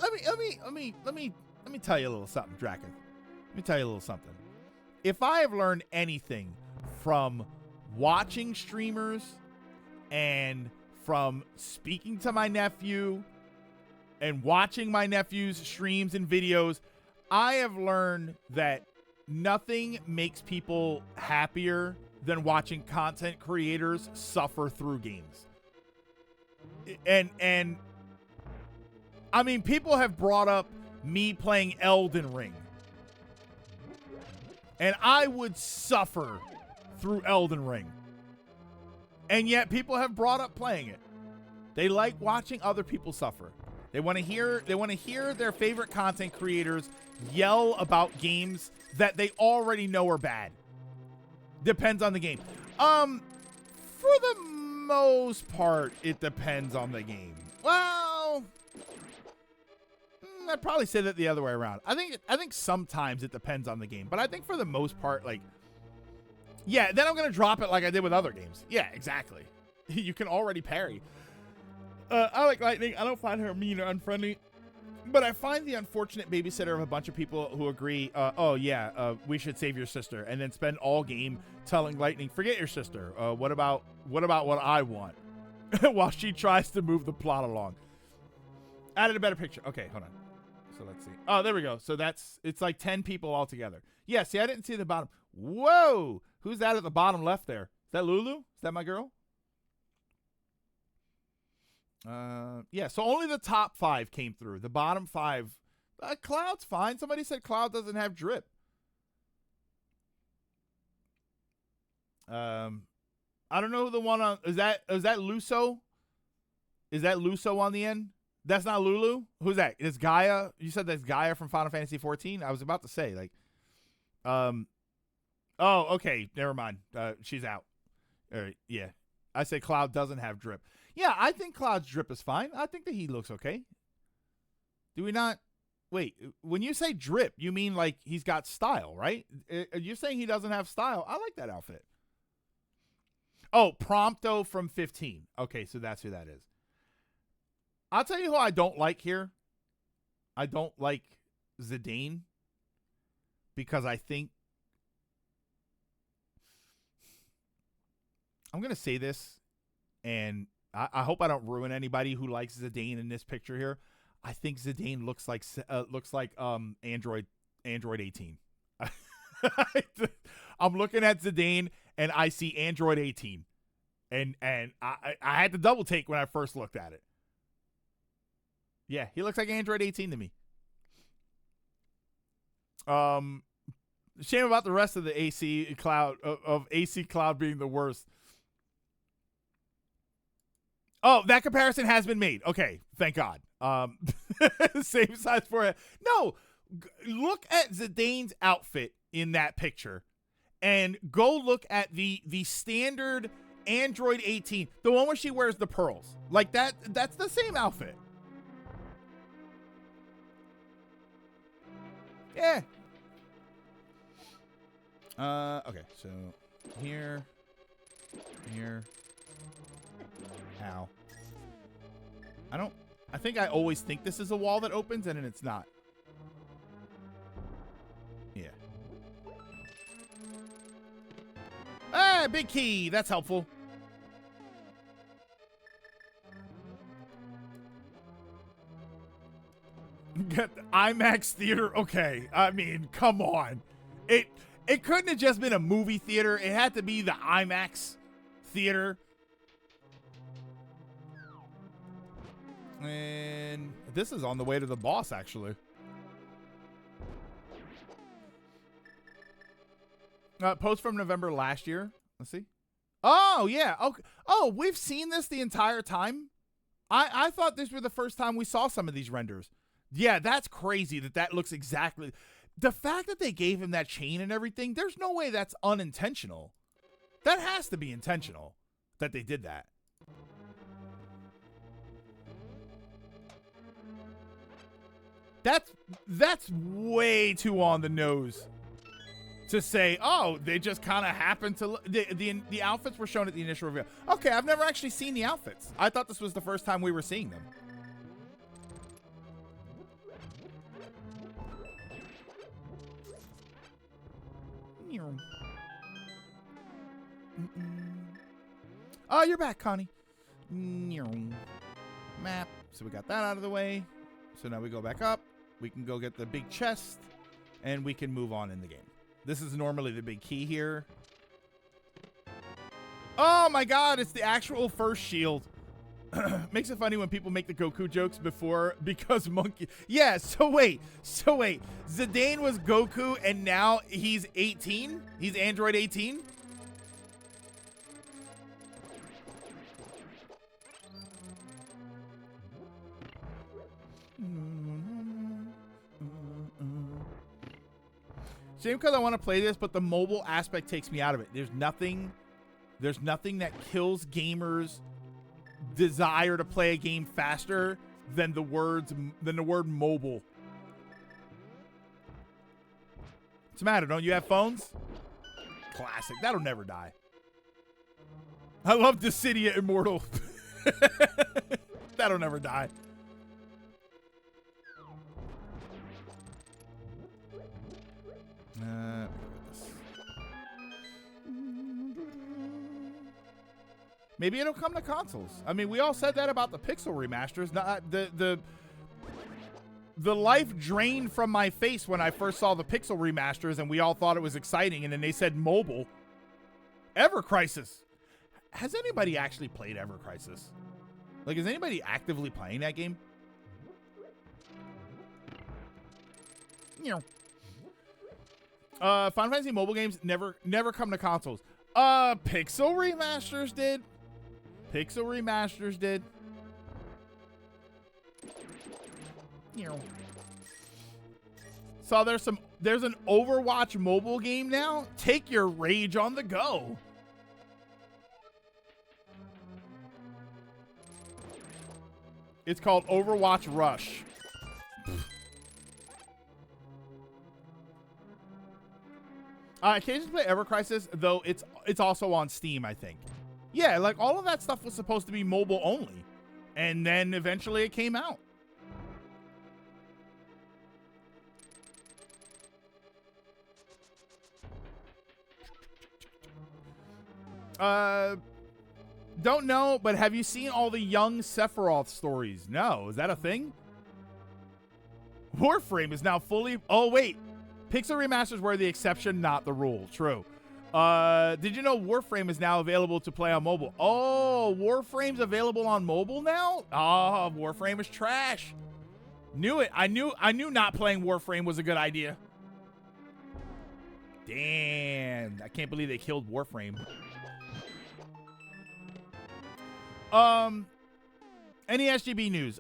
Let me tell you a little something, Draketh. Let me tell you a little something. If I have learned anything from watching streamers and from speaking to my nephew and watching my nephew's streams and videos, I have learned that nothing makes people happier than watching content creators suffer through games. And I mean, people have brought up me playing Elden Ring. And I would suffer through Elden Ring. And yet people have brought up playing it. They like watching other people suffer. They want to hear their favorite content creators yell about games that they already know are bad. Depends on the game. For the most part, it depends on the game. Well, I'd probably say that the other way around. I think sometimes it depends on the game, but I think for the most part, like, yeah, then I'm gonna drop it like I did with other games. Yeah, exactly. You can already parry. I like Lightning. I don't find her mean or unfriendly, but I find the unfortunate babysitter of a bunch of people who agree, oh yeah, we should save your sister, and then spend all game telling Lightning, forget your sister. What about what I want? While she tries to move the plot along. Added a better picture. Okay, hold on. So let's see. Oh, there we go. So it's like 10 people all together. Yeah, see, I didn't see the bottom. Whoa! Who's that at the bottom left there? Is that Lulu? Is that my girl? Yeah, so only the top 5 came through. The bottom 5. Cloud's fine. Somebody said Cloud doesn't have drip. I don't know who the one on is that Luso? Is that Luso on the end? That's not Lulu? Who's that? It's Gaia. You said that's Gaia from Final Fantasy 14? I was about to say, like, oh, okay, never mind. She's out. All right, yeah. I say Cloud doesn't have drip. Yeah, I think Cloud's drip is fine. I think that he looks okay. Do we not? Wait, when you say drip, you mean like he's got style, right? You're saying he doesn't have style. I like that outfit. Oh, Prompto from 15. Okay, so that's who that is. I'll tell you who I don't like here. I don't like Zidane because I think I'm going to say this, and I hope I don't ruin anybody who likes Zidane in this picture here. I think Zidane looks like Android 18. I'm looking at Zidane and I see Android 18, and I had to double take when I first looked at it. Yeah, he looks like Android 18 to me. Shame about the rest of the AC Cloud of AC Cloud being the worst. Oh, that comparison has been made. Okay, thank God. Same size for it. No, look at Zidane's outfit in that picture, and go look at the standard Android 18, the one where she wears the pearls. Like that. That's the same outfit. Yeah. Okay, so here. Ow. I think I always think this is a wall that opens, and then it's not. Yeah. Ah, big key. That's helpful. Get the IMAX theater. Okay. I mean, come on. It couldn't have just been a movie theater. It had to be the IMAX theater. And this is on the way to the boss, actually. Post from November last year. Let's see. Oh, yeah. Okay. Oh, we've seen this the entire time? I thought this was the first time we saw some of these renders. Yeah, that's crazy that looks exactly... The fact that they gave him that chain and everything, there's no way that's unintentional. That has to be intentional that they did that. That's way too on the nose to say, oh, they just kind of happened to the outfits were shown at the initial reveal. Okay, I've never actually seen the outfits. I thought this was the first time we were seeing them. Oh, you're back, Connie. Map. So we got that out of the way. So now we go back up. We can go get the big chest, and we can move on in the game. This is normally the big key here. Oh my God, it's the actual first shield. Makes it funny when people make the Goku jokes because Monkey. Yeah, so wait. Zidane was Goku, and now he's 18? He's Android 18? Same because I want to play this, but the mobile aspect takes me out of it. There's nothing that kills gamers' desire to play a game faster than the word mobile. What's the matter? Don't you have phones? Classic. That'll never die. I love Dissidia Immortal. That'll never die. Maybe it'll come to consoles. I mean, we all said that about the Pixel remasters. Not the life drained from my face when I first saw the Pixel remasters, and we all thought it was exciting, and then they said mobile. Ever Crisis. Has anybody actually played Ever Crisis? Like, is anybody actively playing that game? Final Fantasy mobile games never come to consoles. Pixel remasters did. Pixel remasters did. So there's an Overwatch mobile game now. Take your rage on the go. It's called Overwatch Rush. I occasionally play Ever Crisis, though it's also on Steam, I think. Yeah, like all of that stuff was supposed to be mobile only. And then eventually it came out. Don't know, but have you seen all the young Sephiroth stories? No. Is that a thing? Warframe is now fully... Oh, wait. Pixel remasters were the exception, not the rule. True. Did you know Warframe is now available to play on mobile? Oh, Warframe's available on mobile now? Oh, Warframe is trash. Knew it. I knew not playing Warframe was a good idea. Damn. I can't believe they killed Warframe. Any SGB news?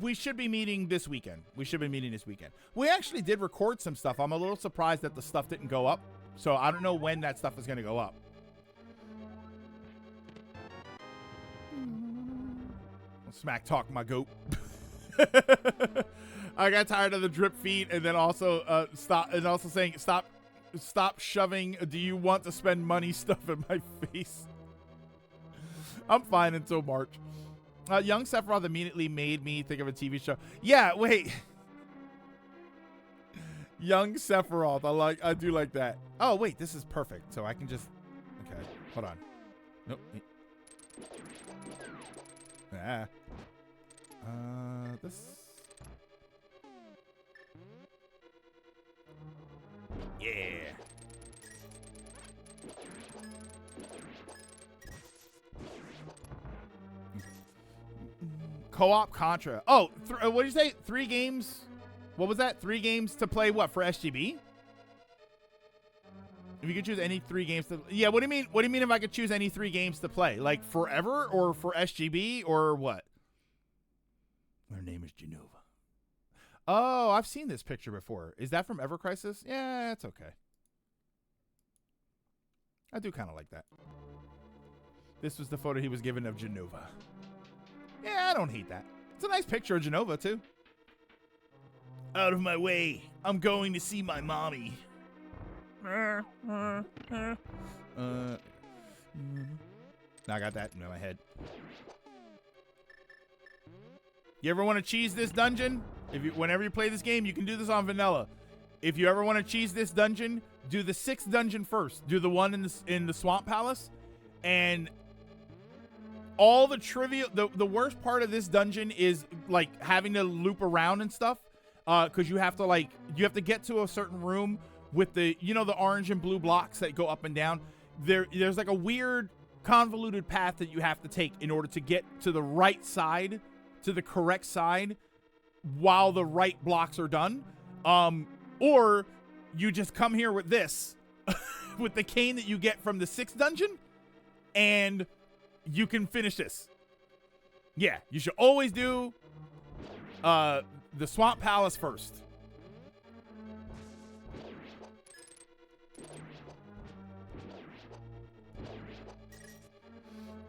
We should be meeting this weekend. We actually did record some stuff. I'm a little surprised that the stuff didn't go up. So I don't know when that stuff is going to go up. Smack talk my goat. I got tired of the drip feed and then also saying stop shoving do you want to spend money stuff in my face. I'm fine until March. Young Sephiroth immediately made me think of a TV show. Yeah, wait. Young Sephiroth. I do like that. Oh, wait, this is perfect. So I can just... Okay, hold on. Nope. This... Yeah. Co-op Contra. Oh, what did you say? 3 games? What was that? 3 games to play what, for SGB? If you could choose any 3 games to... Yeah, what do you mean? What do you mean if I could choose any 3 games to play? Like forever or for SGB or what? Her name is Genova. Oh, I've seen this picture before. Is that from Ever Crisis? Yeah, it's okay. I do kind of like that. This was the photo he was given of Genova. Yeah, I don't hate that. It's a nice picture of Genova, too. Out of my way. I'm going to see my mommy. Now I got that in my head. You ever want to cheese this dungeon? Whenever you play this game, you can do this on vanilla. If you ever want to cheese this dungeon, do the 6th dungeon first. Do the one in the Swamp Palace. And... all the trivia, the worst part of this dungeon is like having to loop around and stuff, because you have to get to a certain room with the the orange and blue blocks that go up and down. There's like a weird convoluted path that you have to take in order to get to the right side, to the correct side, while the right blocks are done. Or you just come here with this, with the cane that you get from the 6th dungeon, and you can finish this. Yeah, you should always do the Swamp Palace first.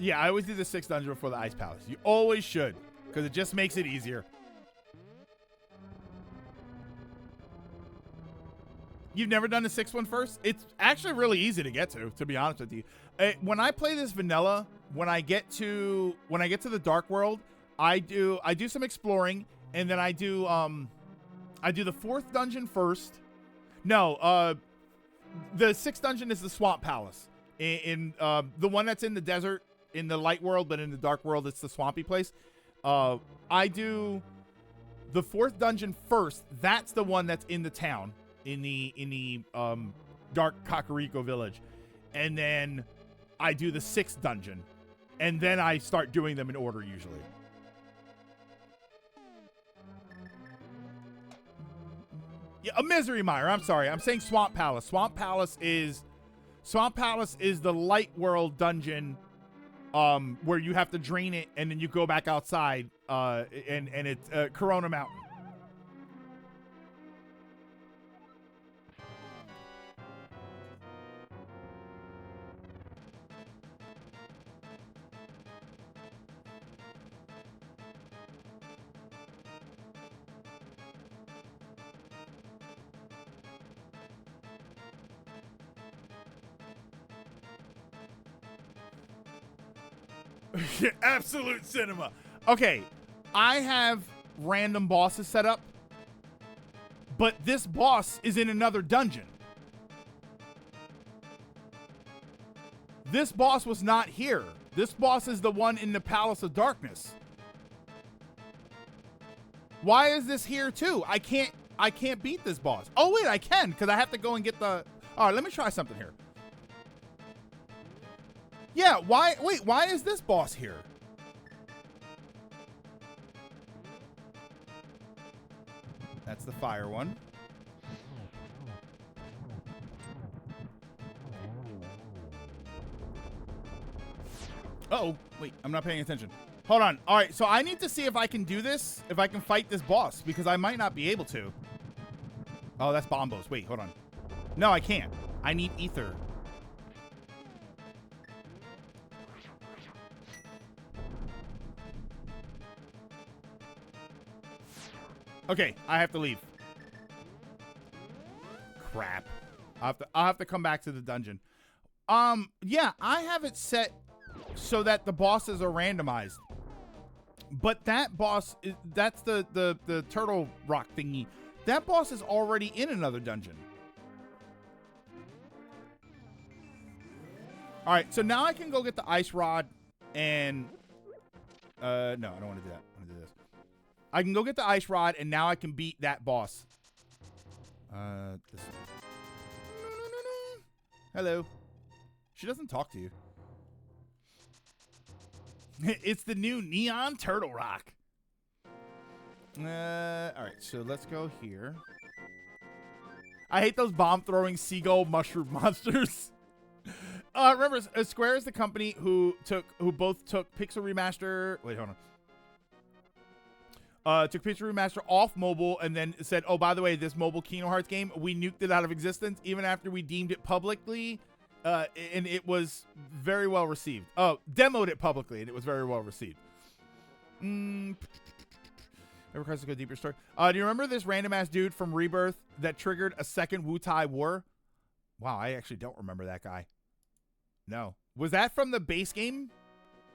Yeah, I always do the 6th dungeon before the Ice Palace. You always should, because it just makes it easier. You've never done the 6th one first? It's actually really easy to get to be honest with you. When I play this vanilla, when I get to the Dark World, I do some exploring, and then I do the 4th dungeon first. No, the 6th dungeon is the Swamp Palace. In the one that's in the desert, in the light world, but in the dark world, it's the swampy place. I do the 4th dungeon first. That's the one that's in the town, in the dark Kakariko village. And then I do the 6th dungeon. And then I start doing them in order usually. Yeah, a Misery Mire. I'm sorry. I'm saying Swamp Palace. Swamp Palace is the light world dungeon, where you have to drain it and then you go back outside, and it's Corona Mountain. Absolute cinema. Okay, I have random bosses set up, but this boss is in another dungeon. This boss was not here. This boss is the one in the Palace of Darkness. Why is this here too? I can't beat this boss. Oh wait, I can, because I have to go and get the... All right, let me try something here. Yeah, why is this boss here? That's the fire one. Uh-oh, wait, I'm not paying attention. Hold on. All right, so I need to see if I can do this, if I can fight this boss, because I might not be able to. Oh, that's Bombos. Wait, hold on. No, I can't. I need ether. Okay, I have to leave. Crap. I'll have to come back to the dungeon. Yeah, I have it set so that the bosses are randomized. But that boss, that's the turtle rock thingy. That boss is already in another dungeon. All right, so now I can go get the ice rod and... no, I don't want to do that. I want to do this. I can go get the ice rod, and now I can beat that boss. This way. Hello. She doesn't talk to you. It's the new Neon Turtle Rock. All right, so let's go here. I hate those bomb-throwing seagull mushroom monsters. Remember, Square is the company who both took Pixel Remaster. Wait, hold on. Took Pixel Remaster off mobile and then said, "Oh, by the way, this mobile Kingdom Hearts game, we nuked it out of existence, even after we deemed it publicly." And it was very well received. Oh, demoed it publicly, and it was very well received. It requires to go deeper story. Do you remember this random ass dude from Rebirth that triggered a second Wutai war? Wow, I actually don't remember that guy. No. Was that from the base game?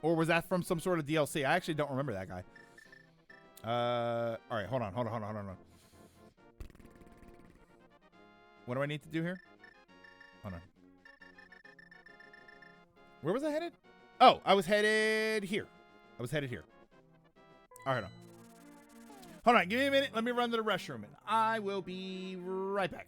Or was that from some sort of DLC? I actually don't remember that guy. All right, hold on. What do I need to do here? Hold on. Where was I headed? Oh, I was headed here. All right, hold on. Give me a minute. Let me run to the restroom, and I will be right back.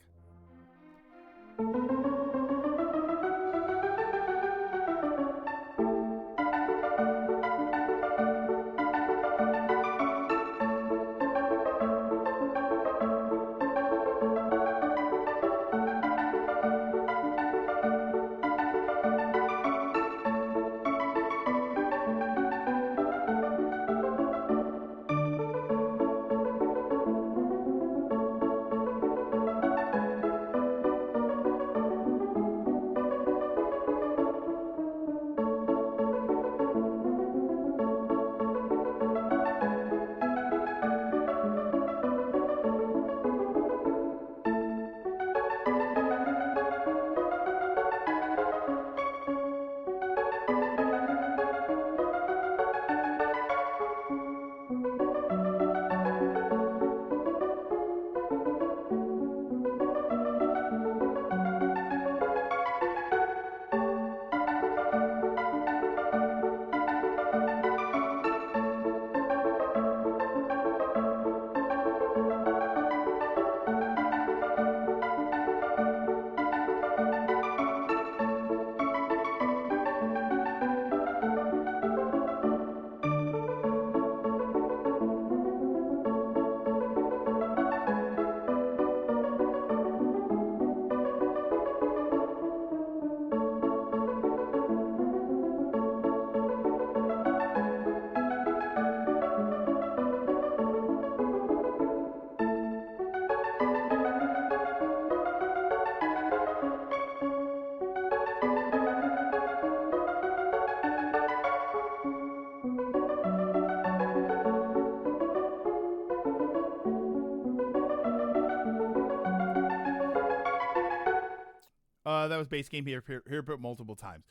That was base game here put multiple times.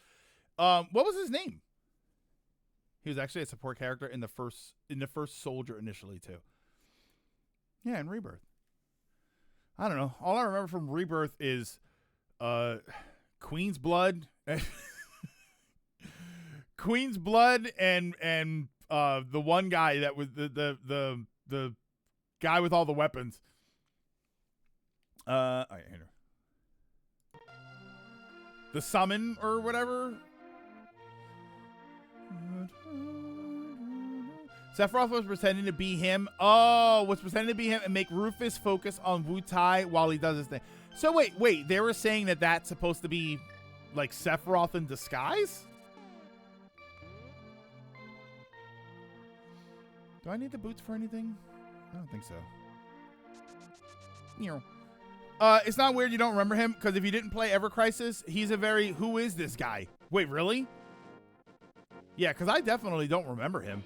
What was his name? He was actually a support character in the first Soldier initially too. Yeah, in Rebirth. I don't know. All I remember from Rebirth is Queen's Blood. Queen's Blood and the one guy that was the guy with all the weapons. All right, here. The summon or whatever. Sephiroth was pretending to be him. Oh, was pretending to be him and make Rufus focus on Wu-Tai while he does his thing. So wait. They were saying that that's supposed to be like Sephiroth in disguise? Do I need the boots for anything? I don't think so. It's not weird you don't remember him, because if you didn't play Ever Crisis, he's a very, who is this guy? Wait, really? Yeah, because I definitely don't remember him.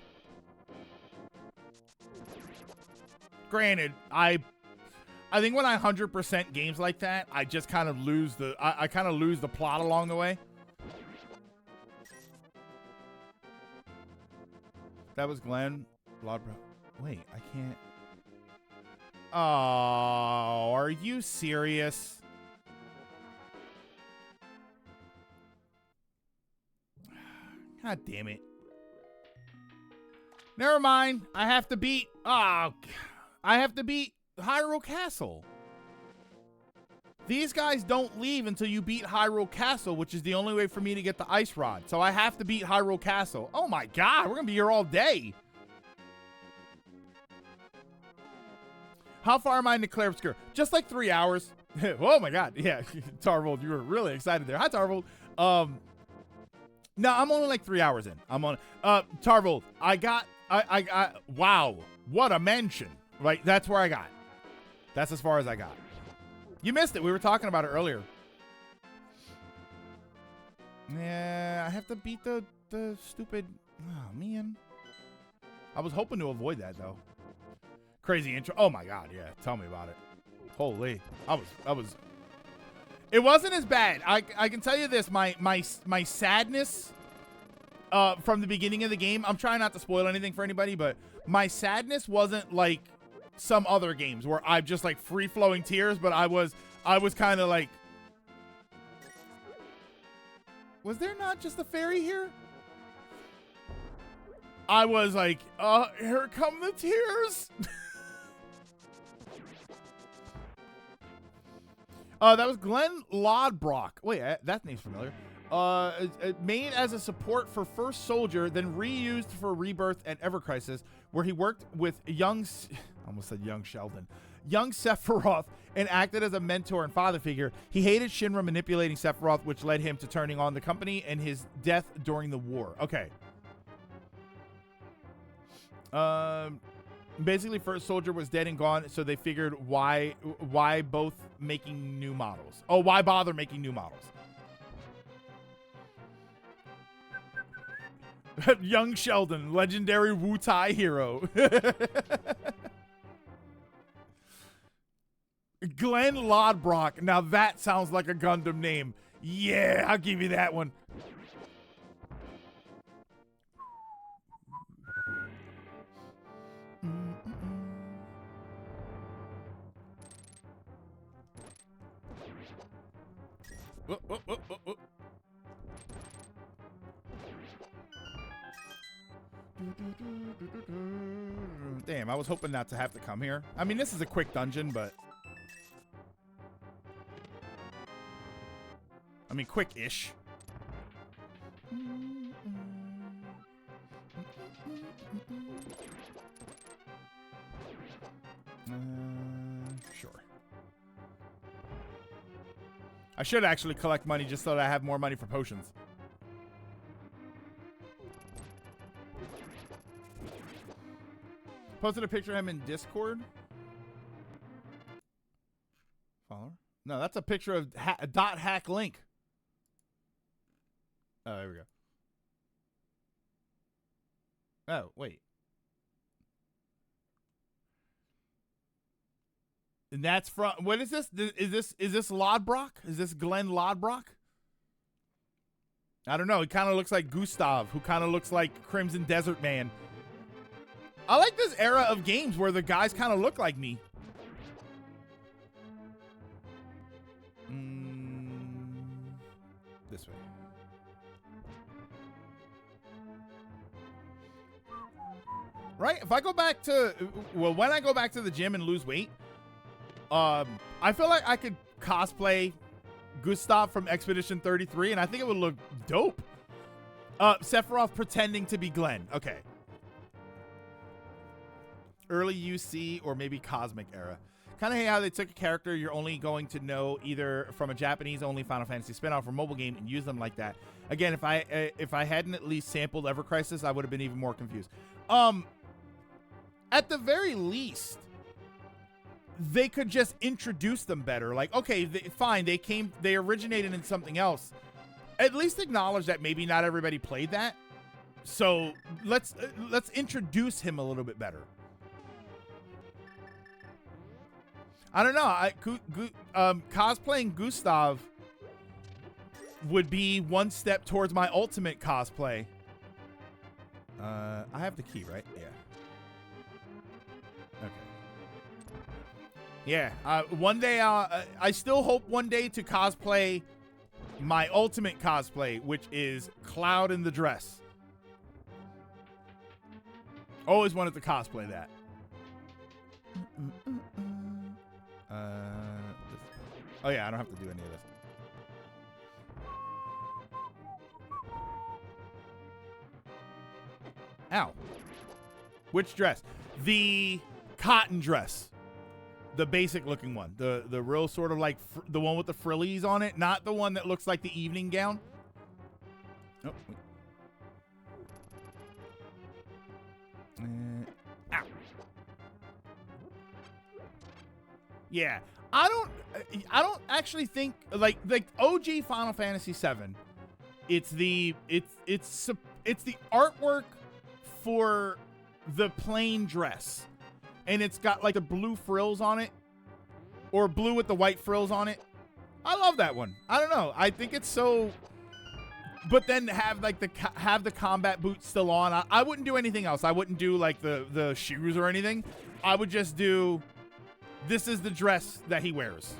Granted, I think when I 100% games like that, I just kind of lose the, I kind of lose the plot along the way. That was Glenn. Wait, I can't. Oh, are you serious? God damn it. Never mind. I have to beat. Oh, I have to beat Hyrule Castle. These guys don't leave until you beat Hyrule Castle, which is the only way for me to get the Ice Rod. So I have to beat Hyrule Castle. Oh my God, we're going to be here all day. How far am I in the Claire Obscure? Just like 3 hours. Oh my God. Yeah. Tarvold, you were really excited there. Hi, Tarvold. No, I'm only like 3 hours in. I'm on, Tarvold, wow. What a mention. Right. That's where I got. That's as far as I got. You missed it. We were talking about it earlier. Yeah, I have to beat the stupid, oh man. I was hoping to avoid that though. Crazy intro. Oh my God, yeah. Tell me about it. Holy. It wasn't as bad. I can tell you this, my sadness from the beginning of the game, I'm trying not to spoil anything for anybody, but my sadness wasn't like some other games where I'm just like free flowing tears, but I was kind of like, was there not just a fairy here? I was like, here come the tears. That was Glenn Lodbrok. Wait, that name's familiar. Made as a support for First Soldier, then reused for Rebirth and Ever Crisis, where he worked with young Sephiroth, and acted as a mentor and father figure. He hated Shinra manipulating Sephiroth, which led him to turning on the company and his death during the war. Okay. Basically, First Soldier was dead and gone, so they figured why both making new models? Oh, why bother making new models? Young Sheldon, legendary Wu-Tai hero. Glenn Lodbrok. Now that sounds like a Gundam name. Yeah, I'll give you that one. Damn, I was hoping not to have to come here. I mean, this is a quick dungeon, but... I mean, quick-ish. Sure. I should actually collect money just so that I have more money for potions. Posted a picture of him in Discord. Follower? No, that's a picture of .hack link. Oh, there we go. Oh, wait. And that's from, what is this? Is this Lodbrok? Is this Glenn Lodbrok? I don't know. He kind of looks like Gustav, who kind of looks like Crimson Desert Man. I like this era of games where the guys kind of look like me. This way. Right? If I go back to, well, when I go back to the gym and lose weight, I feel like I could cosplay Gustav from Expedition 33, and I think it would look dope. Sephiroth pretending to be Glenn. Okay. Early UC or maybe Cosmic era. Kind of hate how they took a character you're only going to know either from a Japanese-only Final Fantasy spinoff or mobile game and use them like that. Again, if I hadn't at least sampled Ever Crisis, I would have been even more confused. At the very least, they could just introduce them better. Like, okay, fine, they originated in something else. At least acknowledge that maybe not everybody played that. So let's introduce him a little bit better. I don't know. Cosplaying Gustav would be one step towards my ultimate cosplay. I have the key, right? Yeah. Okay. Yeah. One day, I still hope one day to cosplay my ultimate cosplay, which is Cloud in the dress. Always wanted to cosplay that. Oh yeah, I don't have to do any of this. Ow. Which dress? The cotton dress. The basic looking one. The real sort of like the one with the frillies on it, not the one that looks like the evening gown. Oh. Ow. Yeah. I don't actually think like OG Final Fantasy VII. It's the artwork for the plain dress, and it's got like the blue frills on it, or blue with the white frills on it. I love that one. I don't know. I think it's so. But then have like the combat boots still on. I wouldn't do anything else. I wouldn't do like the shoes or anything. I would just do. This is the dress that he wears.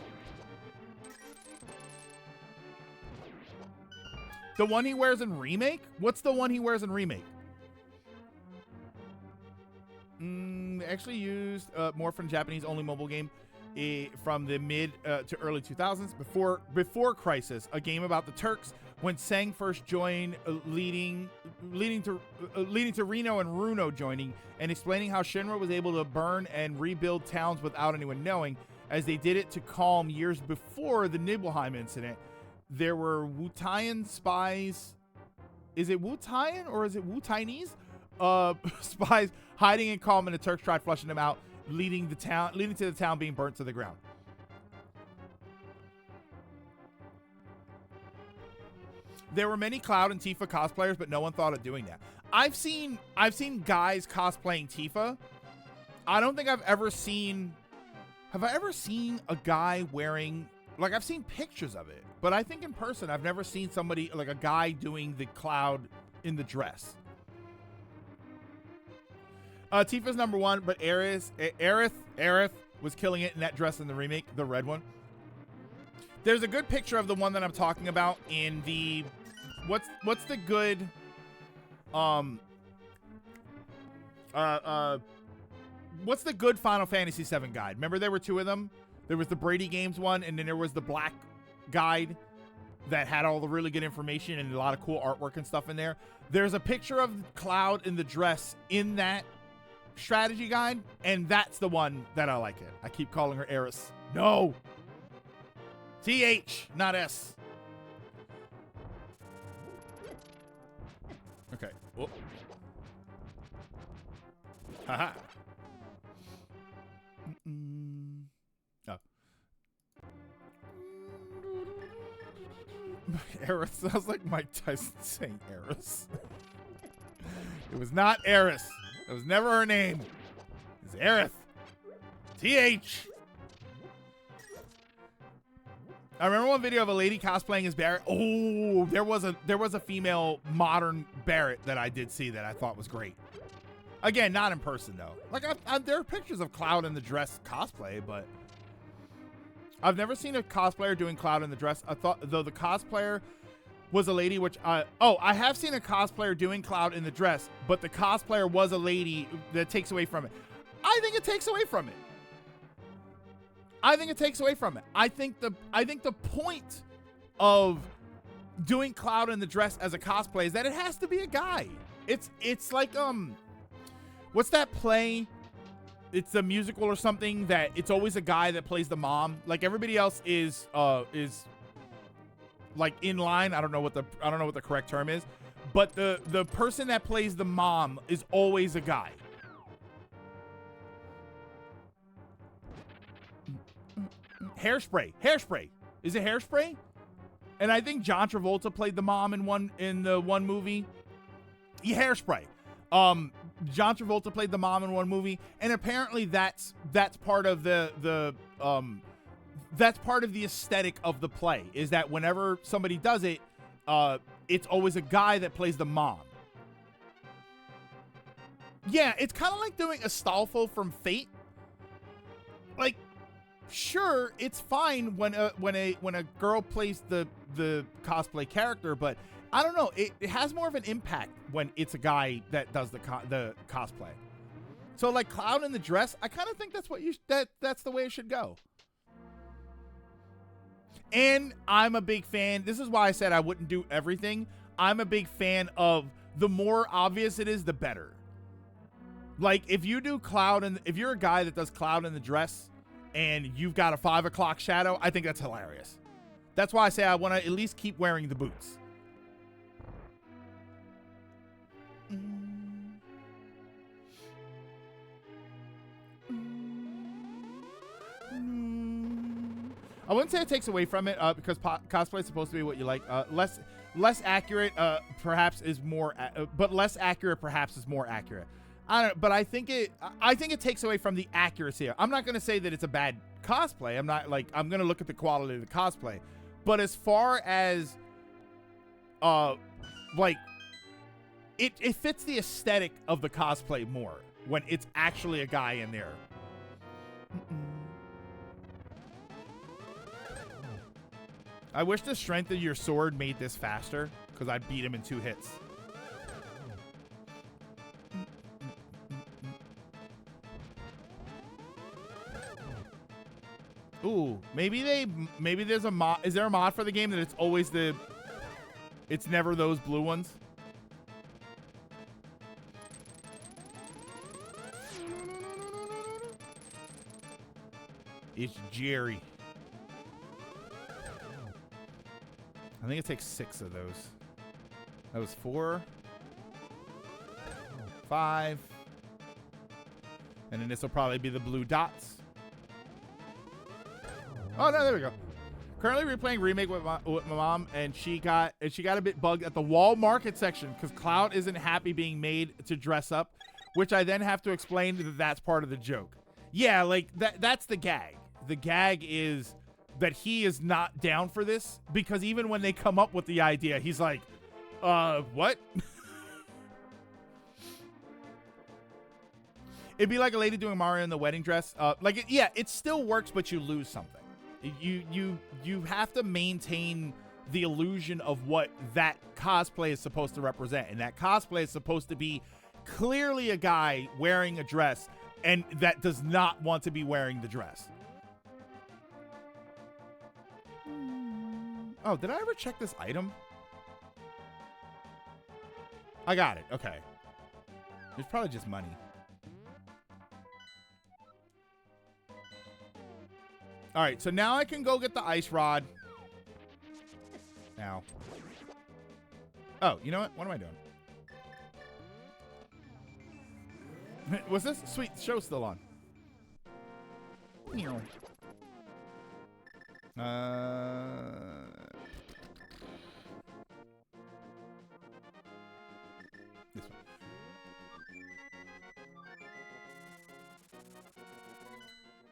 The one he wears in Remake? What's the one he wears in Remake? Actually used more from Japanese-only mobile game from the mid to early 2000s, before Crisis, a game about the Turks when Sang first joined, leading to Reno and Runo joining, and explaining how Shinra was able to burn and rebuild towns without anyone knowing, as they did it to calm years before the Nibelheim incident. There were Wu-Taian spies. Is it Wu-Taian or is it Wu-Chinese? Spies hiding in calm, and the Turks tried flushing them out, leading to the town being burnt to the ground. There were many Cloud and Tifa cosplayers, but no one thought of doing that. I've seen guys cosplaying Tifa. I don't think I've ever seen. Have I ever seen a guy wearing? Like, I've seen pictures of it, but I think in person I've never seen somebody like a guy doing the Cloud in the dress. Tifa's number one, but Aerith was killing it in that dress in the remake, the red one. There's a good picture of the one that I'm talking about in the what's the good what's the good Final Fantasy VII guide? Remember there were two of them? There was the Brady Games one, and then there was the black guide that had all the really good information and a lot of cool artwork and stuff in there. There's a picture of Cloud in the dress in that strategy guide, and that's the one that I like it. I keep calling her Eris. No. TH, not S. Okay. Whoop. Haha. Oh. Eris sounds like Mike Tyson saying Eris. It was not Eris. It was never her name. It's Aerith. TH. I remember one video of a lady cosplaying as Barrett. Oh, there was a female modern Barrett that I did see that I thought was great. Again, not in person though. Like there are pictures of Cloud in the dress cosplay, but I've never seen a cosplayer doing Cloud in the dress. I thought though the cosplayer was a lady, which I have seen a cosplayer doing Cloud in the dress, but the cosplayer was a lady. That takes away from it. I think it takes away from it. I think the point of doing Cloud in the dress as a cosplay is that it has to be a guy. It's like what's that play? It's a musical or something that it's always a guy that plays the mom. Like everybody else is like in line. I don't know what the correct term is, but the person that plays the mom is always a guy. Hairspray. Is it Hairspray? And I think John Travolta played the mom in the one movie. Yeah, Hairspray. John Travolta played the mom in one movie, and apparently that's part of the that's part of the aesthetic of the play, is that whenever somebody does it, it's always a guy that plays the mom. Yeah, it's kind of like doing Astolfo from Fate. Like, sure, it's fine when a girl plays the cosplay character, but I don't know, it has more of an impact when it's a guy that does the cosplay. So like Cloud in the dress, I kind of think that's what that's the way it should go. And I'm a big fan. This is why I said I wouldn't do everything. I'm a big fan of the more obvious it is, the better. Like if you do Cloud, and if you're a guy that does Cloud in the dress and you've got a 5 o'clock shadow, I think that's hilarious. That's why I say I want to at least keep wearing the boots. I wouldn't say it takes away from it because cosplay is supposed to be what you like. Less accurate, perhaps is more, but less accurate perhaps is more accurate. I don't, but I think it takes away from the accuracy. I'm not going to say that it's a bad cosplay. I'm going to look at the quality of the cosplay. But as far as, like, it fits the aesthetic of the cosplay more when it's actually a guy in there. I wish the strength of your sword made this faster, because I beat him in 2 hits. Ooh, maybe there's a mod. Is there a mod for the game that it's never those blue ones? It's Jerry. I think it takes 6 of those. That was 4, 5, and then this will probably be the blue dots. Oh no, there we go. Currently replaying Remake with my mom, and she got a bit bugged at the wall market section because Cloud isn't happy being made to dress up, which I then have to explain that that's part of the joke. Yeah, like that's the gag. The gag is that he is not down for this, because even when they come up with the idea, he's like, what? It'd be like a lady doing Mario in the wedding dress. It still works, but you lose something. You have to maintain the illusion of what that cosplay is supposed to represent, and that cosplay is supposed to be clearly a guy wearing a dress, and that does not want to be wearing the dress. Oh, did I ever check this item? I got it. Okay. It's probably just money. All right, so now I can go get the ice rod. Now. Oh, you know what? What am I doing? Was this? Sweet, the show's still on. This one.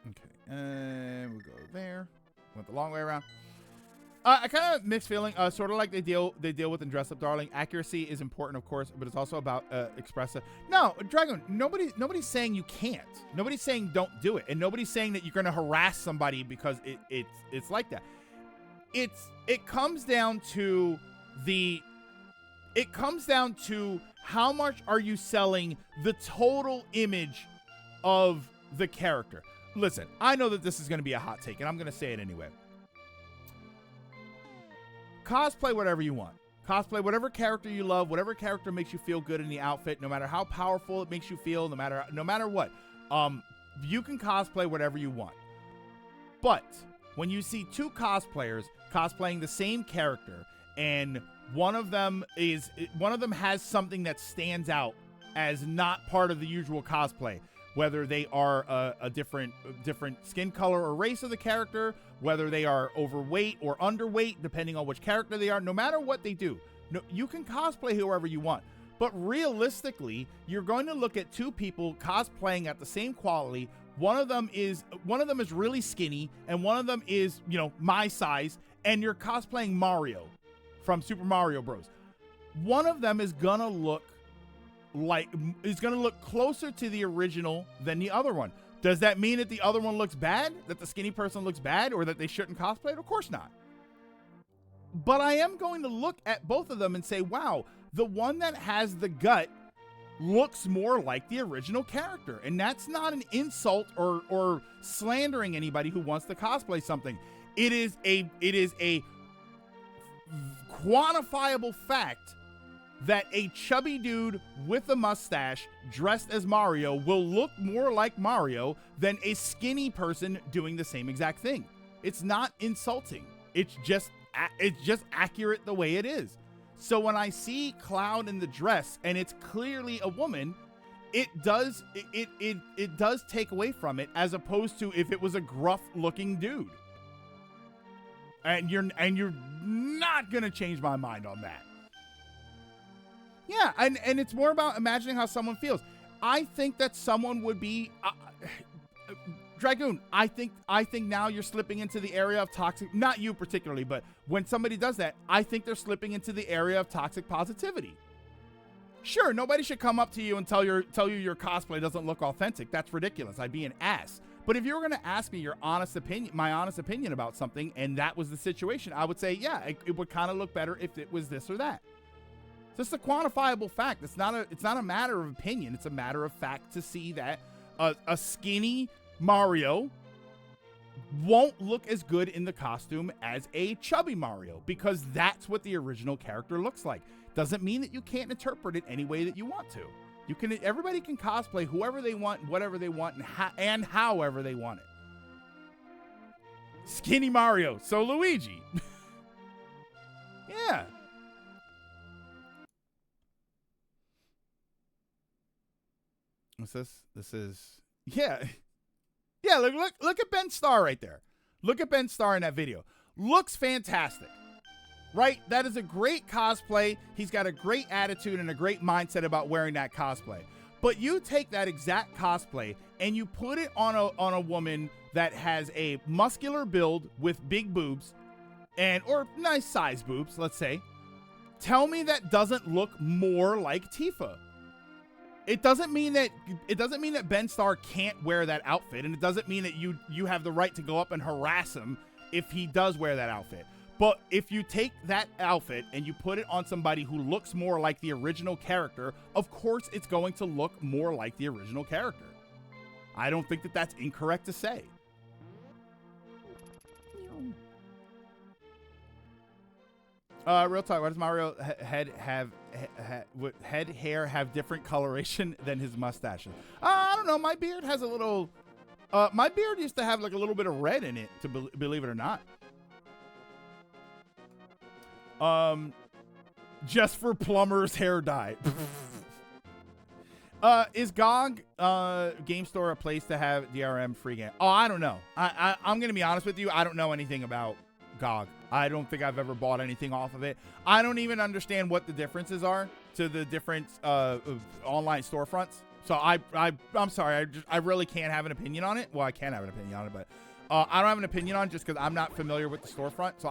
Okay, and we'll go there. Went the long way around. I kind of mixed feeling. Sort of like they deal with in Dress Up Darling. Accuracy is important, of course, but it's also about expressive. No, Dragon. Nobody's saying you can't. Nobody's saying don't do it, and nobody's saying that you're going to harass somebody because it's like that. It comes down to how much are you selling the total image of the character. Listen, I know that this is going to be a hot take, and I'm going to say it anyway. Cosplay whatever you want. Cosplay whatever character you love, whatever character makes you feel good in the outfit, no matter how powerful it makes you feel, no matter what. You can cosplay whatever you want. But when you see two cosplayers cosplaying the same character, and one of them has something that stands out as not part of the usual cosplay, whether they are a different skin color or race of the character, whether they are overweight or underweight, depending on which character they are, no matter what they do, you can cosplay whoever you want. But realistically, you're going to look at two people cosplaying at the same quality. One of them is really skinny, and one of them is, my size, and you're cosplaying Mario from Super Mario Bros. One of them is gonna look closer to the original than the other one. Does that mean that the other one looks bad? That the skinny person looks bad, or that they shouldn't cosplay it? Of course not. But I am going to look at both of them and say, wow, the one that has the gut looks more like the original character. And that's not an insult or slandering anybody who wants to cosplay something. It is a quantifiable fact that a chubby dude with a mustache dressed as Mario will look more like Mario than a skinny person doing the same exact thing. It's not insulting. It's just accurate the way it is. So when I see Cloud in the dress and it's clearly a woman, it does take away from it, as opposed to if it was a gruff looking dude. And you're not gonna change my mind on that. Yeah, and it's more about imagining how someone feels. I think that someone would be Dragoon. I think now you're slipping into the area of toxic. Not you particularly, but when somebody does that, I think they're slipping into the area of toxic positivity. Sure, nobody should come up to you and tell you your cosplay doesn't look authentic. That's ridiculous. I'd be an ass. But if you were going to ask me my honest opinion about something, and that was the situation, I would say, yeah, it would kind of look better if it was this or that. Just a quantifiable fact. It's not a matter of opinion. It's a matter of fact to see that a skinny Mario won't look as good in the costume as a chubby Mario, because that's what the original character looks like. Doesn't mean that you can't interpret it any way that you want to. Everybody can cosplay whoever they want, whatever they want, and however they want it. Skinny Mario, so Luigi. Yeah. What's this? This is, yeah. Yeah, look at Ben Starr right there. Look at Ben Starr in that video. Looks fantastic. Right? That is a great cosplay. He's got a great attitude and a great mindset about wearing that cosplay. But you take that exact cosplay and you put it on a woman that has a muscular build with big boobs or nice size boobs, let's say. Tell me that doesn't look more like Tifa. It doesn't mean that Ben Starr can't wear that outfit, and it doesn't mean that you have the right to go up and harass him if he does wear that outfit. But if you take that outfit and you put it on somebody who looks more like the original character, of course it's going to look more like the original character. I don't think that that's incorrect to say. Real talk, why does Mario head hair have different coloration than his mustache? I don't know. My beard has a little... my beard used to have like a little bit of red in it, to believe it or not. Just for plumber's hair dye. Is GOG Game Store a place to have DRM free game? Oh, I don't know. I'm gonna be honest with you. I don't know anything about GOG. I don't think I've ever bought anything off of it. I don't even understand what the differences are to the different online storefronts. So I'm sorry. I really can't have an opinion on it. Well, I can have an opinion on it, but I don't have an opinion on it just because I'm not familiar with the storefront. So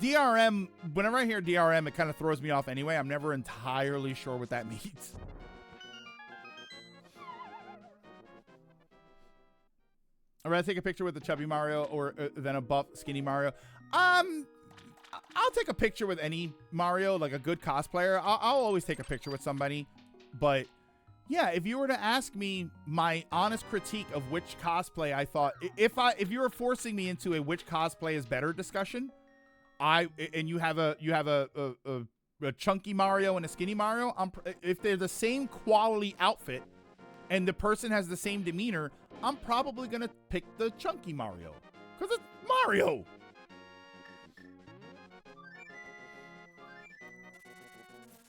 DRM, whenever I hear DRM, it kind of throws me off anyway. I'm never entirely sure what that means. I'd rather take a picture with the chubby Mario or than a buff, skinny Mario. I'll take a picture with any Mario, like a good cosplayer. I'll always take a picture with somebody. But yeah, if you were to ask me my honest critique of which cosplay I thought, if you were forcing me into a which cosplay is better discussion, and you have a chunky Mario and a skinny Mario, if they're the same quality outfit and the person has the same demeanor, I'm probably gonna pick the chunky Mario because it's Mario.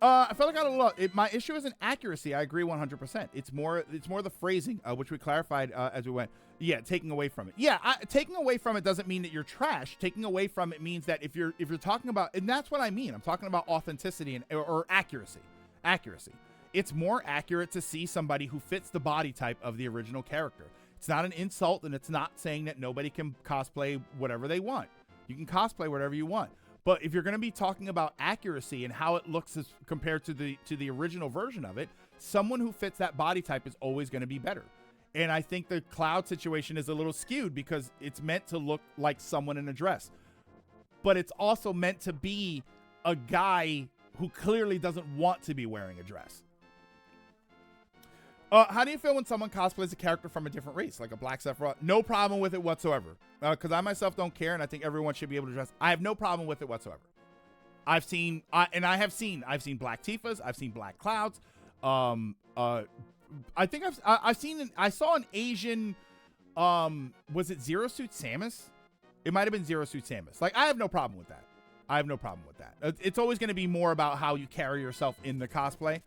I felt like I got a lot. My issue isn't accuracy. I agree 100%. It's more the phrasing, which we clarified as we went. Yeah, taking away from it. Yeah, taking away from it doesn't mean that you're trash. Taking away from it means that if you're talking about, and that's what I mean. I'm talking about authenticity or accuracy. Accuracy. It's more accurate to see somebody who fits the body type of the original character. It's not an insult, and it's not saying that nobody can cosplay whatever they want. You can cosplay whatever you want. But if you're going to be talking about accuracy and how it looks as compared to the original version of it, someone who fits that body type is always going to be better. And I think the Cloud situation is a little skewed because it's meant to look like someone in a dress. But it's also meant to be a guy who clearly doesn't want to be wearing a dress. How do you feel when someone cosplays a character from a different race, like a Black Sephiroth? No problem with it whatsoever. Because I myself don't care, and I think everyone should be able to dress. I have no problem with it whatsoever. I've seen Black Tifas. I've seen Black Clouds. I think I saw an Asian. Was it Zero Suit Samus? It might have been Zero Suit Samus. Like, I have no problem with that. I have no problem with that. It's always going to be more about how you carry yourself in the cosplay.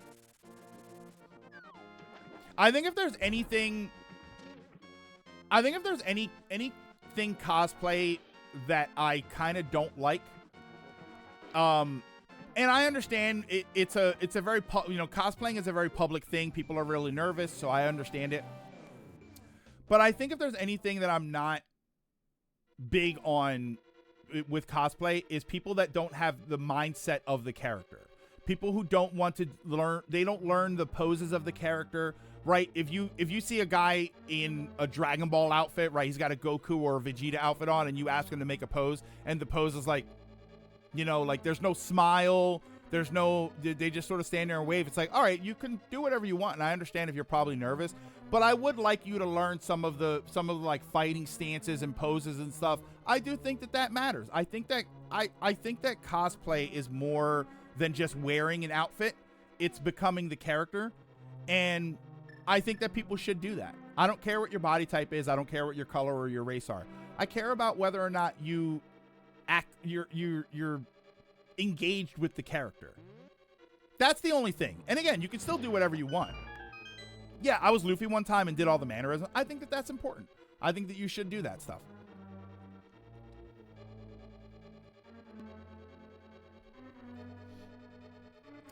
I think if there's anything cosplay that I kind of don't like, and I understand it's a very cosplaying is a very public thing. People are really nervous, so I understand it. But I think if there's anything that I'm not big on with cosplay is people that don't have the mindset of the character. People who don't want to learn, they don't learn the poses of the character. Right, if you see a guy in a Dragon Ball outfit, right, he's got a Goku or a Vegeta outfit on, and you ask him to make a pose, and the pose is like, like there's no smile, they just sort of stand there and wave. It's like, all right, you can do whatever you want, and I understand if you're probably nervous, but I would like you to learn some of the like fighting stances and poses and stuff. I do think that matters. I think that cosplay is more than just wearing an outfit. It's becoming the character, and I think that people should do that. I don't care what your body type is. I don't care what your color or your race are. I care about whether or not you're engaged with the character. That's the only thing. And again, you can still do whatever you want. Yeah, I was Luffy one time and did all the mannerisms. I think that that's important. I think that you should do that stuff.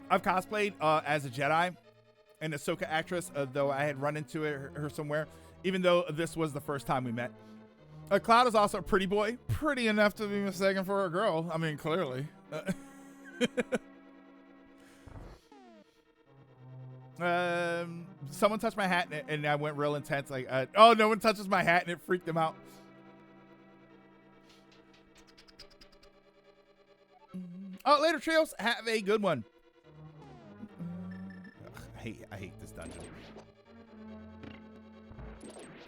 I've cosplayed as a Jedi. An Ahsoka actress, though I had run into her somewhere, even though this was the first time we met. Cloud is also a pretty boy. Pretty enough to be mistaken for a girl. I mean, clearly. Someone touched my hat and I went real intense. Like, oh, no one touches my hat, and it freaked him out. Oh, later, Trios. Have a good one. I hate this dungeon.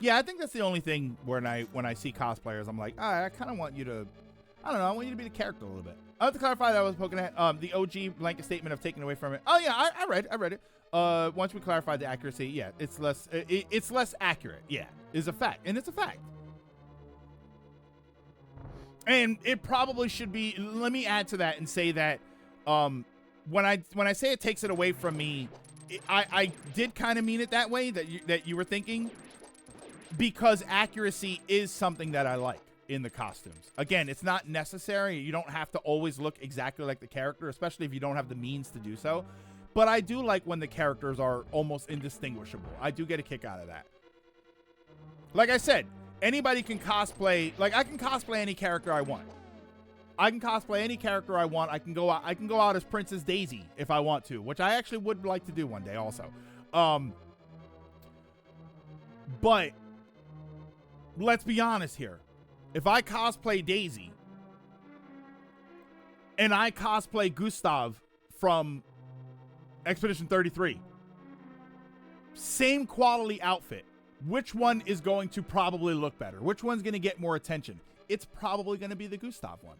Yeah, I think that's the only thing when I see cosplayers, I'm like, I kind of want you to, I don't know, I want you to be the character a little bit. I have to clarify that I was poking at the OG blanket statement of taking away from it. Oh yeah, I read it. Once we clarified the accuracy, yeah, it's less accurate. Yeah, is a fact, and it's a fact. And it probably should be. Let me add to that and say that when I say it takes it away from me. I did kind of mean it that way, that you were thinking, because accuracy is something that I like in the costumes. Again, it's not necessary. You don't have to always look exactly like the character, especially if you don't have the means to do so. But I do like when the characters are almost indistinguishable. I do get a kick out of that. Like I said, anybody can cosplay. Like, I can cosplay any character I want. I can cosplay any character I want. I can go out as Princess Daisy if I want to, which I actually would like to do one day also. But let's be honest here. If I cosplay Daisy and I cosplay Gustav from Expedition 33, same quality outfit, which one is going to probably look better? Which one's going to get more attention? It's probably going to be the Gustav one.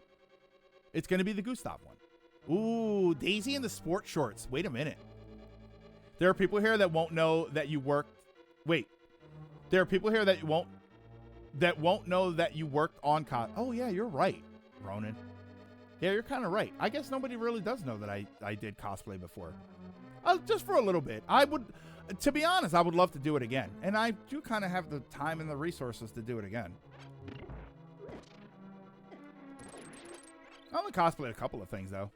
It's going to be the Gustav one. Ooh, Daisy in the sports shorts. Wait a minute. There are people here that won't know that you worked. Wait. There are people here that won't know that you worked on Oh yeah, you're right, Ronan. Yeah, you're kind of right. I guess nobody really does know that I did cosplay before. Just for a little bit. To be honest, I would love to do it again. And I do kind of have the time and the resources to do it again. I only cosplayed a couple of things, though.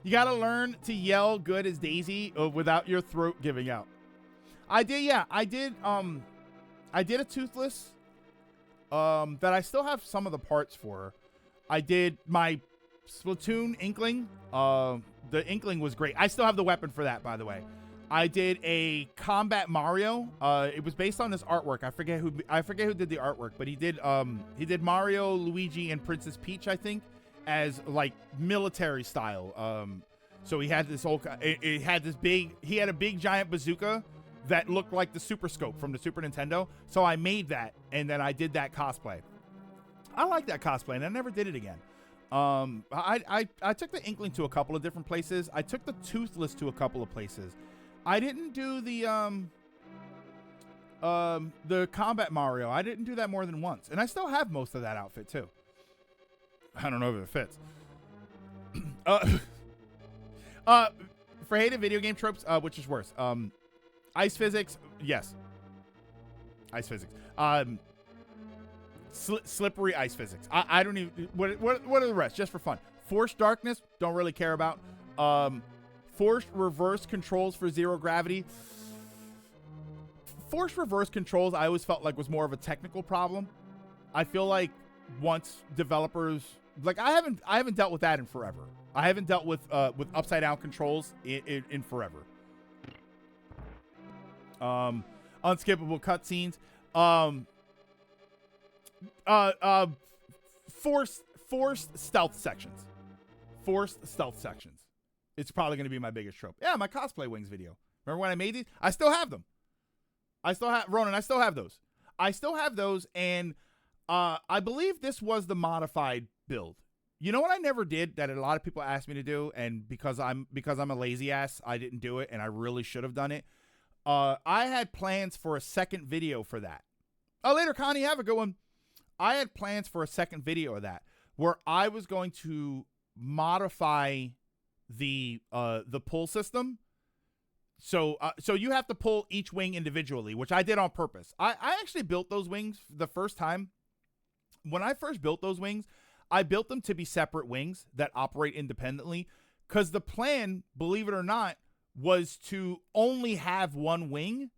You got to learn to yell good as Daisy without your throat giving out. I did, yeah. I did a Toothless that I still have some of the parts for. I did my Splatoon Inkling. The Inkling was great. I still have the weapon for that, by the way. I did a Combat Mario. It was based on this artwork. I forget who did the artwork, but he did Mario, Luigi, and Princess Peach, I think, as like military style. So he had this whole he had a big giant bazooka that looked like the Super Scope from the Super Nintendo. So I made that, and then I did that cosplay. I like that cosplay, and I never did it again. I took the Inkling to a couple of different places. I took the Toothless to a couple of places. I didn't do the Combat Mario. I didn't do that more than once, and I still have most of that outfit too. I don't know if it fits. For hated video game tropes, which is worse? Ice physics, yes. Ice physics. Slippery ice physics. I don't even. What are the rest? Just for fun. Forced darkness, don't really care about. Forced reverse controls for zero gravity. Forced reverse controls, I always felt like was more of a technical problem. I feel like once developers, like I haven't dealt with that in forever. I haven't dealt with upside down controls in forever. Unskippable cutscenes. Forced stealth sections. Forced stealth sections. It's probably going to be my biggest trope. Yeah, my cosplay wings video. Remember when I made these? I still have them. Ronan, I still have those. And I believe this was the modified build. You know what I never did that a lot of people asked me to do, and because I'm a lazy ass, I didn't do it, and I really should have done it. I had plans for a second video for that. Oh, later, Connie, have a good one. I had plans for a second video of that where I was going to modify the pull system. So you have to pull each wing individually, which I did on purpose. I actually built those wings the first time. When I first built those wings, I built them to be separate wings that operate independently, because the plan, believe it or not, was to only have one wing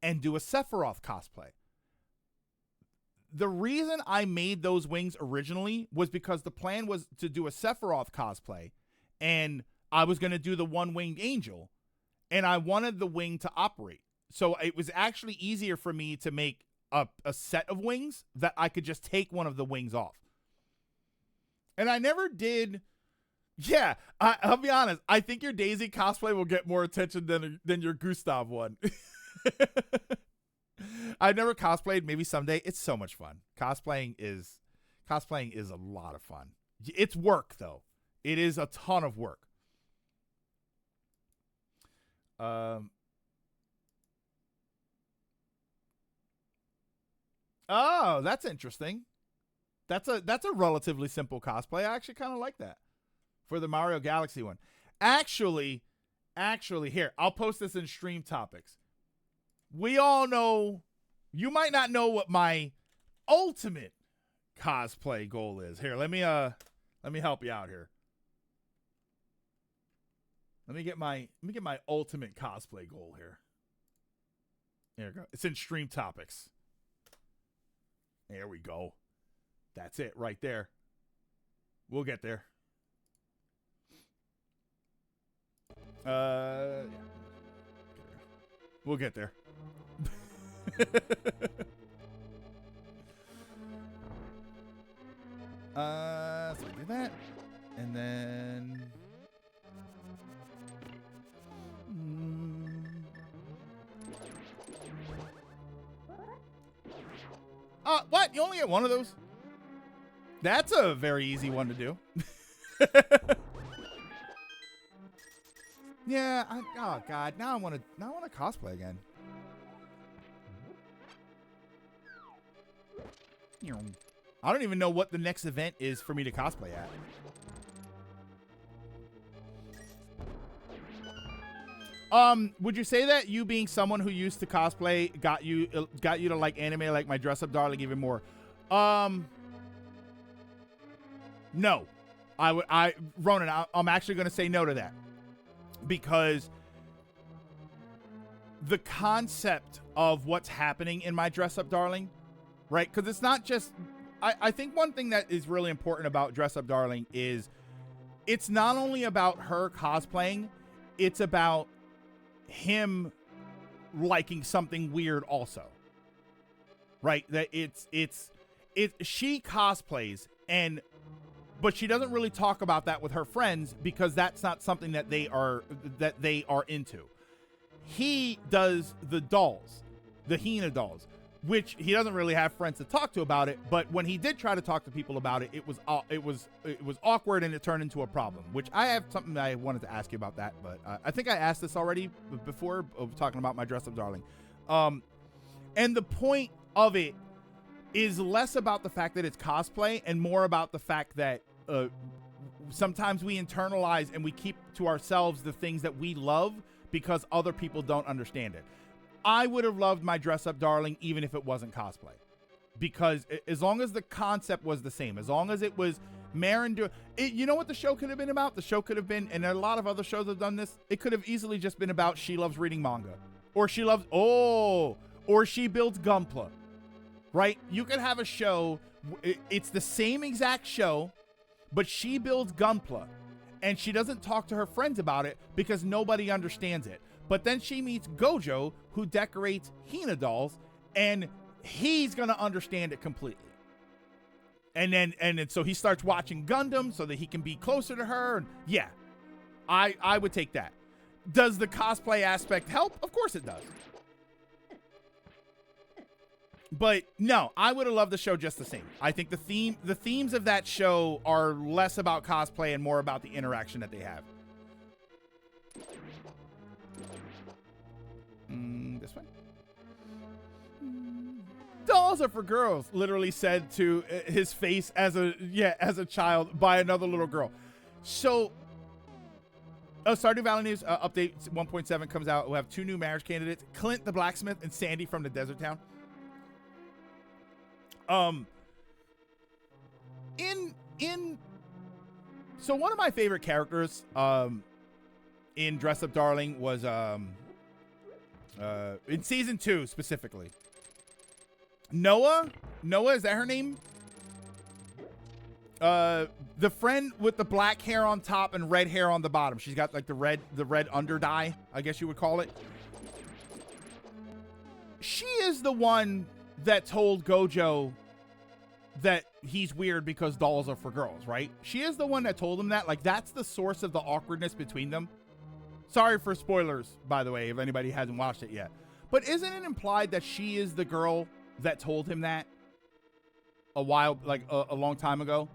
and do a Sephiroth cosplay. The reason I made those wings originally was because the plan was to do a Sephiroth cosplay, and I was going to do the one-winged angel, and I wanted the wing to operate. So it was actually easier for me to make a set of wings that I could just take one of the wings off. And I never did. Yeah, I'll be honest. I think your Daisy cosplay will get more attention than your Gustav one. I've never cosplayed. Maybe someday. It's so much fun. Cosplaying is a lot of fun. It's work, though. It is a ton of work. Oh, that's interesting. That's a relatively simple cosplay. I actually kind of like that for the Mario Galaxy one. Actually, here, I'll post this in stream topics. We all know, you might not know what my ultimate cosplay goal is. Here, let me help you out here. Let me get my ultimate cosplay goal here. There we go. It's in stream topics. There we go. That's it right there. We'll get there. Yeah. We'll get there. So we do that, and then what? You only get one of those? That's a very easy one to do. Yeah. Oh God. Now I want to cosplay again. I don't even know what the next event is for me to cosplay at. Would you say that you being someone who used to cosplay got you to like anime like my dress up darling even more? No. Ronan, I'm actually going to say no to that. Because the concept of what's happening in my dress up darling, right? Because it's not just, I think one thing that is really important about dress up darling is it's not only about her cosplaying, it's about him liking something weird also, right? That she cosplays, but she doesn't really talk about that with her friends because that's not something that they are into. He does the dolls, the Hina dolls, which he doesn't really have friends to talk to about it. But when he did try to talk to people about it, it was awkward and it turned into a problem. Which I have something that I wanted to ask you about that, but I think I asked this already before talking about my dress up darling. And the point of it is less about the fact that it's cosplay and more about the fact that sometimes we internalize and we keep to ourselves the things that we love because other people don't understand it. I would have loved my dress up darling even if it wasn't cosplay, because as long as the concept was the same, as long as it was Marin you know what the show could have been about? The show could have been, and a lot of other shows have done this, it could have easily just been about she loves reading manga, or she builds Gunpla, right? You could have a show, it's the same exact show, but she builds Gunpla and she doesn't talk to her friends about it because nobody understands it. But then she meets Gojo, who decorates Hina dolls, and he's going to understand it completely. And then so he starts watching Gundam so that he can be closer to her. And yeah, I would take that. Does the cosplay aspect help? Of course it does. But no, I would have loved the show just the same. I think the themes of that show are less about cosplay and more about the interaction that they have. This way. Dolls are for girls, literally said to his face as a child by another little girl. So, Stardew Valley News update 1.7 comes out. We'll have 2 new marriage candidates: Clint the blacksmith and Sandy from the desert town. So one of my favorite characters in Dress Up Darling was in season 2 specifically. Noah, is that her name? The friend with the black hair on top and red hair on the bottom. She's got like the red under dye, I guess you would call it. She is the one that told Gojo that he's weird because dolls are for girls, right? She is the one that told him that. Like, that's the source of the awkwardness between them. Sorry for spoilers, by the way, if anybody hasn't watched it yet. But isn't it implied that she is the girl that told him that a long time ago?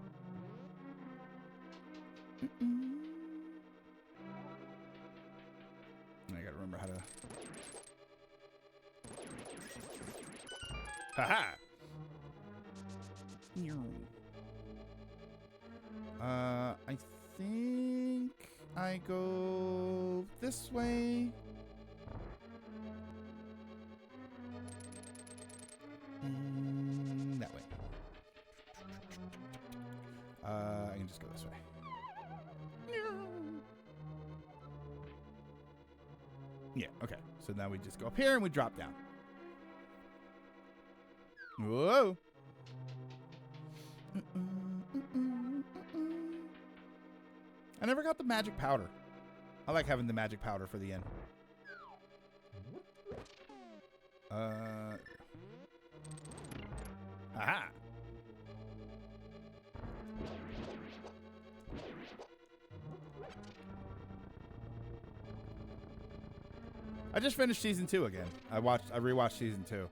I gotta remember how to... Haha! I think I go this way. That way. I can just go this way. Yeah, okay. So now we just go up here and we drop down. Whoa. I never got the magic powder. I like having the magic powder for the end. Aha. I just finished season 2 again. I rewatched season 2.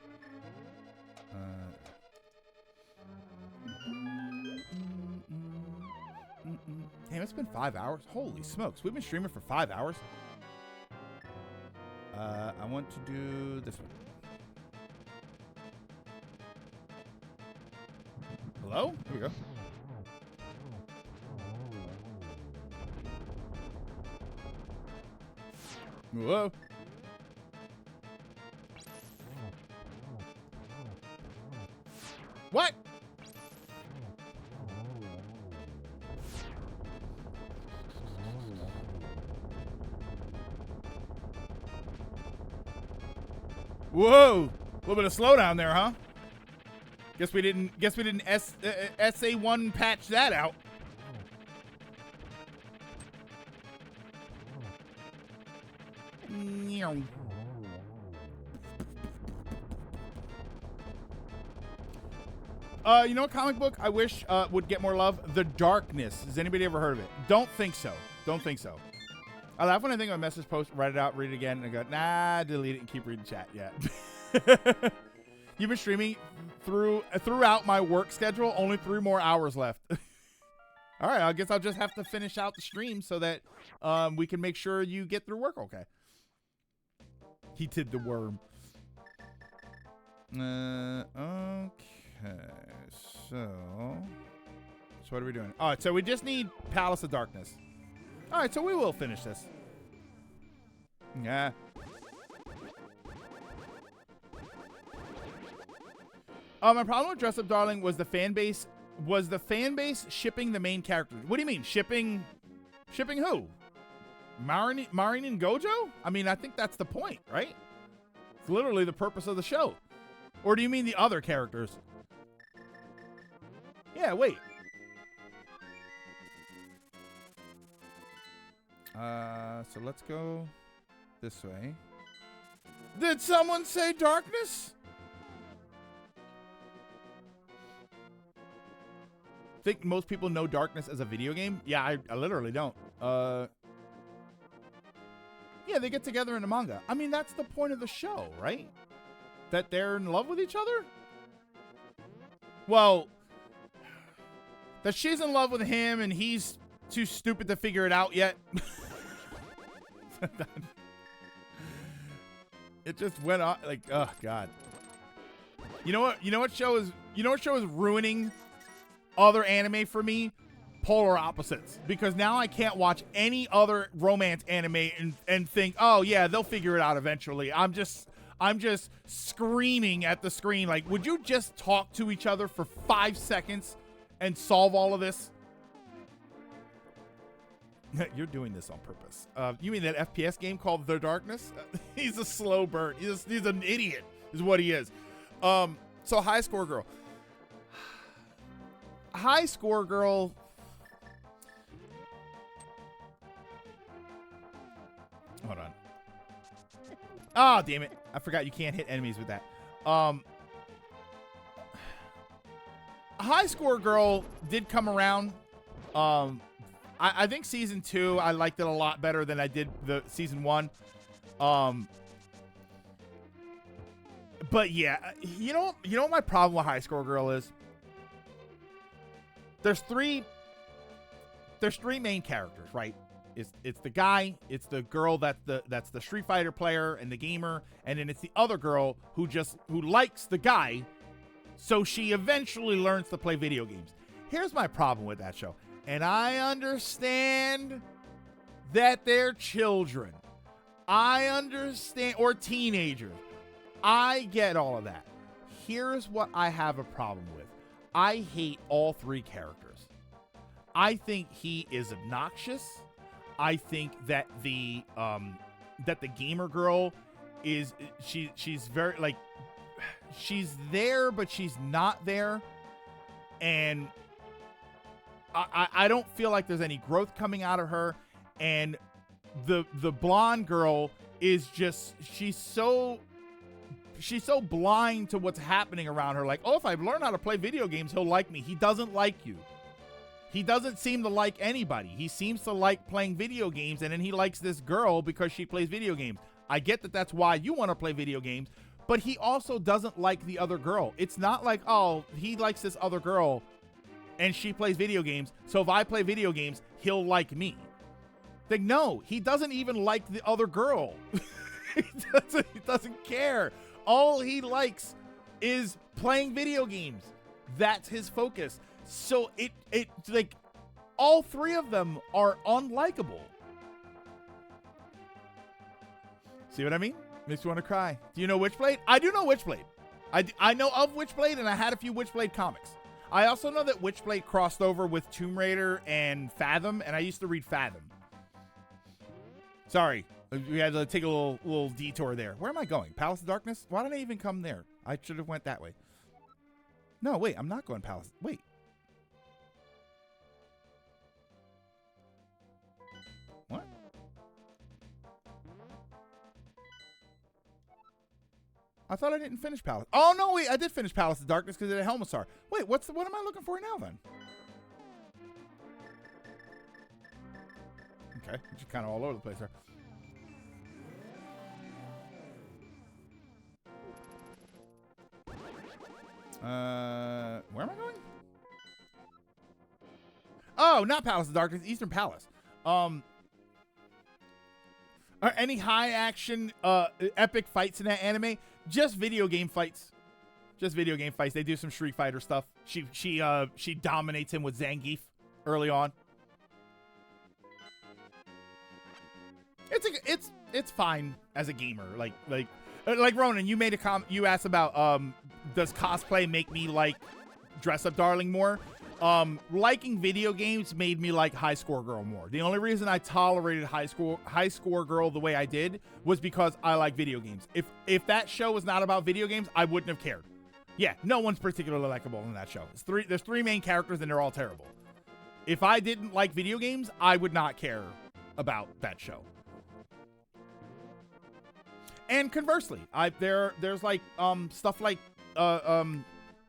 Damn, it's been 5 hours. Holy smokes, we've been streaming for 5 hours. I want to do this one. Hello? Here we go. Whoa. What? Whoa! A little bit of slowdown there, huh? Guess we didn't SA1 patch that out. You know, a comic book I wish would get more love? The Darkness. Has anybody ever heard of it? Don't think so. Don't think so. I laugh when I think of a message post, write it out, read it again, and I go, nah, delete it and keep reading chat. Yeah. You've been streaming throughout my work schedule. Only 3 more hours left. All right, I guess I'll just have to finish out the stream so that we can make sure you get through work okay. He did the worm. Okay, so what are we doing? All right, so we just need Palace of Darkness. All right, so we will finish this. Yeah. My problem with Dress Up Darling was the fan base. Was the fan base shipping the main characters? What do you mean shipping? Shipping who? Marin and Gojo? I mean, I think that's the point, right? It's literally the purpose of the show. Or do you mean the other characters? Yeah, wait. So let's go this way. Did someone say darkness? Think most people know Darkness as a video game? Yeah, I literally don't. Yeah, they get together in a manga. I mean, that's the point of the show, right? That they're in love with each other? Well, that she's in love with him and he's too stupid to figure it out yet. It just went on like, oh god. You know what show is ruining other anime for me? Polar Opposites. Because now I can't watch any other romance anime and think, oh yeah, they'll figure it out eventually. I'm just screaming at the screen like, would you just talk to each other for 5 seconds and solve all of this? You're doing this on purpose. You mean that FPS game called The Darkness? He's a slow burn. He's an idiot is what he is. So High Score Girl. High Score Girl. Hold on. Oh, damn it. I forgot you can't hit enemies with that. High Score Girl did come around. I think season 2, I liked it a lot better than I did the season 1. But yeah, you know what my problem with High Score Girl is? There's three main characters, right? It's the guy, it's the girl that's the Street Fighter player and the gamer, and then it's the other girl who likes the guy, so she eventually learns to play video games. Here's my problem with that show. And I understand that they're children. I understand, or teenagers. I get all of that. Here's what I have a problem with. I hate all 3 characters. I think he is obnoxious. I think that the gamer girl is she's very like she's there but she's not there, and I don't feel like there's any growth coming out of her, and the blonde girl is just she's so blind to what's happening around her. Like, oh, if I learn how to play video games, he'll like me. He doesn't like you. He doesn't seem to like anybody. He seems to like playing video games, and then he likes this girl because she plays video games. I get that that's why you want to play video games, but he also doesn't like the other girl. It's not like, oh, he likes this other girl and she plays video games, so if I play video games, he'll like me. Like, no, he doesn't even like the other girl. He doesn't care. All he likes is playing video games. That's his focus. So it like all three of them are unlikable. See what I mean? Makes you want to cry. Do you know Witchblade? I do know Witchblade. I know of Witchblade, and I had a few Witchblade comics. I also know that Witchblade crossed over with Tomb Raider and Fathom, and I used to read Fathom. Sorry, we had to take a little detour there. Where am I going? Palace of Darkness? Why did I even come there? I should have went that way. No, wait, I'm not going Palace. Wait. What? I thought I didn't finish Palace. Oh, no, wait, I did finish Palace of Darkness because it had Helmassar. Wait, what am I looking for now, then? Okay, just kind of all over the place there. Where am I going? Oh, not Palace of Darkness, Eastern Palace. Are any high action epic fights in that anime? Just video game fights. Just video game fights. They do some Street Fighter stuff. She dominates him with Zangief early on. It's fine as a gamer. Like Ronan, you made a you asked about does cosplay make me like Dress Up Darling more? Liking video games made me like High Score Girl more. The only reason I tolerated High Score Girl the way I did was because I like video games. If that show was not about video games, I wouldn't have cared. Yeah, no one's particularly likable in that show. There's three main characters and they're all terrible. If I didn't like video games, I would not care about that show. And conversely, there's like stuff like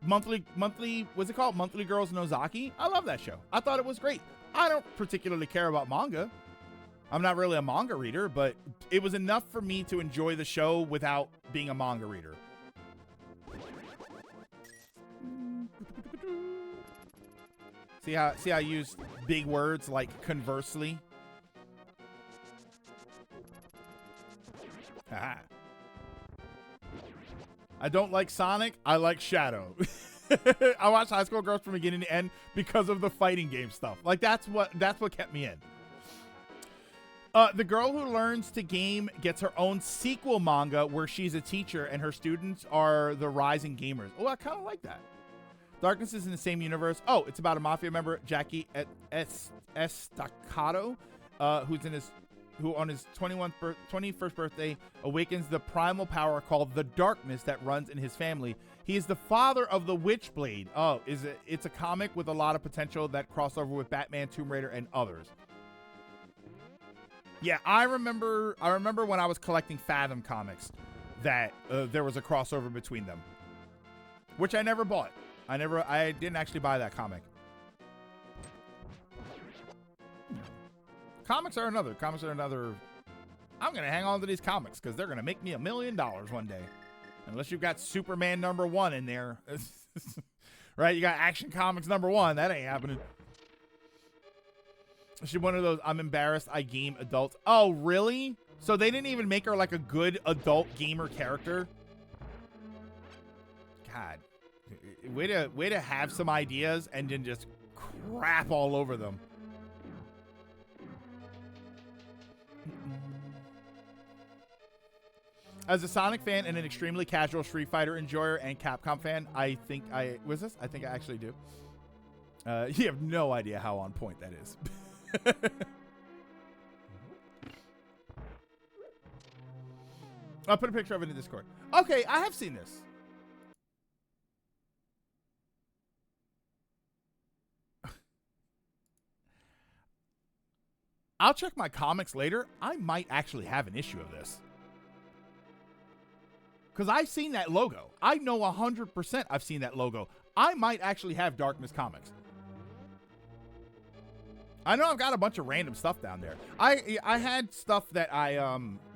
monthly what's it called? Monthly Girls in Ozaki. I love that show. I thought it was great. I don't particularly care about manga. I'm not really a manga reader, but it was enough for me to enjoy the show without being a manga reader. See how I use big words like conversely? Haha. I don't like Sonic. I like Shadow. I watched High School Girls from beginning to end because of the fighting game stuff. Like that's what kept me in. The girl who learns to game gets her own sequel manga where she's a teacher and her students are the rising gamers. Oh, I kind of like that. Darkness is in the same universe. Oh, it's about a mafia member, Jackie Estacado, who on his 21st birthday awakens the primal power called the darkness that runs in his family. He is the father of the Witchblade. Oh, it's a comic with a lot of potential that crossover with Batman, Tomb Raider, and others. Yeah, I remember when I was collecting Fathom comics that there was a crossover between them, which I never bought. I didn't actually buy that comic. Comics are another. I'm going to hang on to these comics because they're going to make me $1 million one day. Unless you've got Superman #1 in there. Right? You got Action Comics #1. That ain't happening. She's one of those, I'm embarrassed I game adults. Oh, really? So they didn't even make her like a good adult gamer character? God. Way to have some ideas and then just crap all over them. As a Sonic fan and an extremely casual Street Fighter enjoyer and Capcom fan, I think I actually do. You have no idea how on point that is. I'll put a picture of it in Discord. Okay, I have seen this. I'll check my comics later. I might actually have an issue of this. Because I've seen that logo. I know 100% I've seen that logo. I might actually have Darkness Comics. I know I've got a bunch of random stuff down there. I had stuff that I,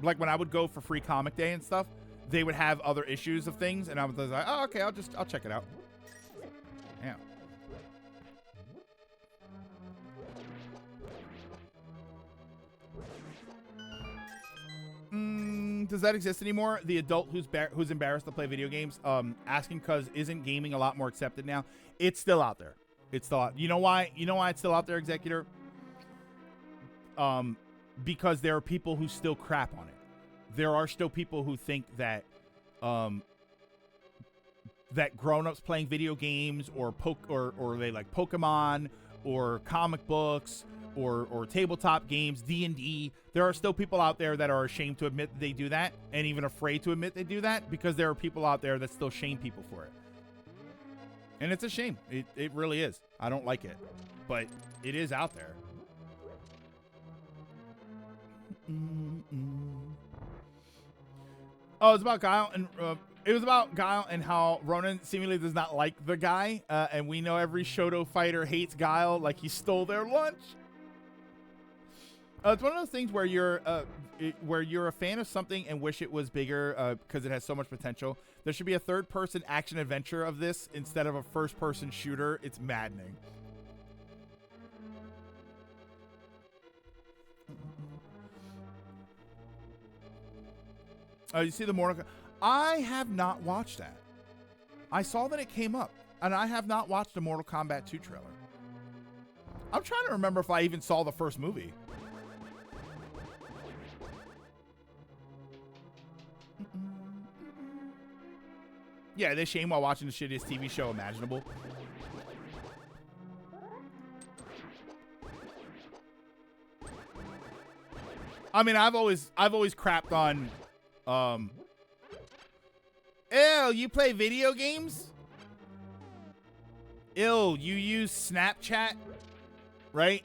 like when I would go for free comic day and stuff, they would have other issues of things, and I was like, oh, okay, I'll check it out. Yeah. Does that exist anymore? The adult who's embarrassed to play video games, asking because isn't gaming a lot more accepted now? It's still out there. It's still out. You know why? You know why it's still out there, Executor? Because there are people who still crap on it. There are still people who think that that grown-ups playing video games or they like Pokemon or comic books or tabletop games, D&D. There are still people out there that are ashamed to admit that they do that, and even afraid to admit they do that, because there are people out there that still shame people for it. And it's a shame. It really is. I don't like it, but it is out there. Oh, it's about Guile, and it was about Guile and how Ronan seemingly does not like the guy, and we know every Shoto fighter hates Guile like he stole their lunch. It's one of those things where you're a fan of something and wish it was bigger because it has so much potential. There should be a third-person action adventure of this instead of a first-person shooter. It's maddening. You see the Mortal Kombat? I have not watched that. I saw that it came up, and I have not watched the Mortal Kombat 2 trailer. I'm trying to remember if I even saw the first movie. Yeah, they shame while watching the shittiest TV show imaginable. I mean, I've always crapped on, ew, you play video games? Ew, you use Snapchat, right?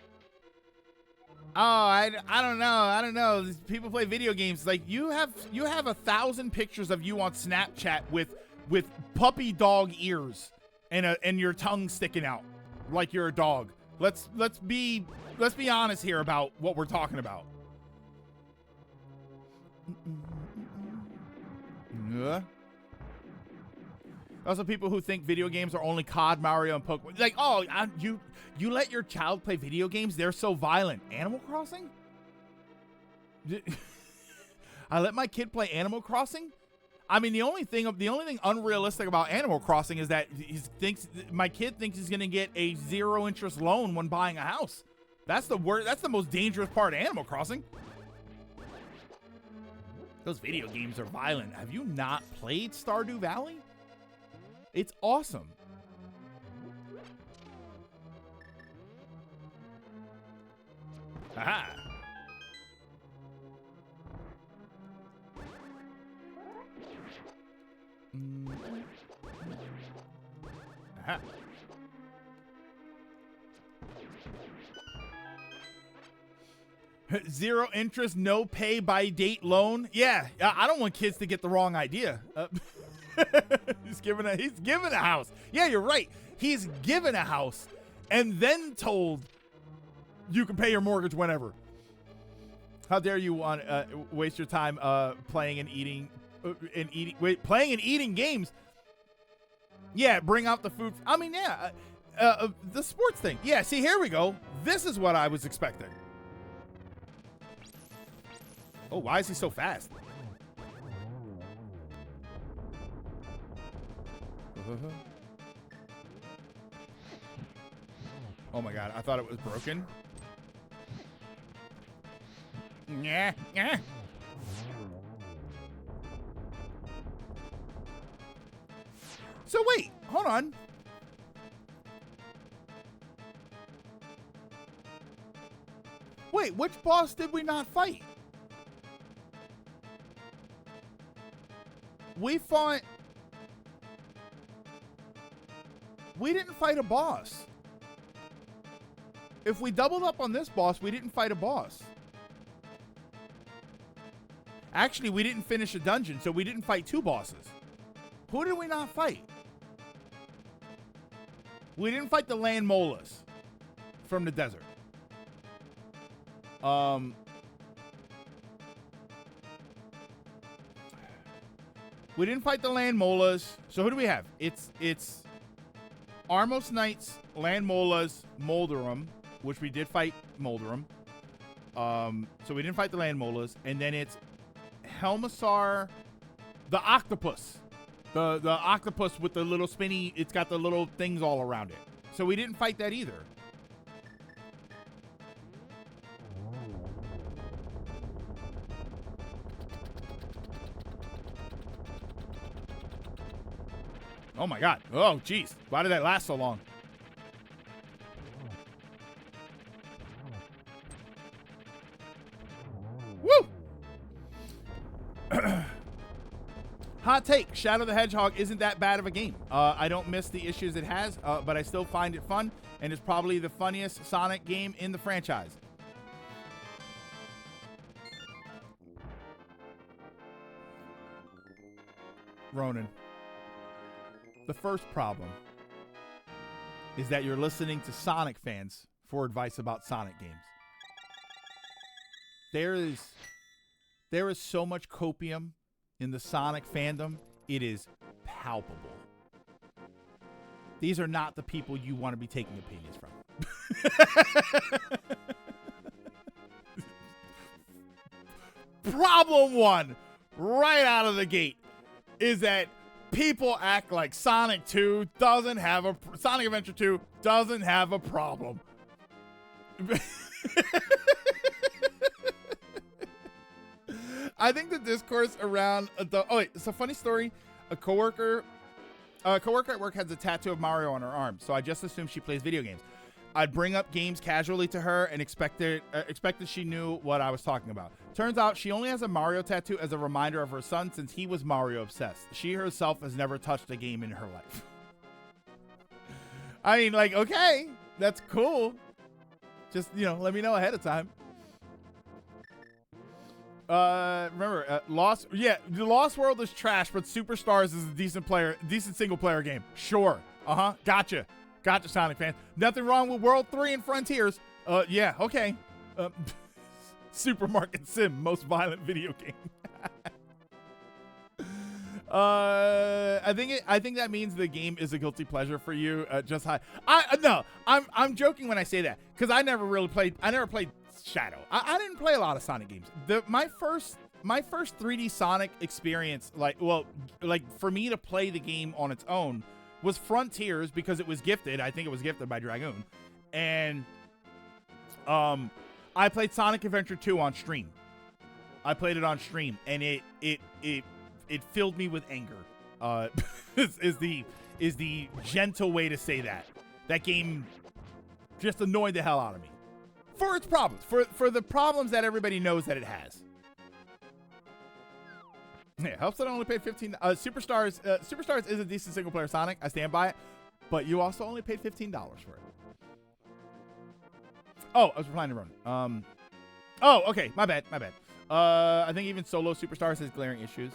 Oh, I don't know. People play video games. Like, you have 1,000 pictures of you on Snapchat with puppy dog ears and your tongue sticking out like you're a dog. Let's be honest here about what we're talking about. Yeah. Also, people who think video games are only COD, Mario, and Pokemon. Like, oh, you let your child play video games? They're so violent. Animal Crossing? I let my kid play Animal Crossing? I mean, the only thing unrealistic about Animal Crossing is that my kid thinks he's gonna get a 0-interest loan when buying a house. That's the most dangerous part of Animal Crossing. Those video games are violent. Have you not played Stardew Valley? It's awesome. Aha. Aha. Zero interest, no pay by date loan. Yeah, I don't want kids to get the wrong idea. He's given a house. Yeah, you're right. He's given a house and then told you can pay your mortgage whenever. How dare you waste your time playing and eating games? Yeah, bring out the food. I mean, yeah, the sports thing. Yeah, see, here we go. This is what I was expecting. Oh, why is he so fast? Oh my god, I thought it was broken. Yeah, yeah. So wait, hold on. Wait, which boss did we not fight? We didn't fight a boss. if we doubled up on this boss, we didn't fight a boss. Actually, we didn't finish a dungeon, so we didn't fight 2 bosses. Who did we not fight? We didn't fight the land molas from the desert. We didn't fight the land molas. So who do we have? It's Armos Knights, land molas, Molderum, which we did fight Molderum. So we didn't fight the land molas, and then it's Helmasaur, the octopus. The octopus with the little spinny, it's got the little things all around it. So we didn't fight that either. Oh my god. Oh, jeez. Why did that last so long? Woo! Hot take. Shadow the Hedgehog isn't that bad of a game. I don't miss the issues it has, but I still find it fun, and it's probably the funniest Sonic game in the franchise. Ronan. The first problem is that you're listening to Sonic fans for advice about Sonic games. There is so much copium in the Sonic fandom. It is palpable. These are not the people you want to be taking opinions from. Problem 1, right out of the gate, is that people act like Sonic Adventure 2 doesn't have a problem. I think the discourse around it's a funny story. A coworker at work has a tattoo of Mario on her arm, so I just assumed she plays video games. I'd bring up games casually to her and expected she knew what I was talking about. Turns out she only has a Mario tattoo as a reminder of her son since he was Mario obsessed. She herself has never touched a game in her life. I mean, like, okay, that's cool. Just, let me know ahead of time. Remember, the Lost World is trash, but Superstars is a decent single player game. Sure. Gotcha, Sonic fans. Nothing wrong with World 3 and Frontiers. Yeah, okay. Supermarket Sim, most violent video game. I think that means the game is a guilty pleasure for you. I'm joking when I say that, because I never played Shadow. I didn't play a lot of Sonic games. My first 3D Sonic experience, for me to play the game on its own, was Frontiers, because it was gifted. I think it was gifted by Dragoon. And I played Sonic Adventure 2 on stream. I played it on stream, and it filled me with anger. Is the gentle way to say that. That game just annoyed the hell out of me. For its problems. For the problems that everybody knows that it has. Yeah, helps that I only paid $15. Superstars is a decent single player Sonic. I stand by it. But you also only paid $15 for it. Oh, I was replying to Ron. Oh, okay. My bad. I think even solo Superstars has glaring issues.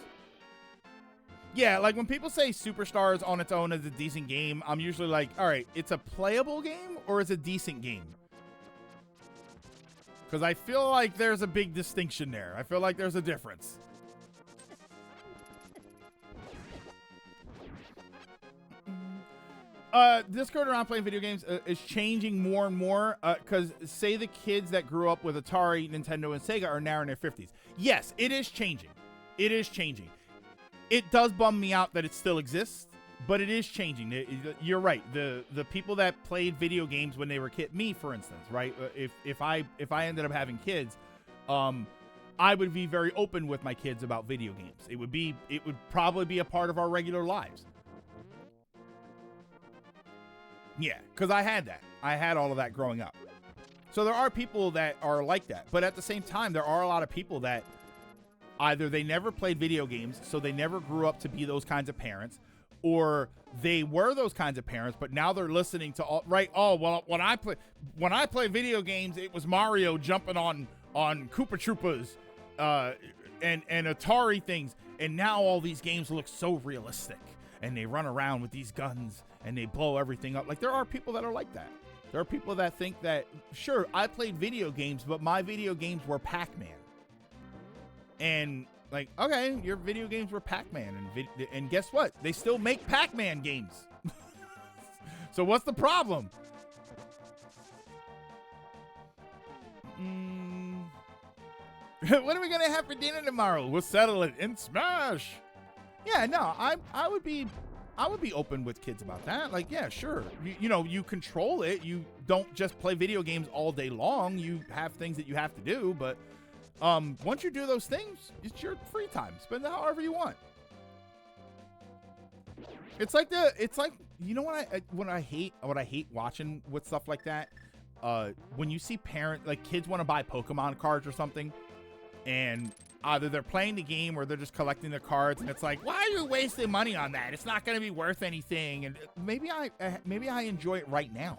Yeah, like when people say Superstars on its own is a decent game, I'm usually like, all right, it's a playable game or it's a decent game? Because I feel like there's a big distinction there. I feel like there's a difference. Discord around playing video games is changing more and more, because say the kids that grew up with Atari, Nintendo, and Sega are now in their 50s. Yes, it is changing. It does bum me out that it still exists, but it is changing. You're right. The people that played video games when they were me, for instance, right? If I ended up having kids, I would be very open with my kids about video games. It would probably be a part of our regular lives. Yeah, because I had that. I had all of that growing up. So there are people that are like that. But at the same time, there are a lot of people that either they never played video games, so they never grew up to be those kinds of parents, or they were those kinds of parents, but now they're listening to all right. Oh, well, when I play video games, it was Mario jumping on Koopa Troopas, and Atari things, and now all these games look so realistic, and they run around with these guns and they blow everything up. Like, there are people that are like that. There are people that think that, sure, I played video games, but my video games were Pac-Man. And like, okay, your video games were Pac-Man, and guess what? They still make Pac-Man games. So what's the problem? What are we gonna have for dinner tomorrow? We'll settle it in Smash. Yeah, no, I would be open with kids about that. Like, yeah, sure. You know, you control it. You don't just play video games all day long. You have things that you have to do, but once you do those things, it's your free time. Spend it however you want. It's like you know what I hate watching with stuff like that. When you see kids want to buy Pokemon cards or something, and either they're playing the game or they're just collecting the cards, and it's like, why are you wasting money on that? It's not going to be worth anything. And maybe I enjoy it right now.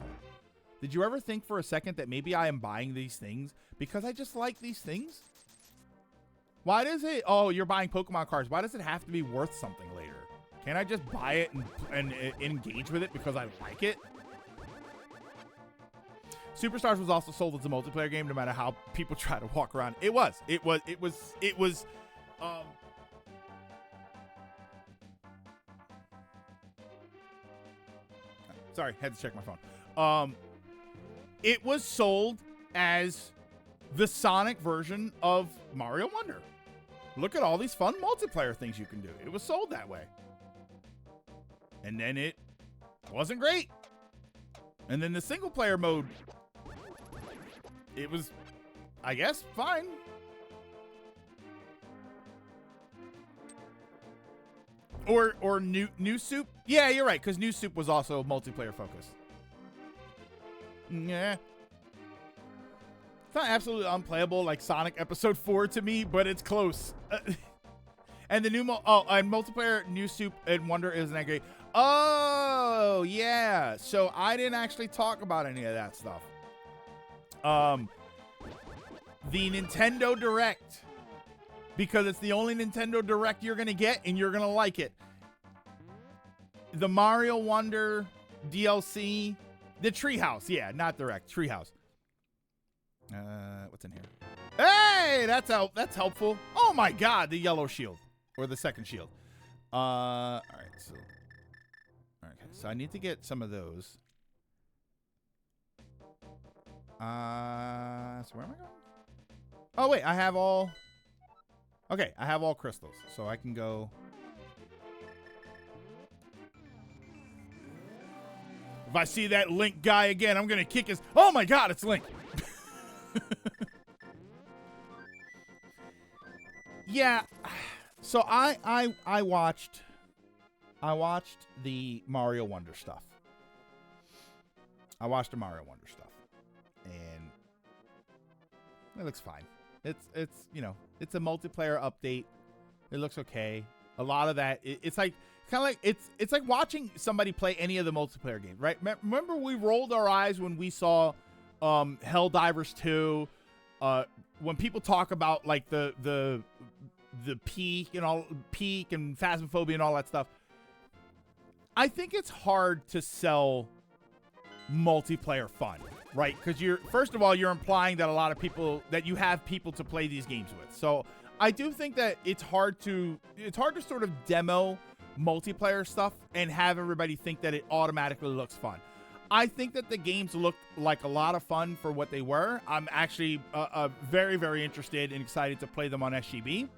Did you ever think for a second that maybe I am buying these things because I just like these things? Why does it? Oh, you're buying Pokemon cards. Why does it have to be worth something later? Can't I just buy it and engage with it because I like it? Superstars was also sold as a multiplayer game, no matter how people try to walk around. It was. Sorry, had to check my phone. It was sold as the Sonic version of Mario Wonder. Look at all these fun multiplayer things you can do. It was sold that way. And then it wasn't great. And then the single player mode, it was, I guess, fine. Or New Soup. Yeah, you're right, because New Soup was also multiplayer focused. Yeah. It's not absolutely unplayable like Sonic Episode 4 to me, but it's close. And the new and multiplayer New Soup and Wonder isn't that great. Oh, yeah. So I didn't actually talk about any of that stuff. The Nintendo Direct, because it's the only Nintendo Direct you're going to get and you're going to like it. The Mario Wonder DLC, the Treehouse. Yeah, not Direct, Treehouse. What's in here? Hey, that's helpful. Oh my God, the yellow shield or the second shield. All right, so I need to get some of those. So where am I going? Oh wait, I have all. Okay, I have all crystals, so I can go. If I see that Link guy again, I'm gonna kick his. Oh my God, it's Link. Yeah, so I watched the Mario Wonder stuff. and it looks fine. It's you know, it's a multiplayer update. It looks okay. A lot of that, it's like kind of like it's like watching somebody play any of the multiplayer games, right? Remember we rolled our eyes when we saw Helldivers 2, when people talk about like the peak and Phasmophobia and all that stuff. I think it's hard to sell multiplayer fun, right? Because first of all, you're implying that that you have people to play these games with. So I do think that it's hard to sort of demo multiplayer stuff and have everybody think that it automatically looks fun. I think that the games look like a lot of fun for what they were. I'm actually very, very interested and excited to play them on SGB.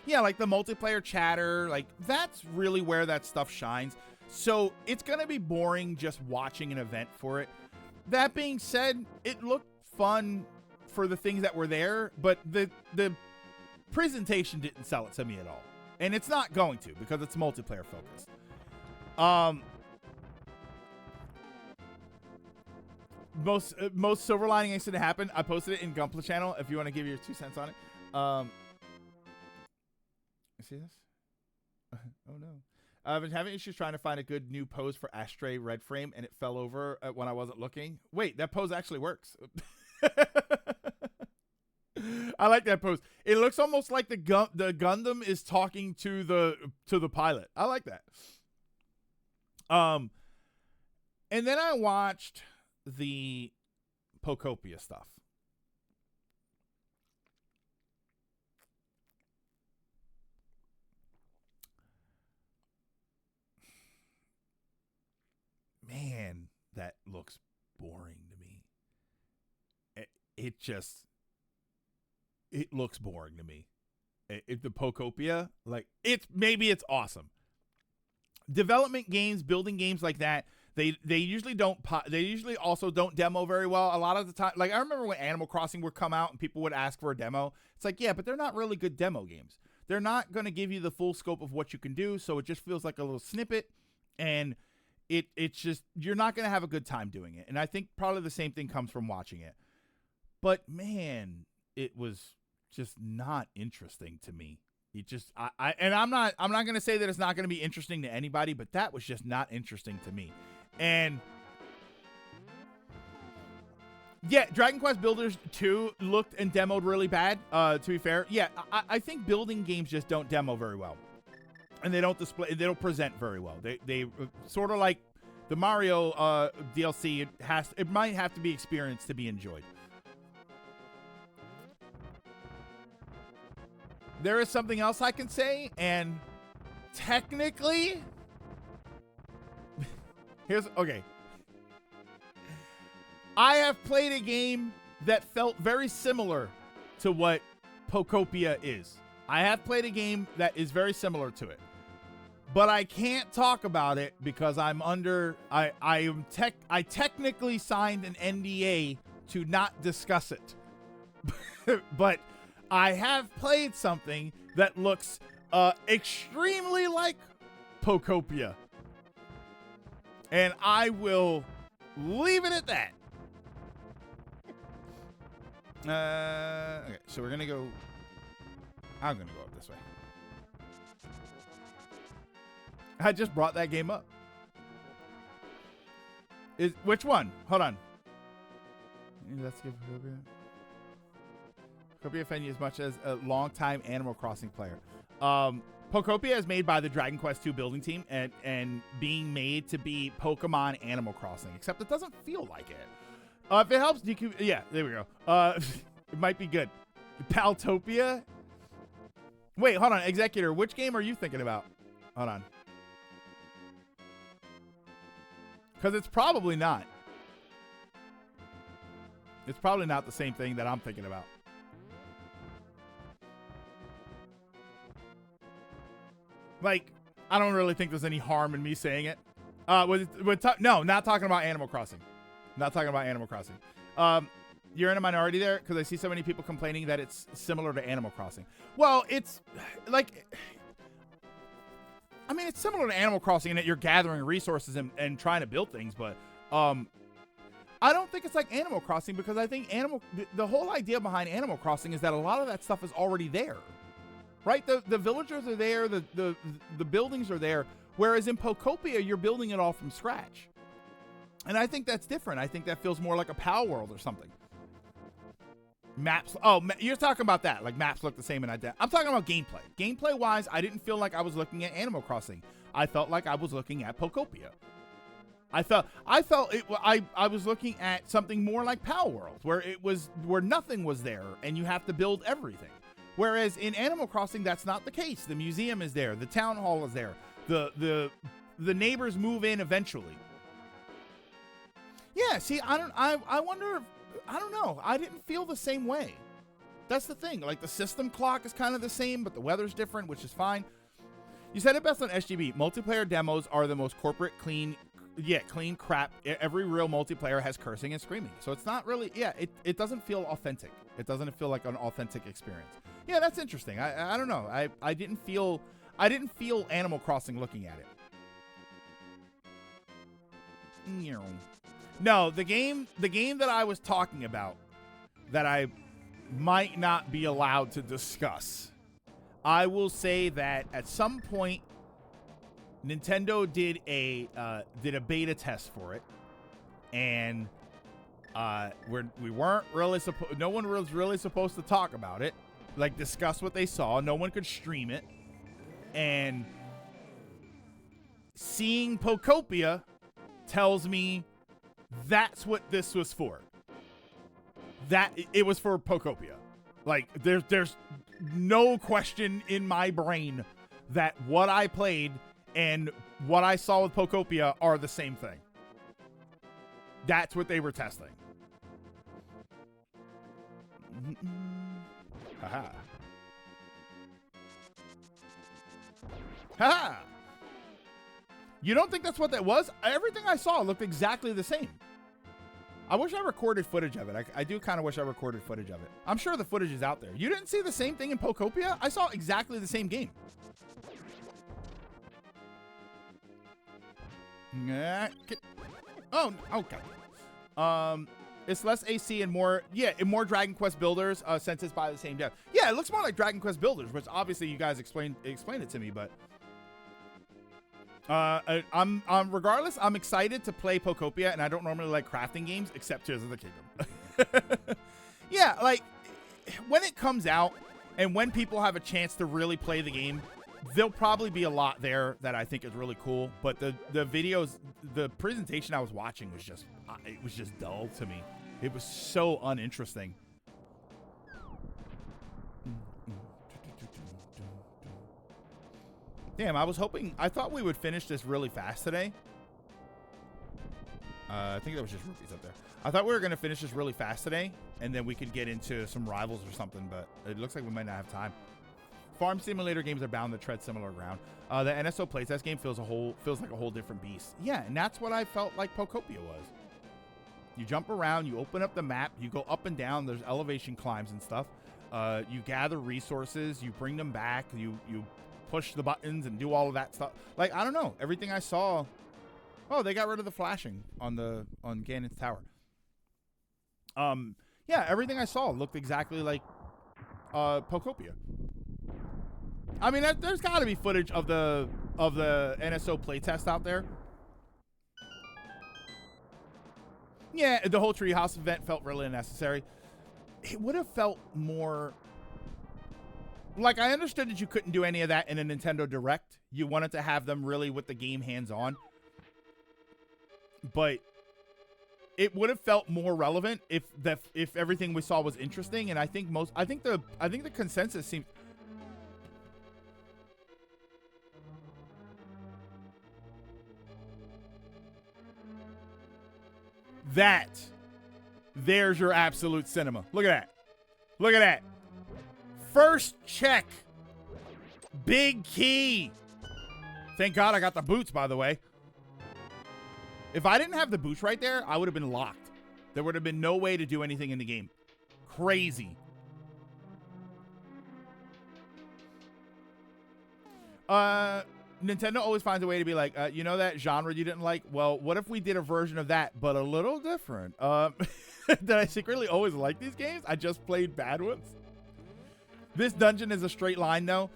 Yeah, like the multiplayer chatter, like that's really where that stuff shines. So it's going to be boring just watching an event for it. That being said, it looked fun for the things that were there, but the presentation didn't sell it to me at all. And it's not going to, because it's multiplayer focused. Most silver lining incident happened. I posted it in Gunpla channel if you want to give your 2 cents on it. You see this? Oh no. I've been having issues trying to find a good new pose for Ashtray Red Frame, and it fell over when I wasn't looking. Wait, that pose actually works. I like that pose. It looks almost like the Gundam is talking to the pilot. I like that. And then I watched the Pokopia stuff. Man, that looks boring to me. It looks boring to me. The Pokopia, like maybe it's awesome. Development games, building games like that, they usually don't. They usually also don't demo very well. A lot of the time, like I remember when Animal Crossing would come out and people would ask for a demo. It's like, yeah, but they're not really good demo games. They're not going to give you the full scope of what you can do. So it just feels like a little snippet, and it's just you're not going to have a good time doing it. And I think probably the same thing comes from watching it. But man, it was just not interesting to me. It just I'm not going to say that it's not going to be interesting to anybody, but that was just not interesting to me. And yeah, Dragon Quest Builders 2 looked and demoed really bad, to be fair. Yeah, I think building games just don't demo very well. And they don't don't present very well. They sort of like the Mario DLC, it might have to be experienced to be enjoyed. There is something else I can say, and technically, okay. I have played a game that felt very similar to what Pokopia is. I have played a game that is very similar to it. But I can't talk about it because I'm under I technically signed an NDA to not discuss it. But I have played something that looks extremely like Pokopia. And I will leave it at that. Okay, so we're going to go... I'm going to go up this way. I just brought that game up. Which one? Hold on. Let's give Pokopia. Pokopia offend you as much as a longtime Animal Crossing player. Pokopia is made by the Dragon Quest II building team and being made to be Pokemon Animal Crossing, except it doesn't feel like it. If it helps, yeah, there we go. It might be good. Paltopia? Wait, hold on. Executor, which game are you thinking about? Hold on. Because it's probably not. It's probably not the same thing that I'm thinking about. Like, I don't really think there's any harm in me saying it. No, not talking about Animal Crossing. Not talking about Animal Crossing. You're in a minority there because I see so many people complaining that it's similar to Animal Crossing. Well, it's like... I mean, it's similar to Animal Crossing in that you're gathering resources and trying to build things, but I don't think it's like Animal Crossing because I think the whole idea behind Animal Crossing is that a lot of that stuff is already there, right? The villagers are there, the buildings are there, whereas in Pokopia, you're building it all from scratch. And I think that's different. I think that feels more like a PAL world or something. Maps. Oh, you're talking about that. Like maps look the same in identity. I'm talking about gameplay. Gameplay wise, I didn't feel like I was looking at Animal Crossing. I felt like I was looking at Pokopia. I was looking at something more like PAL World, where nothing was there and you have to build everything. Whereas in Animal Crossing, that's not the case. The museum is there. The town hall is there. The neighbors move in eventually. Yeah. See, I wonder if. I don't know. I didn't feel the same way. That's the thing. Like, the system clock is kind of the same, but the weather's different, which is fine. You said it best on SGB. Multiplayer demos are the most corporate, clean crap. Every real multiplayer has cursing and screaming. So it's not really, it doesn't feel authentic. It doesn't feel like an authentic experience. Yeah, that's interesting. I don't know. I didn't feel Animal Crossing looking at it. No, the game that I was talking about that I might not be allowed to discuss. I will say that at some point Nintendo did a beta test for it, and we weren't really no one was really supposed to talk about it, like discuss what they saw. No one could stream it, and seeing Pokopia tells me that's what this was for. That it was for Pokopia. Like there's no question in my brain that what I played and what I saw with Pokopia are the same thing. That's what they were testing. Haha. Haha. You don't think that's what that was? Everything I saw looked exactly the same. I wish I recorded footage of it. I do kind of wish I recorded footage of it. I'm sure the footage is out there. You didn't see the same thing in Pokopia? I saw exactly the same game. Oh, okay. It's less AC and more, and more Dragon Quest Builders, since it's by the same dev. Yeah, it looks more like Dragon Quest Builders, which obviously you guys explained it to me, but regardless, I'm excited to play Pokopia, and I don't normally like crafting games except Tears of the Kingdom. Yeah, like when it comes out and when people have a chance to really play the game, there'll probably be a lot there that I think is really cool. But the videos, the presentation I was watching was just, it was just dull to me. It was so uninteresting. Damn, I thought we would finish this really fast today. I think that was just rupees up there. I thought we were going to finish this really fast today, and then we could get into some rivals or something, but it looks like we might not have time. Farm simulator games are bound to tread similar ground. The NSO playtest game feels like a whole different beast. Yeah, and that's what I felt like Pokopia was. You jump around, you open up the map, you go up and down, there's elevation climbs and stuff. You gather resources, you bring them back, you push the buttons and do all of that stuff. Like, I don't know. Everything I saw. Oh, they got rid of the flashing on Ganon's tower. Yeah, everything I saw looked exactly like Pokopia. I mean, there's got to be footage of the NSO playtest out there. Yeah, the whole Treehouse event felt really unnecessary. It would have felt more. Like, I understood that you couldn't do any of that in a Nintendo Direct. You wanted to have them really with the game hands-on. But it would have felt more relevant if everything we saw was interesting. And I think the consensus seems. There's your absolute cinema. Look at that. Look at that. First check. Big key. Thank God I got the boots, by the way. If I didn't have the boots right there, I would have been locked. There would have been no way to do anything in the game. Crazy. Nintendo always finds a way to be like, you know that genre you didn't like? Well, what if we did a version of that, but a little different? Did I secretly always like these games? I just played bad ones. This dungeon is a straight line, though.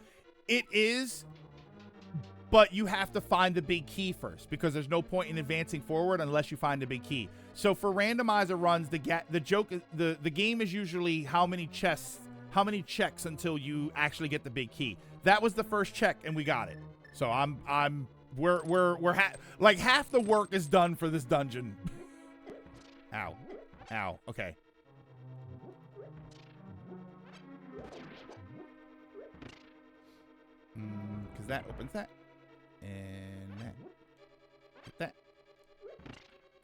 It is, but you have to find the big key first, because there's no point in advancing forward unless you find the big key. So for randomizer runs, the joke is the game is usually how many checks until you actually get the big key. That was the first check, and we got it. So we're like half the work is done for this dungeon. Ow. Ow. Okay. Because that opens that. And that. Get that.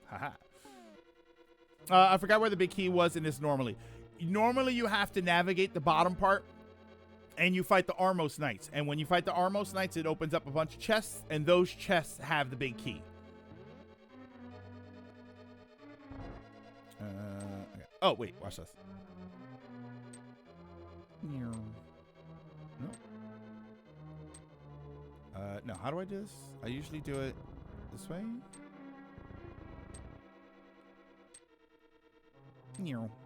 Haha. I forgot where the big key was in this normally. Normally you have to navigate the bottom part, and you fight the Armos Knights. And when you fight the Armos Knights, it opens up a bunch of chests, and those chests have the big key. Okay. Oh, wait. Watch this. No. No, how do I do this? I usually do it this way.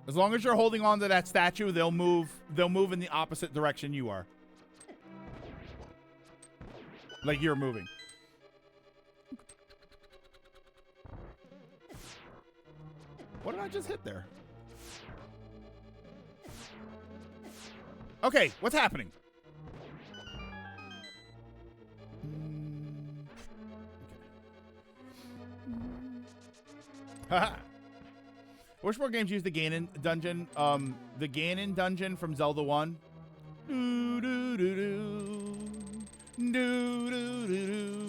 As long as you're holding on to that statue, they'll move in the opposite direction you are. Like you're moving. What did I just hit there? Okay, what's happening? Haha. Wish more games use the Ganon dungeon. The Ganon dungeon from Zelda 1. Do do do do. Do do do do.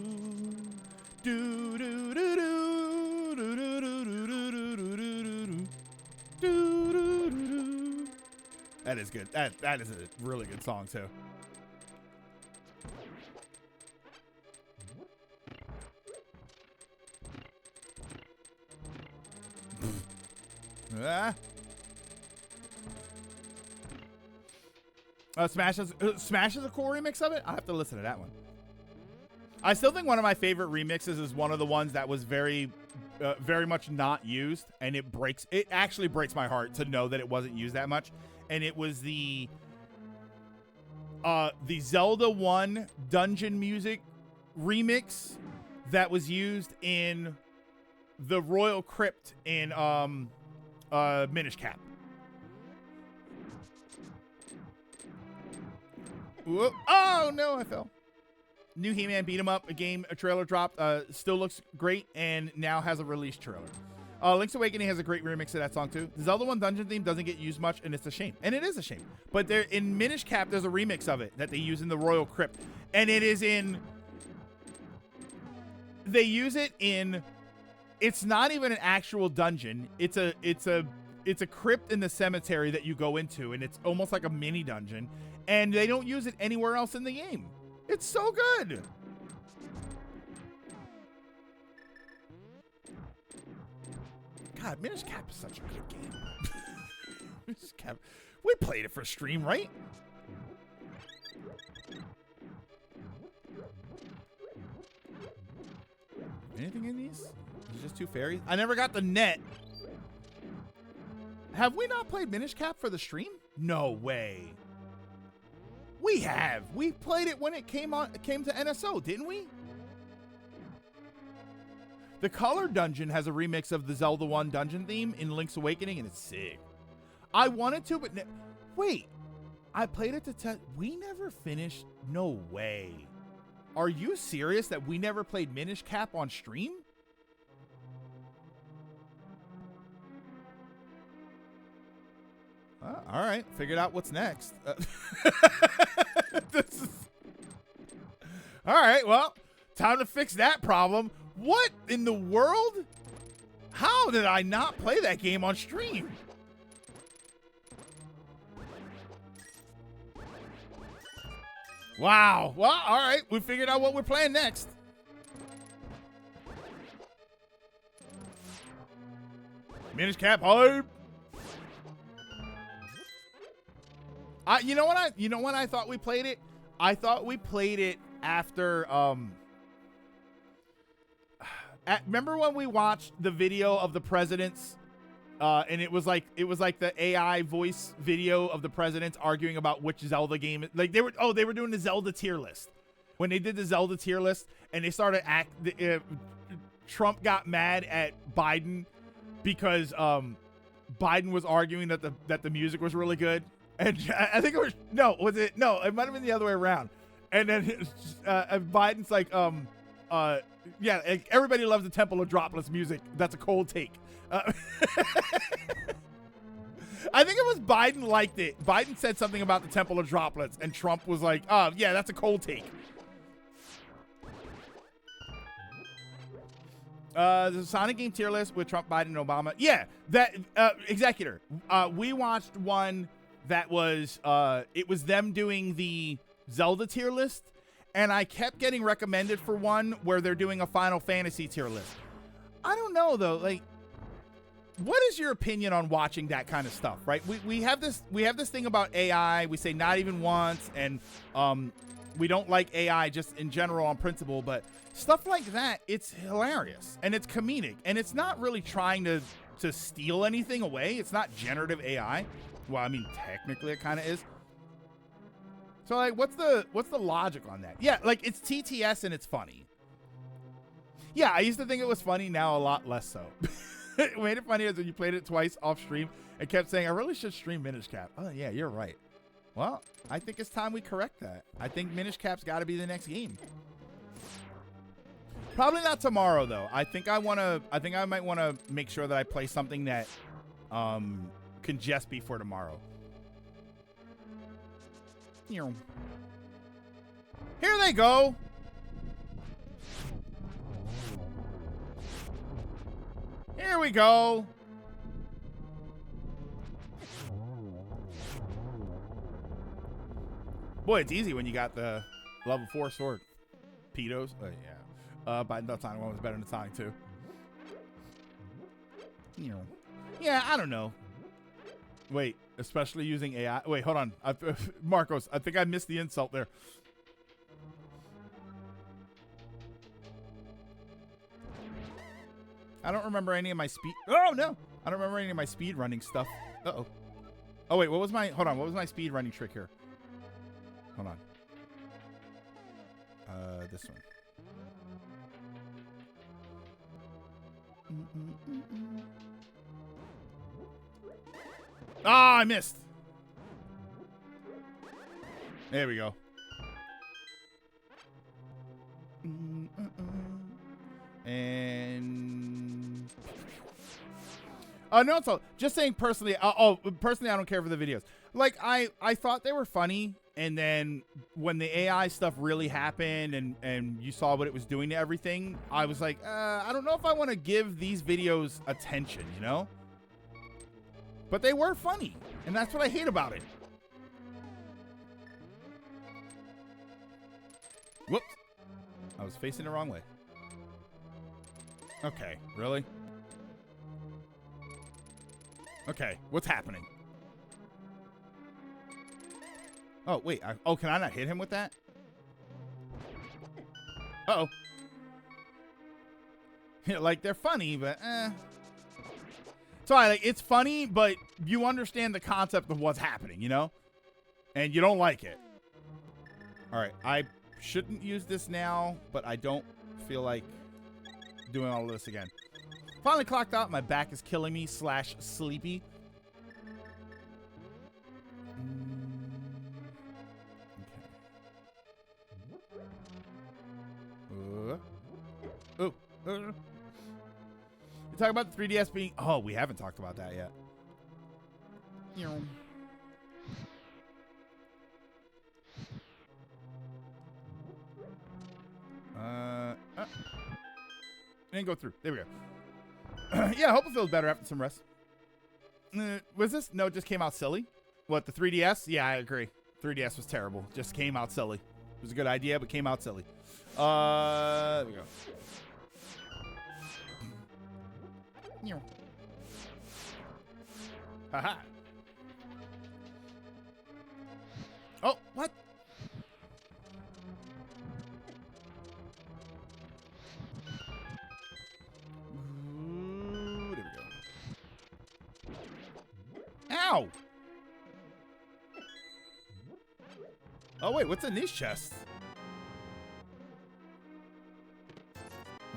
Do do do do. Do do do do do do do. That is good. That is a really good song too. Smash has a cool remix of it. I have to listen to that one. I still think one of my favorite remixes is one of the ones that was very much not used, and it actually breaks my heart to know that it wasn't used that much. And it was the Zelda 1 dungeon music remix that was used in the Royal Crypt in Minish Cap. Whoop. Oh no, I fell. New He-Man beat 'em up, a trailer dropped. Still looks great and now has a release trailer. Link's Awakening has a great remix of that song too. The Zelda 1 dungeon theme doesn't get used much, and it's a shame. And it is a shame. But there in Minish Cap, there's a remix of it that they use in the Royal Crypt, and it is in. They use it in. It's not even an actual dungeon. It's a crypt in the cemetery that you go into, and it's almost like a mini dungeon. And they don't use it anywhere else in the game. It's so good. God, Minish Cap is such a good game. Minish Cap. We played it for stream, right? Anything in these? It's just two fairies. I never got the net. Have we not played Minish Cap for the stream? No way. We have. We played it when it came to NSO, didn't we? The Color Dungeon has a remix of the Zelda 1 dungeon theme in Link's Awakening, and it's sick. I wanted to, but wait. I played it to test. We never finished. No way. Are you serious that we never played Minish Cap on stream? All right, figured out what's next. All right, well, time to fix that problem. What in the world? How did I not play that game on stream? Wow. Well, all right, we figured out what we're playing next. Minish Cap hype. You know when I thought we played it? I thought we played it after remember when we watched the video of the presidents and it was like the AI voice video of the presidents arguing about which Zelda game, like they were doing the Zelda tier list. When they did the Zelda tier list and they started Trump got mad at Biden because Biden was arguing that the music was really good. And I think it was it might have been the other way around. And then Biden's like, yeah, everybody loves the Temple of Droplets music. That's a cold take. I think it was Biden liked it. Biden said something about the Temple of Droplets, and Trump was like, oh, yeah, that's a cold take. The Sonic game tier list with Trump, Biden, and Obama. Yeah, that Executor. We watched one that was it was them doing the Zelda tier list, and I kept getting recommended for one where they're doing a Final Fantasy tier list. I don't know though, like, what is your opinion on watching that kind of stuff, right? We have this thing about AI. We say not even once, and we don't like AI just in general on principle, but stuff like that, it's hilarious and it's comedic, and it's not really trying to steal anything away. It's not generative AI. Well, I mean, technically it kind of is. So, like, what's the logic on that? Yeah, like, it's TTS and it's funny. Yeah, I used to think it was funny. Now a lot less so. What made it funny is when you played it twice off stream and kept saying, I really should stream Minish Cap. Oh, yeah, you're right. Well, I think it's time we correct that. I think Minish Cap's got to be the next game. Probably not tomorrow, though. I think I might want to make sure that I play something that can just be for tomorrow. Here they go. Here we go. Boy, it's easy when you got the level 4 sword. Pedos. Yeah. But the Sonic 1 was better than Sonic 2. Yeah, I don't know. Wait, especially using AI. Wait, hold on. Marcos, I think I missed the insult there. I don't remember any of my speed. Oh, no. I don't remember any of my speed running stuff. Uh-oh. Oh, wait. What was my. Hold on. What was my speed running trick here? Hold on. This one. Ah, I missed. There we go. And no, so just saying personally. Personally, I don't care for the videos. Like I thought they were funny, and then when the AI stuff really happened, and you saw what it was doing to everything, I was like, I don't know if I want to give these videos attention, you know. But they were funny, and that's what I hate about it. Whoops, I was facing the wrong way. Okay, really? Okay, what's happening? Oh, wait. Can I not hit him with that? Uh-oh. Like, they're funny, but, So, it's funny, but you understand the concept of what's happening, you know? And you don't like it. All right, I shouldn't use this now, but I don't feel like doing all of this again. Finally clocked out. My back is killing me / sleepy. Okay. You talk about the 3DS being... Oh, we haven't talked about that yet. Didn't go through. There we go. Yeah, I hope it feels better after some rest. Was this? No, it just came out silly. What, the 3DS? Yeah, I agree. 3DS was terrible. Just came out silly. It was a good idea, but came out silly. There we go. Haha. Oh, what? Ooh, there we go. Ow! Oh, wait, what's in these chests?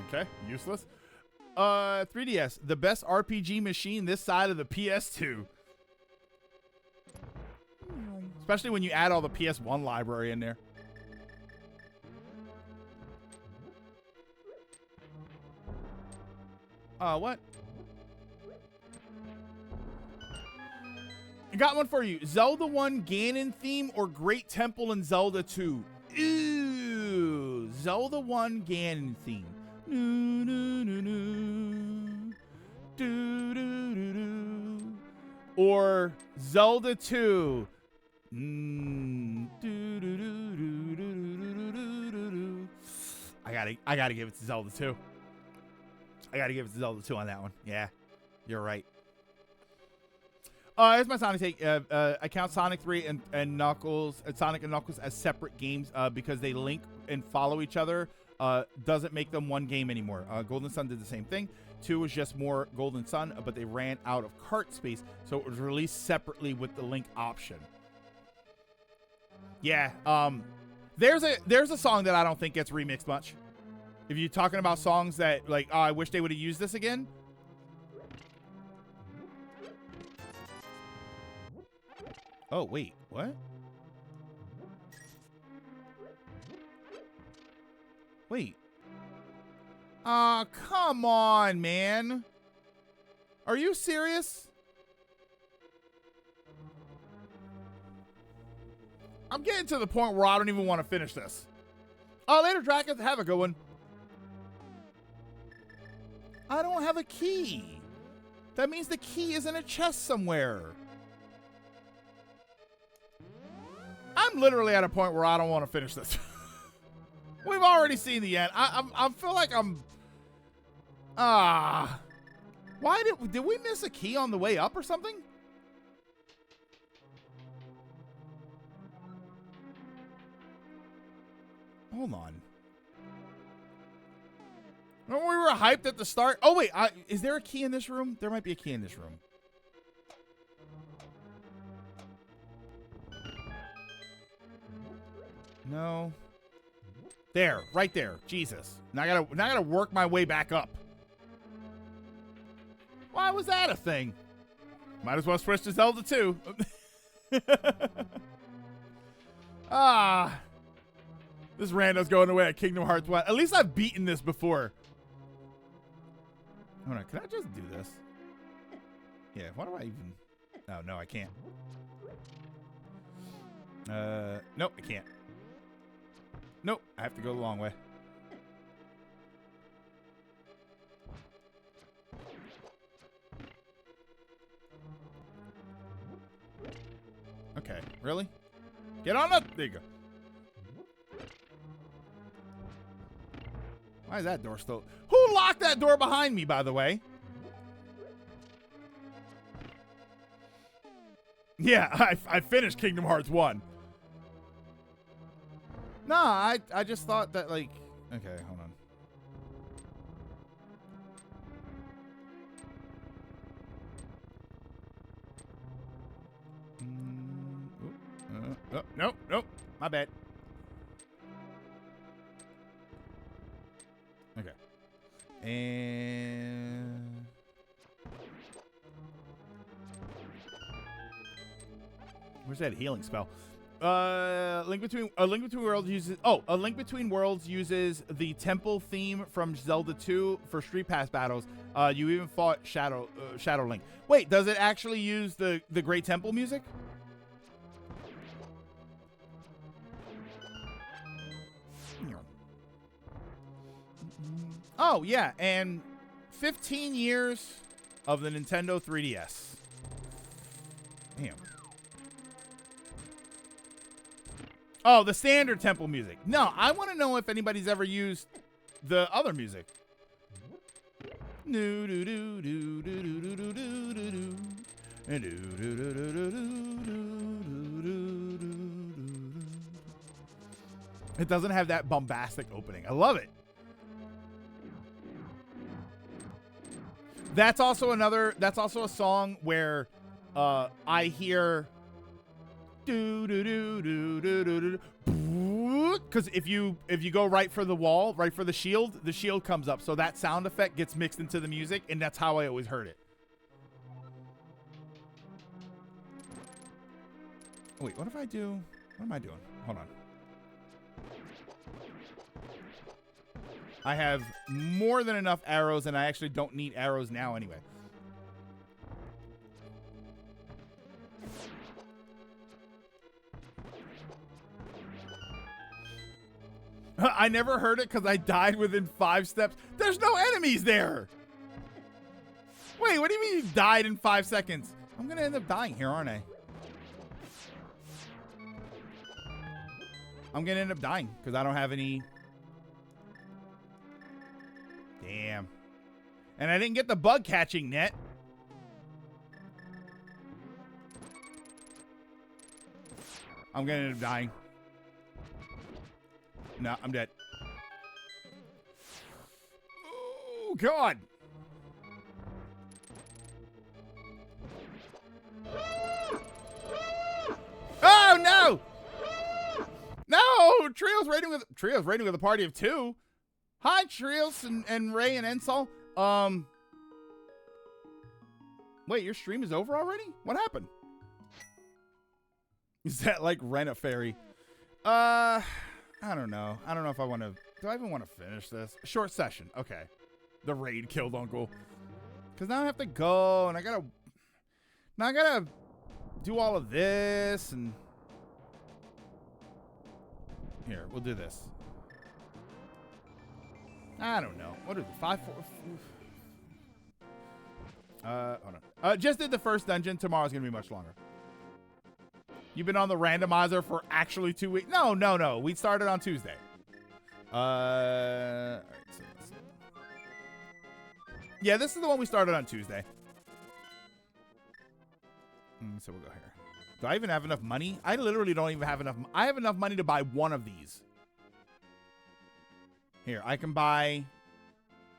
Okay, useless. 3DS, the best RPG machine this side of the PS2. Especially when you add all the PS1 library in there. What? I got one for you. Zelda 1 Ganon theme or Great Temple in Zelda 2? Ooh, Zelda 1 Ganon theme. No, no, no, no. Do, do, do, do. Or Zelda 2. Do, do, do, do, do, do, do, do, do. I gotta give it to Zelda 2. I gotta give it to Zelda 2 on that one. Yeah, you're right. Here's my Sonic take. I count Sonic 3 and Knuckles, Sonic and Knuckles as separate games because they link and follow each other. Doesn't make them one game anymore. Golden Sun did the same thing. 2 was just more Golden Sun, but they ran out of cart space, so it was released separately with the link option. Yeah. There's a song that I don't think gets remixed much. If you're talking about songs that like, oh, I wish they would have used this again. Oh, wait. What? Wait. Aw, come on, man. Are you serious? I'm getting to the point where I don't even want to finish this. Oh, later, Drakus. Have a good one. I don't have a key. That means the key is in a chest somewhere. I'm literally at a point where I don't want to finish this. We've already seen the end. I feel like I'm... Why did we miss a key on the way up or something? Hold on. Remember we were hyped at the start? Oh, wait. Is there a key in this room? There might be a key in this room. No. There. Right there. Jesus. Now I gotta work my way back up. Why was that a thing? Might as well switch to Zelda 2. This rando's going away at Kingdom Hearts 1. At least I've beaten this before. Hold on, can I just do this? Yeah, why do I even... Oh, no, I can't. Nope, I can't. Nope, I have to go the long way. Okay, really? Get on up! There you go. Why is that door still... Who locked that door behind me, by the way? Yeah, I finished Kingdom Hearts 1. Nah, I just thought that, like... Okay, hold on. Nope. My bad. Okay. And... Where's that healing spell? A Link Between Worlds uses the temple theme from Zelda 2 for Street Pass battles. You even fought Shadow Link. Wait, does it actually use the Great Temple music? Oh, yeah, and 15 years of the Nintendo 3DS. Damn. Oh, the standard temple music. No, I want to know if anybody's ever used the other music. It doesn't have that bombastic opening. I love it. That's also a song where I hear because if you go right for the wall, right for the shield comes up. So that sound effect gets mixed into the music, and that's how I always heard it. Wait, what if I do? What am I doing? Hold on. I have more than enough arrows, and I actually don't need arrows now anyway. I never heard it because I died within 5 steps. There's no enemies there. Wait, what do you mean you died in 5 seconds? I'm going to end up dying here, aren't I? I'm going to end up dying because I don't have any... Damn. And I didn't get the bug catching net. I'm going to end up dying. No, I'm dead. Oh, God. Oh, no. No, Trio's raiding with a party of 2. Hi, Trios and Ray and Ensol. Wait, your stream is over already? What happened? Is that like rent a ferry? I don't know. I don't know if I want to. Do I even want to finish this? Short session. Okay. The raid killed Uncle. Because now I have to go and I gotta do all of this and here, we'll do this. I don't know. What is it? 5, 4. Hold on. Just did the first dungeon. Tomorrow's gonna be much longer. You've been on the randomizer for actually 2 weeks? No. We started on Tuesday. All right, so yeah, this is the one we started on Tuesday. So we'll go here. Do I even have enough money? I literally don't even have enough. I have enough money to buy one of these. Here, I can buy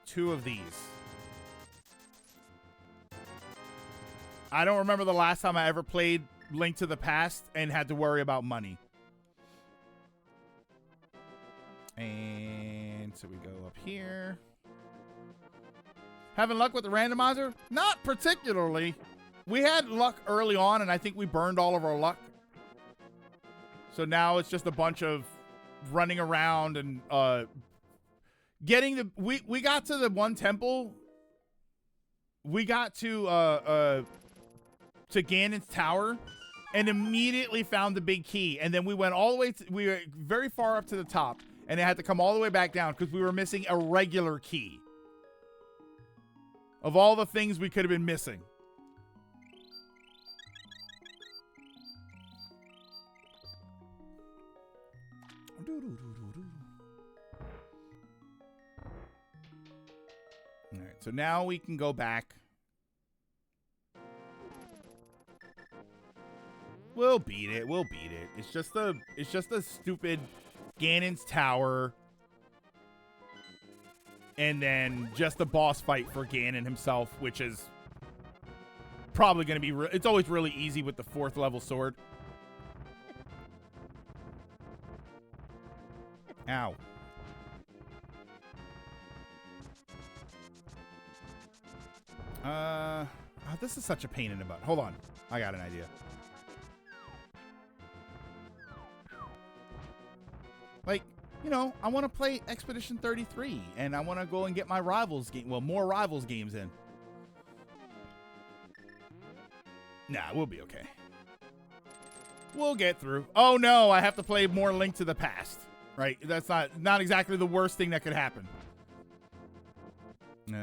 2 of these. I don't remember the last time I ever played Link to the Past and had to worry about money. And so we go up here. Having luck with the randomizer? Not particularly. We had luck early on, and I think we burned all of our luck. So now it's just a bunch of running around and getting the... We got to the one temple. We got to Ganon's tower and immediately found the big key. And then we went all the way... we were very far up to the top, and it had to come all the way back down because we were missing a regular key. Of all the things we could have been missing. All right, so now we can go back. We'll beat it. We'll beat it. It's just a stupid Ganon's tower. And then just a boss fight for Ganon himself, which is probably going to be... it's always really easy with the 4th level sword. Ow. Oh, this is such a pain in the butt. Hold on. I got an idea. Like, you know, I want to play Expedition 33, and I want to go and get my Rivals game. Well, more Rivals games in. Nah, we'll be okay. We'll get through. Oh no, I have to play more Link to the Past. Right? That's not exactly the worst thing that could happen. We'll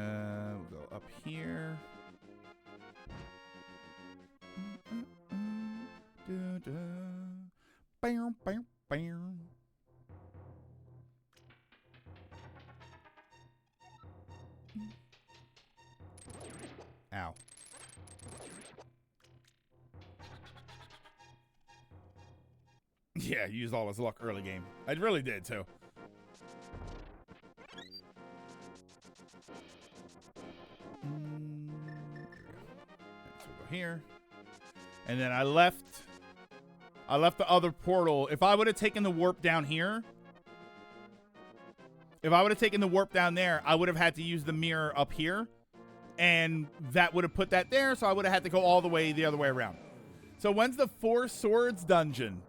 go up here. Bam, bam, bam. Ow. Yeah, used all his luck early game. I really did, too. So we'll go here. And then I left the other portal. If I would have taken the warp down here, if I would have taken the warp down there, I would have had to use the mirror up here. And that would have put that there, so I would have had to go all the way the other way around. So when's the 4 Swords dungeon?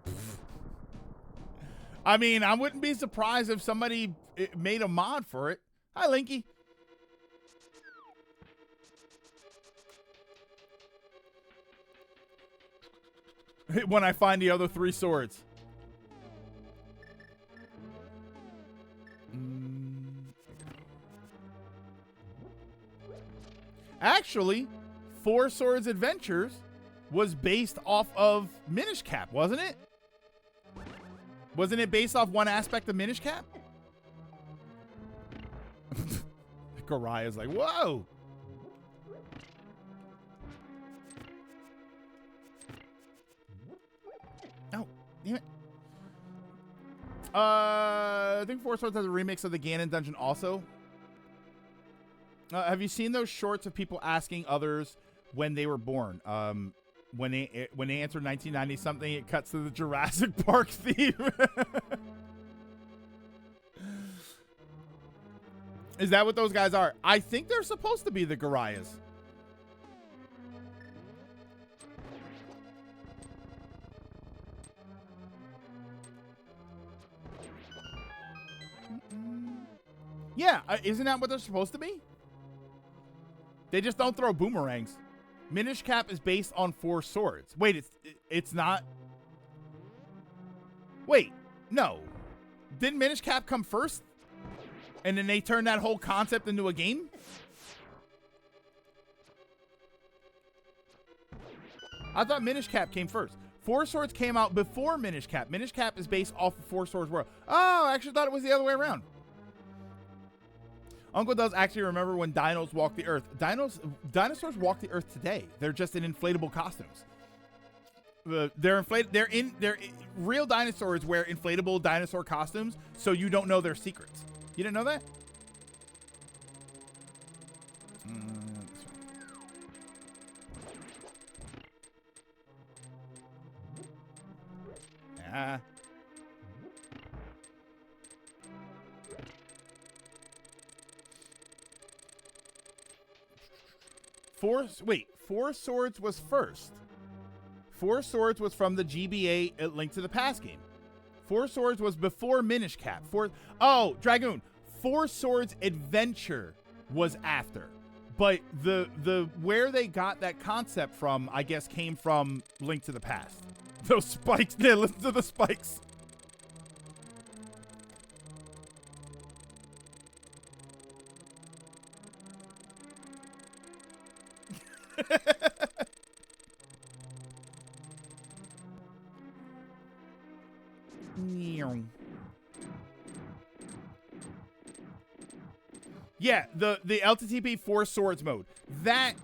I mean, I wouldn't be surprised if somebody made a mod for it. Hi, Linky. When I find the other 3 swords. Actually, 4 Swords Adventures was based off of Minish Cap, wasn't it? Wasn't it based off one aspect of Minish Cap? Garaya's like, whoa! Oh, damn it. I think 4 Swords has a remix of the Ganon dungeon also. Have you seen those shorts of people asking others when they were born? When they answered 1990 something, it cuts to the Jurassic Park theme. Is that what those guys are? I think they're supposed to be the Garayas. Yeah, isn't that what they're supposed to be? They just don't throw boomerangs. Minish Cap is based on 4 swords. Wait, it's not. Wait, no. Didn't Minish Cap come first? And then they turned that whole concept into a game? I thought Minish Cap came first. 4 Swords came out before Minish Cap. Minish Cap is based off of 4 Swords World. Oh, I actually thought it was the other way around. Uncle does actually remember when dinos walked the earth. Dinosaurs walk the earth today. They're just in inflatable costumes. They're real dinosaurs wear inflatable dinosaur costumes, so you don't know their secrets. You didn't know that? Yeah. Four Swords was first. 4 Swords was from the GBA Link to the Past game. 4 Swords was before Minish Cap. Dragoon. 4 Swords Adventure was after. But the where they got that concept from, I guess, came from Link to the Past. Those spikes. Yeah, listen to the spikes. Yeah, the LttP 4 Swords mode. That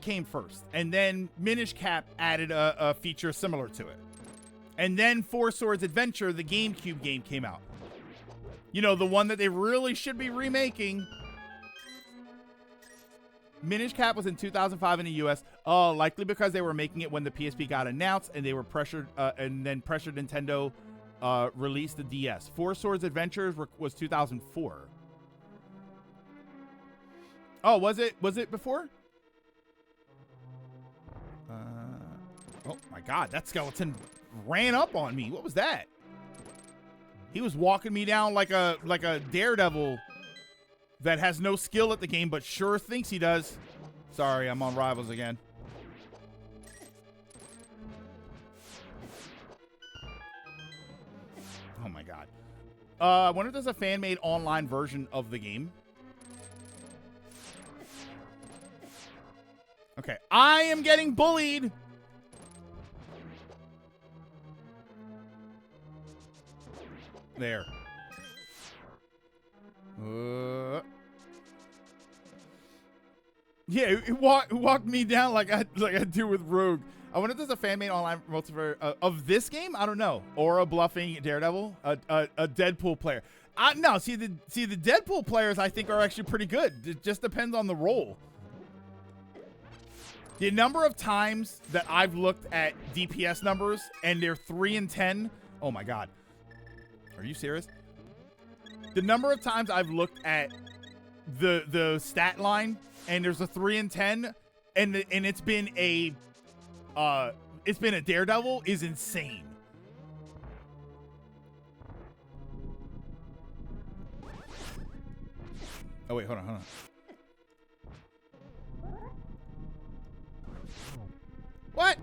came first. And then Minish Cap added a feature similar to it. And then 4 Swords Adventure, the GameCube game, came out. You know, the one that they really should be remaking. Minish Cap was in 2005 in the US, likely because they were making it when the PSP got announced and they were pressured, and then pressured Nintendo released the DS. 4 Swords Adventures was 2004. Oh, was it before? Oh my God, that skeleton ran up on me. What was that? He was walking me down like a daredevil that has no skill at the game, but sure thinks he does. Sorry, I'm on Rivals again. Oh my God. I wonder if there's a fan-made online version of the game. Okay, I am getting bullied. There. Yeah, it walked me down like I do with Rogue. I wonder if there's a fan-made online multiplayer of this game. I don't know. Or a bluffing Daredevil, a Deadpool player. No, see the Deadpool players I think are actually pretty good. It just depends on the role. The number of times that I've looked at DPS numbers and they're 3 and 10. Oh my God. Are you serious? The number of times I've looked at the stat line and there's a 3 and 10 and it's been a Daredevil is insane. Oh wait, hold on. What?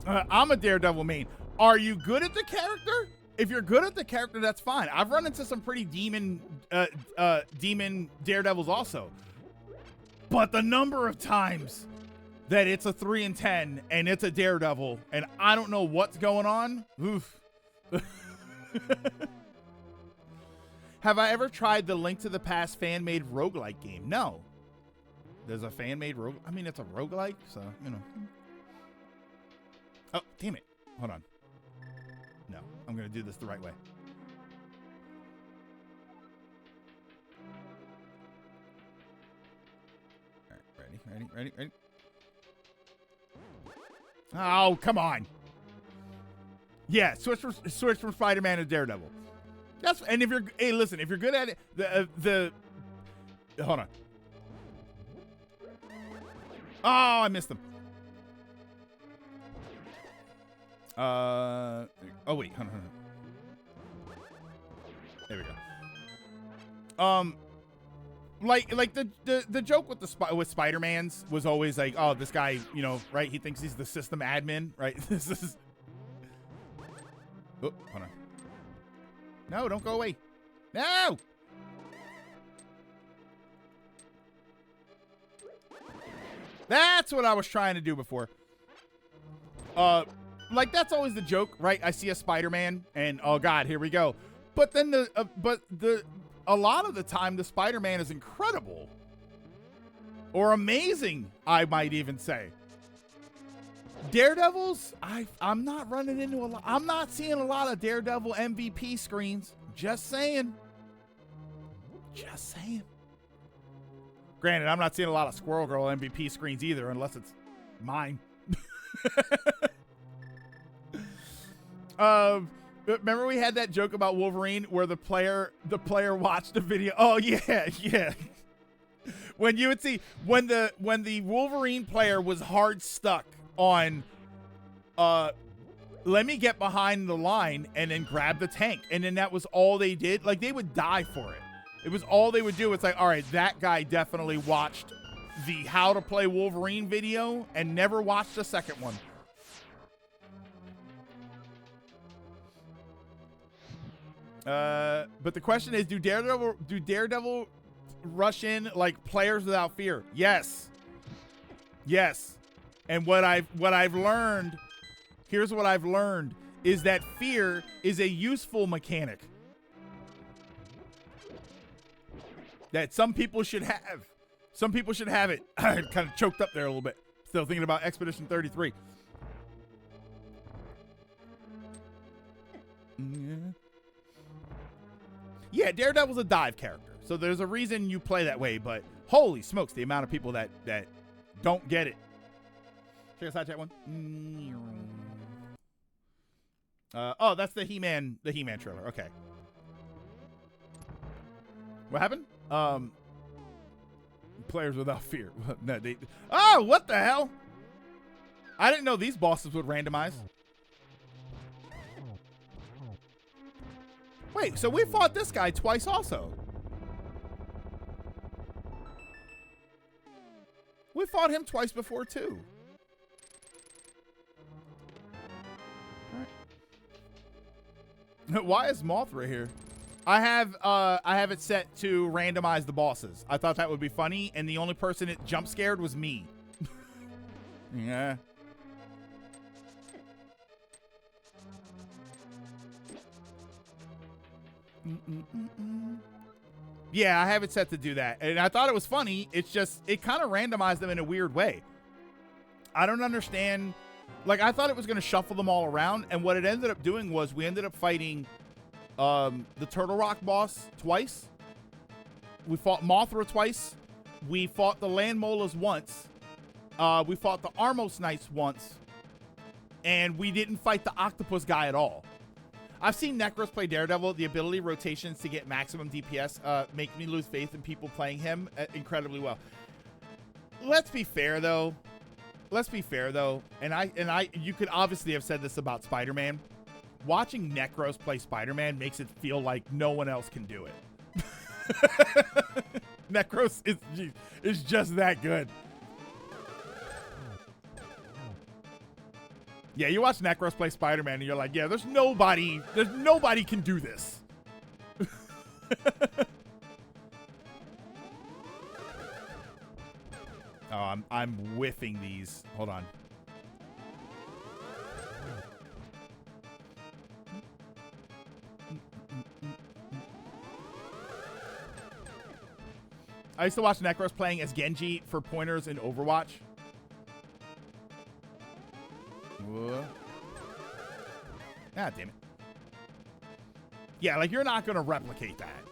I'm a Daredevil main. Are you good at the character? If you're good at the character, that's fine. I've run into some pretty demon Daredevils also. But the number of times that it's a 3 and 10 and it's a Daredevil and I don't know what's going on. Oof. Have I ever tried the Link to the Past fan-made roguelike game? No. There's a fan-made rogue. I mean, it's a roguelike, so, you know. Oh, damn it. Hold on. No, I'm going to do this the right way. All right, ready. Oh, come on. Yeah, switch from Spider-Man to Daredevil. And if you're, hey, listen, if you're good at it, hold on. Oh, I missed him. Oh wait, hold on. There we go. Like the joke with with Spider-Man's was always like, oh, this guy, you know, right? He thinks he's the system admin, right? This is. Oh, hold on. No, don't go away. No. That's what I was trying to do before. Like that's always the joke, right? I see a Spider-Man and oh god, here we go. But then a lot of the time the Spider-Man is incredible or amazing, I might even say. Daredevils, I'm not running into a lot. I'm not seeing a lot of Daredevil MVP screens. Just saying. Just saying. Granted, I'm not seeing a lot of Squirrel Girl MVP screens either, unless it's mine. Remember we had that joke about Wolverine where the player watched the video. Oh yeah, yeah. When you would see when the Wolverine player was hard stuck on let me get behind the line and then grab the tank, and then that was all they did. Like they would die for it. It was all they would do. It's like, all right, that guy definitely watched the how to play Wolverine video and never watched the second one. But the question is, do Daredevil rush in like players without fear? Yes. Yes. And what I've learned, here's what I've learned, is that fear is a useful mechanic that some people should have. Some people should have it. I kind of choked up there a little bit. Still thinking about Expedition 33. Yeah, Daredevil's a dive character, so there's a reason you play that way, but holy smokes, the amount of people that don't get it. Check us out, chat one. Oh, that's the He-Man trailer. Okay. What happened? Players without fear. No, oh, what the hell? I didn't know these bosses would randomize. Wait, so we fought this guy twice also. We fought him twice before too. All right. Why is Mothra here? I have it set to randomize the bosses. I thought that would be funny, and the only person it jump scared was me. Yeah. Yeah, I have it set to do that, and I thought it was funny. It's just it kind of randomized them in a weird way. I don't understand. Like, I thought it was going to shuffle them all around, and what it ended up doing was we ended up fighting the Turtle Rock boss twice. We fought Mothra twice. We fought the Land Molas once. We fought the Armos Knights once, and we didn't fight the Octopus guy at all. I've seen Necros play Daredevil. The ability rotations to get maximum DPS make me lose faith in people playing him incredibly well. Let's be fair though. And you could obviously have said this about Spider-Man. Watching Necros play Spider-Man makes it feel like no one else can do it. Necros is just that good. Yeah, you watch Necros play Spider-Man and you're like, yeah, there's nobody can do this. Oh, I'm whiffing these. Hold on. I used to watch Necros playing as Genji for pointers in Overwatch. Ah, damn it. Yeah, like you're not going to replicate that.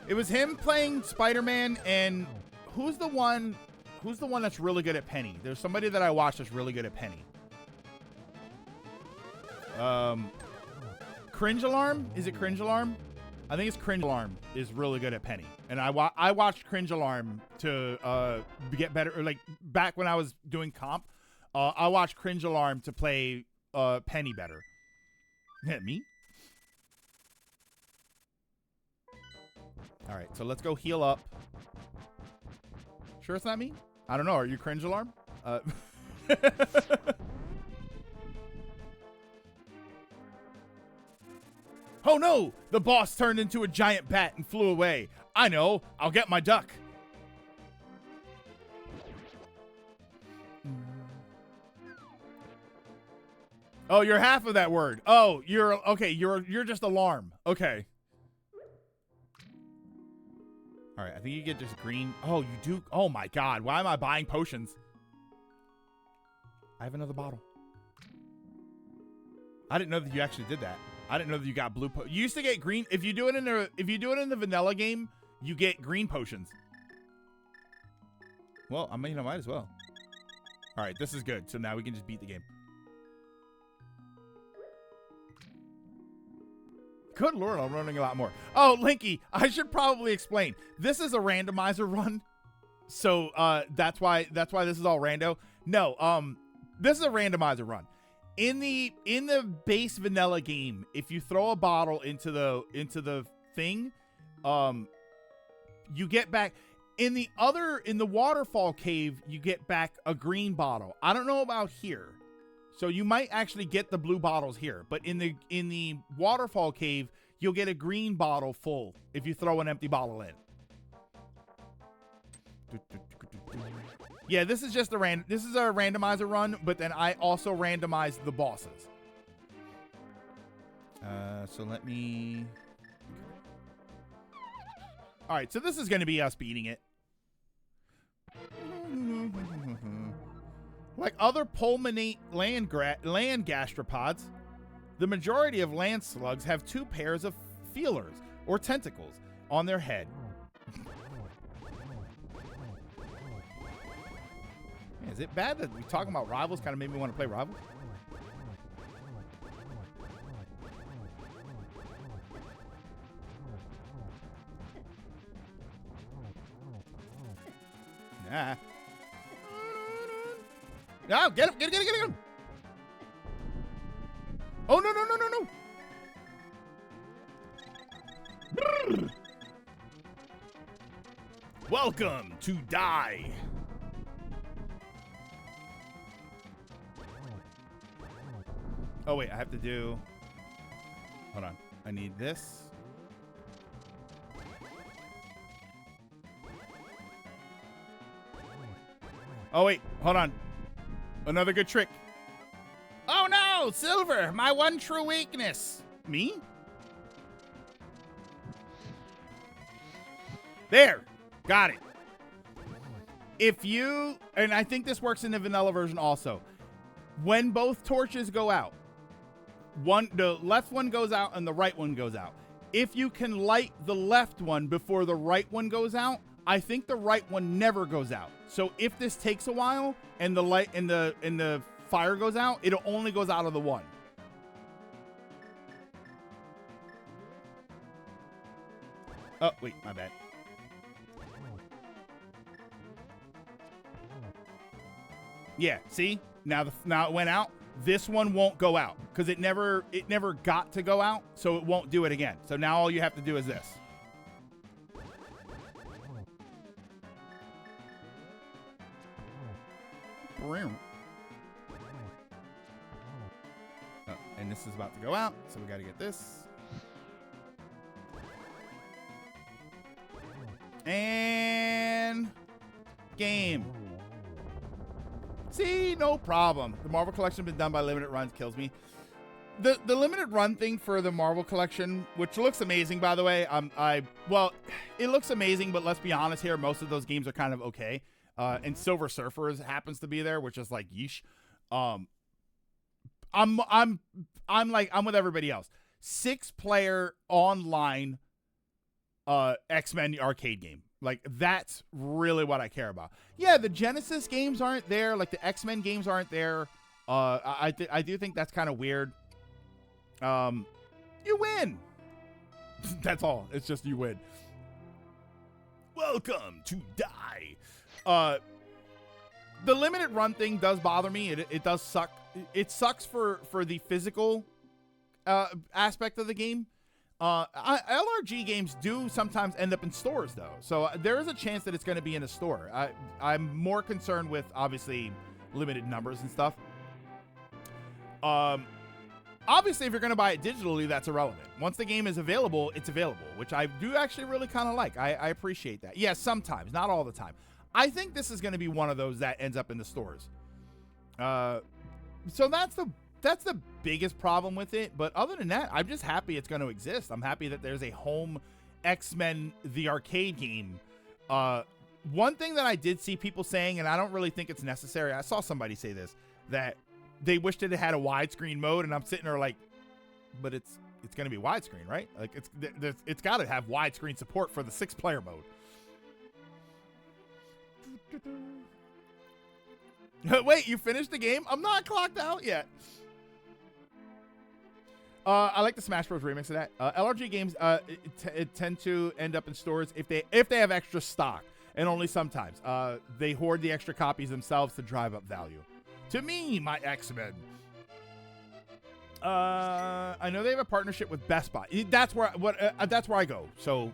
It was him playing Spider-Man, and who's the one that's really good at Penny? There's somebody that I watched that's really good at Penny. Cringe Alarm? Is it Cringe Alarm? I think it's Cringe Alarm is really good at Penny, and I watched Cringe Alarm to get better. Or like back when I was doing comp, I watched Cringe Alarm to play Penny better. Yeah, me. All right, so let's go heal up. Sure, it's not me. I don't know. Are you Cringe Alarm? Oh no! The boss turned into a giant bat and flew away. I know. I'll get my duck. Oh, you're half of that word. Oh, you're okay. You're just alarm. Okay. All right. I think you get just green. Oh, you do. Oh my God. Why am I buying potions? I have another bottle. I didn't know that you actually did that. I didn't know that you got blue. You used to get green. If you do it in the vanilla game, you get green potions. Well, I mean, I might as well. All right, this is good. So now we can just beat the game. Good Lord, I'm running a lot more. Oh, Linky, I should probably explain. This is a randomizer run, so that's why this is all rando. No, this is a randomizer run. In the base vanilla game, if you throw a bottle into the thing, you get back in the waterfall cave, you get back a green bottle. I don't know about here. So you might actually get the blue bottles here, but in the waterfall cave, you'll get a green bottle full if you throw an empty bottle in. Yeah, this is just a randomizer run, but then I also randomize the bosses. So let me. All right, so this is going to be us beating it. Like other pulmonate land gastropods, the majority of land slugs have two pairs of feelers or tentacles on their head. Is it bad that we're talking about rivals kind of made me want to play rivals? Nah. No, get him. Oh, no. Welcome to Die. Oh, wait, I have to do... Hold on. I need this. Oh, wait, hold on. Another good trick. Oh, no, Silver, my one true weakness. Me? There. Got it. If you... And I think this works in the vanilla version also. When both torches go out, the left one goes out and the right one goes out. If you can light the left one before the right one goes out, I think the right one never goes out. So if this takes a while and the light and the fire goes out, it only goes out of the one. Oh, wait, my bad. Yeah, see? Now it went out. This one won't go out because it never got to go out, so it won't do it again. So now all you have to do is this. Oh, and this is about to go out, so we got to get this. And game. See, no problem. The Marvel Collection has been done by limited runs. Kills me. The limited run thing for the Marvel Collection, which looks amazing, by the way. Well, it looks amazing, but let's be honest here. Most of those games are kind of okay. And Silver Surfers happens to be there, which is like yeesh. I'm with everybody else. 6-player online X-Men arcade game. Like, that's really what I care about. Yeah, the Genesis games aren't there. Like, the X-Men games aren't there. I do think that's kind of weird. You win. That's all. It's just you win. Welcome to die. The limited run thing does bother me. It does suck. It sucks for the physical aspect of the game. LRG games do sometimes end up in stores, though. So there is a chance that it's going to be in a store. I'm more concerned with, obviously, limited numbers and stuff. Obviously, if you're going to buy it digitally, that's irrelevant. Once the game is available, it's available, which I do actually really kind of like. I appreciate that. Yes, sometimes, not all the time. I think this is going to be one of those that ends up in the stores. So that's the biggest problem with it. But other than that, I'm just happy it's going to exist. I'm happy that there's a home X-Men the arcade game. One thing that I did see people saying, and I don't really think it's necessary. I saw somebody say this, that they wished it had a widescreen mode, and I'm sitting there like, but it's going to be widescreen, right? Like it's got to have widescreen support for the 6-player mode. Wait, you finished the game? I'm not clocked out yet. I like the Smash Bros. Remix of that. LRG games tend to end up in stores if they have extra stock, and only sometimes. They hoard the extra copies themselves to drive up value. To me, my X-Men. I know they have a partnership with Best Buy. That's where I go. So,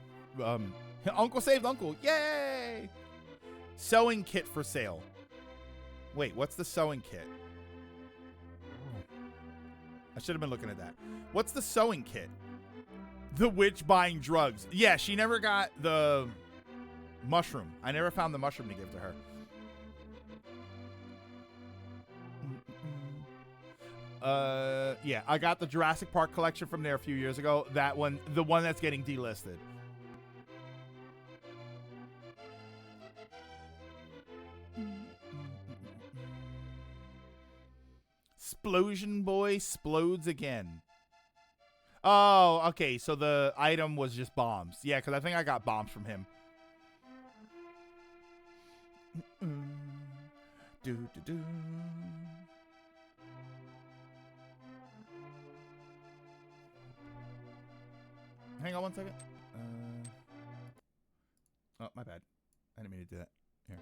Uncle saved Uncle. Yay! Sewing kit for sale. Wait, what's the sewing kit? I should have been looking at that. What's the sewing kit? The witch buying drugs. Yeah, she never got the mushroom. I never found the mushroom to give to her. Yeah, I got the Jurassic Park collection from there a few years ago. That one, the one that's getting delisted. Explosion Boy explodes again. Oh, okay. So the item was just bombs. Yeah, because I think I got bombs from him. Hang on one second. Oh, my bad. I didn't mean to do that. Here.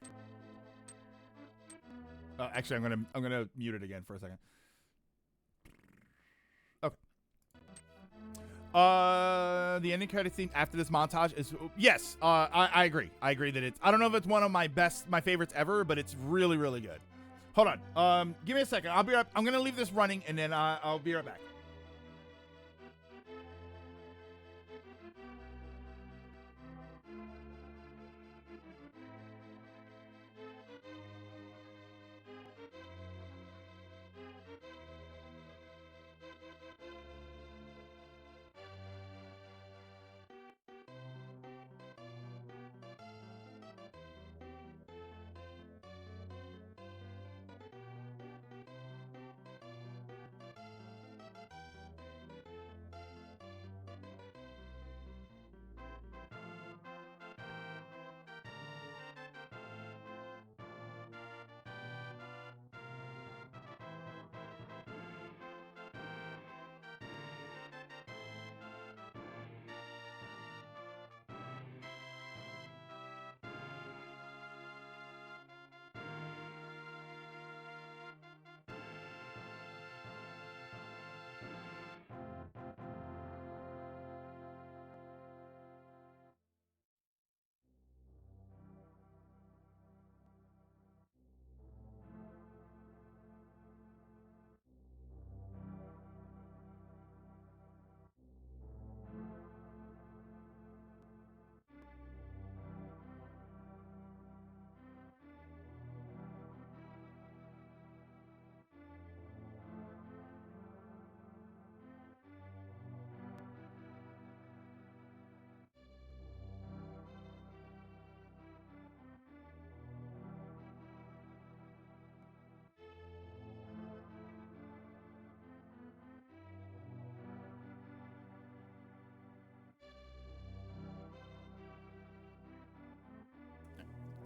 Actually, I'm gonna mute it again for a second. Okay. The ending credit scene after this montage is yes. I agree. I agree that it's. I don't know if it's one of my favorites ever, but it's really, really good. Hold on. Give me a second. I'll be right. I'm gonna leave this running, and then I'll be right back.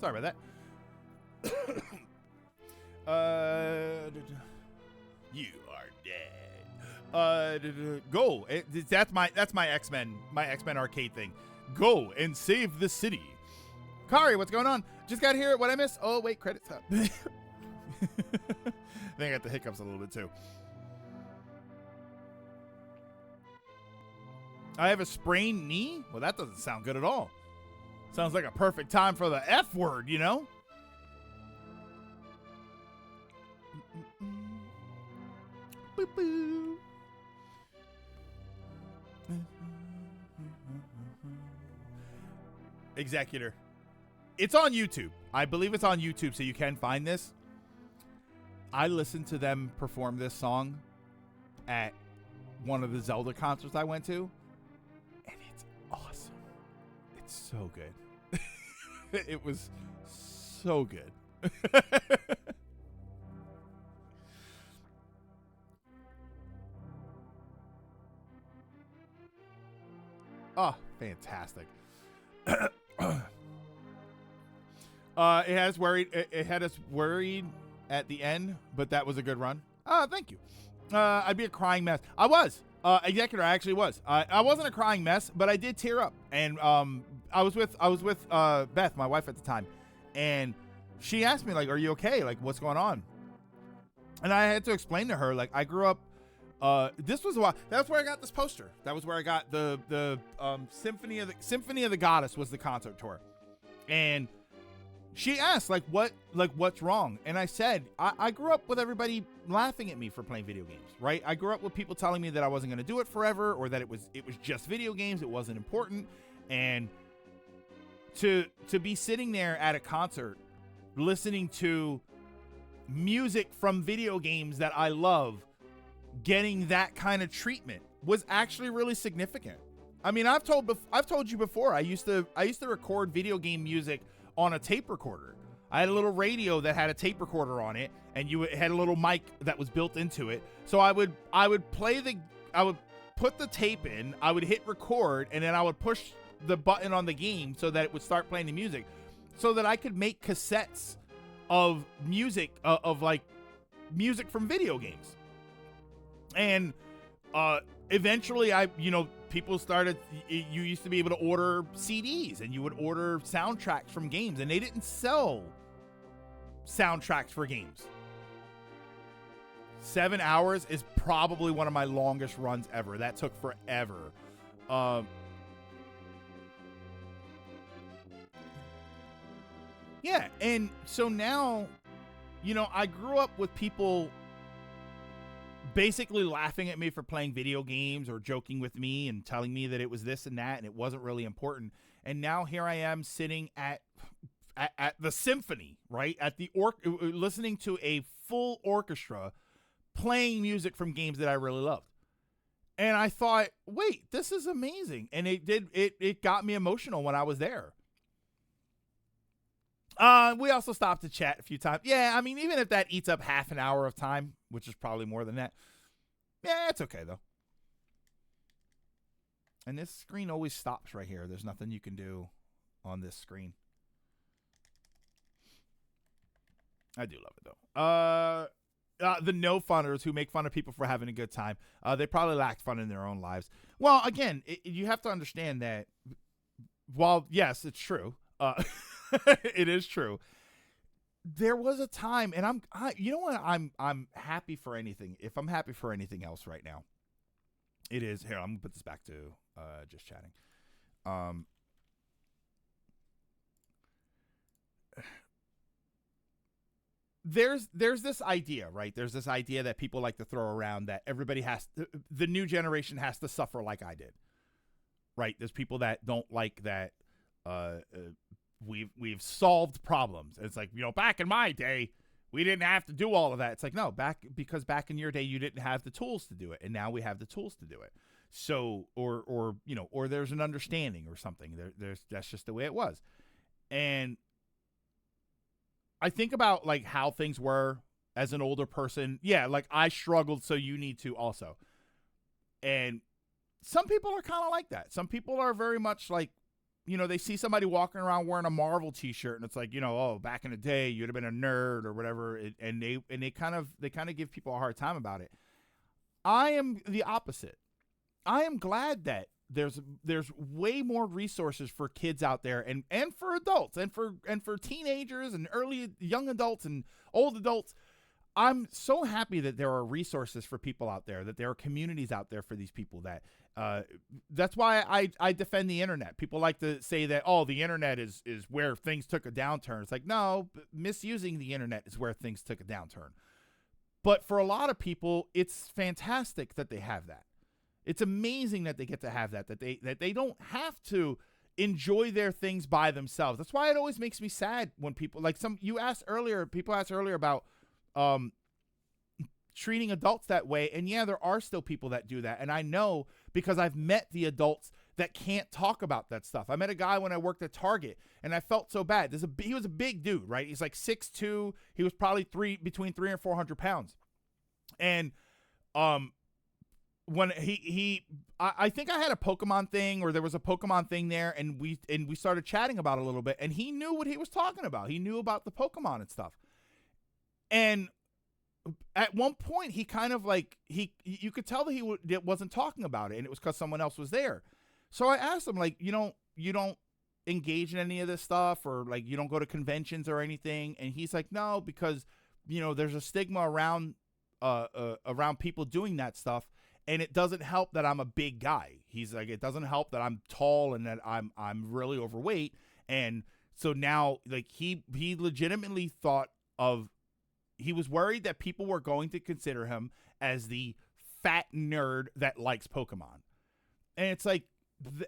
Sorry about that. You are dead. Go. That's my X-Men arcade thing. Go and save the city. Kari, what's going on? Just got here. What I missed? Oh wait, credits up. I think I got the hiccups a little bit too. I have a sprained knee? Well, that doesn't sound good at all. Sounds like a perfect time for the F word, you know? Boop, boop. Executor. It's on YouTube. I believe it's on YouTube, so you can find this. I listened to them perform this song at one of the Zelda concerts I went to, and it's awesome. It's so good. It was so good. Oh, fantastic. It had us worried at the end, but that was a good run. Thank you. I'd be a crying mess. I was. Executor, I actually was. I wasn't a crying mess, but I did tear up. And I was with Beth, my wife at the time, and she asked me, like, "Are you okay? Like, what's going on?" And I had to explain to her, like, I grew up. This was a while. That's where I got this poster. That was where I got the Symphony of the Goddess was the concert tour, and she asked, what's wrong? And I said, I grew up with everybody laughing at me for playing video games, right? I grew up with people telling me that I wasn't going to do it forever, or that it was just video games, it wasn't important, and to be sitting there at a concert, listening to music from video games that I love, getting that kind of treatment was actually really significant. I mean, I've told you before, I used to record video game music on a tape recorder. I had a little radio that had a tape recorder on it, and it had a little mic that was built into it. So I would put the tape in, I would hit record, and then I would push the button on the game so that it would start playing the music, so that I could make cassettes of music, of like music from video games. And eventually people started, you used to be able to order CDs, and you would order soundtracks from games, and they didn't sell soundtracks for games. 7 hours is probably one of my longest runs ever. That took forever. Yeah, and so now, I grew up with people basically laughing at me for playing video games, or joking with me and telling me that it was this and that and it wasn't really important. And now here I am sitting at the symphony, right? At the listening to a full orchestra playing music from games that I really loved. And I thought, wait, this is amazing. And it got me emotional when I was there. We also stopped to chat a few times. Yeah, I mean, even if that eats up half an hour of time, which is probably more than that, yeah, it's okay, though. And this screen always stops right here. There's nothing you can do on this screen. I do love it, though. The no-funners who make fun of people for having a good time, they probably lacked fun in their own lives. Well, again, you have to understand that while, yes, it's true, it is true. There was a time, and you know what? I'm happy for anything. If I'm happy for anything else right now, it is here. I'm gonna put this back to just chatting. There's this idea, right? There's this idea that people like to throw around that the new generation has to suffer like I did, right? There's people that don't like that. We've solved problems. It's like, back in my day, we didn't have to do all of that. It's like, no, because back in your day, you didn't have the tools to do it, and now we have the tools to do it. So, or there's an understanding or something. That's just the way it was. And I think about like how things were as an older person. Yeah, like I struggled, so you need to also. And some people are kind of like that. Some people are very much like, they see somebody walking around wearing a Marvel t-shirt, and it's like, oh, back in the day, you'd have been a nerd or whatever. And they kind of give people a hard time about it. I am the opposite. I am glad that there's way more resources for kids out there, and for adults, and for teenagers and early young adults and old adults. I'm so happy that there are resources for people out there, that there are communities out there for these people. That's why I defend the internet. People like to say that, oh, the internet is where things took a downturn. It's like, no, misusing the internet is where things took a downturn. But for a lot of people, it's fantastic that they have that. It's amazing that they get to have that they don't have to enjoy their things by themselves. That's why it always makes me sad when people, like people asked earlier about treating adults that way. And yeah, there are still people that do that. And I know because I've met the adults that can't talk about that stuff. I met a guy when I worked at Target, and I felt so bad. He was a big dude, right? He's like 6'2". He was probably between 300 and 400 pounds. And when I think I had a Pokemon thing, or there was a Pokemon thing there, and we started chatting about it a little bit, and he knew what he was talking about. He knew about the Pokemon and stuff. And at one point, he kind of like, you could tell that he wasn't talking about it, and it was because someone else was there. So I asked him, like, you don't engage in any of this stuff, or like you don't go to conventions or anything? And he's like, no, because there's a stigma around people doing that stuff, and it doesn't help that I'm a big guy. He's like, it doesn't help that I'm tall and that I'm really overweight. And so now, like, he legitimately he was worried that people were going to consider him as the fat nerd that likes Pokemon. And it's like,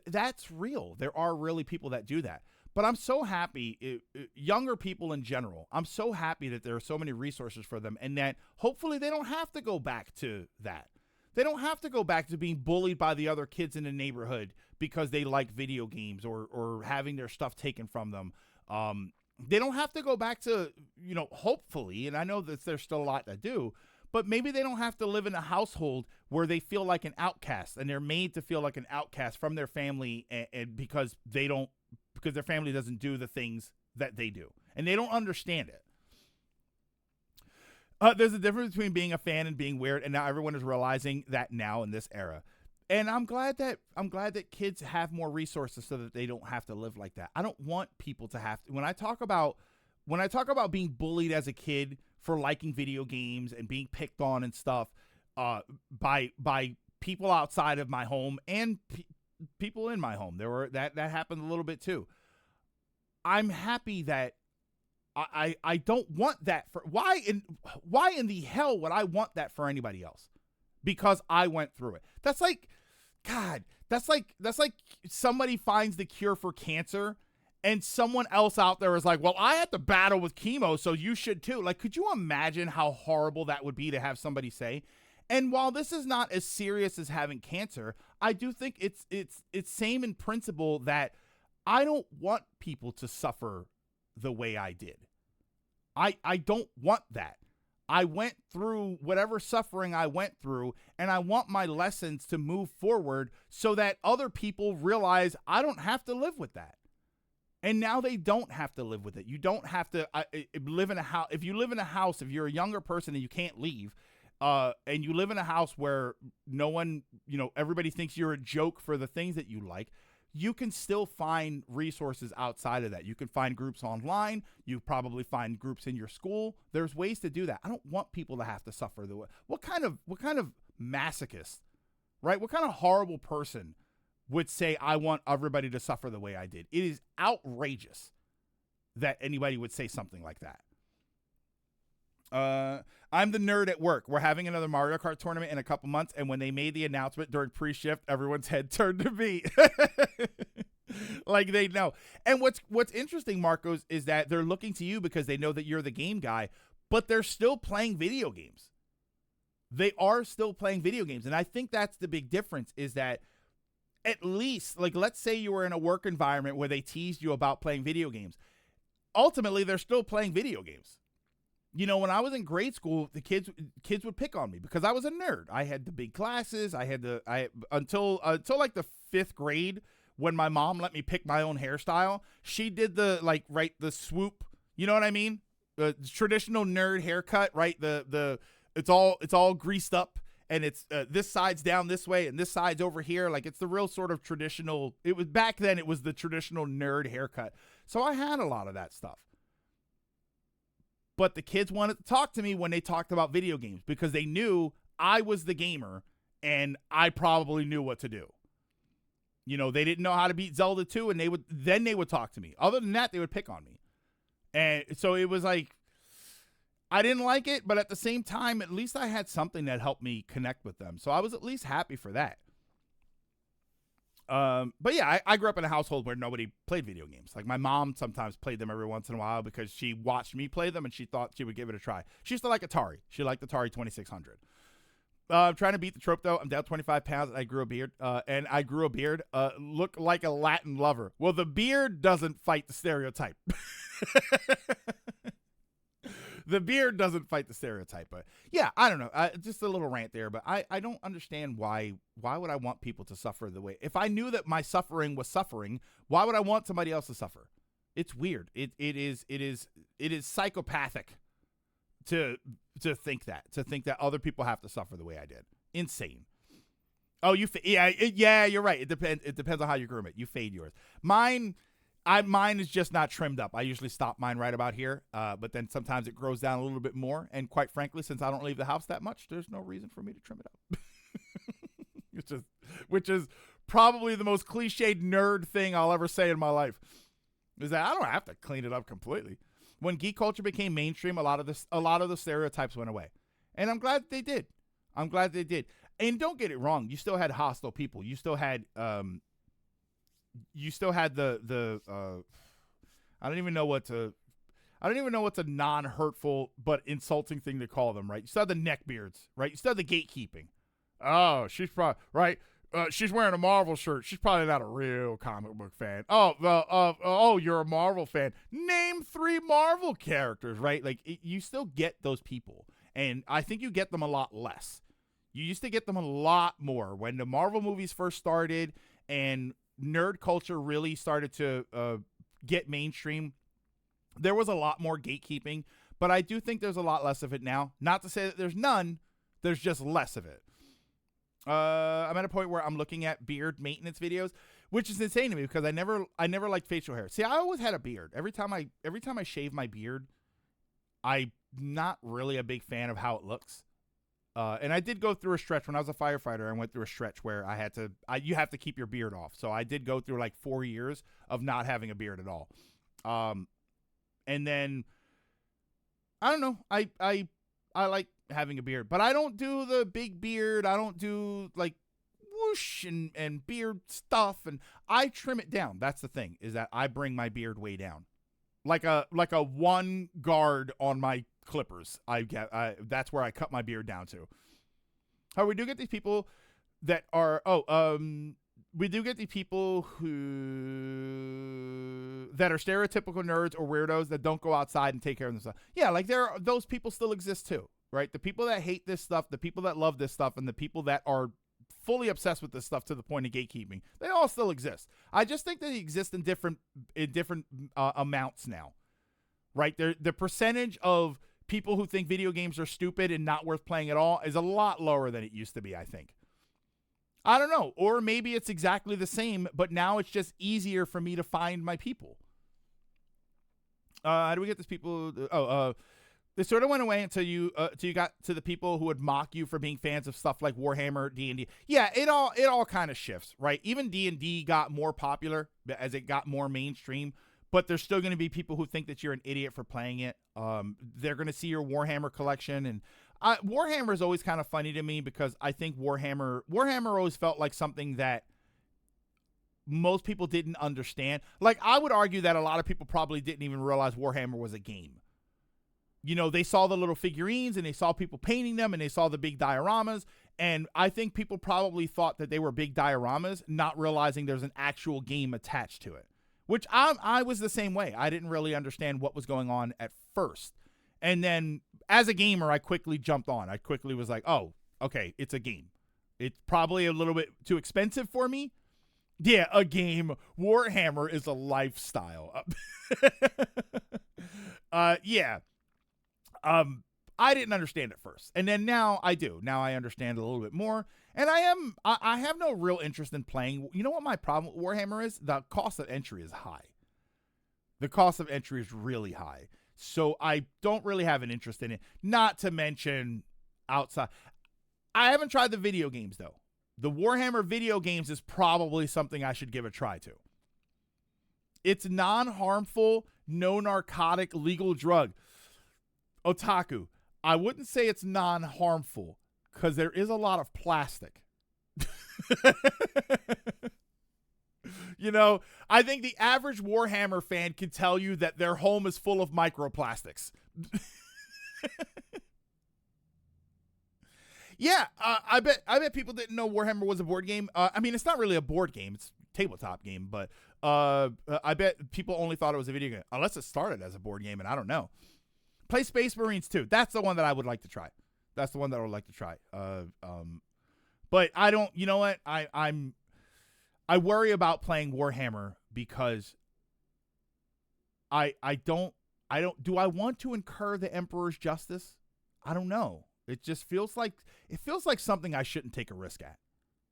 that's real. There are really people that do that. But I'm so happy, younger people in general, I'm so happy that there are so many resources for them, and that hopefully they don't have to go back to that. They don't have to go back to being bullied by the other kids in the neighborhood because they like video games, or having their stuff taken from them. They don't have to go back to, hopefully, and I know that there's still a lot that do, but maybe they don't have to live in a household where they feel like an outcast, and they're made to feel like an outcast from their family, and because their family doesn't do the things that they do, and they don't understand it. There's a difference between being a fan and being weird, and now everyone is realizing that now in this era. And I'm glad that kids have more resources so that they don't have to live like that. I don't want people to have to. When I talk about being bullied as a kid for liking video games and being picked on and stuff, by people outside of my home and people in my home, that happened a little bit too. I'm happy that I don't want that for why in the hell would I want that for anybody else? Because I went through it. That's like, God, that's like somebody finds the cure for cancer, and someone else out there is like, well, I had to battle with chemo, so you should too. Like, could you imagine how horrible that would be to have somebody say? And while this is not as serious as having cancer, I do think it's same in principle that I don't want people to suffer the way I did. I don't want that. I went through whatever suffering I went through, and I want my lessons to move forward so that other people realize I don't have to live with that. And now they don't have to live with it. You don't have to live in a house. If you live in a house, if you're a younger person and you can't leave, and you live in a house where no one, everybody thinks you're a joke for the things that you like, you can still find resources outside of that. You can find groups online. You probably find groups in your school. There's ways to do that. I don't want people to have to suffer the way. What kind of masochist, right? What kind of horrible person would say, I want everybody to suffer the way I did? It is outrageous that anybody would say something like that. I'm the nerd at work. We're having another Mario Kart tournament in a couple months, and when they made the announcement during pre-shift, everyone's head turned to me. Like they know. And what's interesting, Marcos, is that they're looking to you because they know that you're the game guy, but they're still playing video games. They are still playing video games, and I think that's the big difference, is that at least, like, let's say you were in a work environment where they teased you about playing video games. Ultimately, they're still playing video games. When I was in grade school, the kids would pick on me because I was a nerd. I had the big classes. Until like the 5th grade, when my mom let me pick my own hairstyle. She did the swoop. You know what I mean? The traditional nerd haircut, right? It's all greased up, and it's this side's down this way and this side's over here. Like, it's the real sort of traditional. It was back then. It was the traditional nerd haircut. So I had a lot of that stuff. But the kids wanted to talk to me when they talked about video games because they knew I was the gamer and I probably knew what to do. You know, they didn't know how to beat Zelda 2, and they would talk to me. Other than that, they would pick on me. And so it was like, I didn't like it, but at the same time, at least I had something that helped me connect with them. So I was at least happy for that. But yeah, I grew up in a household where nobody played video games. Like, my mom sometimes played them every once in a while because she watched me play them and she thought she would give it a try. She used to like Atari. She liked Atari 2600. I'm trying to beat the trope, though. I'm down 25 pounds. I grew a beard. Look like a Latin lover. Well, the beard doesn't fight the stereotype. The beard doesn't fight the stereotype. But yeah, I don't know. Just a little rant there. But I don't understand why would I want people to suffer the way. If I knew that my suffering was suffering, why would I want somebody else to suffer? It's weird. It is psychopathic to think that other people have to suffer the way I did. Insane. Oh, yeah, you're right. It depends on how you groom it. You fade yours. Mine is just not trimmed up. I usually stop mine right about here, but then sometimes it grows down a little bit more. And quite frankly, since I don't leave the house that much, there's no reason for me to trim it up. which is probably the most cliched nerd thing I'll ever say in my life. Is that I don't have to clean it up completely. When geek culture became mainstream, a lot of the stereotypes went away, and I'm glad they did. And don't get it wrong, you still had hostile people. You still had the I don't even know what's a non-hurtful but insulting thing to call them, right? You still had the neckbeards, right? You still had the gatekeeping. Oh, she's probably right. She's wearing a Marvel shirt. She's probably not a real comic book fan. Oh, you're a Marvel fan. Name 3 Marvel characters, right? Like, you still get those people, and I think you get them a lot less. You used to get them a lot more when the Marvel movies first started and nerd culture really started to get mainstream. There was a lot more gatekeeping, but I do think there's a lot less of it now. Not to say that there's none. There's just less of it. I'm at a point where I'm looking at beard maintenance videos, which is insane to me because I never liked facial hair. See, I always had a beard. Every time I shave my beard, I'm not really a big fan of how it looks. And I did go through a stretch when I was a firefighter. I went through a stretch where you have to keep your beard off. So I did go through like 4 years of not having a beard at all. And then I don't know. I like having a beard, but I don't do the big beard. I don't do like whoosh and beard stuff, and I trim it down. That's the thing, is that I bring my beard way down, like a one guard on my clippers. That's where I cut my beard down to. We do get these people that are we do get these people who that are stereotypical nerds or weirdos that don't go outside and take care of themselves. Yeah, like those people still exist too, right? The people that hate this stuff, the people that love this stuff, and the people that are fully obsessed with this stuff to the point of gatekeeping, they all still exist. I just think they exist in different amounts now, right? The percentage of people who think video games are stupid and not worth playing at all is a lot lower than it used to be, I think. I don't know. Or maybe it's exactly the same, but now it's just easier for me to find my people. How do we get these people? They sort of went away until you got to the people who would mock you for being fans of stuff like Warhammer, D&D. Yeah, it all kind of shifts, right? Even D&D got more popular as it got more mainstream, but there's still going to be people who think that you're an idiot for playing it. They're going to see your Warhammer collection, and Warhammer is always kind of funny to me because I think Warhammer always felt like something that most people didn't understand. Like, I would argue that a lot of people probably didn't even realize Warhammer was a game. You know, they saw the little figurines and they saw people painting them and they saw the big dioramas. And I think people probably thought that they were big dioramas, not realizing there's an actual game attached to it, which I was the same way. I didn't really understand what was going on at first. And then as a gamer, I quickly jumped on. I quickly was like, oh, okay, it's a game. It's probably a little bit too expensive for me. Yeah, a game. Warhammer is a lifestyle. Yeah. I didn't understand it first. And then now I do. Now I understand a little bit more. And I have no real interest in playing. You know what my problem with Warhammer is? The cost of entry is high. The cost of entry is really high. So I don't really have an interest in it. Not to mention outside. I haven't tried the video games, though. The Warhammer video games is probably something I should give a try to. It's non-harmful, no narcotic, legal drug. Otaku, I wouldn't say it's non-harmful because there is a lot of plastic. You know, I think the average Warhammer fan can tell you that their home is full of microplastics. Yeah, I bet people didn't know Warhammer was a board game. I mean, it's not really a board game; it's a tabletop game. But I bet people only thought it was a video game, unless it started as a board game, and I don't know. Play Space Marines 2. That's the one that I would like to try. But I don't. You know what? I worry about playing Warhammer because I don't. Do I want to incur the Emperor's justice? I don't know. It just feels like something I shouldn't take a risk at.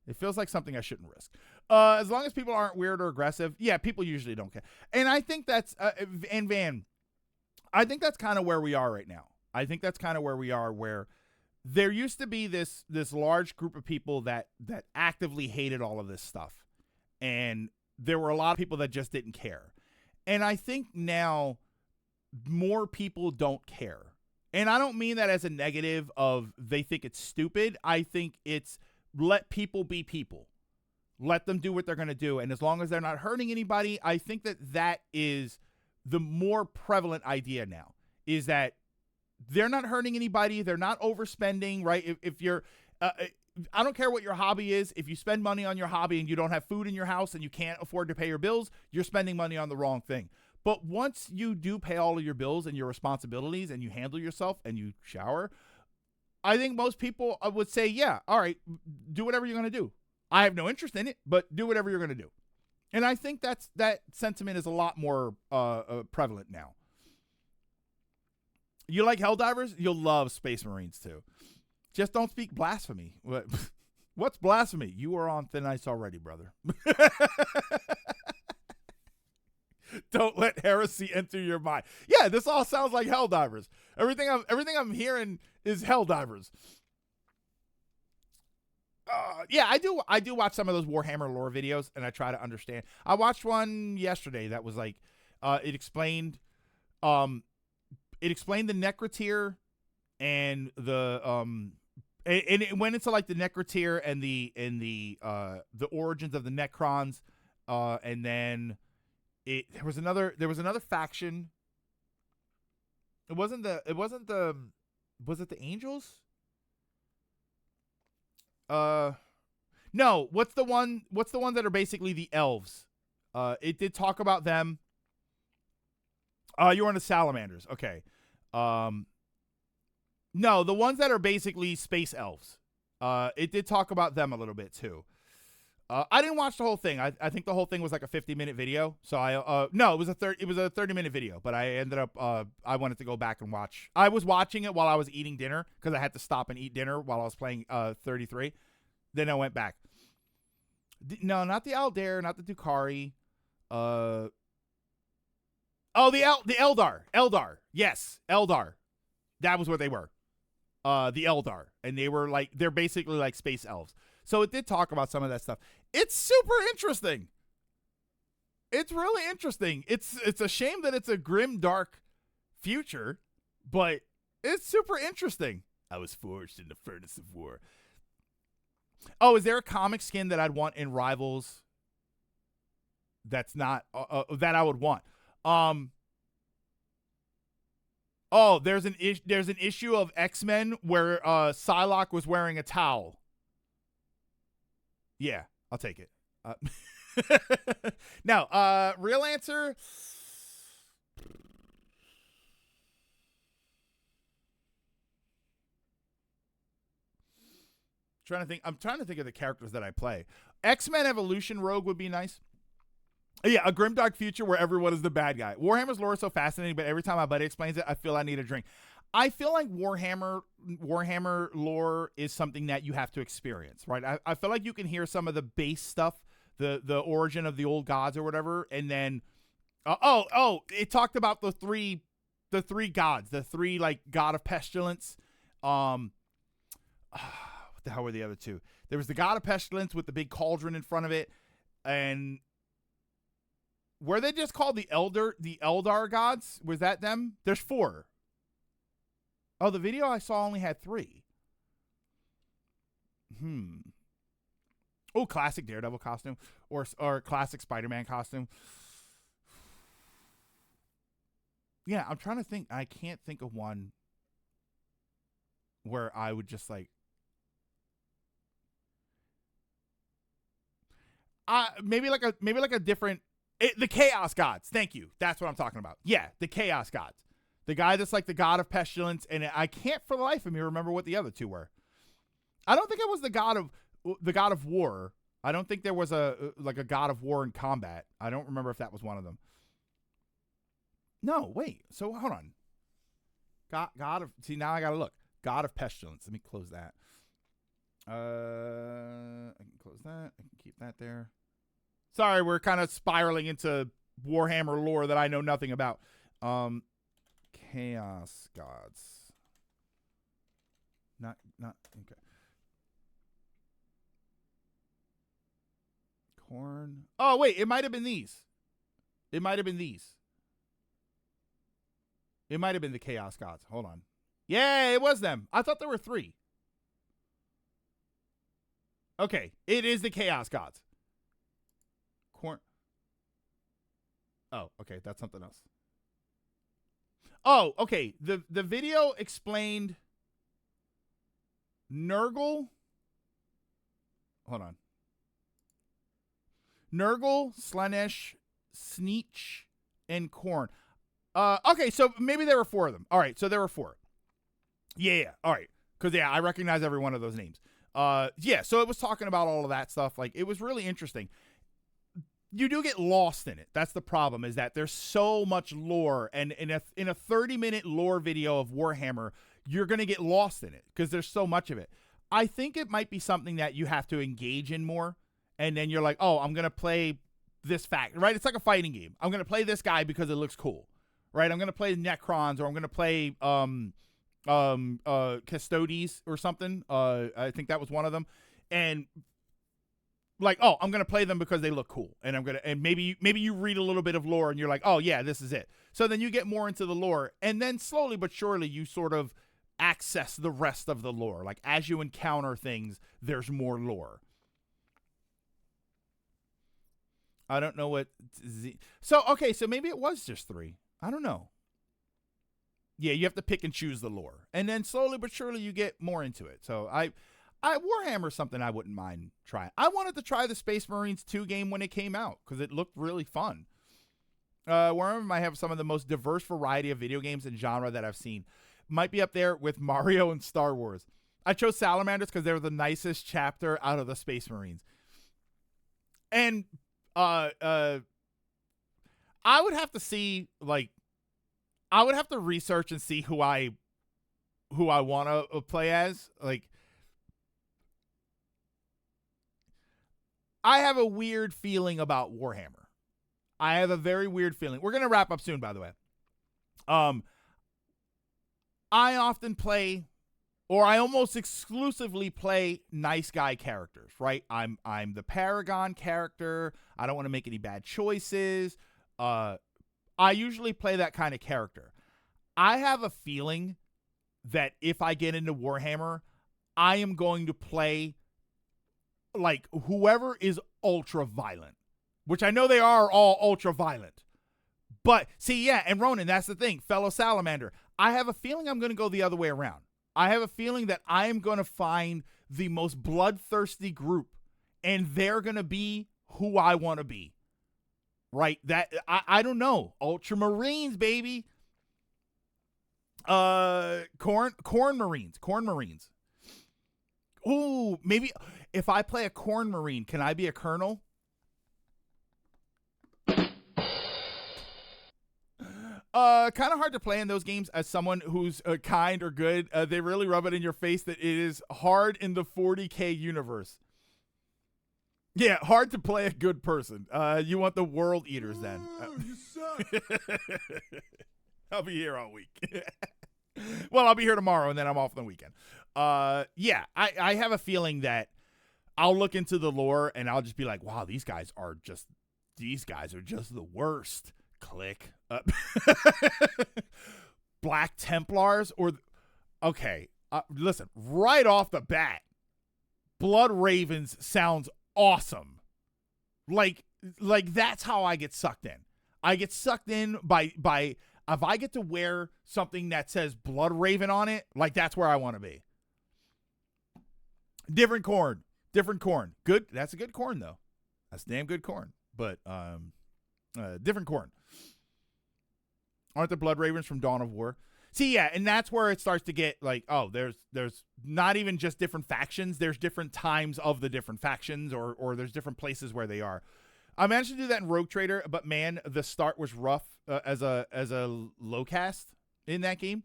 It feels like something I shouldn't risk. As long as people aren't weird or aggressive, yeah, people usually don't care. And I think that's and Van, I think that's kind of where we are right now. I think that's kind of where we are, where there used to be this large group of people that actively hated all of this stuff, and there were a lot of people that just didn't care. And I think now more people don't care. And I don't mean that as a negative of they think it's stupid. I think it's let people be people. Let them do what they're going to do. And as long as they're not hurting anybody, I think that is the more prevalent idea now, is that they're not hurting anybody. They're not overspending, right? If you're, I don't care what your hobby is. If you spend money on your hobby and you don't have food in your house and you can't afford to pay your bills, you're spending money on the wrong thing. But once you do pay all of your bills and your responsibilities and you handle yourself and you shower, I think most people would say, yeah, all right, do whatever you're going to do. I have no interest in it, but do whatever you're going to do. And I think that sentiment is a lot more prevalent now. You like Helldivers? You'll love Space Marines too. Just don't speak blasphemy. What's blasphemy? You are on thin ice already, brother. Don't let heresy enter your mind. Yeah, this all sounds like Helldivers. Everything I'm hearing is Helldivers. Yeah, I do watch some of those Warhammer lore videos, and I try to understand. I watched one yesterday that was like, it explained the Necrotier and the and it went into like the Necrotier and the origins of the Necrons, and then. There was another faction. Was it the Angels? No, what's the one that are basically the elves? It did talk about them. You were on the Salamanders. Okay. No, the ones that are basically space elves. It did talk about them a little bit too. I didn't watch the whole thing. I think the whole thing was like a 50-minute video. So it was a 30-minute video, but I ended up I wanted to go back and watch. I was watching it while I was eating dinner because I had to stop and eat dinner while I was playing 33. Then I went back. No, not the Aldair, not the Dukari. The Eldar. Eldar. Yes, Eldar. That was what they were. The Eldar, and they're basically like space elves. So it did talk about some of that stuff. It's super interesting. It's really interesting. It's a shame that it's a grim, dark future, but it's super interesting. I was forged in the furnace of war. Oh, is there a comic skin that I'd want in Rivals? That's not that I would want. Oh, there's an issue of X-Men where Psylocke was wearing a towel. Yeah, I'll take it. Now, real answer. I'm trying to think of the characters that I play. X-Men Evolution Rogue would be nice. Yeah, a grimdark future where everyone is the bad guy. Warhammer's lore is so fascinating, but every time my buddy explains it, I feel I need a drink. I feel like Warhammer lore is something that you have to experience, right? I feel like you can hear some of the base stuff, the origin of the old gods or whatever, and then it talked about the three gods, the three, like, god of pestilence. What the hell were the other two? There was the god of pestilence with the big cauldron in front of it, and were they just called the Eldar gods? Was that them? There's 4. Oh, the video I saw only had 3. Oh, classic Daredevil costume or classic Spider-Man costume. Yeah, I'm trying to think. I can't think of one where I would just like. Maybe like a different. The Chaos Gods. Thank you. That's what I'm talking about. Yeah, the Chaos Gods. The guy that's like the god of pestilence, and I can't for the life of me remember what the other two were. I don't think it was the god of war. I don't think there was a god of war in combat. I don't remember if that was one of them. No, wait. So hold on. God of, see, now I gotta look. God of pestilence. Let me close that. I can close that. I can keep that there. Sorry, we're kind of spiraling into Warhammer lore that I know nothing about. Chaos gods. Not okay. Corn. Oh wait, it might have been these. It might have been these. It might have been the Chaos Gods. Hold on. Yeah, it was them. I thought there were 3. Okay, it is the Chaos Gods. Corn. Oh, okay, that's something else. Oh, okay. The video explained Nurgle. Hold on. Nurgle, Slanesh, Sneech, and Korn. Okay, so maybe there were 4 of them. All right, so there were 4. Yeah. All right, because I recognize every one of those names. Yeah. So it was talking about all of that stuff. Like, it was really interesting. You do get lost in it. That's the problem, is that there's so much lore, and in a 30-minute lore video of Warhammer, you're gonna get lost in it because there's so much of it. I think it might be something that you have to engage in more, and then you're like, oh, I'm gonna play this fact, right? It's like a fighting game. I'm gonna play this guy because it looks cool, right? I'm gonna play Necrons, or I'm gonna play Custodes or something. I think that was one of them, and like, oh, I'm gonna play them because they look cool, and maybe you read a little bit of lore and you're like, oh yeah, this is it. So then you get more into the lore, and then slowly but surely you sort of access the rest of the lore. Like, as you encounter things, there's more lore. I don't know what. So okay, so maybe it was just 3. I don't know. Yeah, you have to pick and choose the lore, and then slowly but surely you get more into it. So Warhammer is something I wouldn't mind trying. I wanted to try the Space Marines 2 game when it came out because it looked really fun. Warhammer might have some of the most diverse variety of video games and genre that I've seen. Might be up there with Mario and Star Wars. I chose Salamanders because they were the nicest chapter out of the Space Marines. And I would have to see, like, I would have to research and see who I want to play as. Like, I have a weird feeling about Warhammer. I have a very weird feeling. We're going to wrap up soon, by the way. I often play, or I almost exclusively play, nice guy characters, right? I'm the Paragon character. I don't want to make any bad choices. I usually play that kind of character. I have a feeling that if I get into Warhammer, I am going to play like whoever is ultra violent, which I know they are all ultra violent. But see, yeah, and Ronan, that's the thing, fellow Salamander. I have a feeling I'm going to go the other way around. I have a feeling that I am going to find the most bloodthirsty group, and they're going to be who I want to be. Right? That I don't know. Ultramarines, baby. Corn Marines. Ooh, maybe if I play a Corn Marine, can I be a colonel? Kind of hard to play in those games as someone who's kind or good. They really rub it in your face that it is hard in the 40K universe. Yeah, hard to play a good person. You want the world eaters then. You suck. I'll be here all week. Well, I'll be here tomorrow, and then I'm off on the weekend. Yeah, I have a feeling that I'll look into the lore, and I'll just be like, wow, these guys are just the worst. Click. Black Templars okay. Listen, right off the bat, Blood Ravens sounds awesome. Like that's how I get sucked in. I get sucked in by if I get to wear something that says Blood Raven on it, like that's where I want to be. Different corn. Good. That's a good corn though. That's damn good corn. But different corn. Aren't the Blood Ravens from Dawn of War? See, yeah, and that's where it starts to get like, oh, there's not even just different factions. There's different times of the different factions, or there's different places where they are. I managed to do that in Rogue Trader, but man, the start was rough as a low cast in that game.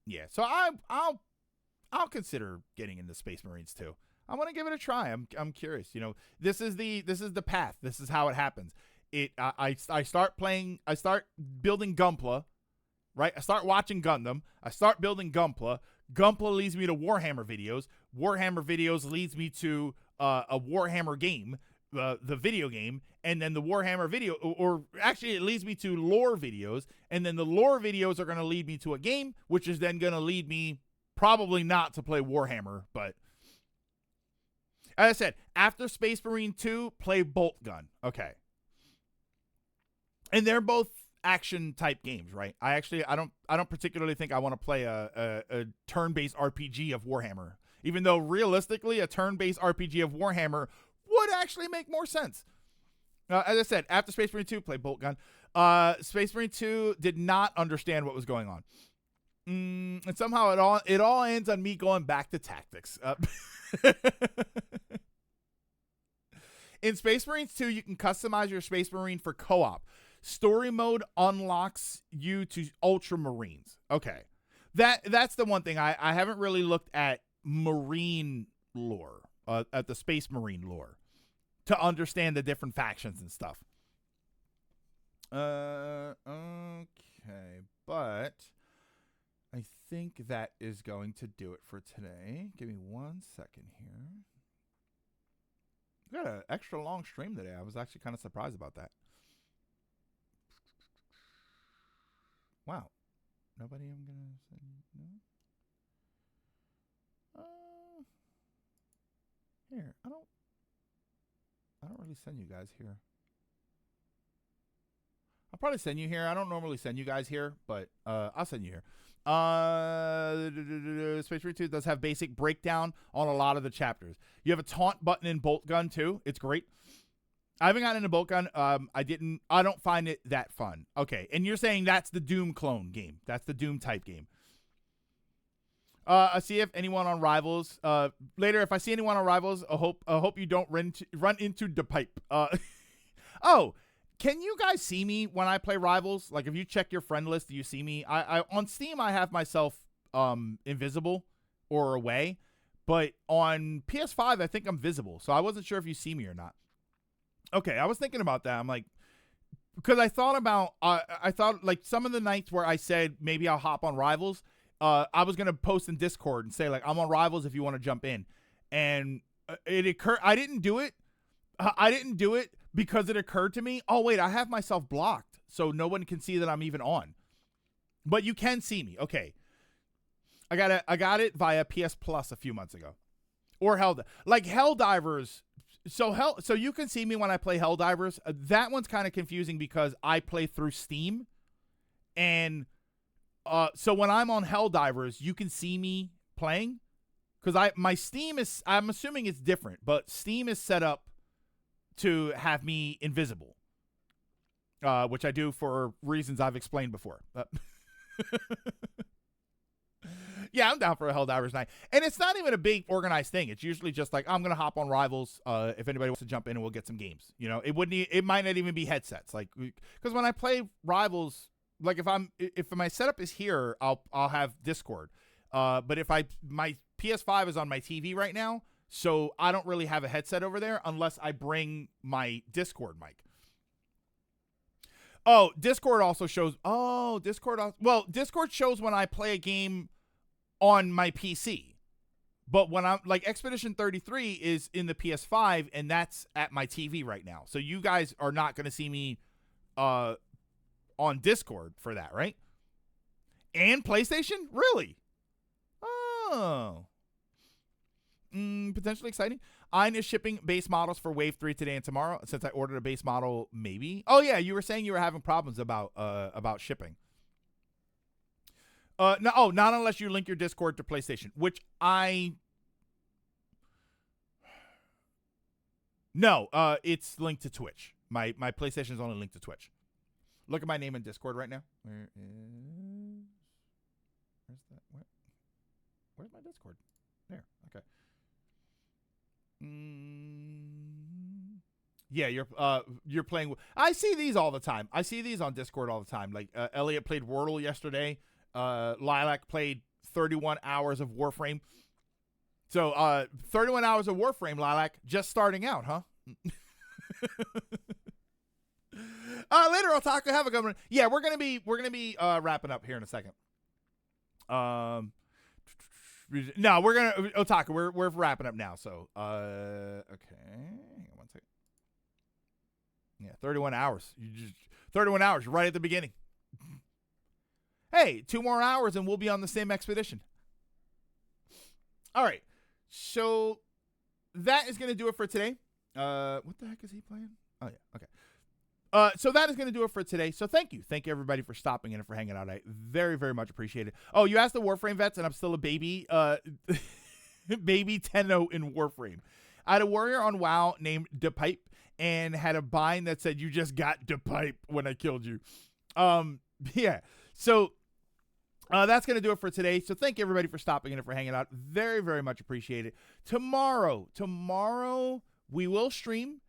Yeah, so I'll consider getting into Space Marines too. I want to give it a try. I'm curious. You know, this is the path. This is how it happens. I start building Gunpla, right? I start watching Gundam. I start building Gunpla. Gunpla leads me to Warhammer videos. Warhammer videos leads me to a Warhammer game, the video game, and then the Warhammer video, or actually it leads me to lore videos, and then the lore videos are going to lead me to a game, which is then going to lead me probably not to play Warhammer, but as I said, after Space Marine 2, play Bolt Gun. Okay. And they're both action type games, right? I don't particularly think I want to play a turn-based RPG of Warhammer, even though realistically a turn-based RPG of Warhammer would actually make more sense. As I said, after Space Marine 2, play Bolt Gun. Space Marine 2 did not understand what was going on. And somehow it all ends on me going back to tactics. In Space Marines 2, you can customize your Space Marine for co-op. Story mode unlocks you to Ultramarines. Okay. That's the one thing. I haven't really looked at Marine lore, at the Space Marine lore, to understand the different factions and stuff. Okay, but I think that is going to do it for today. Give me 1 second here. We got an extra long stream today. I was actually kind of surprised about that. Wow. Nobody I'm going to send, no? Here, I don't really send you guys here. I'll probably send you here. I don't normally send you guys here, but I'll send you here. Space Marine 2 does have basic breakdown on a lot of the chapters. You have a taunt button in Bolt Gun too. It's great. I haven't gotten into Bolt Gun. I don't find it that fun. Okay, and you're saying that's the Doom clone game. That's the Doom type game. I see if anyone on Rivals later. If I see anyone on Rivals, I hope you don't run into the pipe. Oh, can you guys see me when I play Rivals? Like, if you check your friend list, do you see me? I on Steam, I have myself invisible or away, but on PS5, I think I'm visible. So I wasn't sure if you see me or not. Okay, I was thinking about that. I'm like, because I thought about, I thought like some of the nights where I said maybe I'll hop on Rivals. I was gonna post in Discord and say like, I'm on Rivals if you want to jump in, and it occurred. I didn't do it. Because it occurred to me, oh wait, I have myself blocked, so no one can see that I'm even on. But you can see me. Okay. I got it via PS Plus a few months ago. Or Helldivers. So you can see me when I play Helldivers. That one's kind of confusing because I play through Steam. And so when I'm on Helldivers, you can see me playing. Because my Steam is, I'm assuming it's different, but Steam is set up to have me invisible, which I do for reasons I've explained before. Yeah, I'm down for a Helldivers night. And it's not even a big organized thing. It's usually just like, I'm going to hop on Rivals if anybody wants to jump in and we'll get some games. You know, it might not even be headsets. Like, because when I play Rivals, like if my setup is here, I'll have Discord. But if my PS5 is on my TV right now, so I don't really have a headset over there unless I bring my Discord mic. Oh, Discord also shows. Oh, Discord shows when I play a game on my PC. But when I'm like Expedition 33 is in the PS5 and that's at my TV right now. So you guys are not going to see me on Discord for that, right? And PlayStation? Really? Oh. Potentially exciting. Ein is shipping base models for Wave 3 today and tomorrow since I ordered a base model maybe. Oh yeah, you were saying you were having problems about shipping. No, not unless you link your Discord to PlayStation, which No, it's linked to Twitch. My PlayStation is only linked to Twitch. Look at my name in Discord right now. Where's that? Where's my Discord? There. Okay. Yeah, you're playing. I see these all the time. I see these on Discord all the time. Like Elliot played Wordle yesterday. Lilac played 31 hours of Warframe. So 31 hours of Warframe, Lilac, just starting out, huh? Later, Otaku, have a good one. Yeah, we're gonna be wrapping up here in a second. No, we're gonna Otaku. We're wrapping up now. So okay, hang on one second. Yeah, 31 hours. 31 hours right at the beginning. Hey, 2 more hours and we'll be on the same expedition. All right, so that is gonna do it for today. What the heck is he playing? Oh yeah, okay. So that is going to do it for today. So thank you everybody for stopping in and for hanging out. I very, very much appreciate it. Oh, you asked the Warframe vets, and I'm still a baby. Baby Tenno in Warframe. I had a warrior on WoW named DePipe and had a bind that said, "You just got DePipe" when I killed you. Yeah. So that's going to do it for today. So thank you everybody for stopping in and for hanging out. Very, very much appreciate it. Tomorrow we will stream.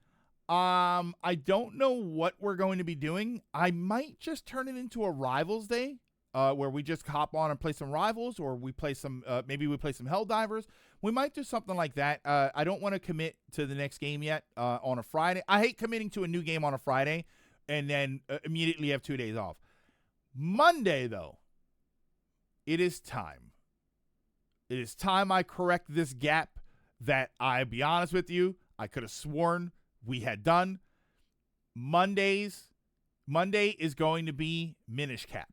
I don't know what we're going to be doing. I might just turn it into a Rivals Day, where we just hop on and play some Rivals, or we play some, maybe we play some Helldivers. We might do something like that. I don't want to commit to the next game yet, on a Friday. I hate committing to a new game on a Friday and then immediately have 2 days off. Monday, though, it is time. It is time I correct this gap that, I'll be honest with you, I could have sworn we had done. Monday is going to be Minish Cap.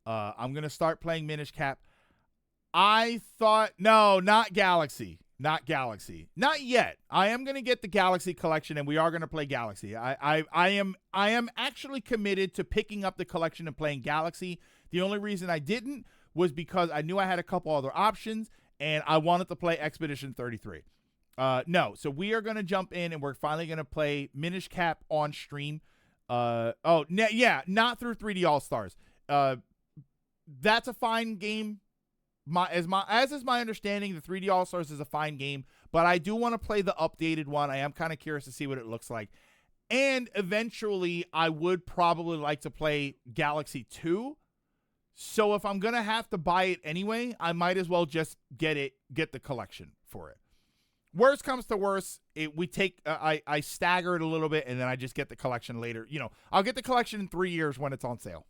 I'm going to start playing Minish Cap. I thought, no, not Galaxy. Not yet. I am going to get the Galaxy collection, and we are going to play Galaxy. I am actually committed to picking up the collection and playing Galaxy. The only reason I didn't was because I knew I had a couple other options, and I wanted to play Expedition 33. No, so we are going to jump in and we're finally going to play Minish Cap on stream. Not through 3D All-Stars. That's a fine game. As is my understanding, the 3D All-Stars is a fine game, but I do want to play the updated one. I am kind of curious to see what it looks like. And eventually, I would probably like to play Galaxy 2. So if I'm going to have to buy it anyway, I might as well just get the collection for it. Worst comes to worst, I stagger it a little bit, and then I just get the collection later. You know, I'll get the collection in 3 years when it's on sale.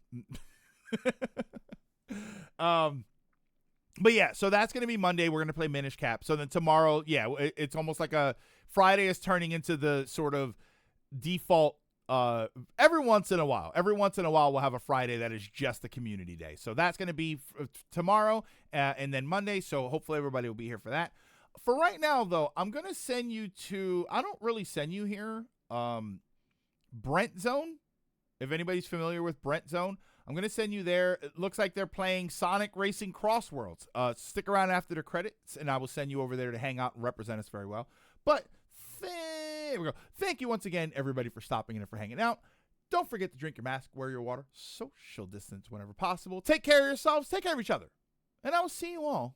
But yeah, so that's going to be Monday. We're going to play Minish Cap. So then tomorrow, yeah, it's almost like a Friday is turning into the sort of default. Every once in a while we'll have a Friday that is just the community day. So that's going to be tomorrow and then Monday. So hopefully everybody will be here for that. For right now, though, I'm going to send you to, I don't really send you here, Brent Zone. If anybody's familiar with Brent Zone, I'm going to send you there. It looks like they're playing Sonic Racing Crossworlds. Stick around after the credits, and I will send you over there to hang out and represent us very well. But there we go. Thank you once again, everybody, for stopping in and for hanging out. Don't forget to drink your mask, wear your water, social distance whenever possible. Take care of yourselves. Take care of each other. And I will see you all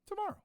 tomorrow.